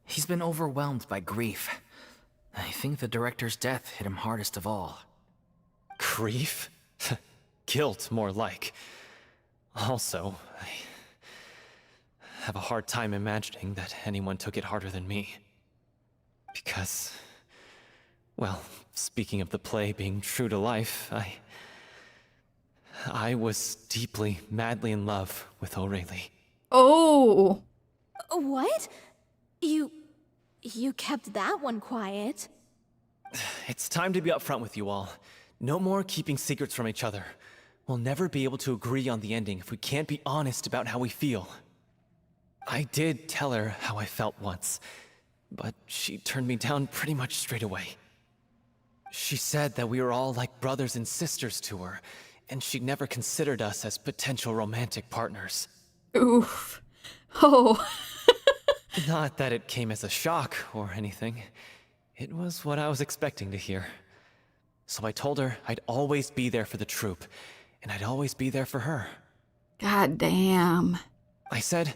He's been overwhelmed by grief. I think the director's death hit him hardest of all. Grief? Guilt, more like. Also, I have a hard time imagining that anyone took it harder than me. Because, well, speaking of the play being true to life, I was deeply, madly in love with Aurelie. Oh! What? You kept that one quiet. It's time to be upfront with you all. No more keeping secrets from each other. We'll never be able to agree on the ending if we can't be honest about how we feel. I did tell her how I felt once, but she turned me down pretty much straight away. She said that we were all like brothers and sisters to her, and she'd never considered us as potential romantic partners. Oof. Oh. Not that it came as a shock or anything. It was what I was expecting to hear. So I told her I'd always be there for the troupe, and I'd always be there for her. God damn. I said,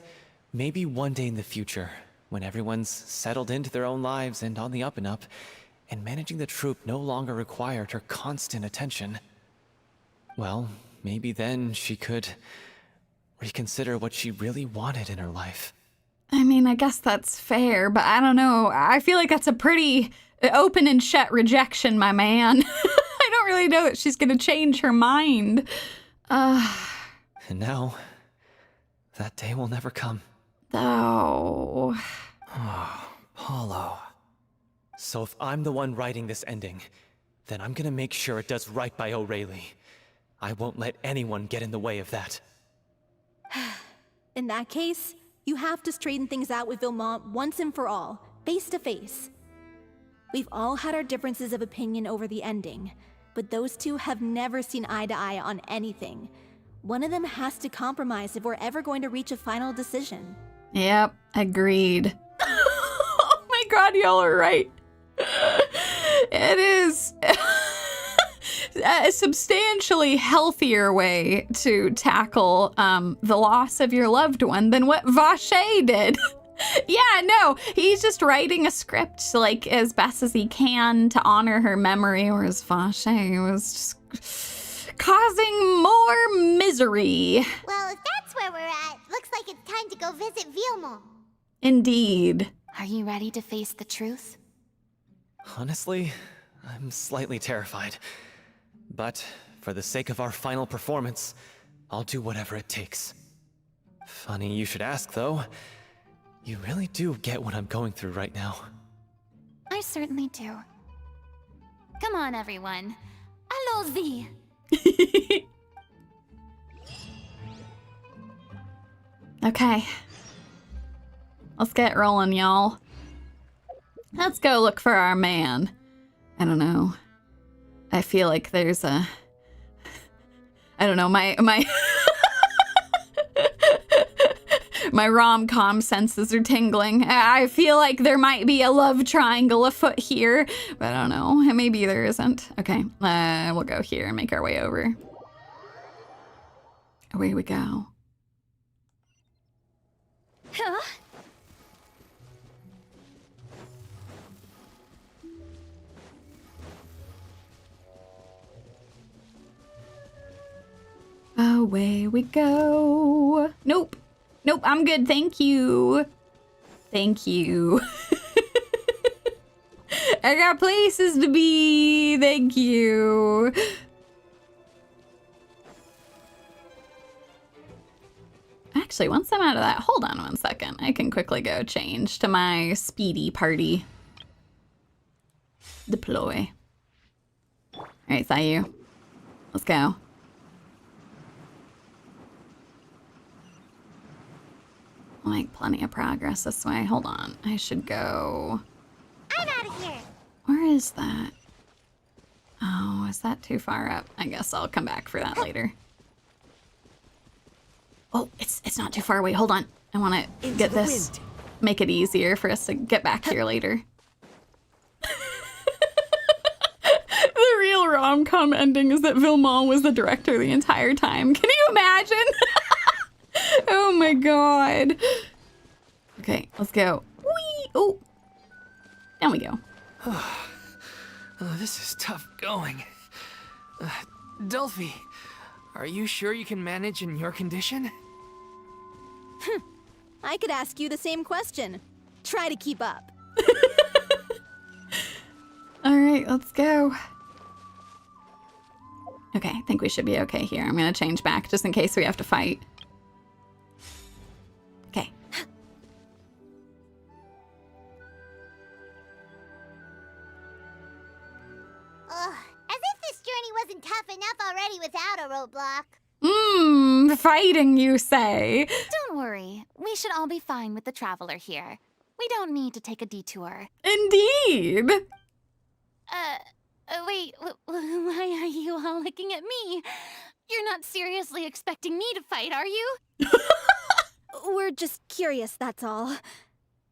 maybe one day in the future, when everyone's settled into their own lives and on the up and up, and managing the troupe no longer required her constant attention, well, maybe then she could reconsider what she really wanted in her life. I mean, I guess that's fair, but I don't know. I feel like that's a pretty open and shut rejection, my man. I don't really know that she's gonna change her mind. And now, that day will never come. Oh. Oh, Pauleau. So if I'm the one writing this ending, then I'm gonna make sure it does right by Aurelie. I won't let anyone get in the way of that. In that case, you have to straighten things out with Villemont once and for all, face to face. We've all had our differences of opinion over the ending, but those two have never seen eye to eye on anything. One of them has to compromise if we're ever going to reach a final decision. Yep, agreed. Oh my god, y'all are right. It is a substantially healthier way to tackle the loss of your loved one than what Vacher did. Yeah, no, he's just writing a script like as best as he can to honor her memory, whereas Vacher was just causing more misery. Well, if that's where we're at, looks like it's time to go visit Villemont. Indeed. Are you ready to face the truth? Honestly, I'm slightly terrified. But for the sake of our final performance, I'll do whatever it takes. Funny you should ask, though. You really do get what I'm going through right now. I certainly do. Come on, everyone. Allons-y! Okay. Let's get rolling, y'all. Let's go look for our man. I don't know. I feel like there's a... I don't know, my my rom-com senses are tingling. I feel like there might be a love triangle afoot here, but I don't know. Maybe there isn't. Okay, we'll go here and make our way over. Away we go. Huh? Away we go. Nope. Nope, I'm good. Thank you. Thank you. I got places to be. Thank you. Actually, once I'm out of that, hold on one second. I can quickly go change to my speedy party. Deploy. All right, Sayu. Let's go. I'll make plenty of progress this way. Hold on. I should go... I'm out of here. Where is that? Oh, is that too far up? I guess I'll come back for that later. Oh, it's not too far away. Hold on. I want to get this. Make it easier for us to get back here later. The real rom-com ending is that Villemont was the director the entire time. Can you imagine? Oh my god. Okay, let's go. Whee! Oh. Down we go. This is tough going. Delphi, are you sure you can manage in your condition? I could ask you the same question. Try to keep up. Alright, let's go. Okay, I think we should be okay here. I'm gonna change back just in case we have to fight. Okay. Ugh, as if this journey wasn't tough enough already without a roadblock. Fighting, you say? Don't worry. We should all be fine with the traveler here. We don't need to take a detour. Indeed. Wait, why are you all looking at me? You're not seriously expecting me to fight, are you? We're just curious, that's all.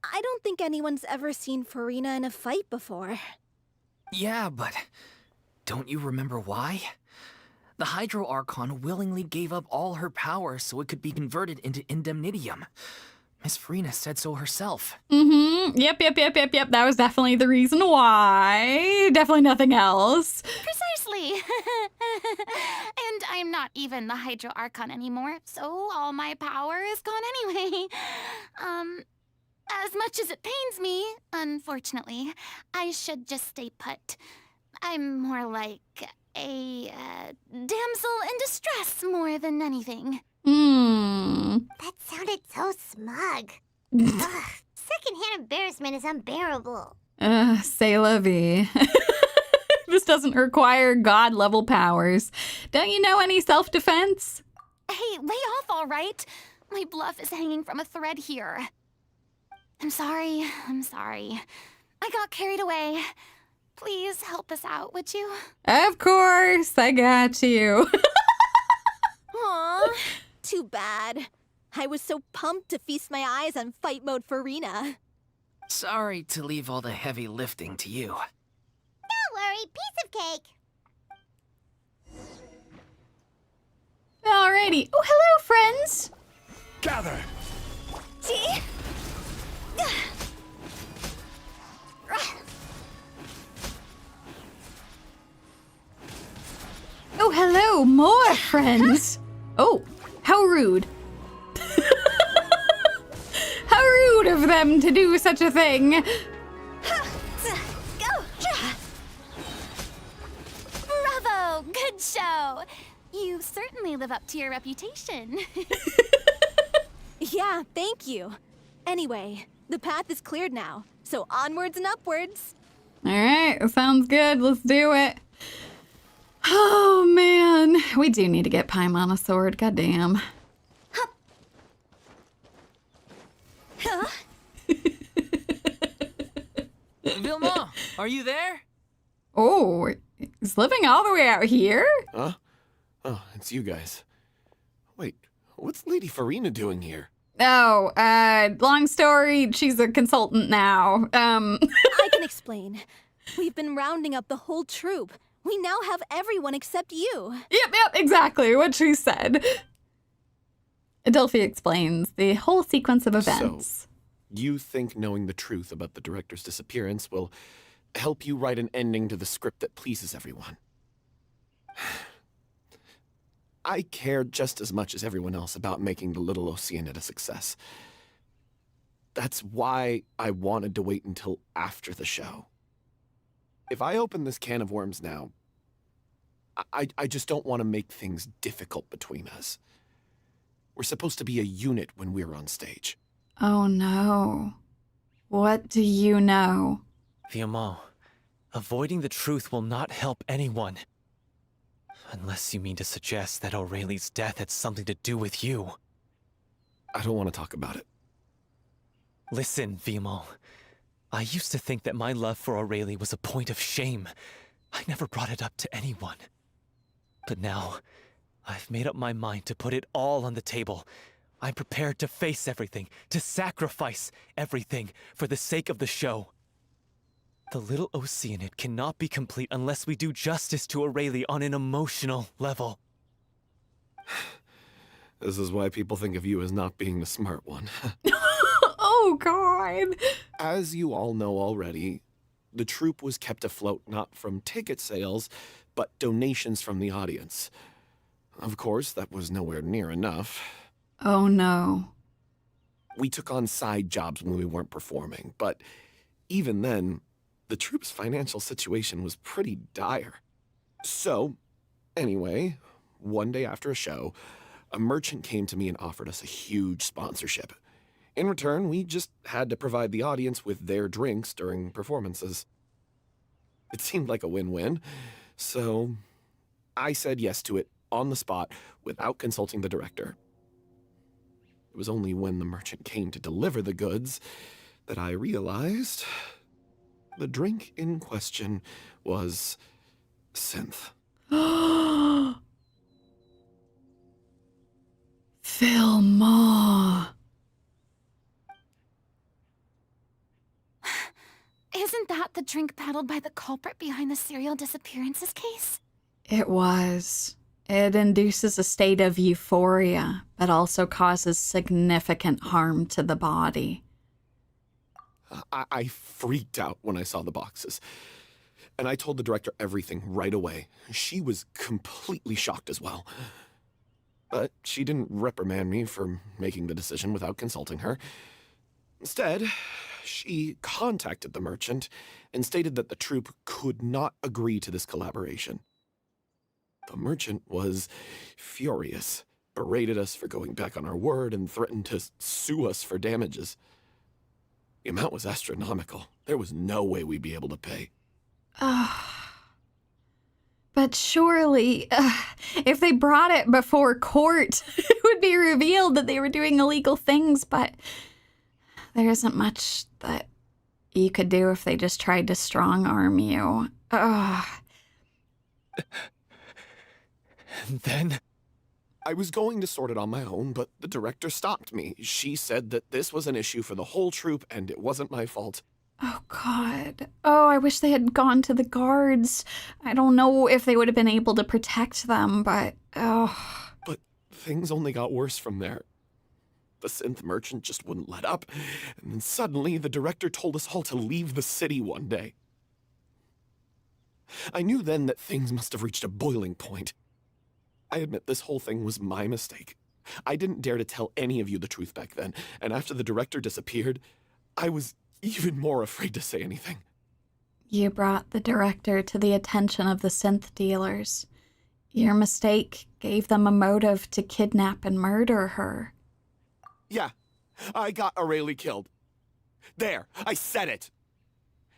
I don't think anyone's ever seen Furina in a fight before. Yeah, but don't you remember why? The Hydro Archon willingly gave up all her power so it could be converted into indemnitium. Miss Furina said so herself. Yep. That was definitely the reason why. Definitely nothing else. Precisely. And I'm not even the Hydro Archon anymore, so all my power is gone anyway. As much as it pains me, unfortunately, I should just stay put. I'm more like a damsel in distress more than anything. That sounded so smug. Ugh, secondhand embarrassment is unbearable. C'est la vie. This doesn't require god-level powers. Don't you know any self-defense? Hey, lay off, all right? My bluff is hanging from a thread here. I'm sorry. I got carried away. Please help us out, would you? Of course, I got you. Aw, too bad. I was so pumped to feast my eyes on fight mode Furina. Sorry to leave all the heavy lifting to you. Don't worry, piece of cake. Alrighty. Oh, hello, friends. Gather. See? Oh, hello, more friends. Oh, how rude. How rude of them to do such a thing. Go! Bravo! Good show! You certainly live up to your reputation. Yeah, thank you. Anyway, the path is cleared now, so onwards and upwards. Alright, sounds good. Let's do it. Oh, man. We do need to get Paimon a sword. Goddamn. Huh? Vilma, are you there? Oh, he's living all the way out here? Huh? Oh, it's you guys. Wait, what's Lady Furina doing here? Oh, long story, she's a consultant now. I can explain. We've been rounding up the whole troupe. We now have everyone except you. Yep, exactly what she said. Adelphi explains the whole sequence of events. So, you think knowing the truth about the director's disappearance will help you write an ending to the script that pleases everyone? I care just as much as everyone else about making the little Oceanid a success. That's why I wanted to wait until after the show. If I open this can of worms now, I just don't want to make things difficult between us. We're supposed to be a unit when we're on stage. Oh no. What do you know? Vilma, avoiding the truth will not help anyone. Unless you mean to suggest that Aurelie's death had something to do with you. I don't want to talk about it. Listen, Vilma. I used to think that my love for Aurelie was a point of shame. I never brought it up to anyone. But now, I've made up my mind to put it all on the table. I'm prepared to face everything, to sacrifice everything for the sake of the show. The little Oceanid cannot be complete unless we do justice to Aurelie on an emotional level. This is why people think of you as not being the smart one. Oh, God. As you all know already, the troupe was kept afloat not from ticket sales, but donations from the audience. Of course, that was nowhere near enough. Oh, no. We took on side jobs when we weren't performing, but even then, the troupe's financial situation was pretty dire. So, anyway, one day after a show, a merchant came to me and offered us a huge sponsorship. In return, we just had to provide the audience with their drinks during performances. It seemed like a win-win, so I said yes to it on the spot without consulting the director. It was only when the merchant came to deliver the goods that I realized the drink in question was synth. Vilma. Isn't that the drink peddled by the culprit behind the serial disappearances case? It was. It induces a state of euphoria, but also causes significant harm to the body. I freaked out when I saw the boxes. And I told the director everything right away. She was completely shocked as well. But she didn't reprimand me for making the decision without consulting her. Instead, she contacted the merchant and stated that the troupe could not agree to this collaboration. The merchant was furious, berated us for going back on our word, and threatened to sue us for damages. The amount was astronomical. There was no way we'd be able to pay. But surely, if they brought it before court, it would be revealed that they were doing illegal things, but there isn't much that you could do if they just tried to strong-arm you. And then? I was going to sort it on my own, but the director stopped me. She said that this was an issue for the whole troupe, and it wasn't my fault. Oh, God. Oh, I wish they had gone to the guards. I don't know if they would have been able to protect them, but, oh. But things only got worse from there. The synth merchant just wouldn't let up, and then suddenly the director told us all to leave the city one day. I knew then that things must have reached a boiling point. I admit this whole thing was my mistake. I didn't dare to tell any of you the truth back then, and after the director disappeared, I was even more afraid to say anything. You brought the director to the attention of the synth dealers. Your mistake gave them a motive to kidnap and murder her. Yeah, I got Aurelie killed. There, I said it.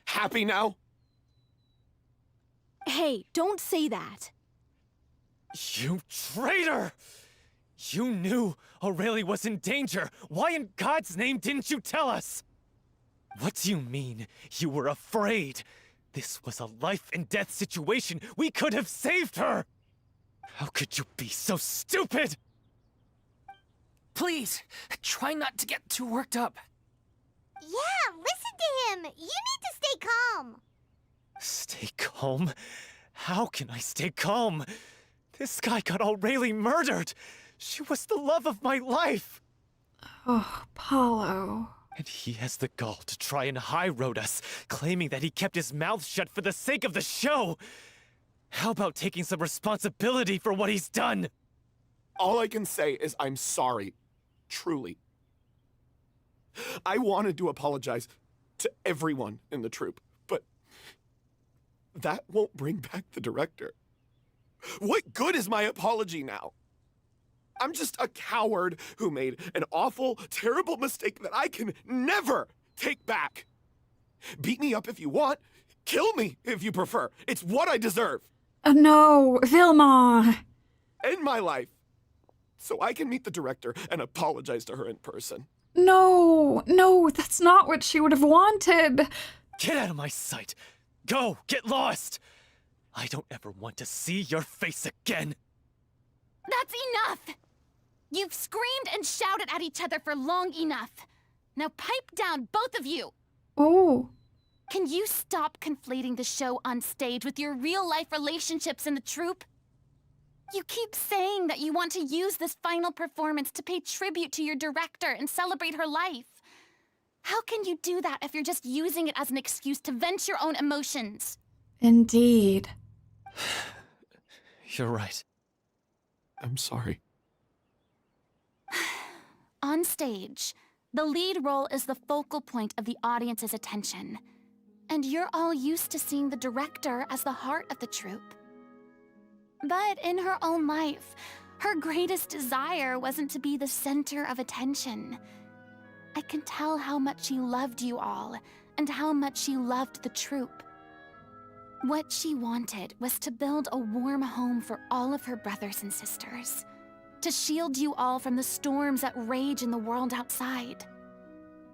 Happy now? Hey, don't say that. You traitor! You knew Aurelie was in danger. Why in God's name didn't you tell us? What do you mean, you were afraid? This was a life and death situation. We could have saved her! How could you be so stupid? Please, try not to get too worked up. Yeah, listen to him. You need to stay calm. Stay calm? How can I stay calm? This guy got Aurelie murdered! She was the love of my life! Oh, Pauleau. And he has the gall to try and high-road us, claiming that he kept his mouth shut for the sake of the show! How about taking some responsibility for what he's done? All I can say is I'm sorry. Truly. I wanted to apologize to everyone in the troupe, but that won't bring back the director. What good is my apology now? I'm just a coward who made an awful, terrible mistake that I can never take back. Beat me up if you want. Kill me if you prefer. It's what I deserve. No, Vilma. End my life so I can meet the director and apologize to her in person. No, that's not what she would have wanted. Get out of my sight! Go, get lost! I don't ever want to see your face again! That's enough! You've screamed and shouted at each other for long enough. Now pipe down, both of you! Oh. Can you stop conflating the show on stage with your real-life relationships in the troupe? You keep saying that you want to use this final performance to pay tribute to your director and celebrate her life. How can you do that if you're just using it as an excuse to vent your own emotions? Indeed. You're right. I'm sorry. On stage, the lead role is the focal point of the audience's attention. And you're all used to seeing the director as the heart of the troupe. But in her own life, her greatest desire wasn't to be the center of attention. I can tell how much she loved you all, and how much she loved the troupe. What she wanted was to build a warm home for all of her brothers and sisters. To shield you all from the storms that rage in the world outside.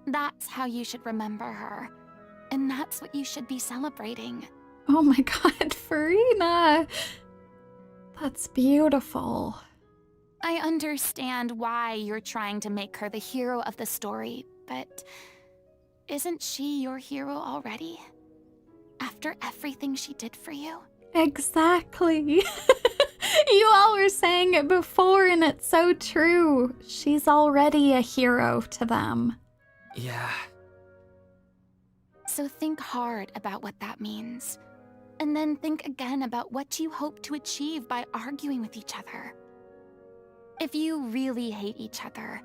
That's how you should remember her. And that's what you should be celebrating. Oh my god, Furina. That's beautiful. I understand why you're trying to make her the hero of the story, but isn't she your hero already? After everything she did for you? Exactly. You all were saying it before, and it's so true. She's already a hero to them. Yeah. So think hard about what that means. And then think again about what you hope to achieve by arguing with each other. If you really hate each other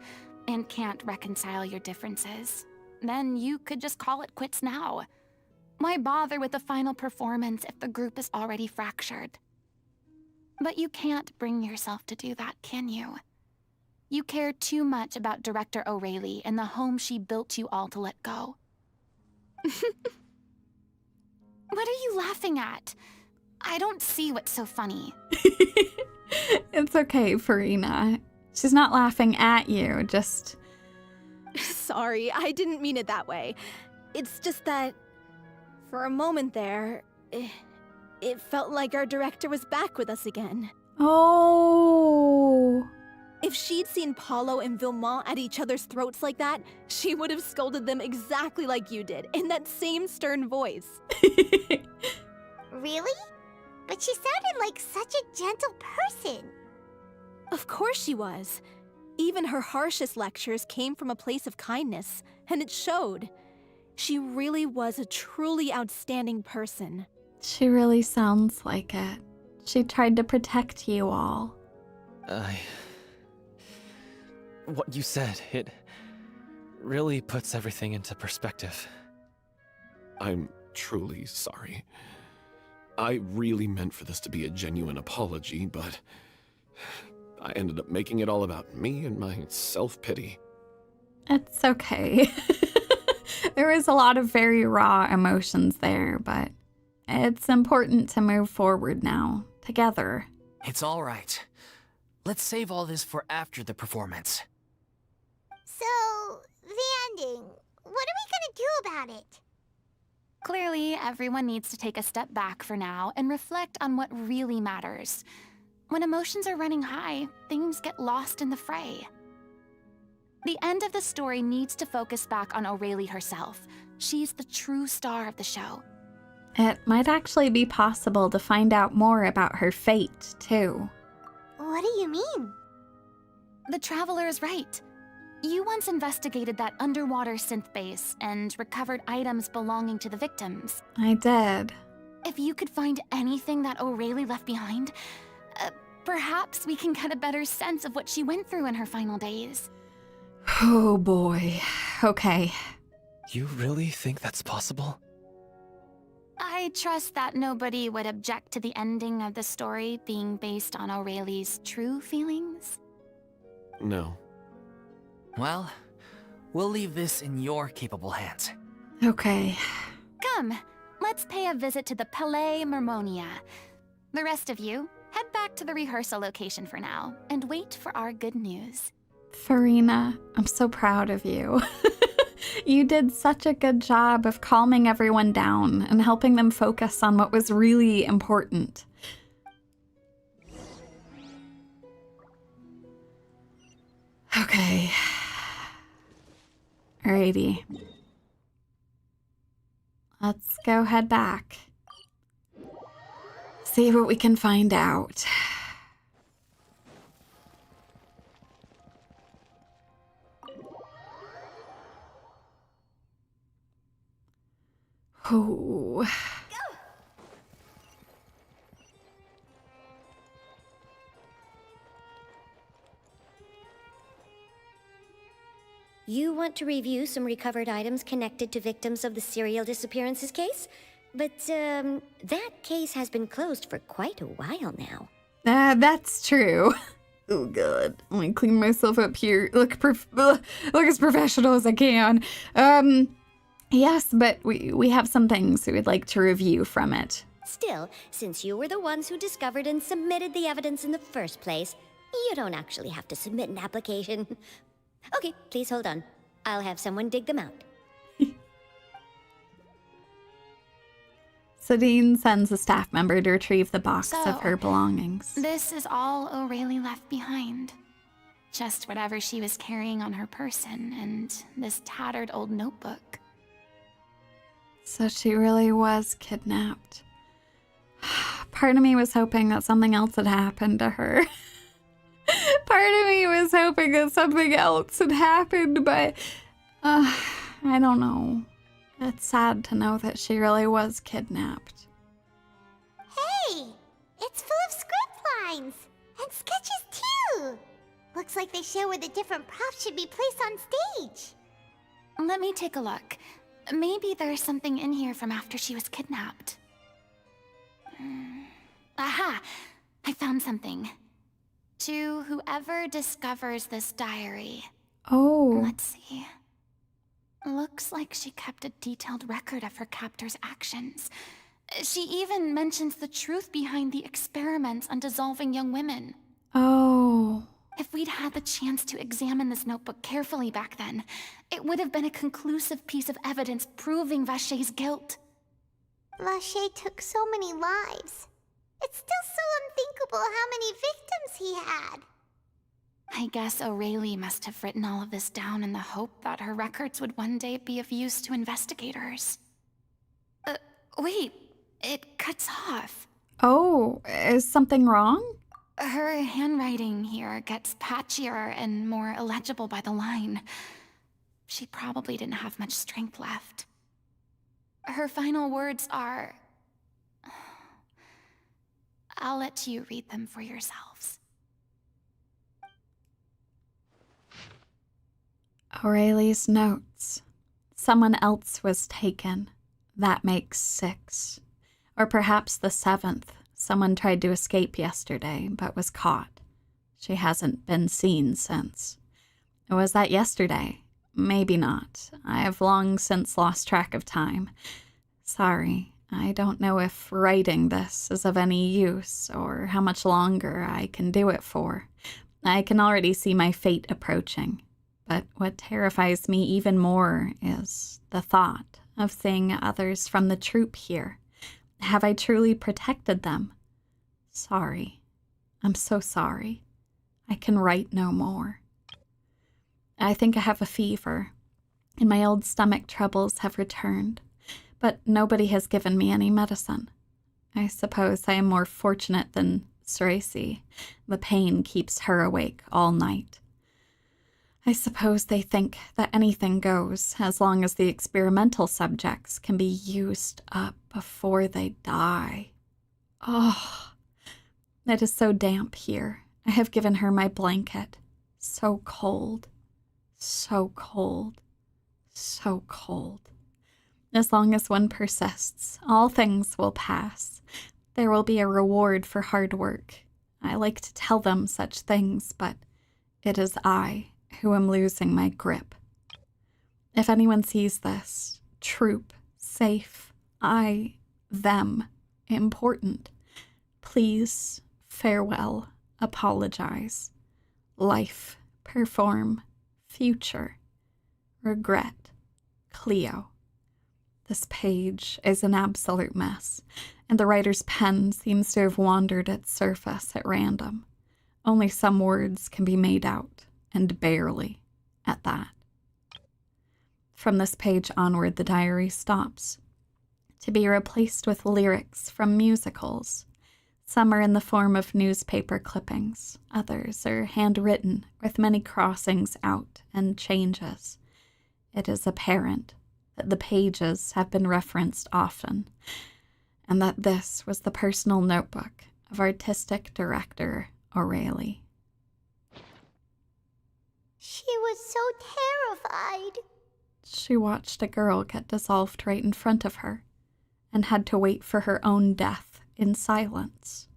and can't reconcile your differences, then you could just call it quits now. Why bother with the final performance if the group is already fractured? But you can't bring yourself to do that, can you? You care too much about Director Aurelie and the home she built you all to let go. What are you laughing at? I don't see what's so funny. It's okay, Furina. She's not laughing at you, just... Sorry, I didn't mean it that way. It's just that, for a moment there, it felt like our director was back with us again. Oh. If she'd seen Pauleau and Vilma at each other's throats like that, she would have scolded them exactly like you did, in that same stern voice. Really? But she sounded like such a gentle person. Of course she was. Even her harshest lectures came from a place of kindness, and it showed. She really was a truly outstanding person. She really sounds like it. She tried to protect you all. What you said, it really puts everything into perspective. I'm truly sorry. I really meant for this to be a genuine apology, but I ended up making it all about me and my self-pity. It's okay. There was a lot of very raw emotions there, but it's important to move forward now, together. It's all right. Let's save all this for after the performance. So, the ending. What are we gonna do about it. Clearly, everyone needs to take a step back for now and reflect on what really matters. When emotions are running high, things get lost in the fray. The end of the story needs to focus back on Aurelie herself. She's the true star of the show. It might actually be possible to find out more about her fate, too. What do you mean? The Traveler is right. You once investigated that underwater synth base and recovered items belonging to the victims. I did. If you could find anything that Aurelie left behind, perhaps we can get a better sense of what she went through in her final days. Oh boy. Okay. You really think that's possible? I trust that nobody would object to the ending of the story being based on Aurelie's true feelings. No. Well, we'll leave this in your capable hands. Okay. Come, let's pay a visit to the Palais Mermonia. The rest of you, head back to the rehearsal location for now, and wait for our good news. Furina, I'm so proud of you. You did such a good job of calming everyone down and helping them focus on what was really important. Okay. Alrighty. Let's go head back. See what we can find out. Oh. You want to review some recovered items connected to victims of the serial disappearances case? But, that case has been closed for quite a while now. That's true. Oh god, let me clean myself up here. Look as professional as I can. Yes, but we have some things we'd like to review from it. Still, since you were the ones who discovered and submitted the evidence in the first place, you don't actually have to submit an application. Okay, please hold on. I'll have someone dig them out. Sadine sends a staff member to retrieve the box of her belongings. This is all Aurelie left behind. Just whatever she was carrying on her person and this tattered old notebook. So she really was kidnapped. Part of me was hoping that something else had happened to her. Part of me was hoping that something else had happened, but I don't know. It's sad to know that she really was kidnapped. Hey! It's full of script lines! And sketches too! Looks like they show where the different props should be placed on stage. Let me take a look. Maybe there's something in here from after she was kidnapped. Aha! I found something. To whoever discovers this diary. Oh. Let's see. Looks like she kept a detailed record of her captor's actions. She even mentions the truth behind the experiments on dissolving young women. Oh. If we'd had the chance to examine this notebook carefully back then, it would have been a conclusive piece of evidence proving Vacher's guilt. Vacher took so many lives. It's still so unthinkable how many victims he had. I guess Aurelie must have written all of this down in the hope that her records would one day be of use to investigators. Wait, it cuts off. Oh, is something wrong? Her handwriting here gets patchier and more illegible by the line. She probably didn't have much strength left. Her final words are... I'll let you read them for yourselves. Aurelie's notes. Someone else was taken. That makes 6. Or perhaps the 7th. Someone tried to escape yesterday, but was caught. She hasn't been seen since. Was that yesterday? Maybe not. I have long since lost track of time. Sorry, I don't know if writing this is of any use, or how much longer I can do it for. I can already see my fate approaching. But what terrifies me even more is the thought of seeing others from the troupe here. Have I truly protected them? Sorry. I'm so sorry. I can write no more. I think I have a fever, and my old stomach troubles have returned, but nobody has given me any medicine. I suppose I am more fortunate than Cerese. The pain keeps her awake all night. I suppose they think that anything goes as long as the experimental subjects can be used up before they die. Oh, it is so damp here. I have given her my blanket. So cold, so cold, so cold. As long as one persists, all things will pass. There will be a reward for hard work. I like to tell them such things, but it is I who am losing my grip. If anyone sees this, Troupe, safe, I, them, important, please, farewell, apologize, life, perform, future, regret, Cleo. This page is an absolute mess, and the writer's pen seems to have wandered its surface at random. Only some words can be made out, and barely at that. From this page onward, the diary stops, to be replaced with lyrics from musicals. Some are in the form of newspaper clippings, others are handwritten with many crossings out and changes. It is apparent that the pages have been referenced often, and that this was the personal notebook of artistic director Aurelie. She was so terrified. She watched a girl get dissolved right in front of her, and had to wait for her own death in silence.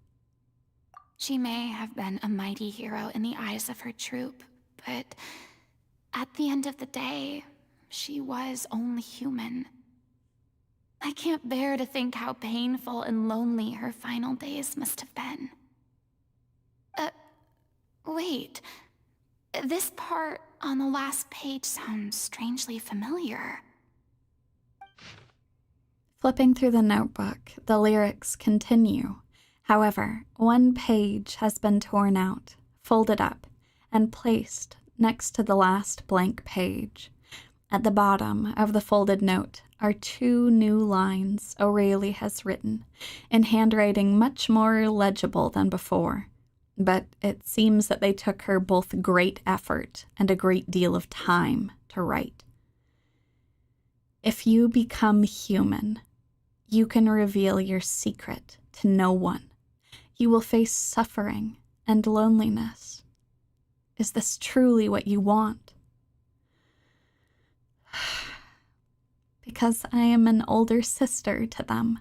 She may have been a mighty hero in the eyes of her troupe, but at the end of the day, she was only human. I can't bear to think how painful and lonely her final days must have been. Wait. This part on the last page sounds strangely familiar. Flipping through the notebook, the lyrics continue. However, one page has been torn out, folded up, and placed next to the last blank page. At the bottom of the folded note are 2 new lines Aurelie has written, in handwriting much more legible than before. But it seems that they took her both great effort and a great deal of time to write. If you become human, you can reveal your secret to no one. You will face suffering and loneliness. Is this truly what you want? Because I am an older sister to them.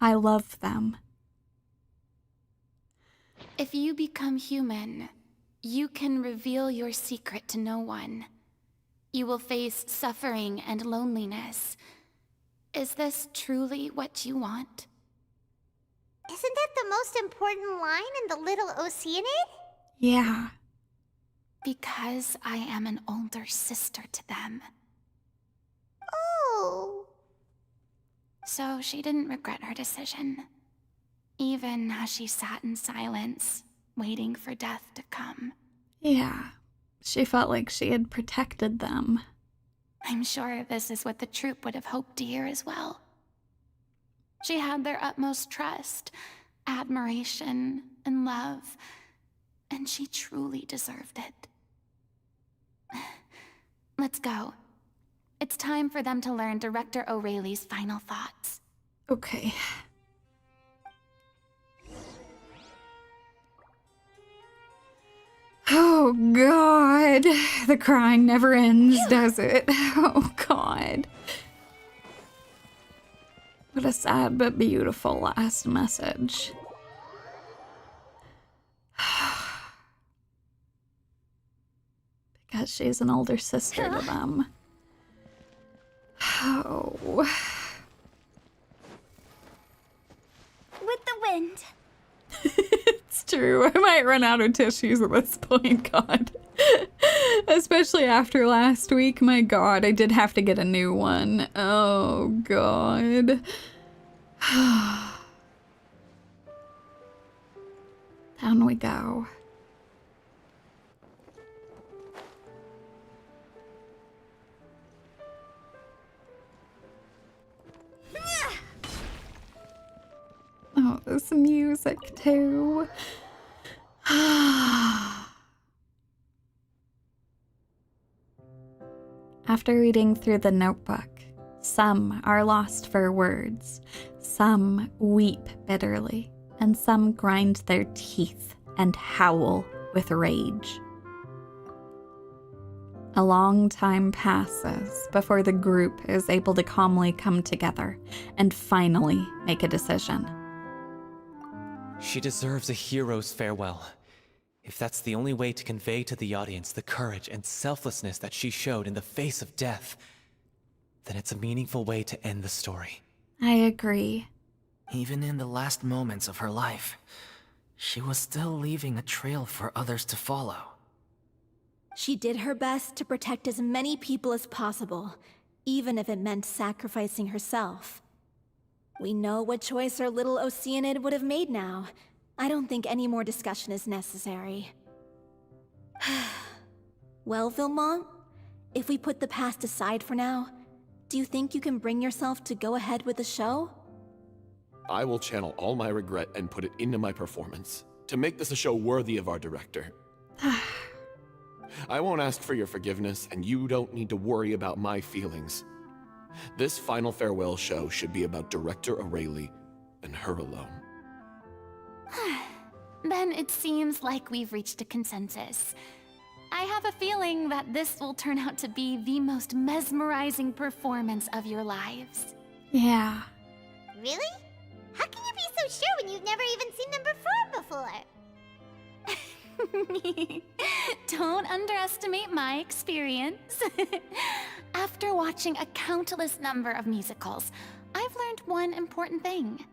I love them. If you become human, you can reveal your secret to no one. You will face suffering and loneliness. Is this truly what you want? Isn't that the most important line in the little Oceanid? Yeah. Because I am an older sister to them. Oh. So she didn't regret her decision, even as she sat in silence, waiting for death to come. Yeah. She felt like she had protected them. I'm sure this is what the troupe would have hoped to hear as well. She had their utmost trust, admiration, and love, and she truly deserved it. Let's go. It's time for them to learn Director Aurelie's final thoughts. Okay. Oh, God. The crying never ends, does it? Oh, God. What a sad but beautiful last message. Because she's an older sister to them. Oh. With the wind. It's True. I might run out of tissues at this point, God. Especially after last week. My God, I did have to get a new one. Oh, God. Down we go. Oh, this music too. After reading through the notebook, some are lost for words, some weep bitterly, and some grind their teeth and howl with rage. A long time passes before the group is able to calmly come together and finally make a decision. She deserves a hero's farewell. If that's the only way to convey to the audience the courage and selflessness that she showed in the face of death, then it's a meaningful way to end the story. I agree. Even in the last moments of her life, she was still leaving a trail for others to follow. She did her best to protect as many people as possible, even if it meant sacrificing herself. We know what choice our little Oceanid would have made now. I don't think any more discussion is necessary. Well, Vilmont, if we put the past aside for now, do you think you can bring yourself to go ahead with the show? I will channel all my regret and put it into my performance, to make this a show worthy of our director. I won't ask for your forgiveness, and you don't need to worry about my feelings. This final farewell show should be about Director Aurelie and her alone. Then it seems like we've reached a consensus. I have a feeling that this will turn out to be the most mesmerizing performance of your lives. Yeah. Really? How can you be so sure when you've never even seen them perform before? Don't underestimate my experience. After watching a countless number of musicals, I've learned one important thing.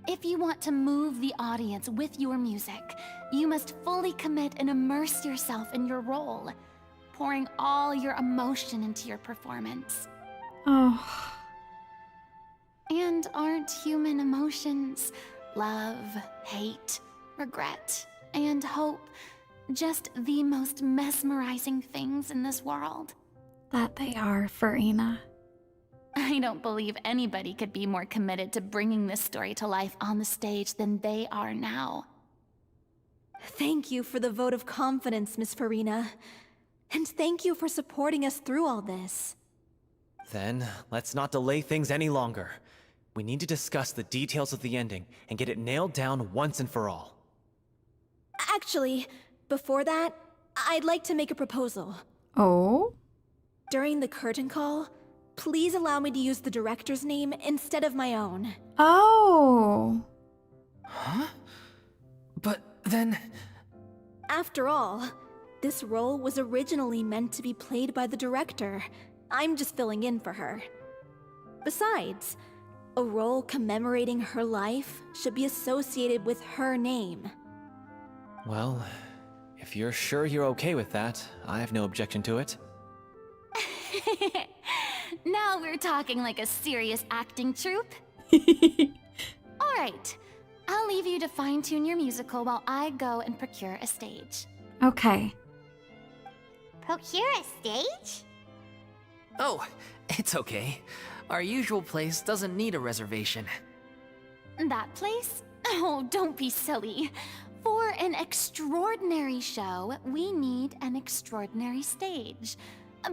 If you want to move the audience with your music, you must fully commit and immerse yourself in your role, pouring all your emotion into your performance. Oh. And aren't human emotions, love, hate, regret, and hope, just the most mesmerizing things in this world? That they are, Furina. I don't believe anybody could be more committed to bringing this story to life on the stage than they are now. Thank you for the vote of confidence, Miss Furina. And thank you for supporting us through all this. Then, let's not delay things any longer. We need to discuss the details of the ending and get it nailed down once and for all. Actually, before that, I'd like to make a proposal. Oh? During the curtain call, please allow me to use the director's name instead of my own. Oh. Huh? But then... After all, this role was originally meant to be played by the director. I'm just filling in for her. Besides, a role commemorating her life should be associated with her name. Well, if you're sure you're okay with that, I have no objection to it. Now we're talking like a serious acting troupe. All right, I'll leave you to fine-tune your musical while I go and procure a stage. Okay. Procure a stage? Oh, it's okay. Our usual place doesn't need a reservation. That place? Oh, don't be silly. For an extraordinary show, we need an extraordinary stage.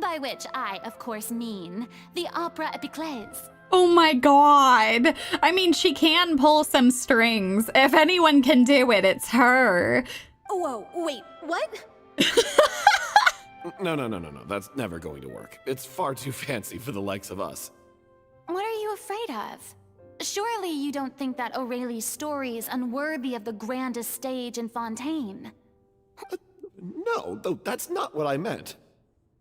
By which I, of course, mean the Opera Epiclese. Oh my God. I mean, she can pull some strings. If anyone can do it, it's her. Whoa, wait, what? No. That's never going to work. It's far too fancy for the likes of us. What are you afraid of? Surely you don't think that Aurelie's story is unworthy of the grandest stage in Fontaine. No, though that's not what I meant.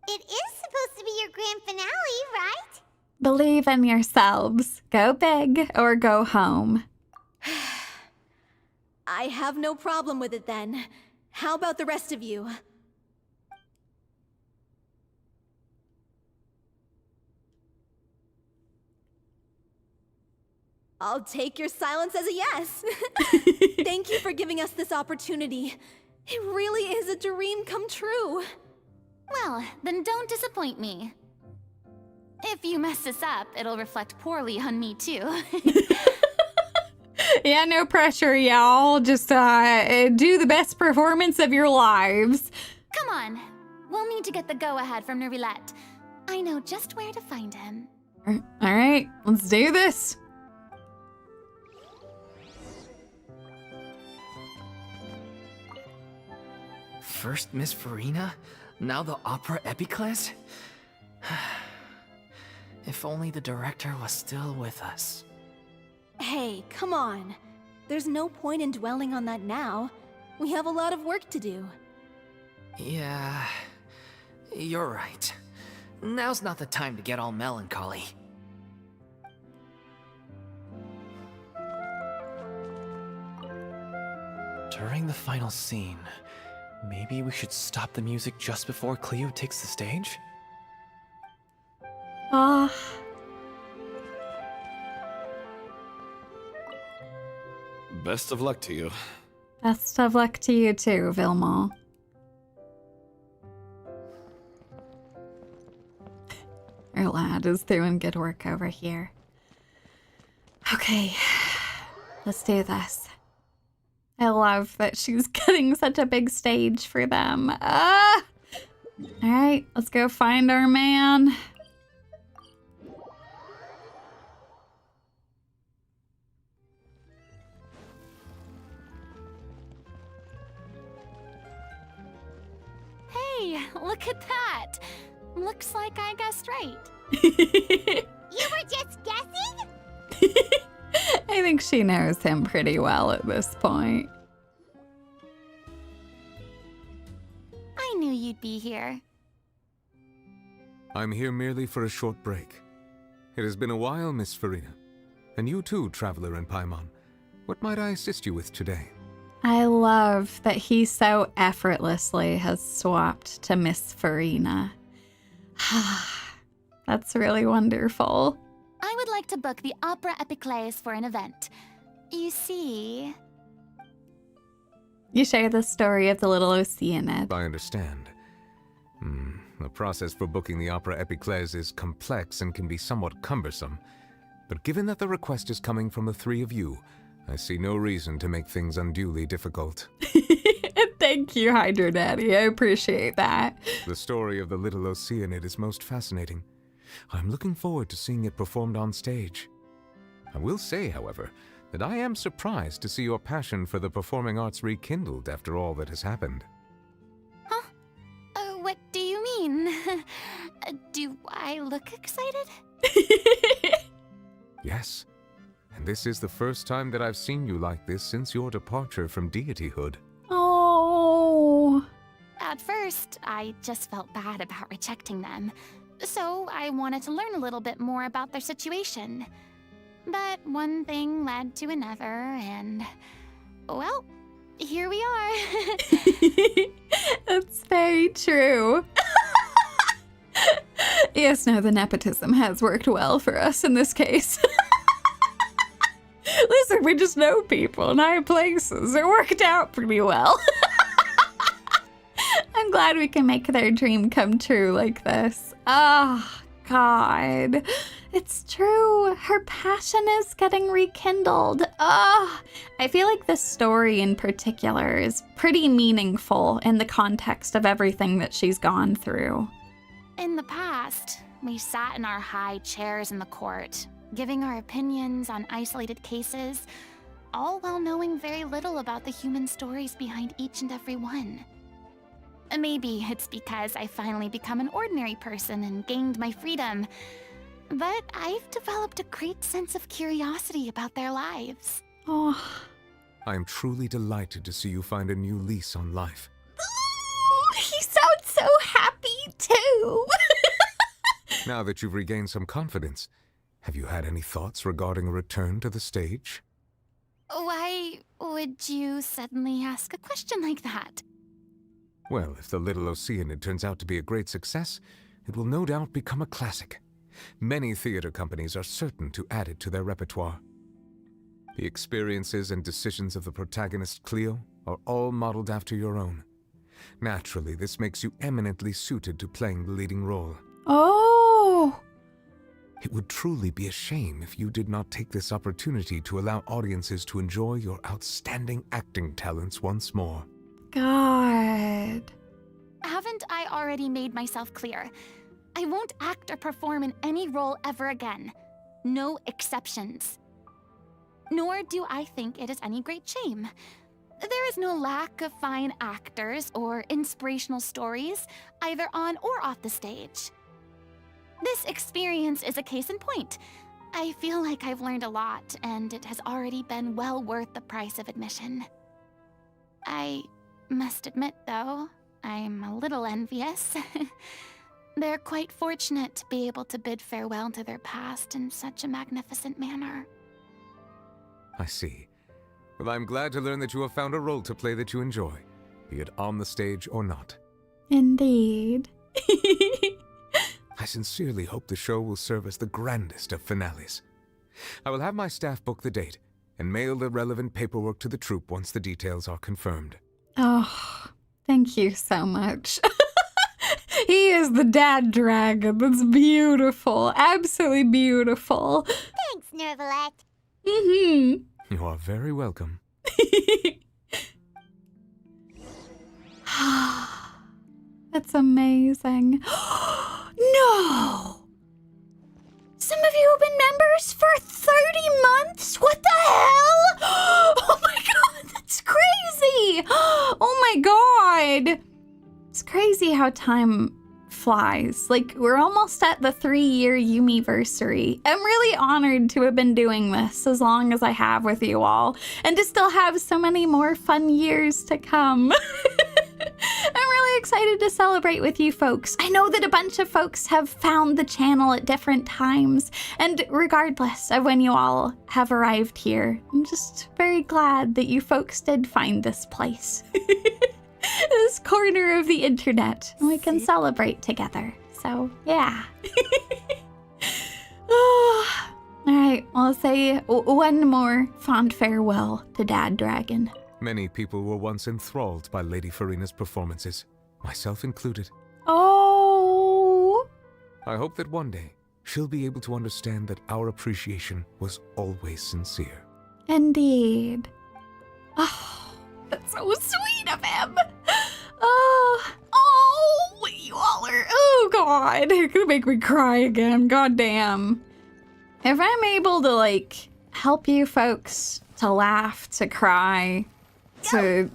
It is supposed to be your grand finale, right? Believe in yourselves. Go big or go home. I have no problem with it then. How about the rest of you? I'll take your silence as a yes. Thank you for giving us this opportunity. It really is a dream come true. Well, then don't disappoint me. If you mess this up, it'll reflect poorly on me too. Yeah, no pressure, y'all. Just do the best performance of your lives. Come on. We'll need to get the go-ahead from Nervilette. I know just where to find him. All right, let's do this. First Miss Furina, now the opera epiclese? If only the director was still with us. Hey, come on. There's no point in dwelling on that now. We have a lot of work to do. Yeah, you're right. Now's not the time to get all melancholy. During the final scene, maybe we should stop the music just before Cleo takes the stage? Best of luck to you. Best of luck to you too, Vilma. Our lad is doing good work over here. Okay, let's do this. I love that she's getting such a big stage for them. All right, let's go find our man. Hey, look at that. Looks like I guessed right. You were just guessing? I think she knows him pretty well at this point. I knew you'd be here. I'm here merely for a short break. It has been a while, Miss Furina. And you too, Traveler in Paimon. What might I assist you with today? I love that he so effortlessly has swapped to Miss Furina. That's really wonderful. I would like to book the Opera Epiclese for an event. You see... You share the story of the little Oceanid. I understand. The process for booking the Opera Epiclese is complex and can be somewhat cumbersome. But given that the request is coming from the three of you, I see no reason to make things unduly difficult. Thank you, Hydro Daddy. I appreciate that. The story of the little Oceanid is most fascinating. I'm looking forward to seeing it performed on stage. I will say, however, that I am surprised to see your passion for the performing arts rekindled after all that has happened. Huh? What do you mean? Do I look excited? Yes. And this is the first time that I've seen you like this since your departure from deityhood. Oh. At first, I just felt bad about rejecting them. So I wanted to learn a little bit more about their situation. But one thing led to another, and... well, here we are. That's very true. Yes, no, the nepotism has worked well for us in this case. Listen, we just know people in high places. It worked out pretty well. I'm glad we can make their dream come true like this. Oh, God. It's true. Her passion is getting rekindled. Oh, I feel like this story in particular is pretty meaningful in the context of everything that she's gone through. In the past, we sat in our high chairs in the court, giving our opinions on isolated cases, all while knowing very little about the human stories behind each and every one. Maybe it's because I finally become an ordinary person and gained my freedom, but I've developed a great sense of curiosity about their lives. Oh. I am truly delighted to see you find a new lease on life. Ooh, he sounds so happy too. Now that you've regained some confidence, have you had any thoughts regarding a return to the stage? Why, Why would you suddenly ask a question like that? Well, if the little Oceanid turns out to be a great success, it will no doubt become a classic. Many theater companies are certain to add it to their repertoire. The experiences and decisions of the protagonist, Cleo, are all modeled after your own. Naturally, this makes you eminently suited to playing the leading role. Oh! It would truly be a shame if you did not take this opportunity to allow audiences to enjoy your outstanding acting talents once more. God. Haven't I already made myself clear? I won't act or perform in any role ever again. No exceptions. Nor do I think it is any great shame. There is no lack of fine actors or inspirational stories, either on or off the stage. This experience is a case in point. I feel like I've learned a lot, and it has already been well worth the price of admission. I must admit, though, I'm a little envious. They're quite fortunate to be able to bid farewell to their past in such a magnificent manner. I see. Well, I'm glad to learn that you have found a role to play that you enjoy, be it on the stage or not. Indeed. I sincerely hope the show will serve as the grandest of finales. I will have my staff book the date and mail the relevant paperwork to the troupe once the details are confirmed. Oh, thank you so much. He is the dad dragon. That's beautiful. Absolutely beautiful. Thanks, Nervalette. Mm-hmm. You are very welcome. That's amazing. No! Some of you have been members for 30 months? What the hell? Oh my god, that's crazy! Oh my god! It's crazy how time flies. Like, we're almost at the 3-year Yumie-versary. I'm really honored to have been doing this as long as I have with you all, and to still have so many more fun years to come. I'm really excited to celebrate with you folks. I know that a bunch of folks have found the channel at different times, and regardless of when you all have arrived here, I'm just very glad that you folks did find this place. This corner of the internet, and we can celebrate together. So, yeah. Alright, I'll say one more fond farewell to Dad Dragon. Many people were once enthralled by Lady Furina's performances, myself included. Oh! I hope that one day she'll be able to understand that our appreciation was always sincere. Indeed. Oh, that's so sweet of him. You all are, oh god, you're gonna make me cry again, goddamn. If I'm able to, like, help you folks to laugh, to cry, to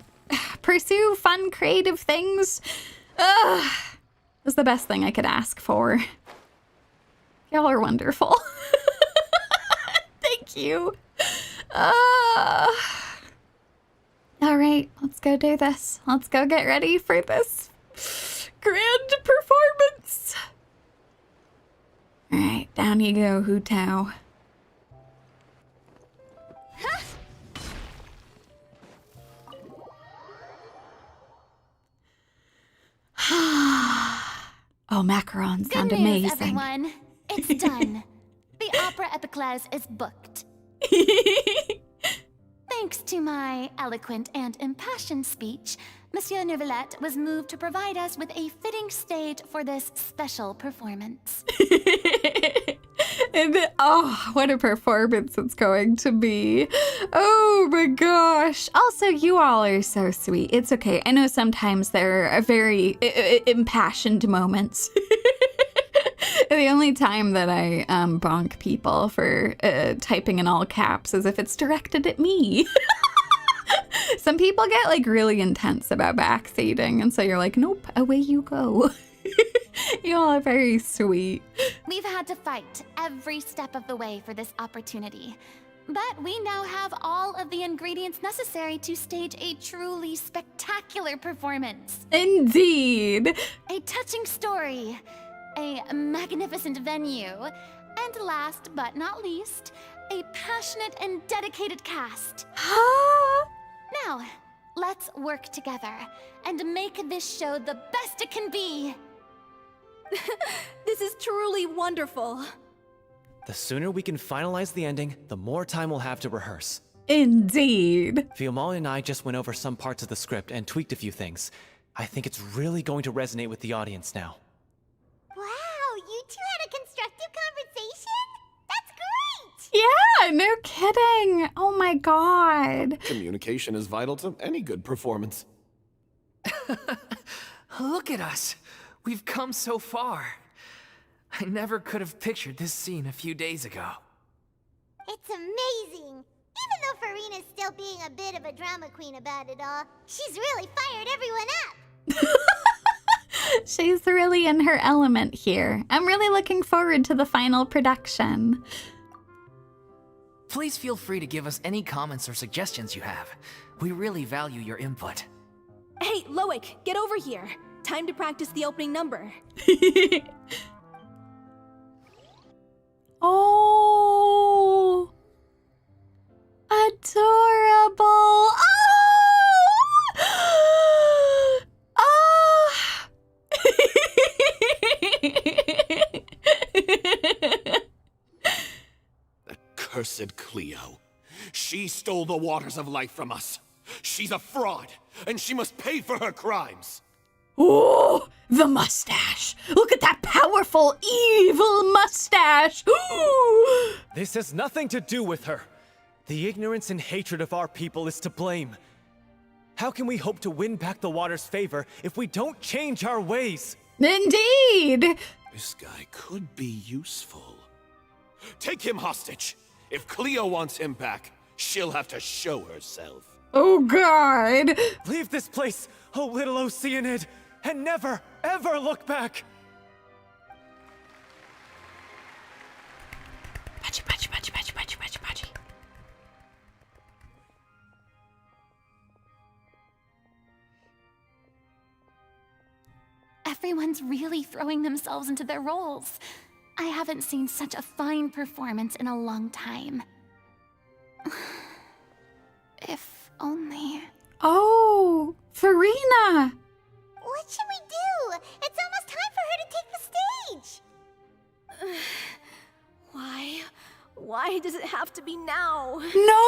pursue fun, creative things, is the best thing I could ask for. Y'all are wonderful. Thank you. Alright, let's go do this. Let's go get ready for this grand performance. Alright, down you go, Hu Tao. Oh, macarons sound Good news, amazing. Everyone. It's done. The Opera Epiclese is booked. Thanks to my eloquent and impassioned speech, Monsieur Neuvillette was moved to provide us with a fitting stage for this special performance. And oh, what a performance it's going to be. Oh my gosh. Also, you all are so sweet. It's okay. I know sometimes there are very impassioned moments. The only time that I bonk people for typing in all caps is if it's directed at me. Some people get like really intense about backseating, and so you're like, nope, away you go. You all are very sweet. We've had to fight every step of the way for this opportunity, but we now have all of the ingredients necessary to stage a truly spectacular performance. Indeed. A touching story, a magnificent venue, and last but not least, a passionate and dedicated cast. Now, let's work together and make this show the best it can be. This is truly wonderful. The sooner we can finalize the ending, the more time we'll have to rehearse. Indeed. Fiumali and I just went over some parts of the script and tweaked a few things. I think it's really going to resonate with the audience now. Wow, you two had a constructive conversation? That's great! Yeah, no kidding. Oh my god. Communication is vital to any good performance. Look at us. We've come so far. I never could have pictured this scene a few days ago. It's amazing! Even though Furina's still being a bit of a drama queen about it all, she's really fired everyone up! She's really in her element here. I'm really looking forward to the final production. Please feel free to give us any comments or suggestions you have. We really value your input. Hey, Loic, get over here. Time to practice the opening number. Oh, adorable. Oh! Oh! Accursed Cleo. She stole the waters of life from us. She's a fraud, and she must pay for her crimes. Oh, the mustache. Look at that powerful, evil mustache. Ooh. This has nothing to do with her. The ignorance and hatred of our people is to blame. How can we hope to win back the water's favor if we don't change our ways? Indeed. This guy could be useful. Take him hostage. If Cleo wants him back, she'll have to show herself. Oh, God. Leave this place, oh little Oceanid, and never, ever look back. Patchy, patchy, patchy, patchy, patchy, patchy, patchy. Everyone's really throwing themselves into their roles. I haven't seen such a fine performance in a long time. If only... Oh, Furina! What should we do? It's almost time for her to take the stage! Why does it have to be now? No!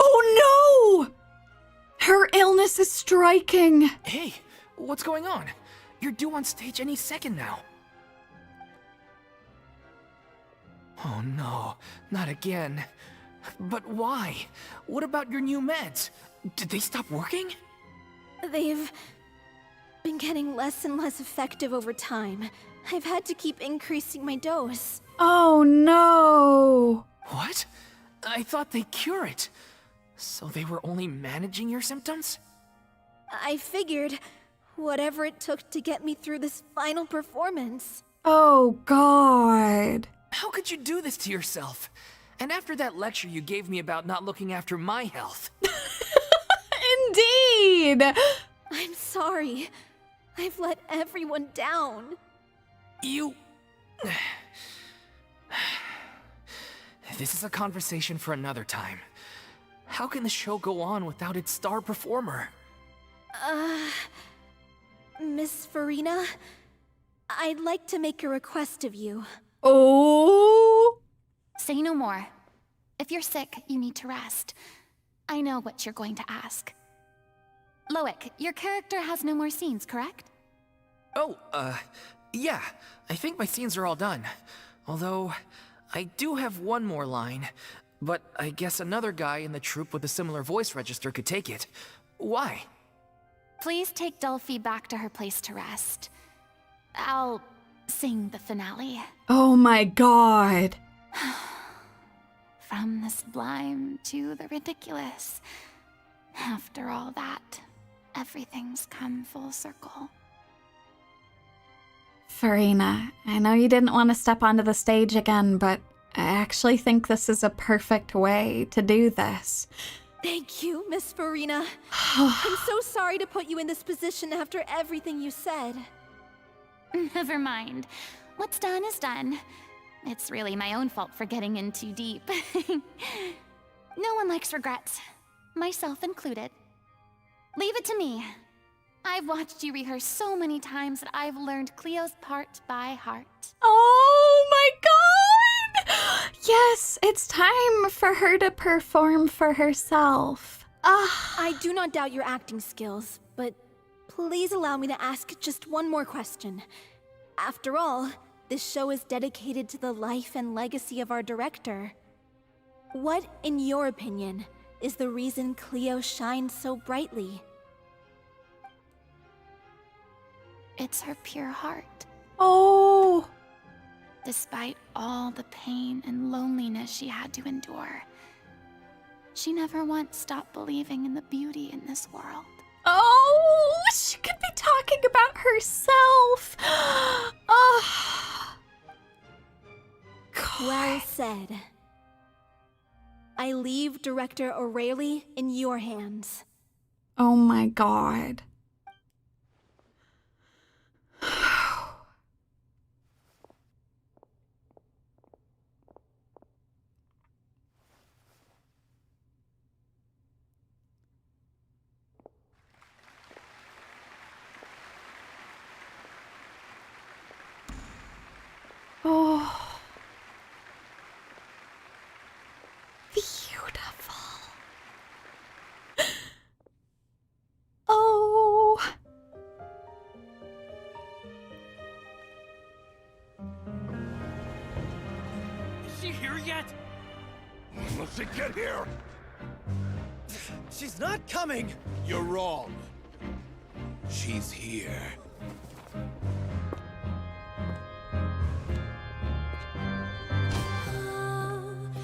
Oh no! Her illness is striking. Hey, what's going on? You're due on stage any second now. Oh no, not again. But why? What about your new meds? Did they stop working? They've been getting less and less effective over time. I've had to keep increasing my dose. Oh no! What? I thought they cure it. So they were only managing your symptoms? I figured whatever it took to get me through this final performance. Oh God. How could you do this to yourself? And after that lecture you gave me about not looking after my health. Indeed! I'm sorry. I've let everyone down. You... This is a conversation for another time. How can the show go on without its star performer? Miss Furina, I'd like to make a request of you. Oh? Say no more. If you're sick, you need to rest. I know what you're going to ask. Loic, your character has no more scenes, correct? Oh, yeah. I think my scenes are all done. Although, I do have one more line. But I guess another guy in the troupe with a similar voice register could take it. Why? Please take Delphi back to her place to rest. I'll sing the finale. Oh my God. From the sublime to the ridiculous. After all that, everything's come full circle. Furina, I know you didn't want to step onto the stage again, but I actually think this is a perfect way to do this. Thank you, Miss Furina. I'm so sorry to put you in this position after everything you said. Never mind. What's done is done. It's really my own fault for getting in too deep. No one likes regrets, myself included. Leave it to me. I've watched you rehearse so many times that I've learned Cleo's part by heart. Oh my god! Yes, it's time for her to perform for herself. I do not doubt your acting skills, but please allow me to ask just one more question. After all, this show is dedicated to the life and legacy of our director. What, in your opinion, is the reason Cleo shines so brightly? It's her pure heart. Oh! Despite all the pain and loneliness she had to endure, she never once stopped believing in the beauty in this world. Oh, she could be talking about herself. Oh. God. Well said. I leave Director Aurelie in your hands. Oh my god. Oh. Beautiful. Oh. Is she here yet? Let's get here. She's not coming! You're wrong. She's here.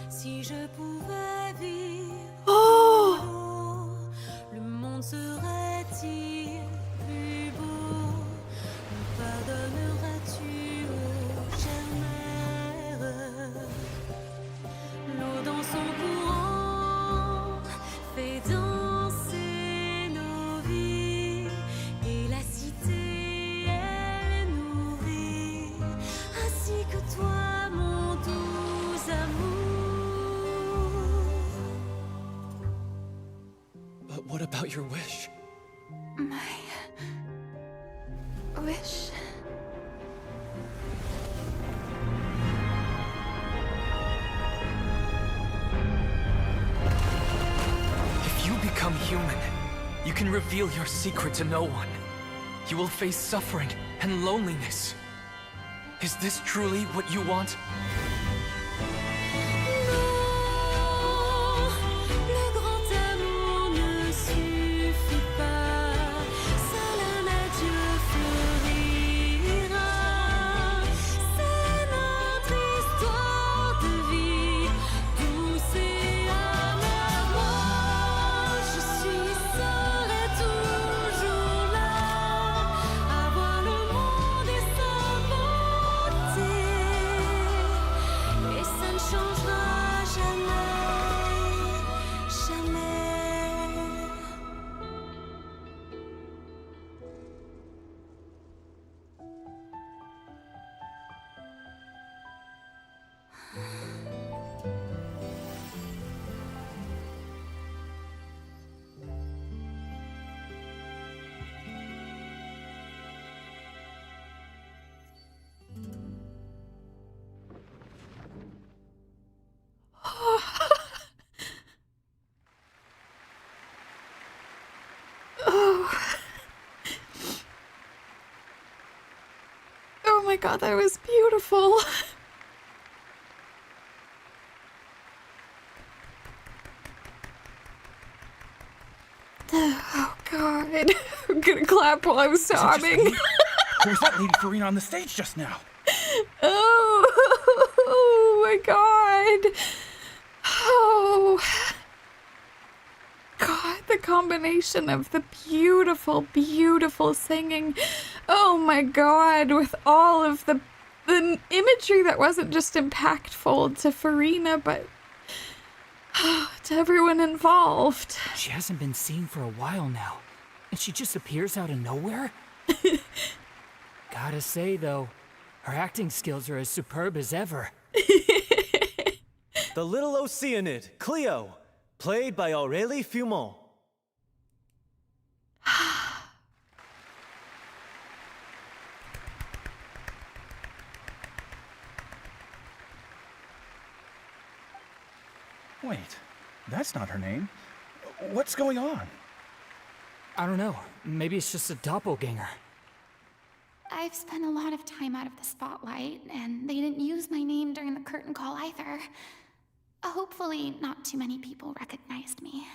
Si je pouvais vivre Oh. le monde serait-il plus beau? Me pardonneras-tu, ô chère mère? L'eau dans son courant fait danser nos vies, et la cité elle nourrit, ainsi que toi mon doux amour. But what about your wish? My wish. If you become human, you can reveal your secret to no one. You will face suffering and loneliness. Is this truly what you want? Le grand amour ne suffit pas, seul un adieu fleurira. C'est notre histoire de vie, douce et amère. Moi, je suis seule et toujours là, à voir le monde et sa beauté. Et ça ne changera jamais, jamais. Oh. Oh my god, that was beautiful. Oh god. I'm gonna clap while I'm sobbing. Or was that Lady Furina on the stage just now? Oh my god. Oh. God, the combination of the beautiful, beautiful singing. Oh my god, with all of the imagery that wasn't just impactful to Furina, but to everyone involved. She hasn't been seen for a while now, and she just appears out of nowhere? Gotta say, though, her acting skills are as superb as ever. The little Oceanid, Cleo, played by Aurelie Fumont. Wait, that's not her name. What's going on? I don't know. Maybe it's just a doppelganger. I've spent a lot of time out of the spotlight, and they didn't use my name during the curtain call either. Hopefully, not too many people recognized me.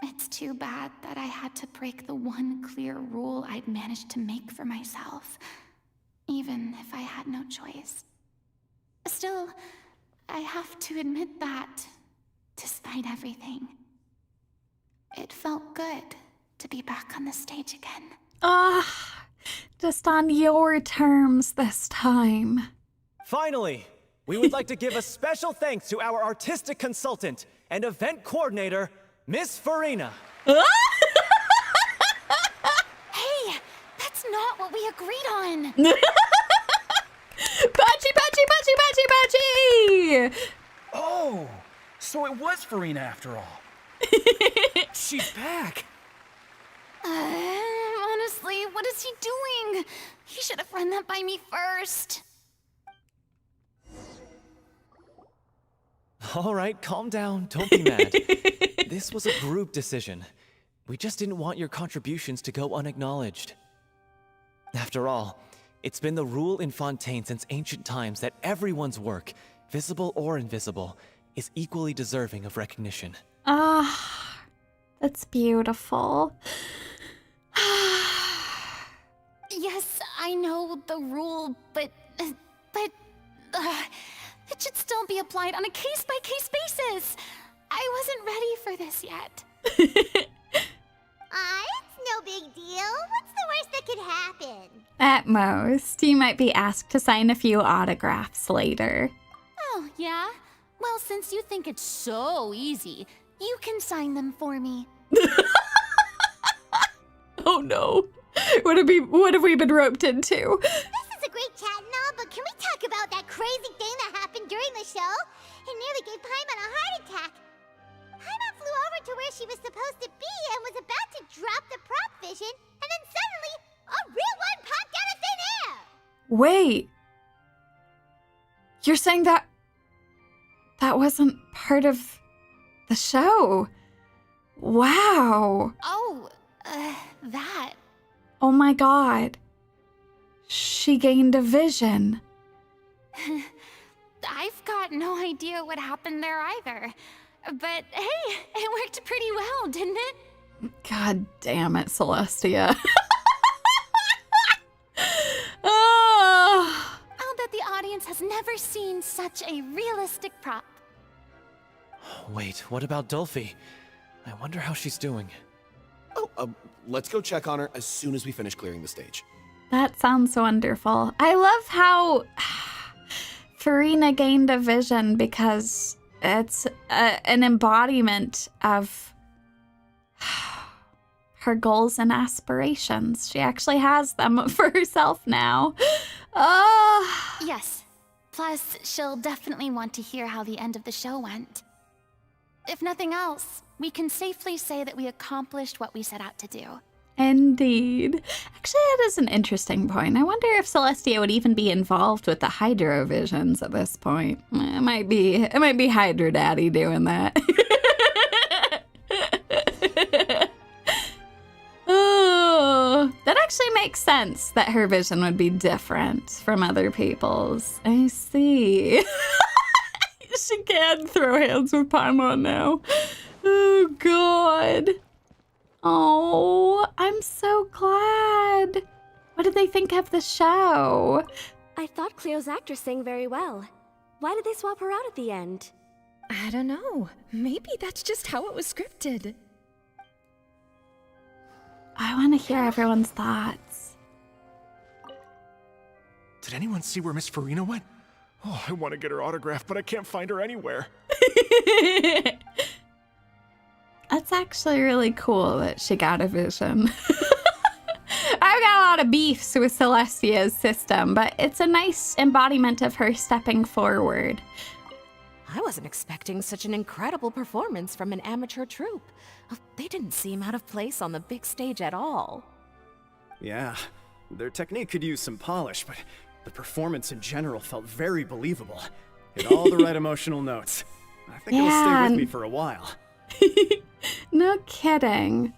It's too bad that I had to break the one clear rule I'd managed to make for myself, even if I had no choice. Still, I have to admit that, despite everything, it felt good to be back on the stage again. Just on your terms this time. Finally, we would like to give a special thanks to our artistic consultant and event coordinator, Miss Furina. Hey, that's not what we agreed on. Patchy, patchy, patchy, patchy, patchy! Oh, so it was Furina after all. She's back. Honestly, what is he doing? He should have run that by me first. All right, calm down. Don't be mad. This was a group decision. We just didn't want your contributions to go unacknowledged. After all, it's been the rule in Fontaine since ancient times that everyone's work, visible or invisible, is equally deserving of recognition. That's beautiful. Yes, I know the rule, but it should still be applied on a case-by-case basis. I wasn't ready for this yet. It's no big deal. What's the worst that could happen? At most, you might be asked to sign a few autographs later. Oh, yeah? Well, since you think it's so easy, you can sign them for me. Oh no. What have we been roped into? This is a great chat and all, but can we talk about that crazy thing that happened during the show? It nearly gave Paimon a heart attack. Paimon flew over to where she was supposed to be and was about to drop the prop vision, and then suddenly, a real one popped out of thin air! Wait. You're saying that wasn't part of the show? Wow. Oh, that. Oh my god. She gained a vision. I've got no idea what happened there either. But hey, it worked pretty well, didn't it? God damn it, Celestia. Oh. I'll bet the audience has never seen such a realistic prop. Wait, what about Dolphy? I wonder how she's doing. Oh, let's go check on her as soon as we finish clearing the stage. That sounds wonderful. I love how Furina gained a vision because it's an embodiment of her goals and aspirations. She actually has them for herself now. Yes. Plus, she'll definitely want to hear how the end of the show went. If nothing else, we can safely say that we accomplished what we set out to do. Indeed. Actually, that is an interesting point. I wonder if Celestia would even be involved with the Hydro Visions at this point. It might be Hydro Daddy doing that. Oh, that actually makes sense that her vision would be different from other people's. I see. She can throw hands with Paimon now. Oh, God. Oh, I'm so glad. What did they think of the show? I thought Cleo's actress sang very well. Why did they swap her out at the end? I don't know. Maybe that's just how it was scripted. I want to hear everyone's thoughts. Did anyone see where Miss Furina went? Oh, I want to get her autograph, but I can't find her anywhere. That's actually really cool that she got a vision. I've got a lot of beefs with Celestia's system, but it's a nice embodiment of her stepping forward. I wasn't expecting such an incredible performance from an amateur troupe. They didn't seem out of place on the big stage at all. Yeah, their technique could use some polish, but the performance in general felt very believable. Hit all the right emotional notes. I think it'll stay with me for a while. No kidding.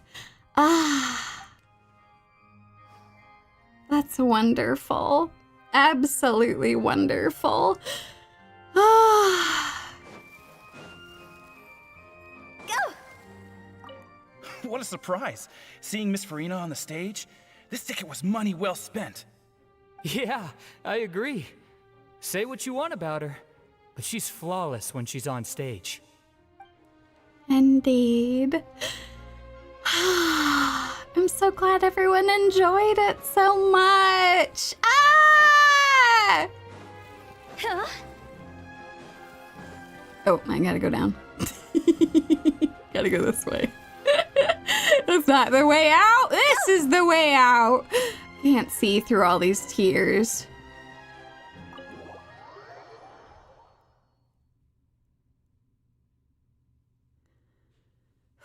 Ah. That's wonderful. Absolutely wonderful. Ah. What a surprise! Seeing Miss Furina on the stage? This ticket was money well spent. Yeah, I agree. Say what you want about her, but she's flawless when she's on stage. Indeed. I'm so glad everyone enjoyed it so much. Ah! Huh? Oh, I gotta go down. Gotta go this way. That's not the way out. This is the way out. Can't see through all these tears.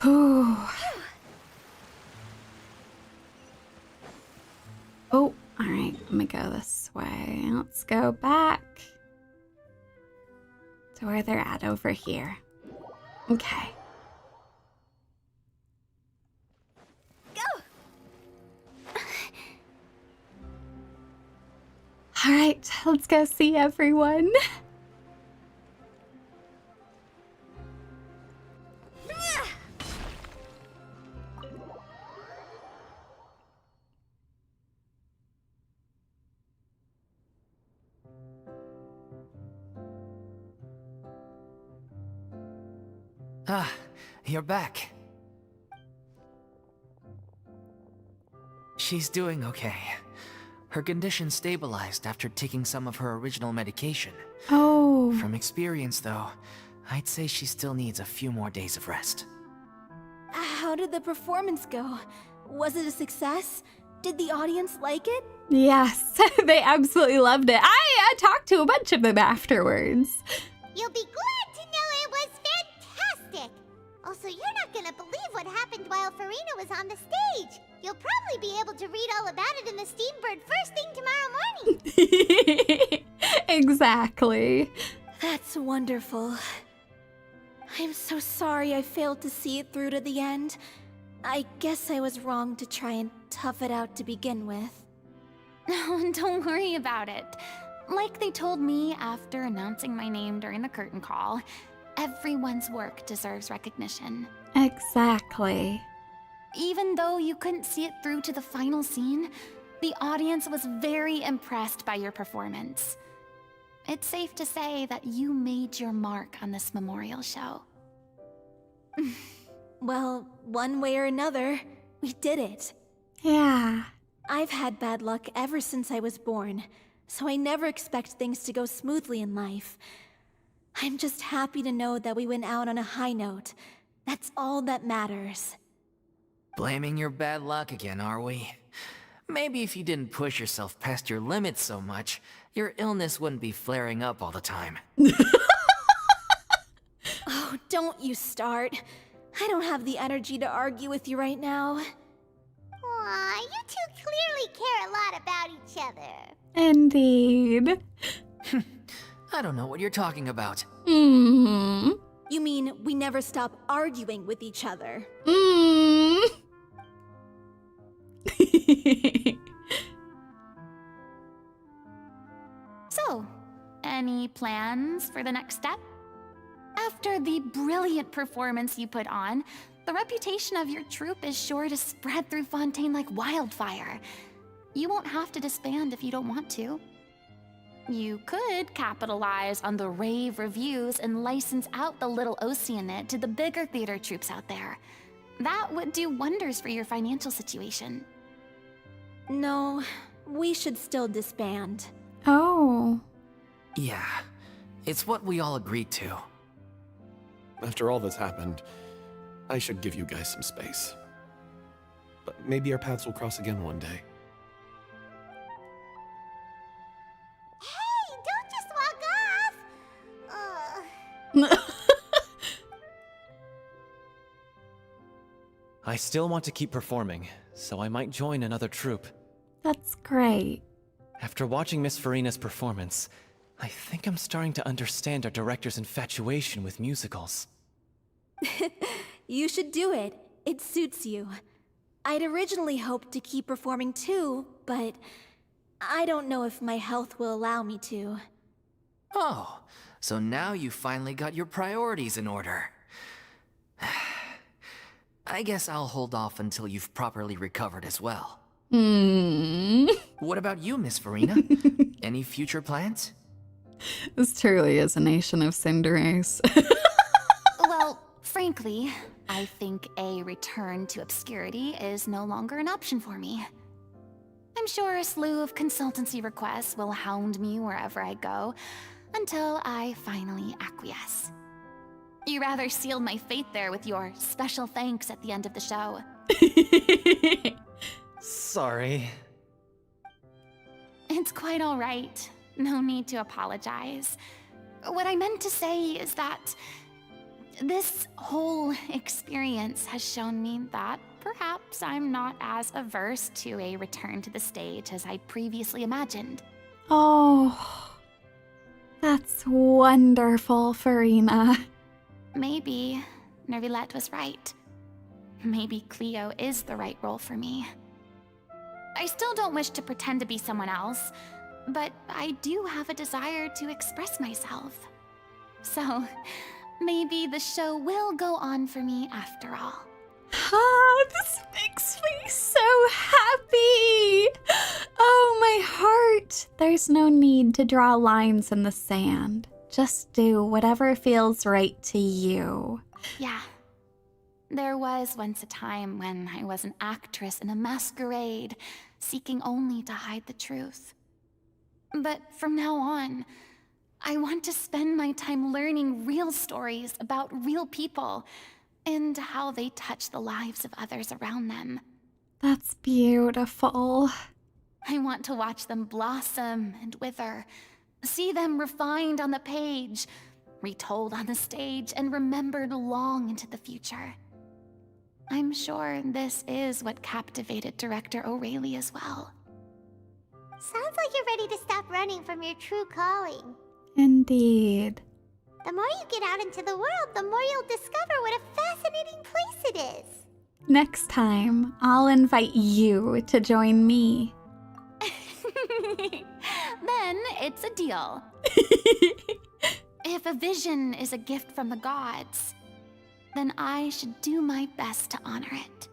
Whew. Oh, all right. Let me go this way. Let's go back to where they're at over here. Okay. All right, let's go see everyone. Ah, you're back. She's doing okay. Her condition stabilized after taking some of her original medication. Oh. From experience, though, I'd say she still needs a few more days of rest. How did the performance go? Was it a success? Did the audience like it? Yes, they absolutely loved it. I talked to a bunch of them afterwards. You'll be glad to know it was fantastic! Also, you're not gonna believe what happened while Furina was on the stage. You'll probably be able to read all about it in the Steambird first thing tomorrow morning. Exactly. That's wonderful. I'm so sorry I failed to see it through to the end. I guess I was wrong to try and tough it out to begin with. Oh, don't worry about it. Like they told me after announcing my name during the curtain call, everyone's work deserves recognition. Exactly. Even though you couldn't see it through to the final scene, the audience was very impressed by your performance. It's safe to say that you made your mark on this memorial show. Well, one way or another, we did it. Yeah. I've had bad luck ever since I was born, so I never expect things to go smoothly in life. I'm just happy to know that we went out on a high note. That's all that matters. Blaming your bad luck again, are we? Maybe if you didn't push yourself past your limits so much, your illness wouldn't be flaring up all the time. Oh, don't you start. I don't have the energy to argue with you right now. Aw, you two clearly care a lot about each other. Indeed. I don't know what you're talking about. Mm. You mean we never stop arguing with each other? Mm. So, any plans for the next step? After the brilliant performance you put on, the reputation of your troupe is sure to spread through Fontaine like wildfire. You won't have to disband if you don't want to. You could capitalize on the rave reviews and license out the little Oceanid to the bigger theater troupes out there. That would do wonders for your financial situation. No, we should still disband. Oh. Yeah, it's what we all agreed to. After all that's happened, I should give you guys some space. But maybe our paths will cross again one day. I still want to keep performing, so I might join another troupe. That's great. After watching Miss Furina's performance, I think I'm starting to understand our director's infatuation with musicals. You should do it. It suits you. I'd originally hoped to keep performing too, but I don't know if my health will allow me to. Oh, so now you finally got your priorities in order. I guess I'll hold off until you've properly recovered as well. What about you, Miss Furina? Any future plans? This truly is a nation of cinderettes. Well, frankly, I think a return to obscurity is no longer an option for me. I'm sure a slew of consultancy requests will hound me wherever I go, until I finally acquiesce. You rather sealed my fate there with your special thanks at the end of the show. Sorry. It's quite all right. No need to apologize. What I meant to say is that this whole experience has shown me that perhaps I'm not as averse to a return to the stage as I previously imagined. Oh, that's wonderful, Furina. Maybe Nervilette was right. Maybe Cleo is the right role for me. I still don't wish to pretend to be someone else, but I do have a desire to express myself. So, maybe the show will go on for me after all. Ah, this makes me so happy! Oh, my heart! There's no need to draw lines in the sand. Just do whatever feels right to you. Yeah. There was once a time when I was an actress in a masquerade, seeking only to hide the truth. But from now on, I want to spend my time learning real stories about real people and how they touch the lives of others around them. That's beautiful. I want to watch them blossom and wither, see them refined on the page, retold on the stage, and remembered long into the future. I'm sure this is what captivated director Aurelie as well. Sounds like you're ready to stop running from your true calling. Indeed. The more you get out into the world, the more you'll discover what a fascinating place it is. Next time, I'll invite you to join me. Then it's a deal. If a vision is a gift from the gods, then I should do my best to honor it.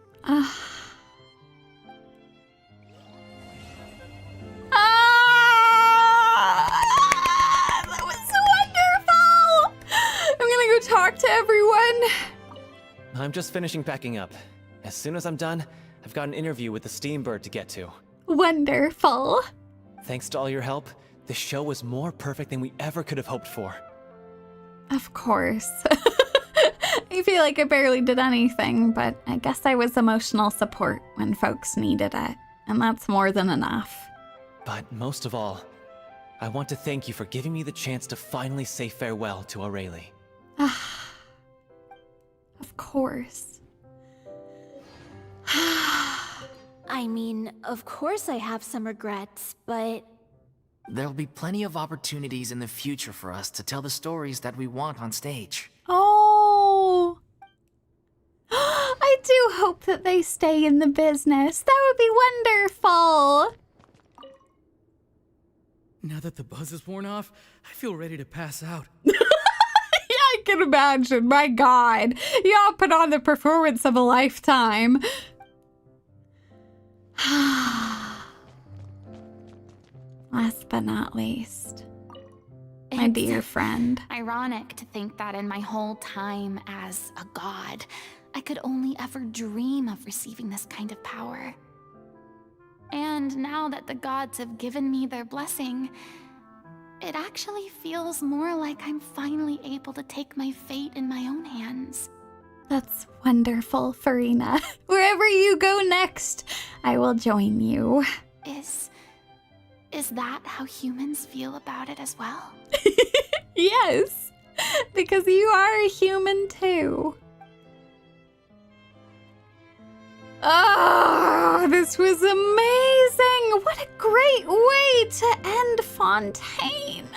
That was wonderful! I'm gonna go talk to everyone. I'm just finishing packing up. As soon as I'm done, I've got an interview with the Steambird to get to. Wonderful. Thanks to all your help, the show was more perfect than we ever could have hoped for. Of course. I feel like I barely did anything, but I guess I was emotional support when folks needed it, and that's more than enough. But most of all, I want to thank you for giving me the chance to finally say farewell to Aurelie. Of course. I mean, of course I have some regrets, but... There'll be plenty of opportunities in the future for us to tell the stories that we want on stage. Oh! I do hope that they stay in the business. That would be wonderful. Now that the buzz is worn off, I feel ready to pass out. Yeah, I can imagine. My God. Y'all put on the performance of a lifetime. Last but not least, my dear friend. Ironic to think that in my whole time as a god, I could only ever dream of receiving this kind of power. And now that the gods have given me their blessing, it actually feels more like I'm finally able to take my fate in my own hands. That's wonderful, Furina. Wherever you go next, I will join you. Is that how humans feel about it as well? Yes. Because you are a human too. Oh, this was amazing. What a great way to end Fontaine.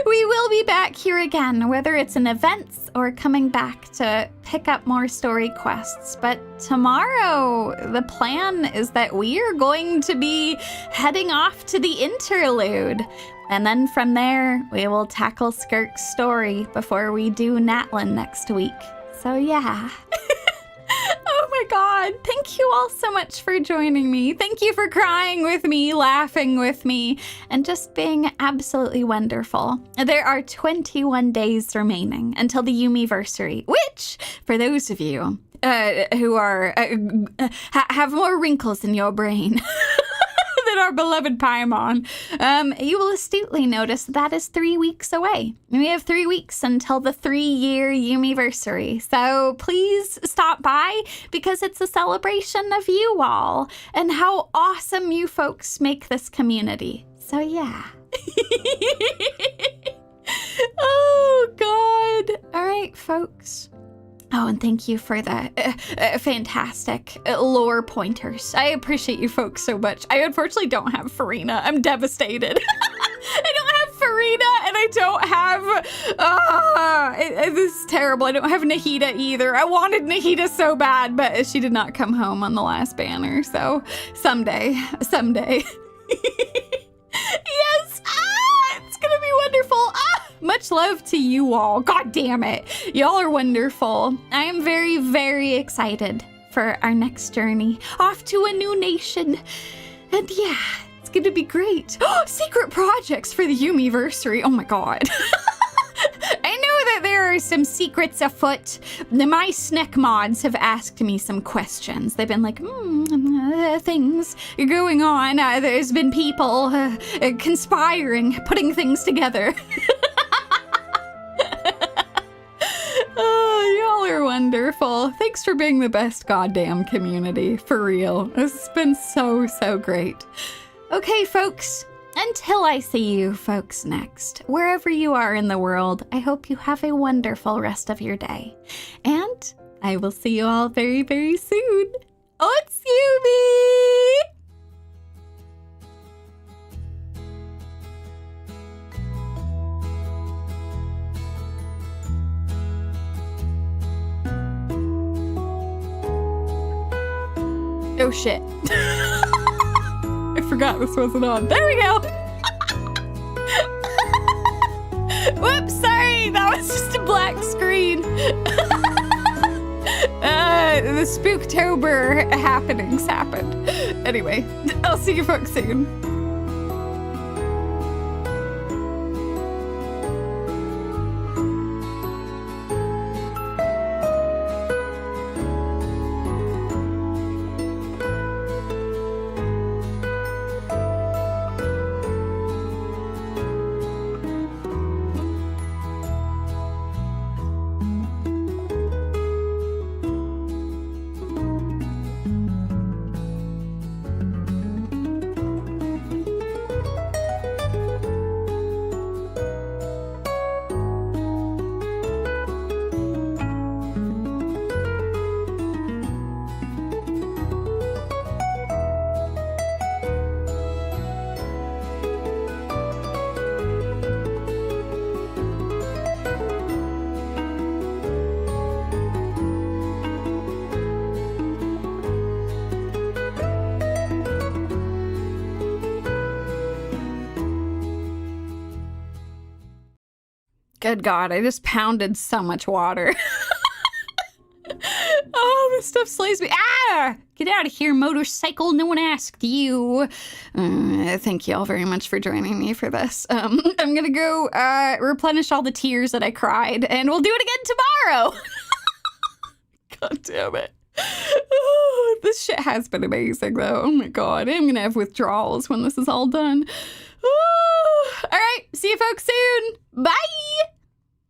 We will be back here again, whether it's in events or coming back to pick up more story quests. But tomorrow, the plan is that we are going to be heading off to the interlude. And then from there, we will tackle Skirk's story before we do Natlin next week. So yeah. Oh my god, thank you all so much for joining me. Thank you for crying with me, laughing with me, and just being absolutely wonderful. There are 21 days remaining until the Yumiversary, which, for those of you who are have more wrinkles in your brain than our beloved Paimon, you will astutely notice that is 3 weeks away. We have 3 weeks until the 3-year Yumiversary. So please stop by because it's a celebration of you all and how awesome you folks make this community. So yeah. Oh God. All right, folks. Oh, and thank you for the fantastic lore pointers. I appreciate you folks so much. I unfortunately don't have Furina. I'm devastated. I don't have Furina, and I don't have... this is terrible. I don't have Nahida either. I wanted Nahida so bad, but she did not come home on the last banner. So someday. Yes! It's gonna be wonderful. Much love to you all. God damn it. Y'all are wonderful. I am very, very excited for our next journey off to a new nation. And yeah, it's gonna be great. Secret projects for the Yumiversary. Oh my god. I know that there are some secrets afoot. My Sneck mods have asked me some questions. They've been like, things going on. There's been people conspiring, putting things together. Oh, y'all are wonderful. Thanks for being the best goddamn community, for real. This has been so, so great. Okay, folks. Until I see you folks next, wherever you are in the world, I hope you have a wonderful rest of your day. And I will see you all very, very soon. It's Yumie! Oh shit. I forgot this wasn't on. There we go. Whoops, sorry. That was just a black screen. The Spooktober happenings happened. Anyway, I'll see you folks soon. Good God, I just pounded so much water. Oh, this stuff slays me. Ah! Get out of here, motorcycle. No one asked you. Thank you all very much for joining me for this. I'm gonna go replenish all the tears that I cried, and we'll do it again tomorrow. God damn it. Oh, this shit has been amazing, though. Oh my God, I'm gonna have withdrawals when this is all done. Oh. All right, see you folks soon. Bye!